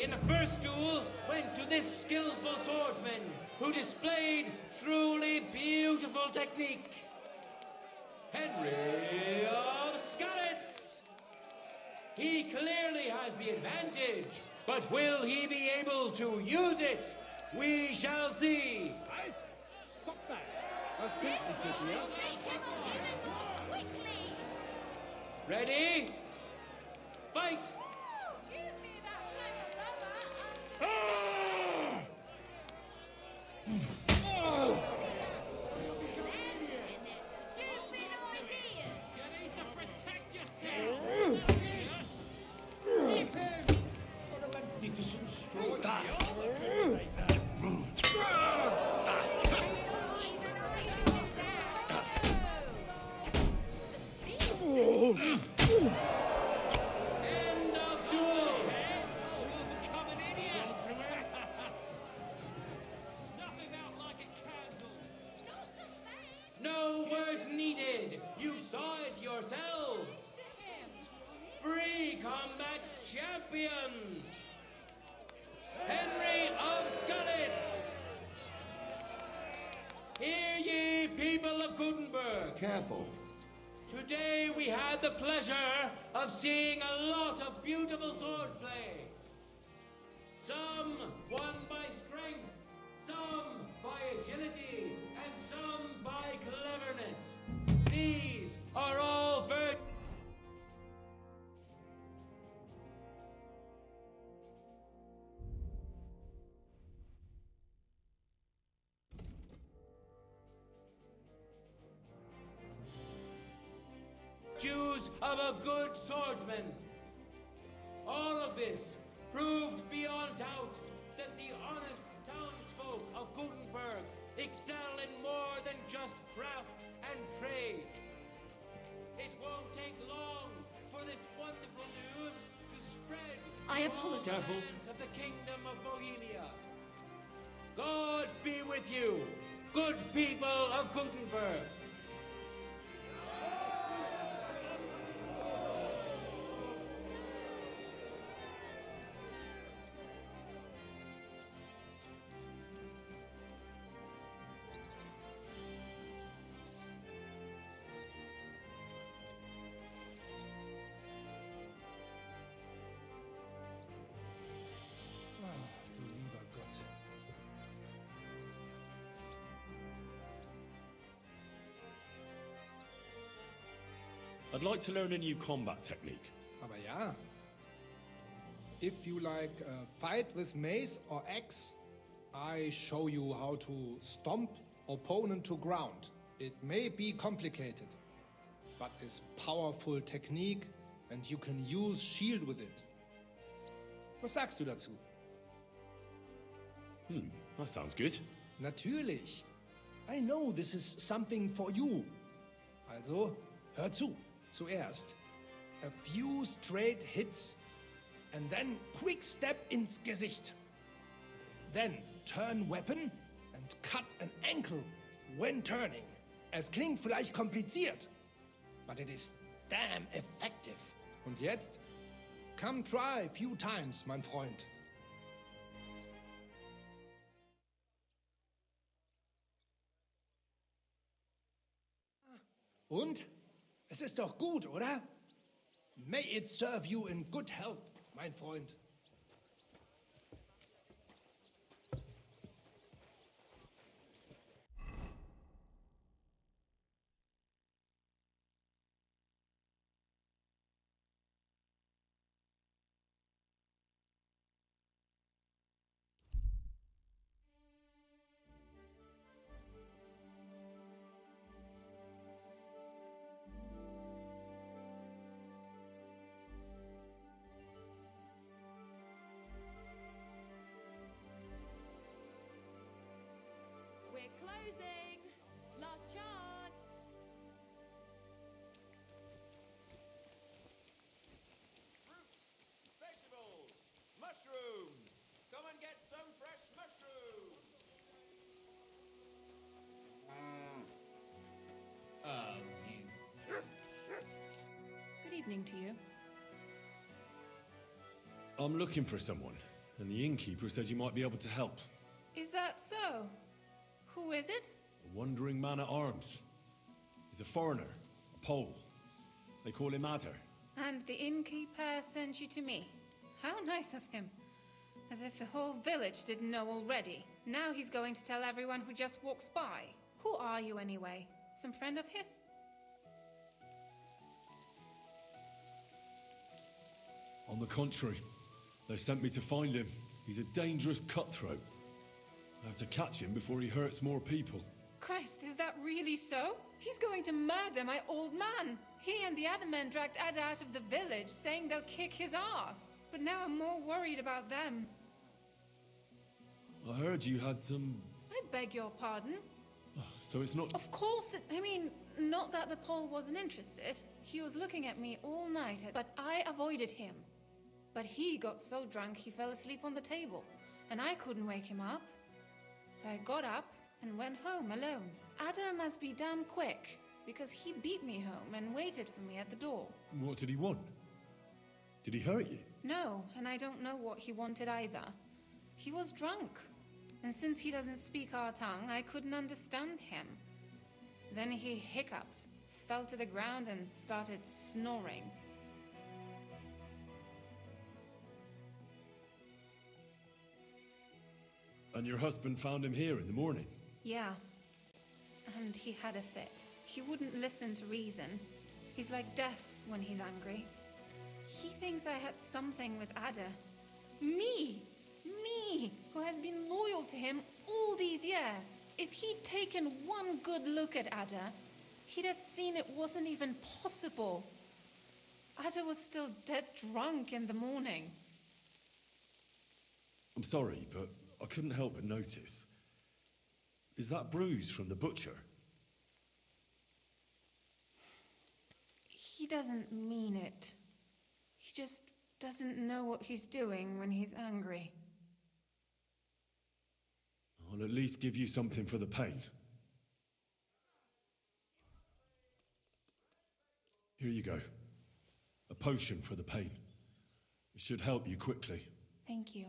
In the first duel went to this skillful swordsman who displayed truly beautiful technique. Henry of Skalitz. He clearly has the advantage, but will he be able to use it? We shall see. Ready? Fight! Give me that kind of rubber Magnificent strike. End of duel! Become an idiot. Snuff him out like a candle. No words needed. You saw it yourselves. Free combat champion, Henry of Skalitz. Hear ye, people of Gutenberg. Careful. Today we had the pleasure of seeing a lot of beautiful swordplay. Some won by strength, some by agility, and some by cleverness. These are all very... Jews virtues of a good swordsman. All of this proved beyond doubt that the honest townsfolk of Gutenberg excel in more than just craft and trade. It won't take long for this wonderful news to spread I to all the apologize. lands of the kingdom of Bohemia. God be with you, good people of Gutenberg. Du lieber Gott. I'd like to learn a new combat technique. Aber ja. If you like fight with mace or axe, I show you how to stomp opponent to ground. It may be complicated, but it's powerful technique and you can use shield with it. Was sagst du dazu? That sounds good. Natürlich. I know this is something for you. Also, hör zu. Zuerst a few straight hits and then quick step ins Gesicht. Then turn weapon and cut an ankle when turning. Es klingt vielleicht kompliziert, but it is damn effective. Und jetzt, come try a few times, mein Freund. Und? Es ist doch gut, oder? May it serve you in good health, mein Freund. We're closing. Last chance. Vegetables! Mushrooms! Come and get some fresh mushrooms! Good evening to you. I'm looking for someone, and the innkeeper said you might be able to help. Is that so? Who is it? A wandering man at arms. He's a foreigner, a Pole. They call him Adder. And the innkeeper sent you to me. How nice of him. As if the whole village didn't know already. Now he's going to tell everyone who just walks by. Who are you anyway? Some friend of his? On the contrary, they sent me to find him. He's a dangerous cutthroat. I have to catch him before he hurts more people. Christ, is that really so? He's going to murder my old man. He and the other men dragged Ada out of the village, saying they'll kick his ass. But now I'm more worried about them. I heard you had some... I beg your pardon? So it's not... Of course I mean, not that the Pole wasn't interested. He was looking at me all night, but I avoided him. But he got so drunk he fell asleep on the table, and I couldn't wake him up. So I got up and went home alone. Ada must be damn quick, because he beat me home and waited for me at the door. What did he want? Did he hurt you? No, and I don't know what he wanted either. He was drunk, and since he doesn't speak our tongue, I couldn't understand him. Then he hiccuped, fell to the ground, and started snoring. And your husband found him here in the morning? Yeah. And he had a fit. He wouldn't listen to reason. He's like deaf when he's angry. He thinks I had something with Ada. Me! Me! Who has been loyal to him all these years. If he'd taken one good look at Ada, he'd have seen it wasn't even possible. Ada was still dead drunk in the morning. I'm sorry, but I couldn't help but notice. Is that bruise from the butcher? He doesn't mean it. He just doesn't know what he's doing when he's angry. I'll at least give you something for the pain. Here you go. A potion for the pain. It should help you quickly. Thank you.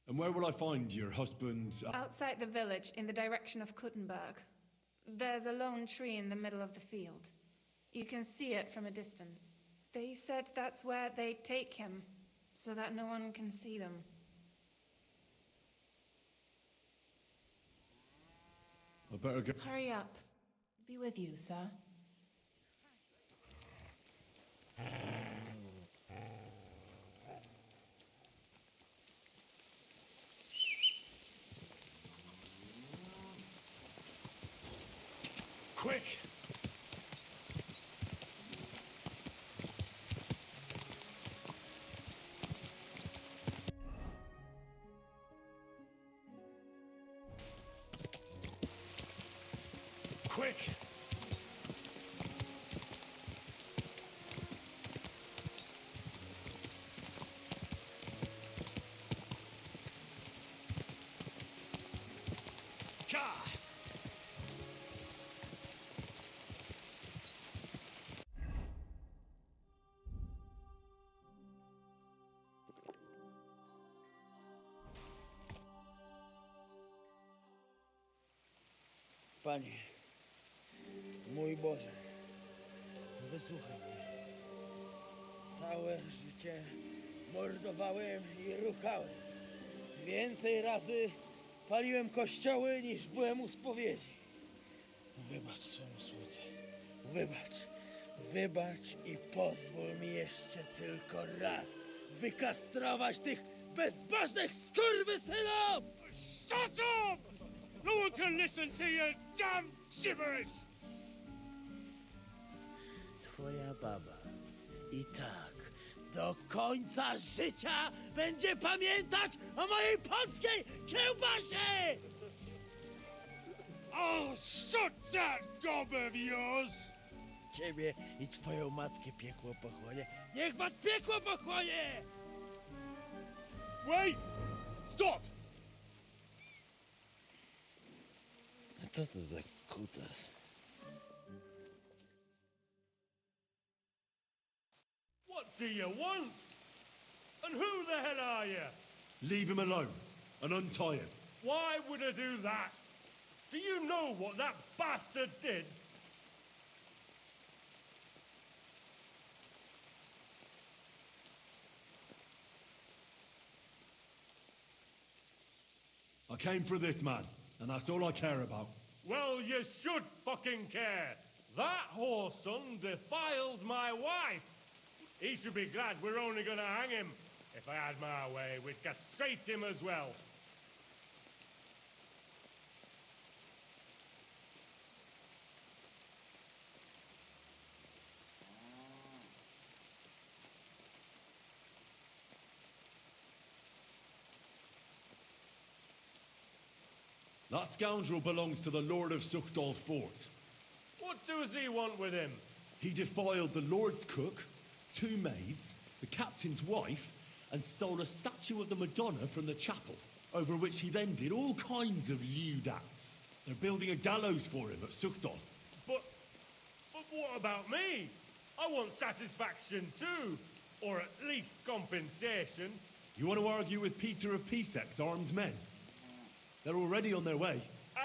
And where will I find your husband? Outside the village, in the direction of Kuttenberg. There's a lone tree in the middle of the field. You can see it from a distance. They said that's where they take him, so that no one can see them. I better go. Hurry up. Be with you, sir. Quick! Quick! Ka! Panie, mój Boże, wysłuchaj mnie. Całe życie mordowałem i ruchałem. Więcej razy paliłem kościoły, niż byłem u spowiedzi. Wybacz swemu słudze. Wybacz. Wybacz i pozwól mi jeszcze tylko raz wykastrować tych bezbożnych skurwysynów! Shut up! No one can listen to your damn gibberish! Twoja baba i tak do końca życia będzie pamiętać o mojej polskiej kiełbasie! I'll shut that gob of yours! Ciebie i twoją matkę piekło pochłonie. Niech was piekło pochłonie! Wait! Stop! A co to za kutas? What do you want? And who the hell are you? Leave him alone and untie him. Why would I do that? Do you know what that bastard did? I came for this man, and that's all I care about. Well, you should fucking care. That whoreson defiled my wife. He should be glad we're only gonna hang him. If I had my way, we'd castrate him as well. That scoundrel belongs to the Lord of Suchdal Fort. What does he want with him? He defiled the Lord's cook, 2 maids, the captain's wife, and stole a statue of the Madonna from the chapel, over which he then did all kinds of lewd acts. They're building a gallows for him at Suchdal. But what about me? I want satisfaction too, or at least compensation. You want to argue with Peter of Pisek's armed men? They're already on their way.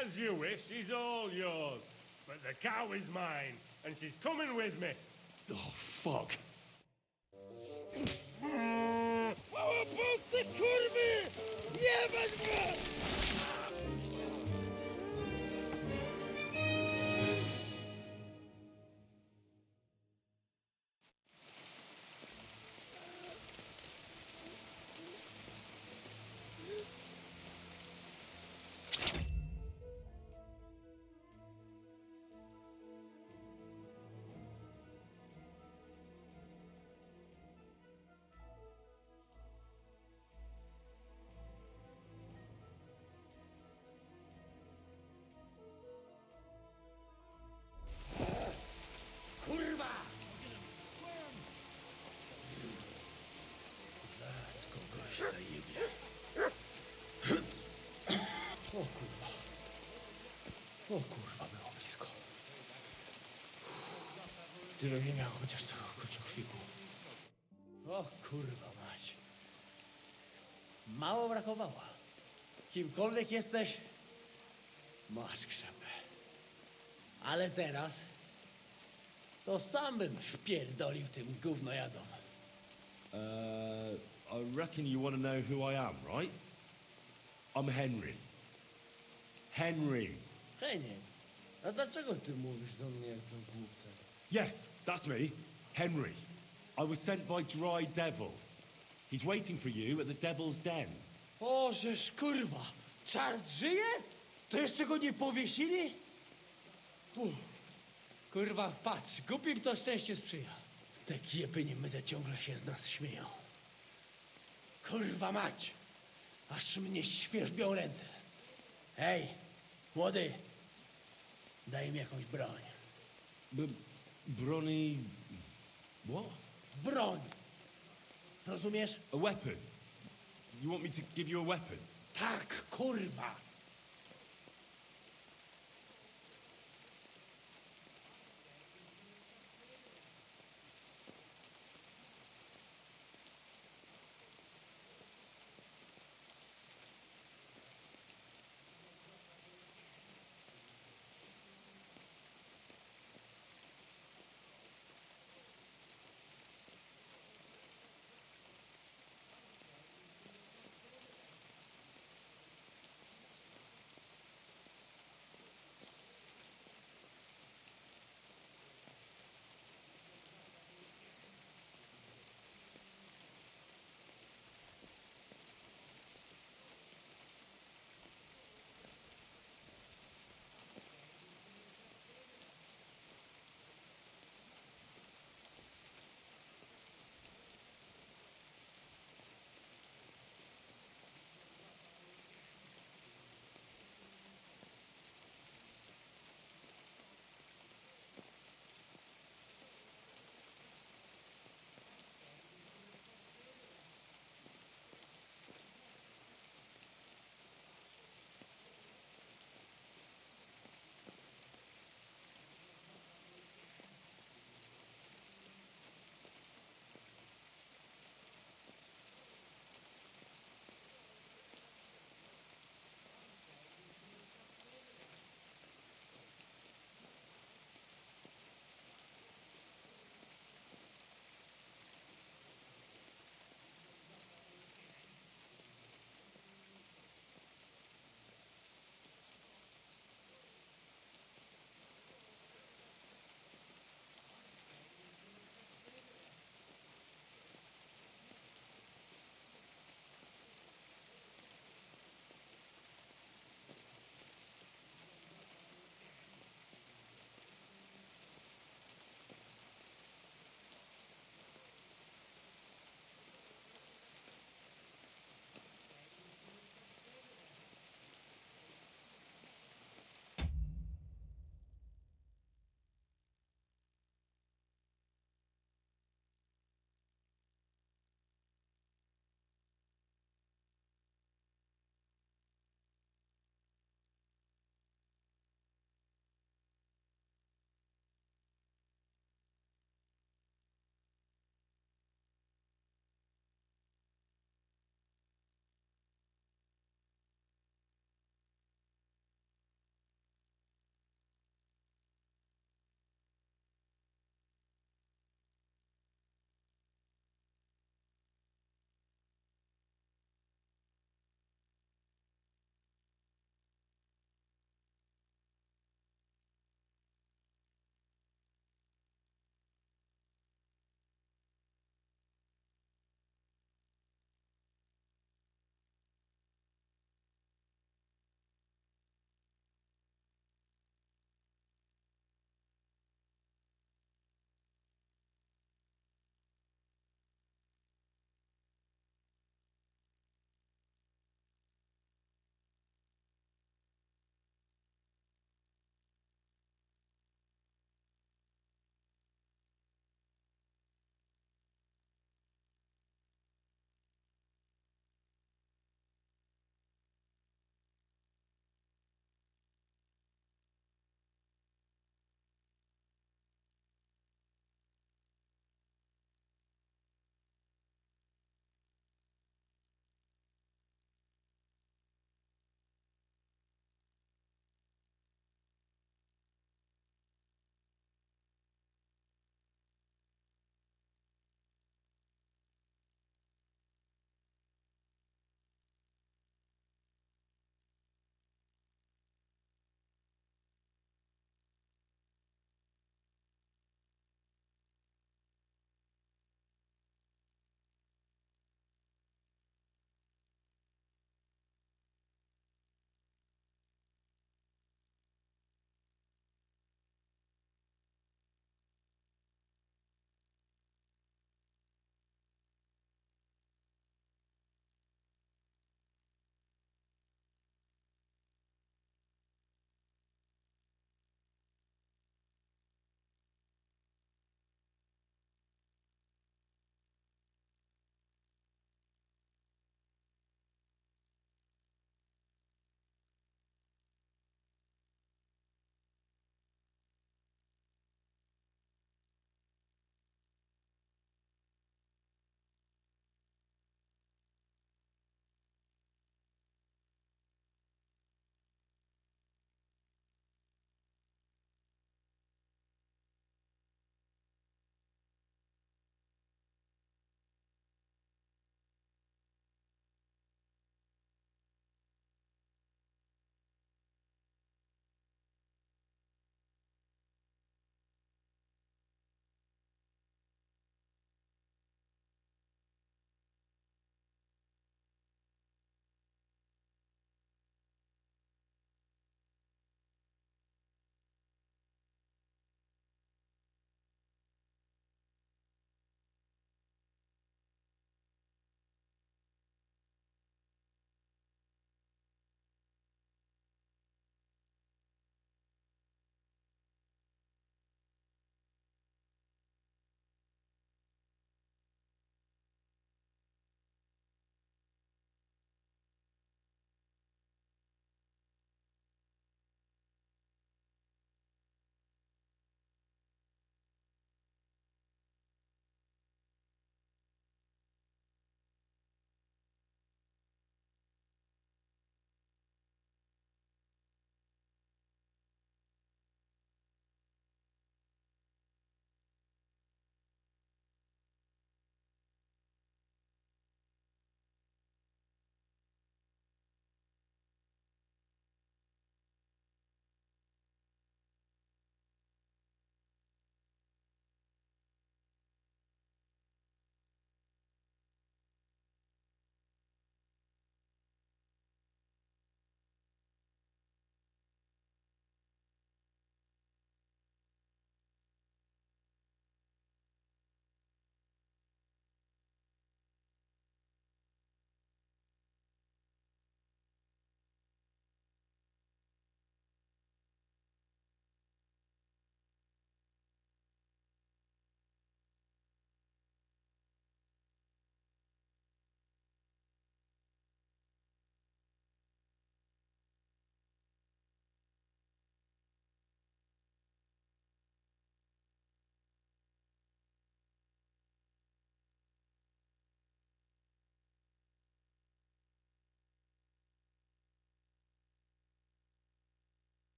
As you wish, she's all yours. But the cow is mine, and she's coming with me. Oh, fuck. Fałopusty kurwy! Jebać was! O kurwa, było blisko. Tyle nie miał chociaż tego kociokwiku. O kurwa mać. Mało brakowało. Kimkolwiek jesteś, masz krzepę. Ale teraz to sam bym wpierdolił tym gównojadom. I reckon you want to know who I am, right? I'm Henry. Henry. Henie, a dlaczego ty mówisz do mnie jak do głupca? Yes, that's me. Henry. I was sent by Dry Devil. He's waiting for you at the Devil's Den. O, żeż kurwa, czart żyje? To jeszcze go nie powiesili? Kurwa, patrz, głupim to szczęście sprzyja. Te kiepy niemyte ciągle się z nas śmieją. Kurwa mać, aż mnie świerzbią ręce. Hej, młody, daj mi jakąś broń. Brony... What? Broń! Rozumiesz? A weapon. You want me to give you a weapon? Tak, kurwa!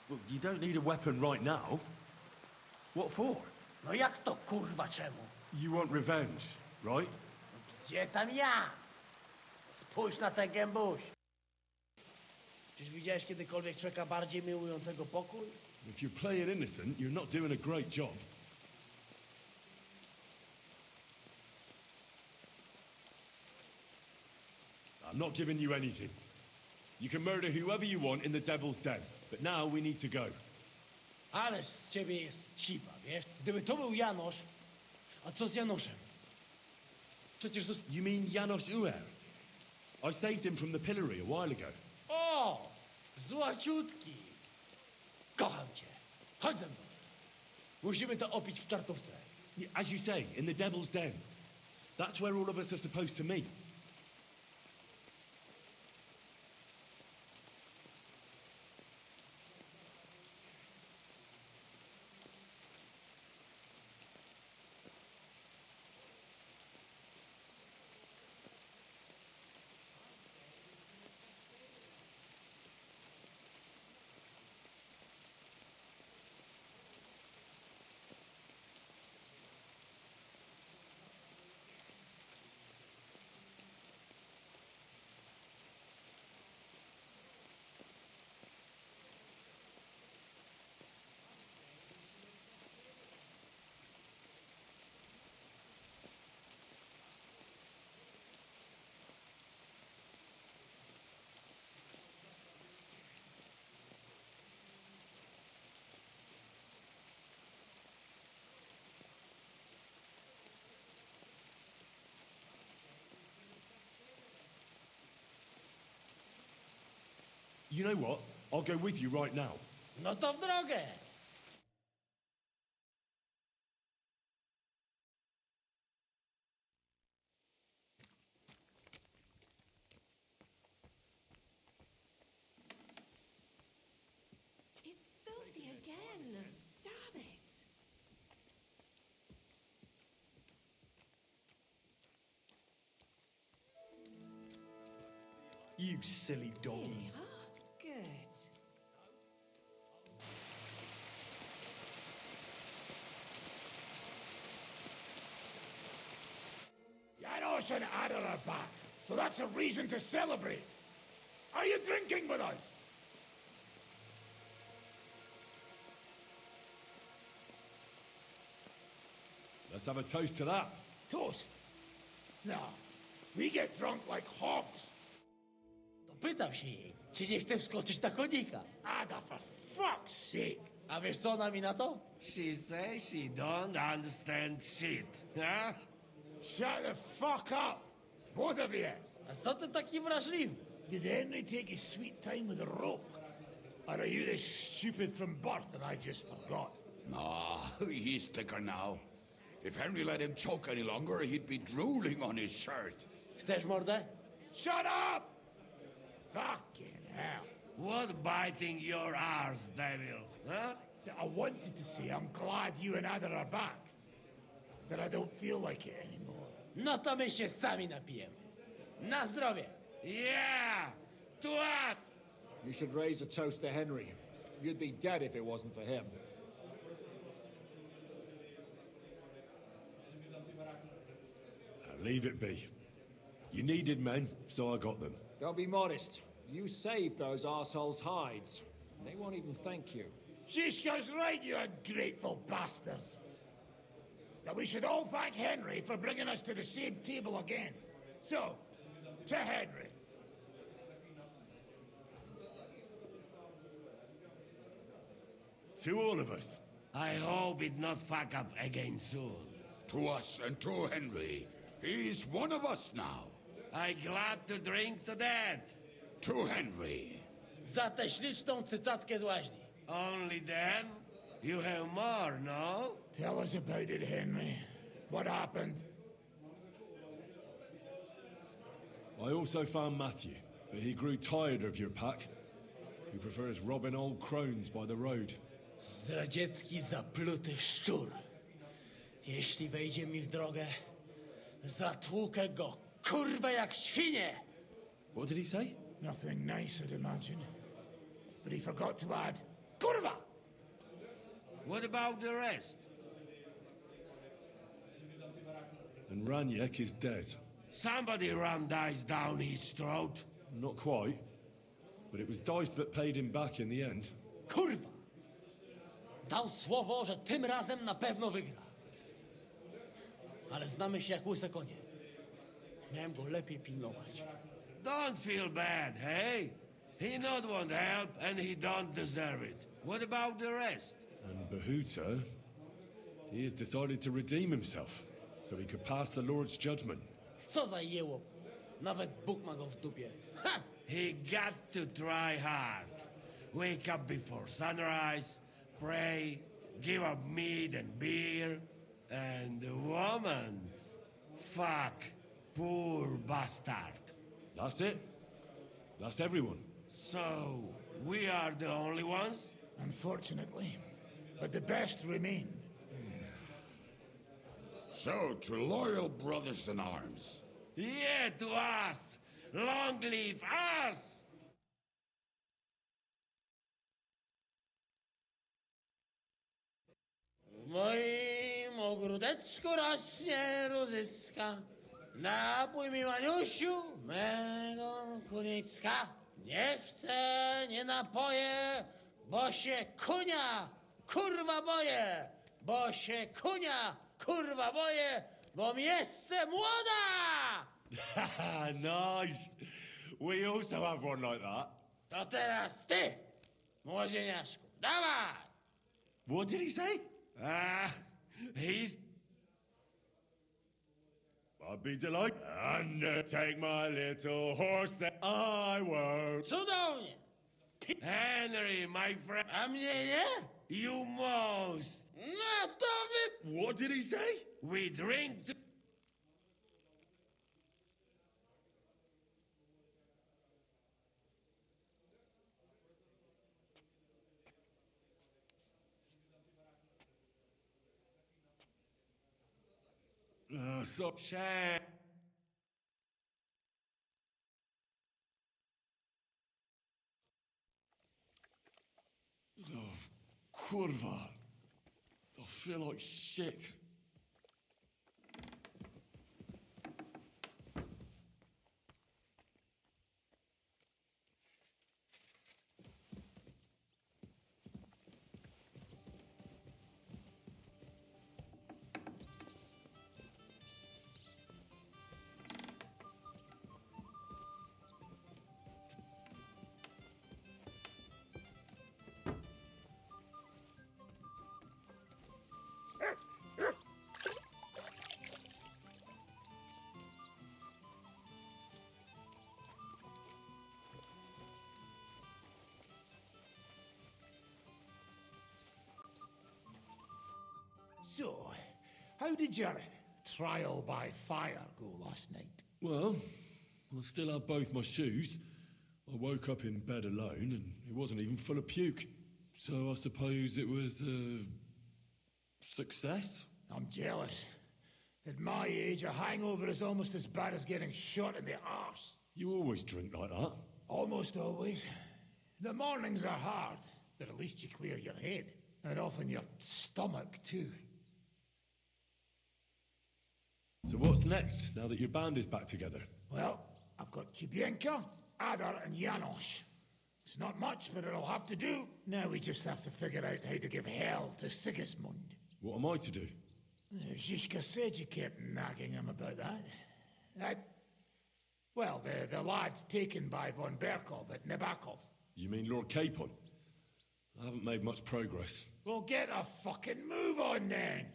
Well, you don't need a weapon right now. What for? No jak to kurwa czemu? You want revenge, right? Gdzie tam ja? Spójrz na ten gębuś. Czyż widziałeś kiedykolwiek człowieka bardziej miłującego pokój? If you're playing innocent, you're not doing a great job. I'm not giving you anything. You can murder whoever you want in the Devil's Den, but now we need to go. Ależ z ciebie jest cipa, wiesz? Gdyby to był Janosz, a co z Janoszem? Przecież to... You mean Janos Uer? I saved him from the pillory a while ago. O! Złaciutki! Kocham cię. Chodź ze mną. Musimy to opić w czartówce. As you say, in the Devil's Den. That's where all of us are supposed to meet. You know what? I'll go with you right now. No to w drogę! It's filthy again. Damn it. You silly doggy. Here we are. Good. Janos and Adder are back, so that's a reason to celebrate. Are you drinking with us? Let's have a toast to that. Toast? No. We get drunk like hogs. To pytam się jej, czy nie chce wskoczyć na konika. Ada, for fuck's sake. A wiesz co ona mi na to? She says she don't understand shit, huh? Shut the fuck up, both of you. A co ty taki wrażliwy? Did Henry take his sweet time with a rope? Or are you this stupid from birth that I just forgot? No, he's thicker now. If Henry let him choke any longer, he'd be drooling on his shirt. Chcesz mordę? Shut up! Fucking hell. What biting your arse, devil? Huh? I wanted to say I'm glad you and Adder are back. But I don't feel like it anymore. No to my się sami napijemy. Na zdrowie! Yeah! To us! You should raise a toast to Henry. You'd be dead if it wasn't for him. Leave it be. You needed men, so I got them. Don't be modest. You saved those assholes' hides. They won't even thank you. Shishka's right, you ungrateful bastards. That we should all thank Henry for bringing us to the same table again. So, to Henry. To all of us. I hope it not fuck up again soon. To us and to Henry. He's one of us now. I glad to drink to that. To Henry. Za tę śliczną cycatkę z łaźni. Only then? You have more, no? Tell us about it, Henry. What happened? I also found Matthew, but he grew tired of your pack. He prefers robbing old crones by the road. Zdradziecki, zapluty szczur. Jeśli wejdzie mi w drogę, zatłukę go, kurwa, jak świnie! What did he say? Nothing nice, I'd imagine. But he forgot to add, kurwa! What about the rest? And Raniek is dead. Somebody rammed dice down his throat. Not quite. But it was Dice that paid him back in the end. Kurwa! Dał słowo, że tym razem na pewno wygra. Ale znamy się jak łyse konie. Miałem go lepiej pilnować. Don't feel bad, hey? He not want help and he don't deserve it. What about the rest? And Bahuta, he has decided to redeem himself, so he could pass the Lord's judgment. Co za jełop. Nawet Bóg ma go w dupie. Ha! He got to try hard. Wake up before sunrise, pray, give up meat and beer, and the womans. Fuck, poor bastard. That's it. That's everyone. So, we are the only ones? Unfortunately. But the best remain. So, to loyal brothers in arms. Yeah, to us! Long live us! W moim ogródeczku rośnie różyska. Napój mi, Maniusiu, mego kunicka. Nie chcę, nie napoję, bo się kunia, kurwa boję. Bo się kunia, kurwa boję, bo mi jeszcze młoda! Nice. We also have one like that. To teraz ty, młodzieniaszku, dawaj! What did he say? He's... I'd be delighted. And take my little horse that I won't. Cudownie! Henry, my friend. A mnie nie? You most. No to wy... What did he say? We drink to... So... Shame. Oh, kurwa. I feel like shit. So, how did your trial by fire go last night? Well, I still have both my shoes. I woke up in bed alone and it wasn't even full of puke. So I suppose it was a success? I'm jealous. At my age, a hangover is almost as bad as getting shot in the arse. You always drink like that? Almost always. The mornings are hard, but at least you clear your head. And often your stomach, too. So what's next, now that your band is back together? Well, I've got Kubienka, Adar, and Janos. It's not much, but it'll have to do. Now we just have to figure out how to give hell to Sigismund. What am I to do? Zizka said you kept nagging him about that. Well, the lad's taken by von Berkov at Nabakov. You mean Lord Capon? I haven't made much progress. Well, get a fucking move on then!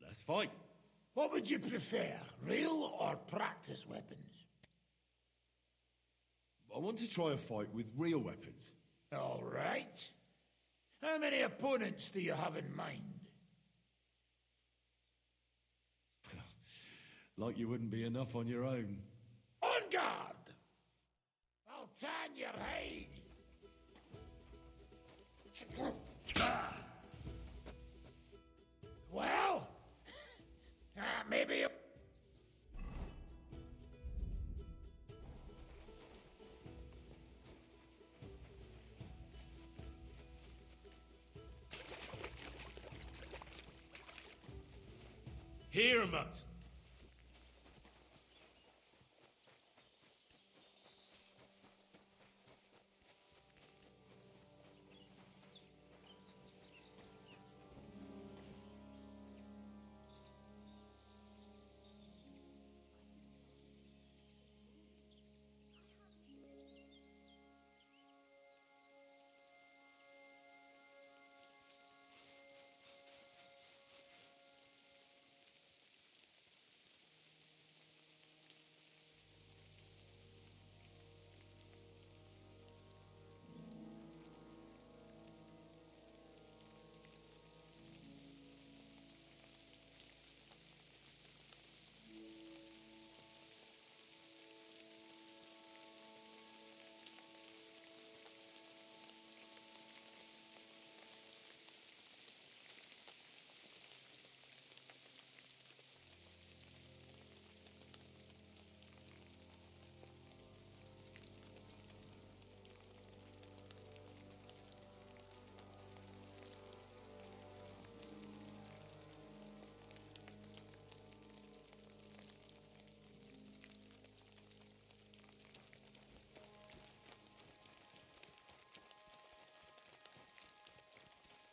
Let's fight. What would you prefer, real or practice weapons? I want to try a fight with real weapons. All right. How many opponents do you have in mind? Like you wouldn't be enough on your own. On guard! I'll tan your hide! Well, maybe. Here, Mutt.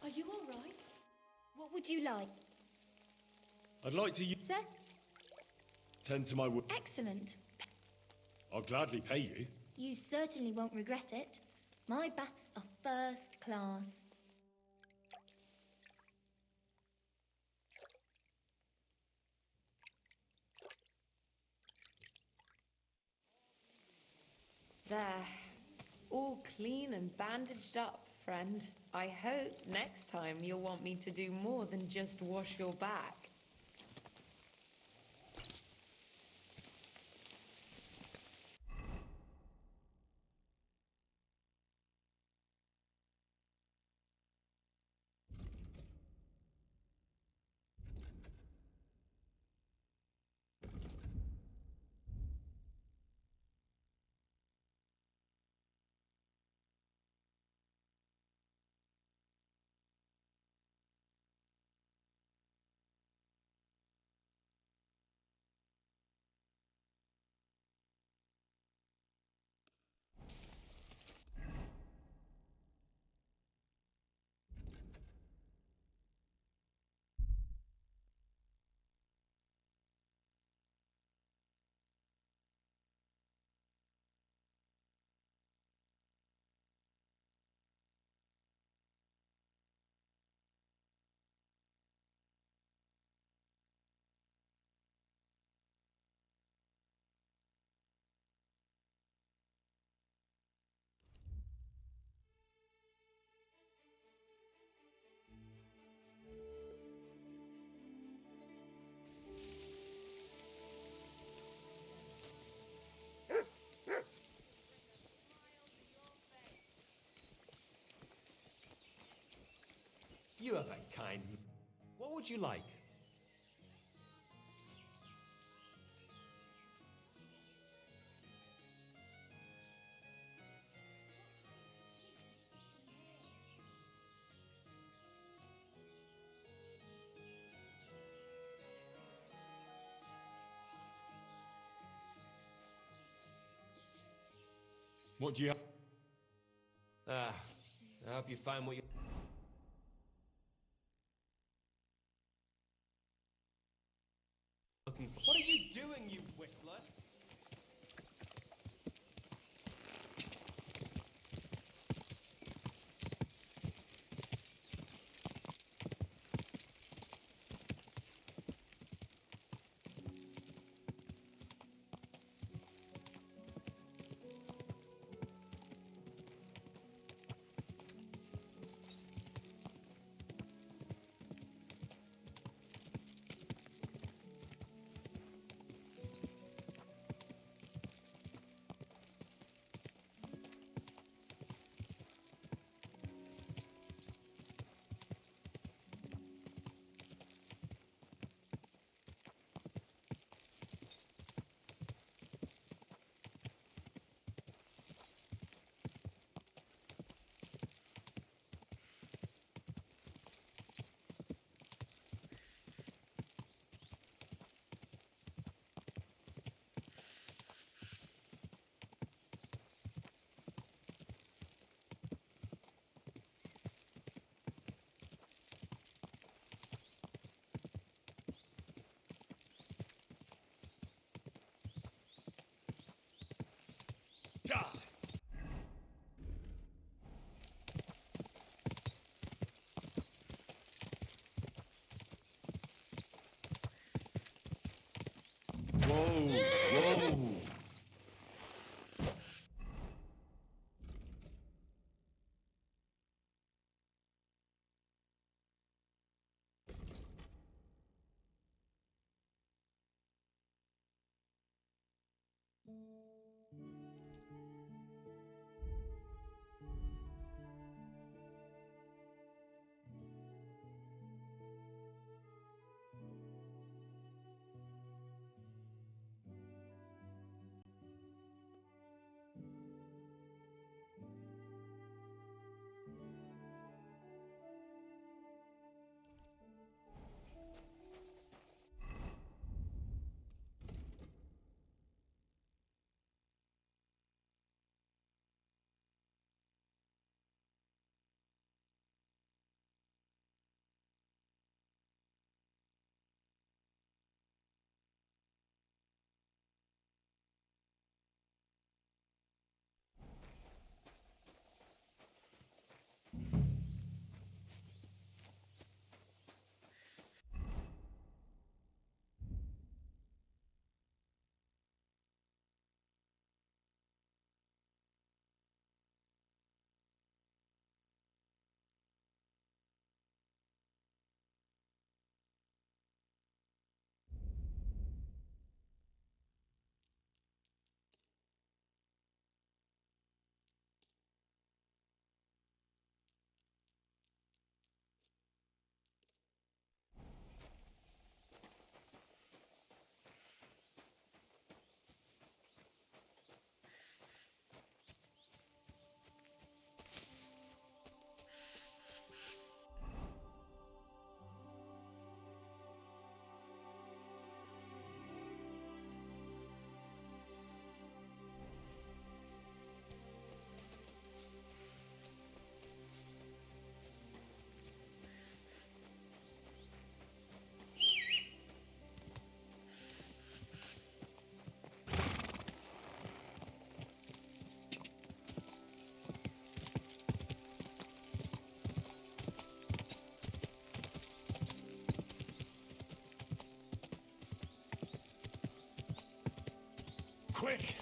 Are you all right? What would you like? I'd like to Sir? tend to my wood. Excellent. I'll gladly pay you. You certainly won't regret it. My baths are first class. There. All clean and bandaged up, friend. I hope next time you'll want me to do more than just wash your back. You have a kind. What would you like? What do you have? I hope you find what you... looking for. What are you doing, you whistler? Whoa, whoa. Quick!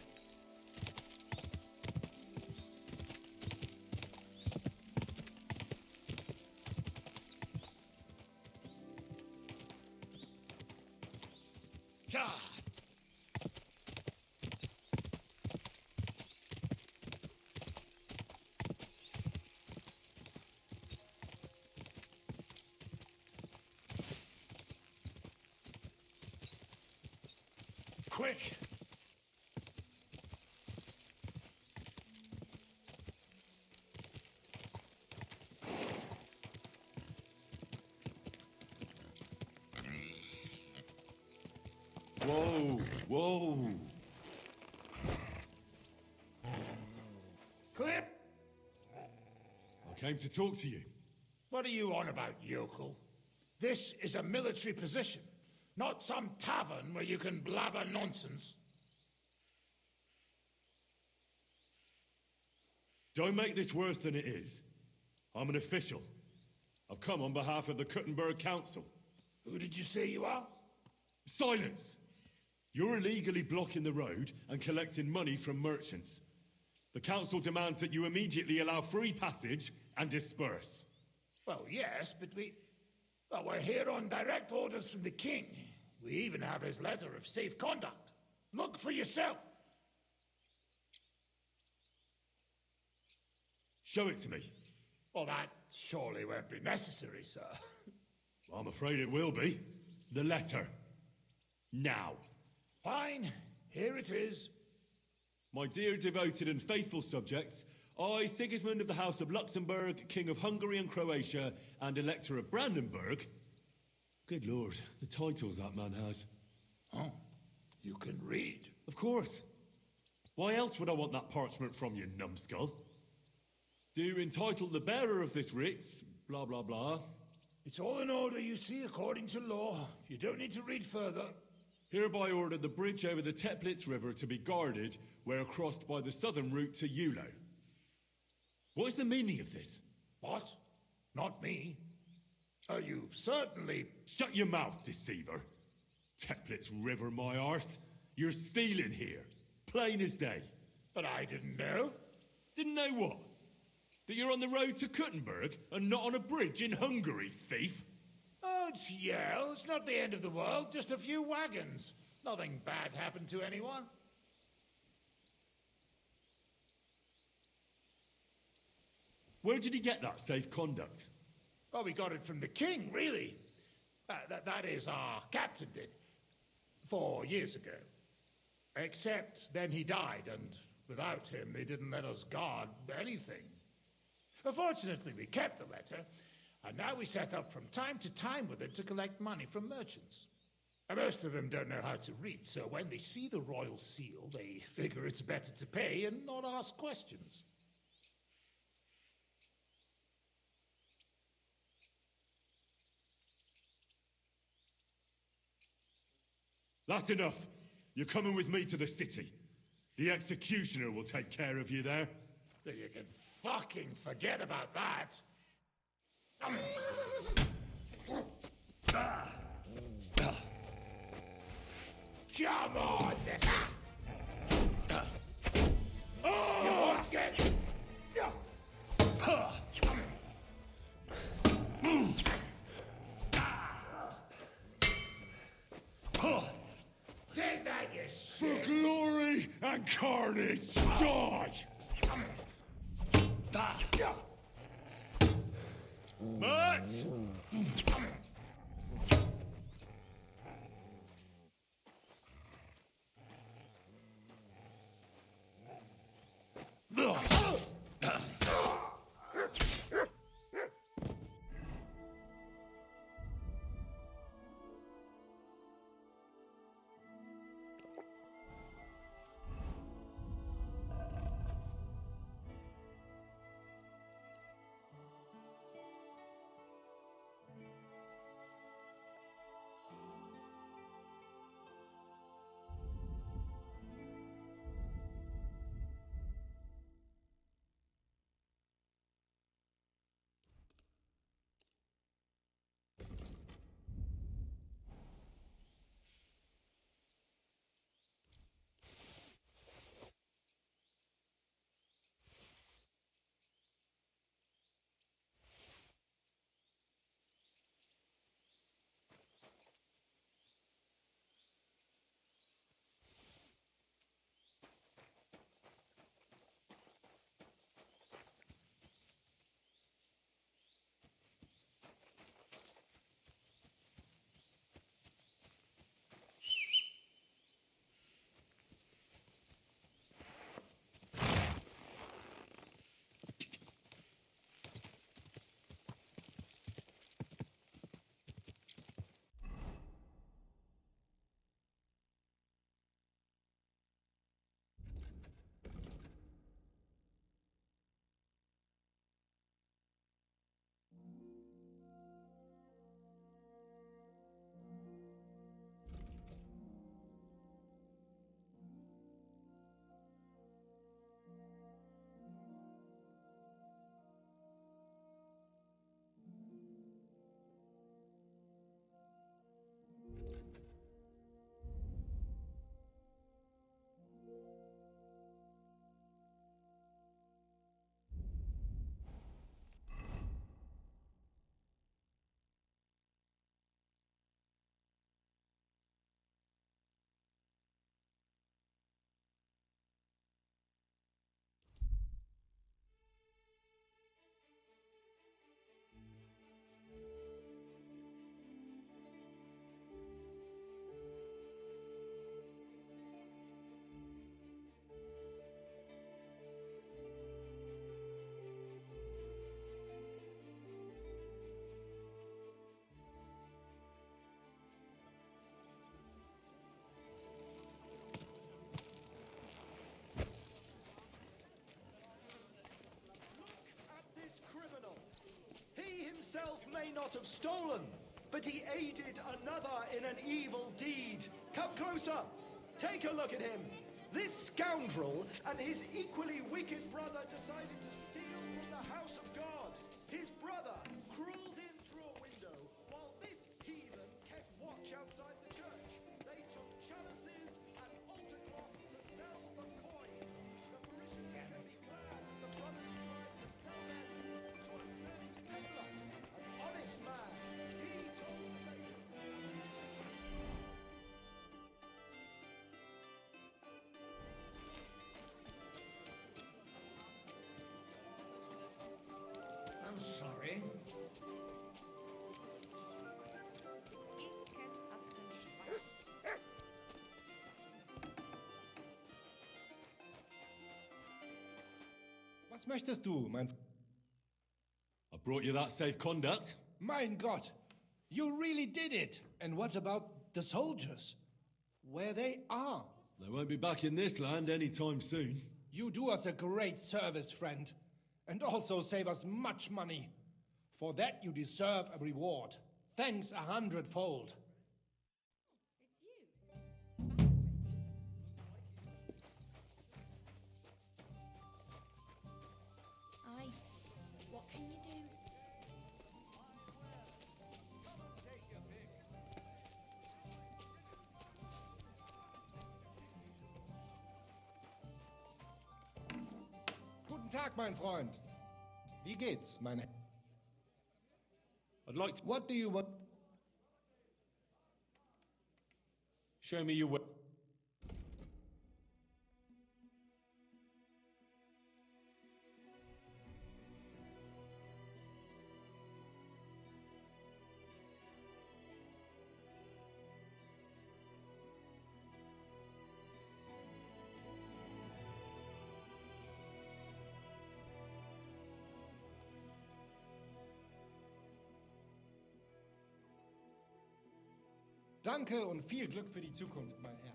Yeah. Quick! Whoa, whoa. Clip! I came to talk to you. What are you on about, yokel? This is a military position, not some tavern where you can blabber nonsense. Don't make this worse than it is. I'm an official. I've come on behalf of the Kuttenberg Council. Who did you say you are? Silence! You're illegally blocking the road and collecting money from merchants. The council demands that you immediately allow free passage and disperse. Well, yes, but we're here on direct orders from the king. We even have his letter of safe conduct. Look for yourself. Show it to me. Well, that surely won't be necessary, sir. I'm afraid it will be. The letter. Now. Fine. Here it is. My dear devoted and faithful subjects, I, Sigismund of the House of Luxembourg, King of Hungary and Croatia, and Elector of Brandenburg. Good lord, the titles that man has. Oh, you can read. Of course. Why else would I want that parchment from you, numbskull? Do entitle the bearer of this writ, blah blah blah. It's all in order, you see, according to law. You don't need to read further. Hereby order the bridge over the Teplitz River to be guarded where crossed by the southern route to Yulo. What is the meaning of this? What? Not me. You've certainly... Shut your mouth, deceiver. Teplitz River, my arse. You're stealing here. Plain as day. But I didn't know. Didn't know what? That you're on the road to Kuttenberg and not on a bridge in Hungary, thief? Oh, it's Yale. It's not the end of the world. Just a few wagons. Nothing bad happened to anyone. Where did he get that safe conduct? Well, we got it from the king, really. That is, our captain did. 4 years ago. Except then he died, and without him, they didn't let us guard anything. Fortunately, we kept the letter, and now we set up from time to time with it to collect money from merchants. Most of them don't know how to read, so when they see the royal seal, they figure it's better to pay and not ask questions. That's enough. You're coming with me to the city. The executioner will take care of you there. You can fucking forget about that. Come on! You won't get it! Take that, you shit! For glory and carnage, die! Much! May not have stolen, but he aided another in an evil deed. Come closer. Take a look at him. This scoundrel and his equally wicked brother decided to steal from the house of God. His brother crawled in through a window while this heathen kept watch outside the church. They took chalices and altar cloths to sell the coin. The parishioners were glad the brothers tried to sell their goods to a selling peddler, an honest man. He told Satan. I'm sorry. Was möchtest du, mein... I brought you that safe conduct. Mein Gott! You really did it! And what about the soldiers? Where they are? They won't be back in this land anytime soon. You do us a great service, friend. And also save us much money. For that you deserve a reward. Thanks 100-fold. Aye. What can you do? Guten Tag, mein Freund. Wie geht's, meine... I'd like to... What do you want? Show me your way. Danke und viel Glück für die Zukunft, mein Herr.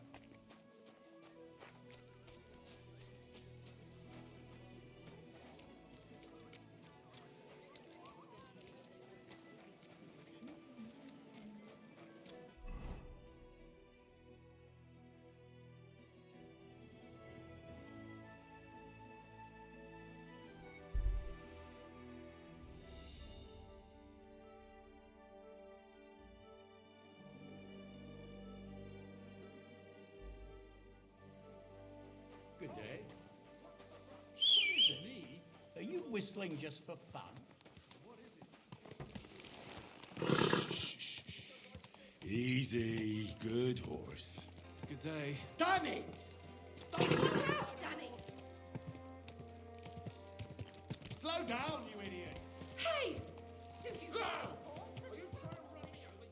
Good day. What is it, Lee? Are you whistling just for fun? Easy, good horse. Good day. Damn it! Watch out, Danny! Slow down, you idiot! Hey! Do you Are you trying to run me over?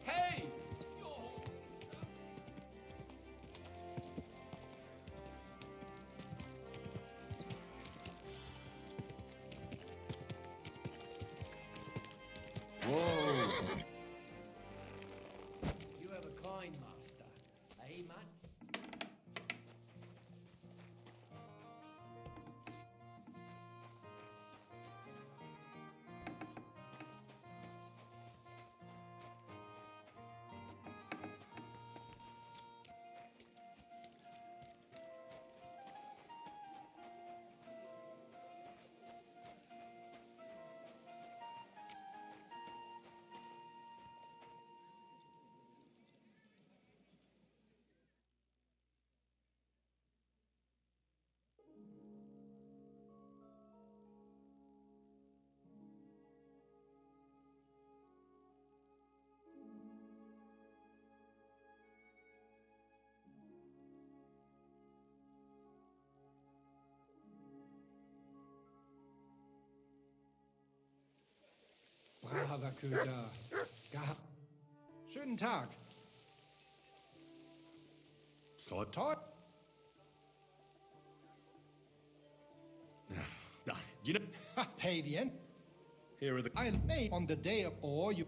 Hey! Whoa. You have a kind master, eh, Matt? Braver Köter. Schönen Tag. So Toll. You know, Pay the end. here are the... I made on the day of or you...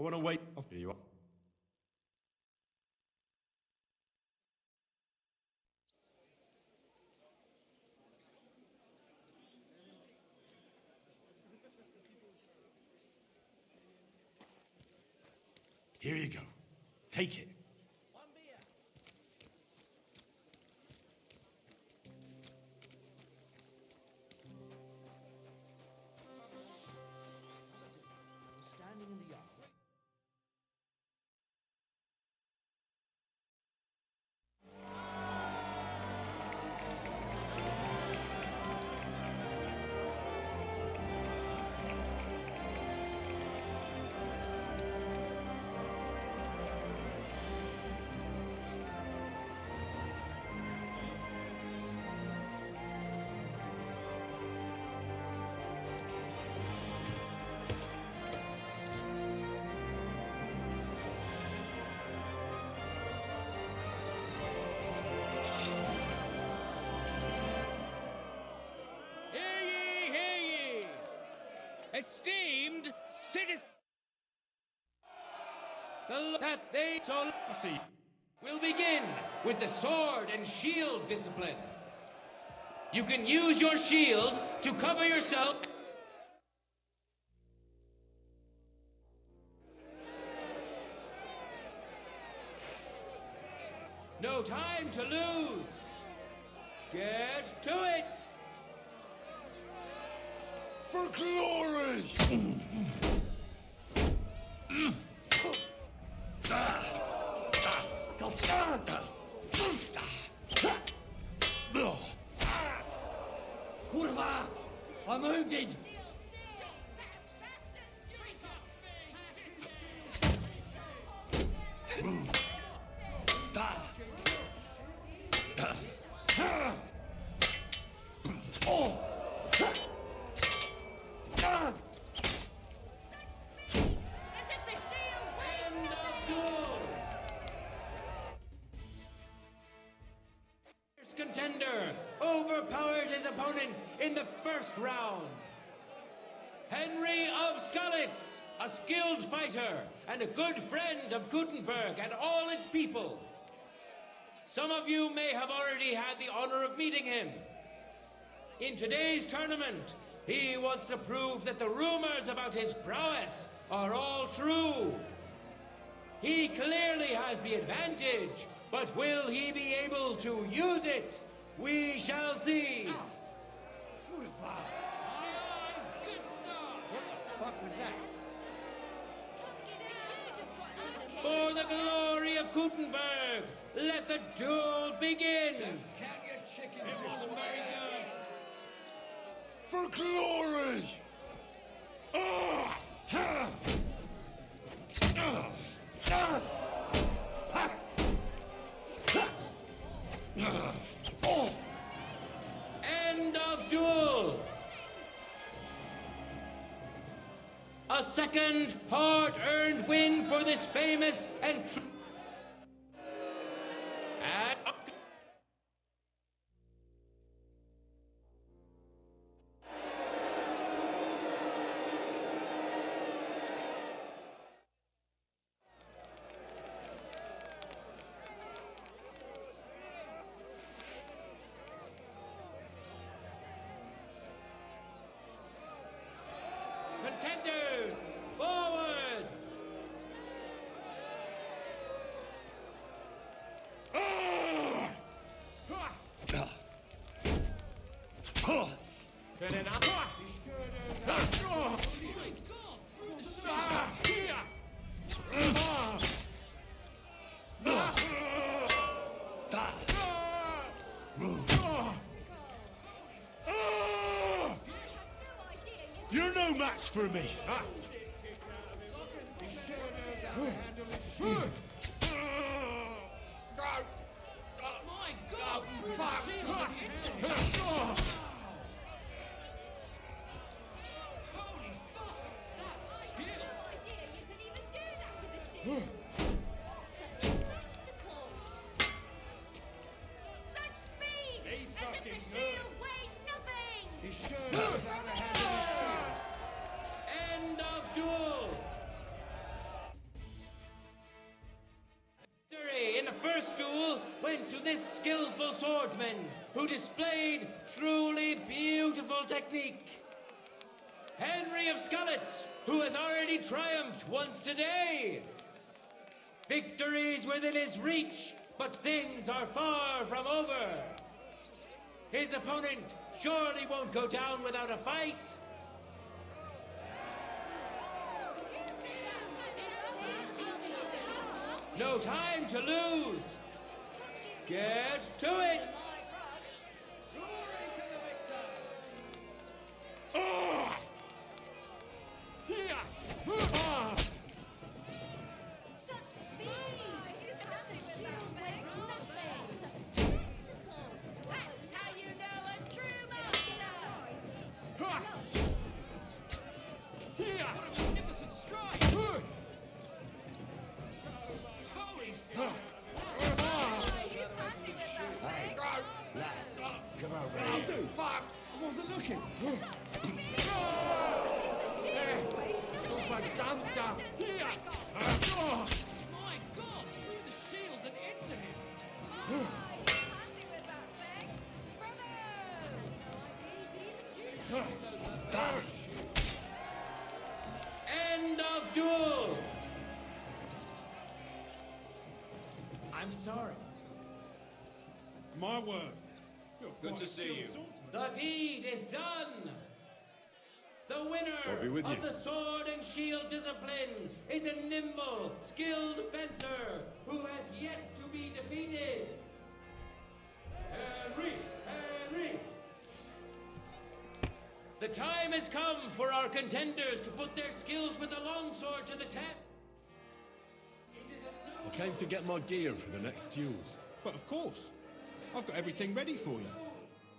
want to wait. Oh, here you are. Here you go. Take it. Standing in the yard. Esteemed citizens, that's they so I see. We'll begin with the sword and shield discipline. You can use your shield to cover yourself. No time to lose. Get to it. For glory! Kurva! I'm wounded! Contender overpowered his opponent in the first round. Henry of Skalitz, a skilled fighter and a good friend of Gutenberg and all its people. Some of you may have already had the honor of meeting him. In today's tournament, he wants to prove that the rumors about his prowess are all true. He clearly has the advantage, but will he be able to use it? We shall see. What the fuck was that? For the glory of Gutenberg, let the duel begin. Count your chickens. It wasn't very good. For glory! End of duel. A second hard-earned win for this famous and contenders, forward! You're no match for me. My God! Holy fuck! That's skill! Such speed! He's As if fucking the good. shield weighed nothing! He sure knows how to handle his shield. End of duel. swordsman who displayed truly beautiful technique. Henry of Skalitz, who has already triumphed once today. Victory's within his reach, but things are far from over. His opponent surely won't go down without a fight. No time to lose. Get to it. I'll do. Fuck! I wasn't looking. My God! Through the shield and into him! End of duel! I'm sorry. My word. Good to see you. The deed is done! The God be winner with of you. the sword and shield discipline is a nimble, skilled fencer who has yet to be defeated. Henry! The time has come for our contenders to put their skills with the longsword to the test. I came to get my gear for the next duels. But of course. I've got everything ready for you.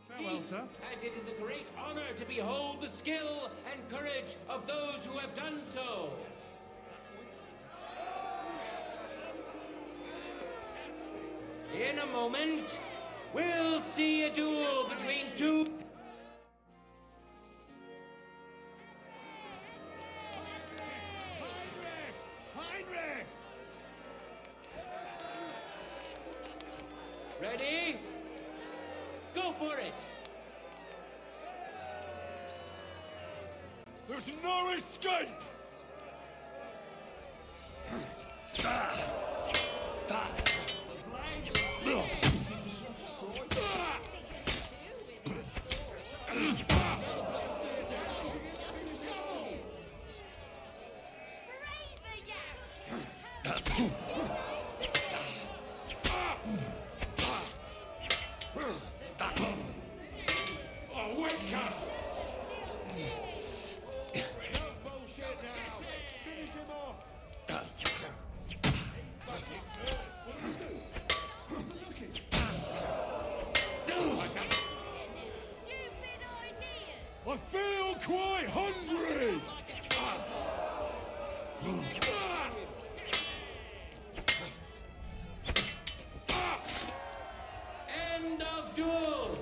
Farewell, sir. And it is a great honor to behold the skill and courage of those who have done so. In a moment, we'll see a duel between two. Heinrich! Ready? Go for it! There's no escape! Oh, wake us! No bullshit now! Finish him off! I feel quite hungry! End of duel!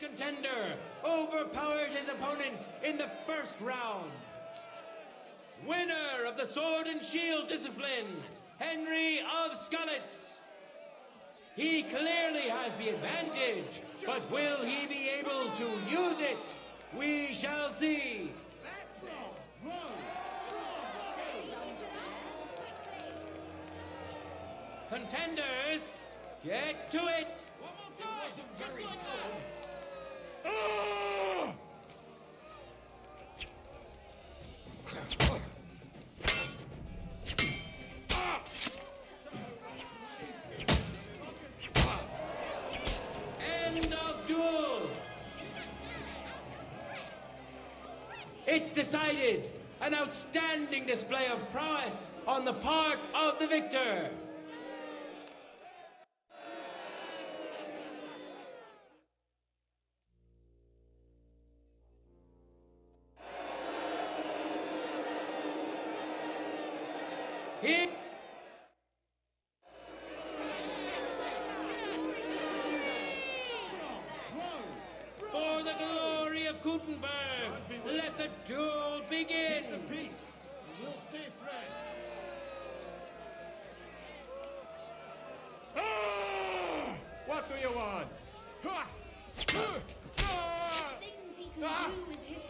Contender overpowered his opponent in the first round. Winner of the sword and shield discipline, Henry of Skalitz. He clearly has the advantage, but will he be able to use it? We shall see. Contenders, get to it! One more time! Just like that! End of duel! It's decided! An outstanding display of prowess on the part of the victor! Here. For the glory of Gutenberg, let the duel begin! Peace! We'll stay friends! you want?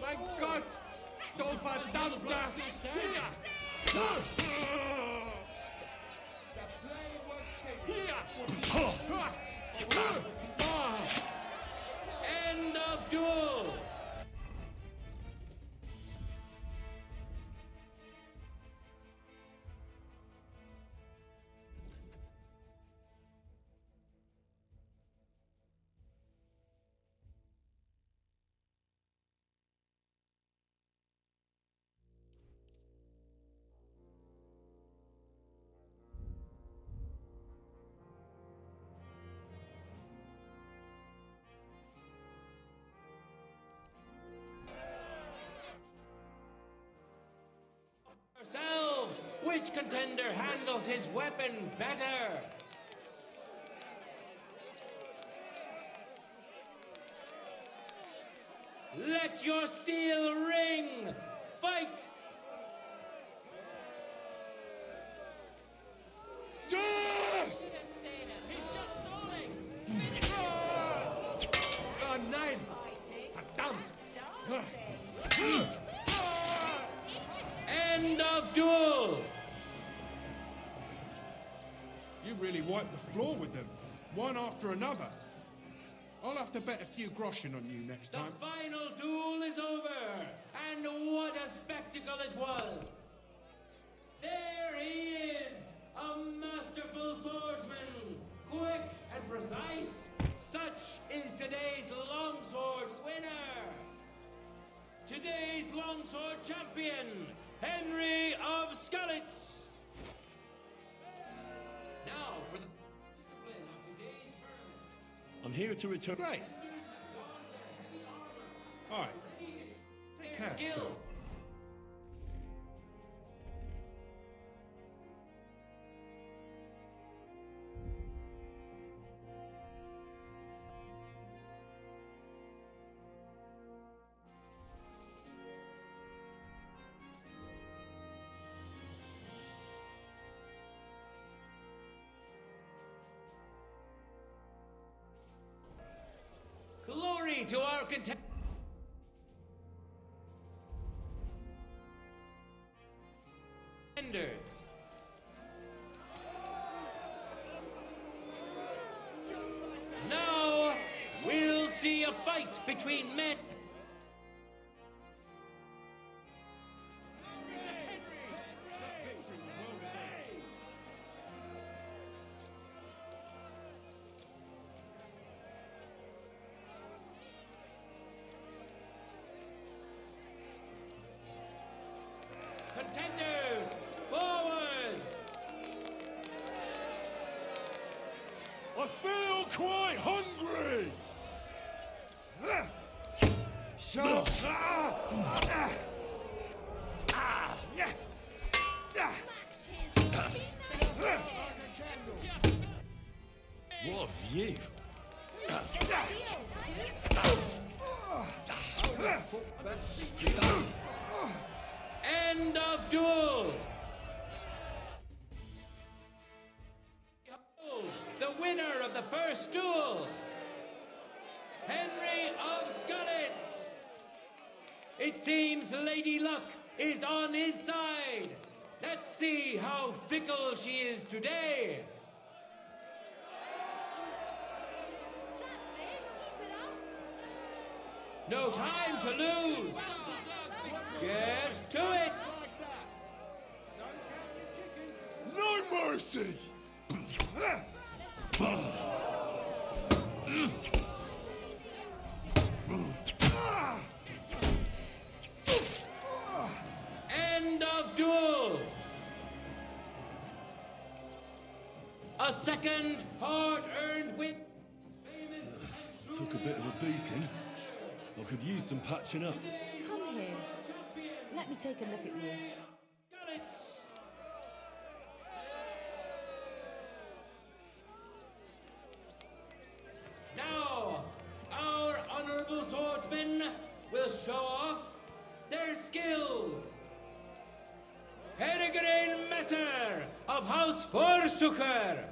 Mein Gott! Du verdammter! End of duel! Ourselves, which contender handles his weapon better? Let your steel ring! Fight! Oh nein! Verdammt! End of duel! You really wiped the floor with them, one after another. I'll have to bet a few groschen on you next The time. final duel is over, and what a spectacle it was! There he is, a masterful swordsman, quick and precise. Such is today's longsword winner. Today's longsword champion, Henry of Skalitz. Now for the discipline of today's tournament. I'm here to return. Great. All right. Take care, sir. Skill. Glory to our contenders. Now we'll see a fight between men. Contenders, forward! I feel quite hungry! What a view! End of duel! Behold, the winner of the first duel, Henry of Skalitz. It seems Lady Luck is on his side. Let's see how fickle she is today. No time to lose. Get to it. No mercy! End of duel. A second hard-earned win. Took a bit of a beating. I could use some patching up. Come here. Let me take a look at you. Skalitz. Now, our honorable swordsmen will show off their skills. Peregrine Messer of House Forsucher.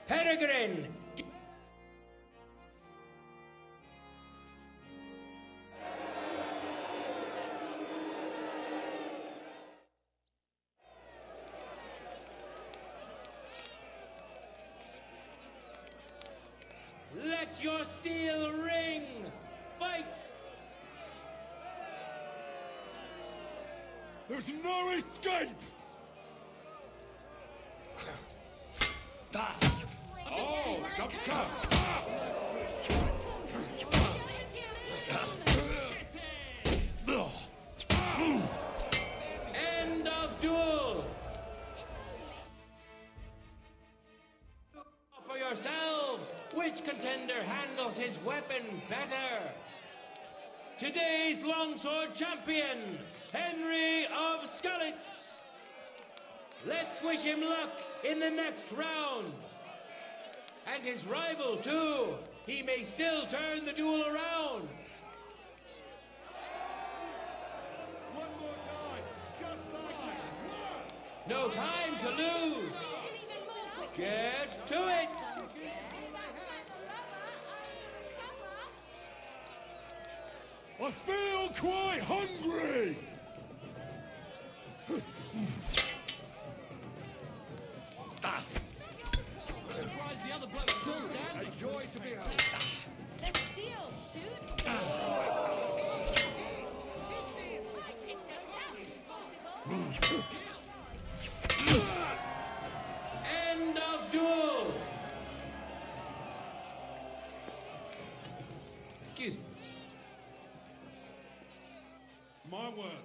Peregrine. Let your steel ring! Fight! There's no escape! Oh, Dubka! End of duel! For yourselves, which contender handles his weapon better? Today's longsword champion, Henry of Skalitz. Let's wish him luck in the next round. And his rival, too. He may still turn the duel around. One more time, just like that. No time to lose. Get to it. I feel quite hungry! Surprised the other bloke still standing. A joy to behold. Let's steal, dude. End of duel. Excuse me. My word.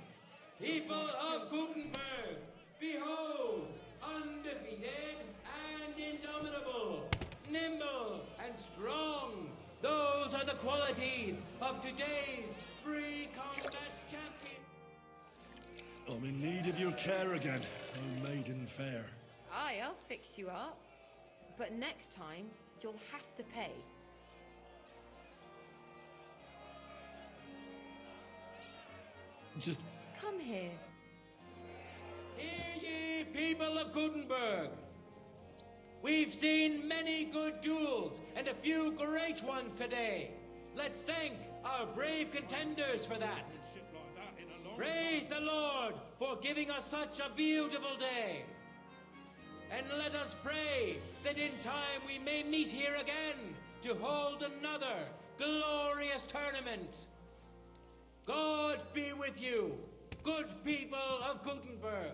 People of Gutenberg, behold, undefeated and indomitable, nimble and strong. Those are the qualities of today's free combat champion. I'm in need of your care again, oh maiden fair. Aye, I'll fix you up. But next time, you'll have to pay. Just Come here. Hear ye, people of Gutenberg. We've seen many good duels and a few great ones today. Let's thank our brave contenders for that. Praise the Lord for giving us such a beautiful day. And let us pray that in time we may meet here again to hold another glorious tournament. God be with you, good people of Gutenberg.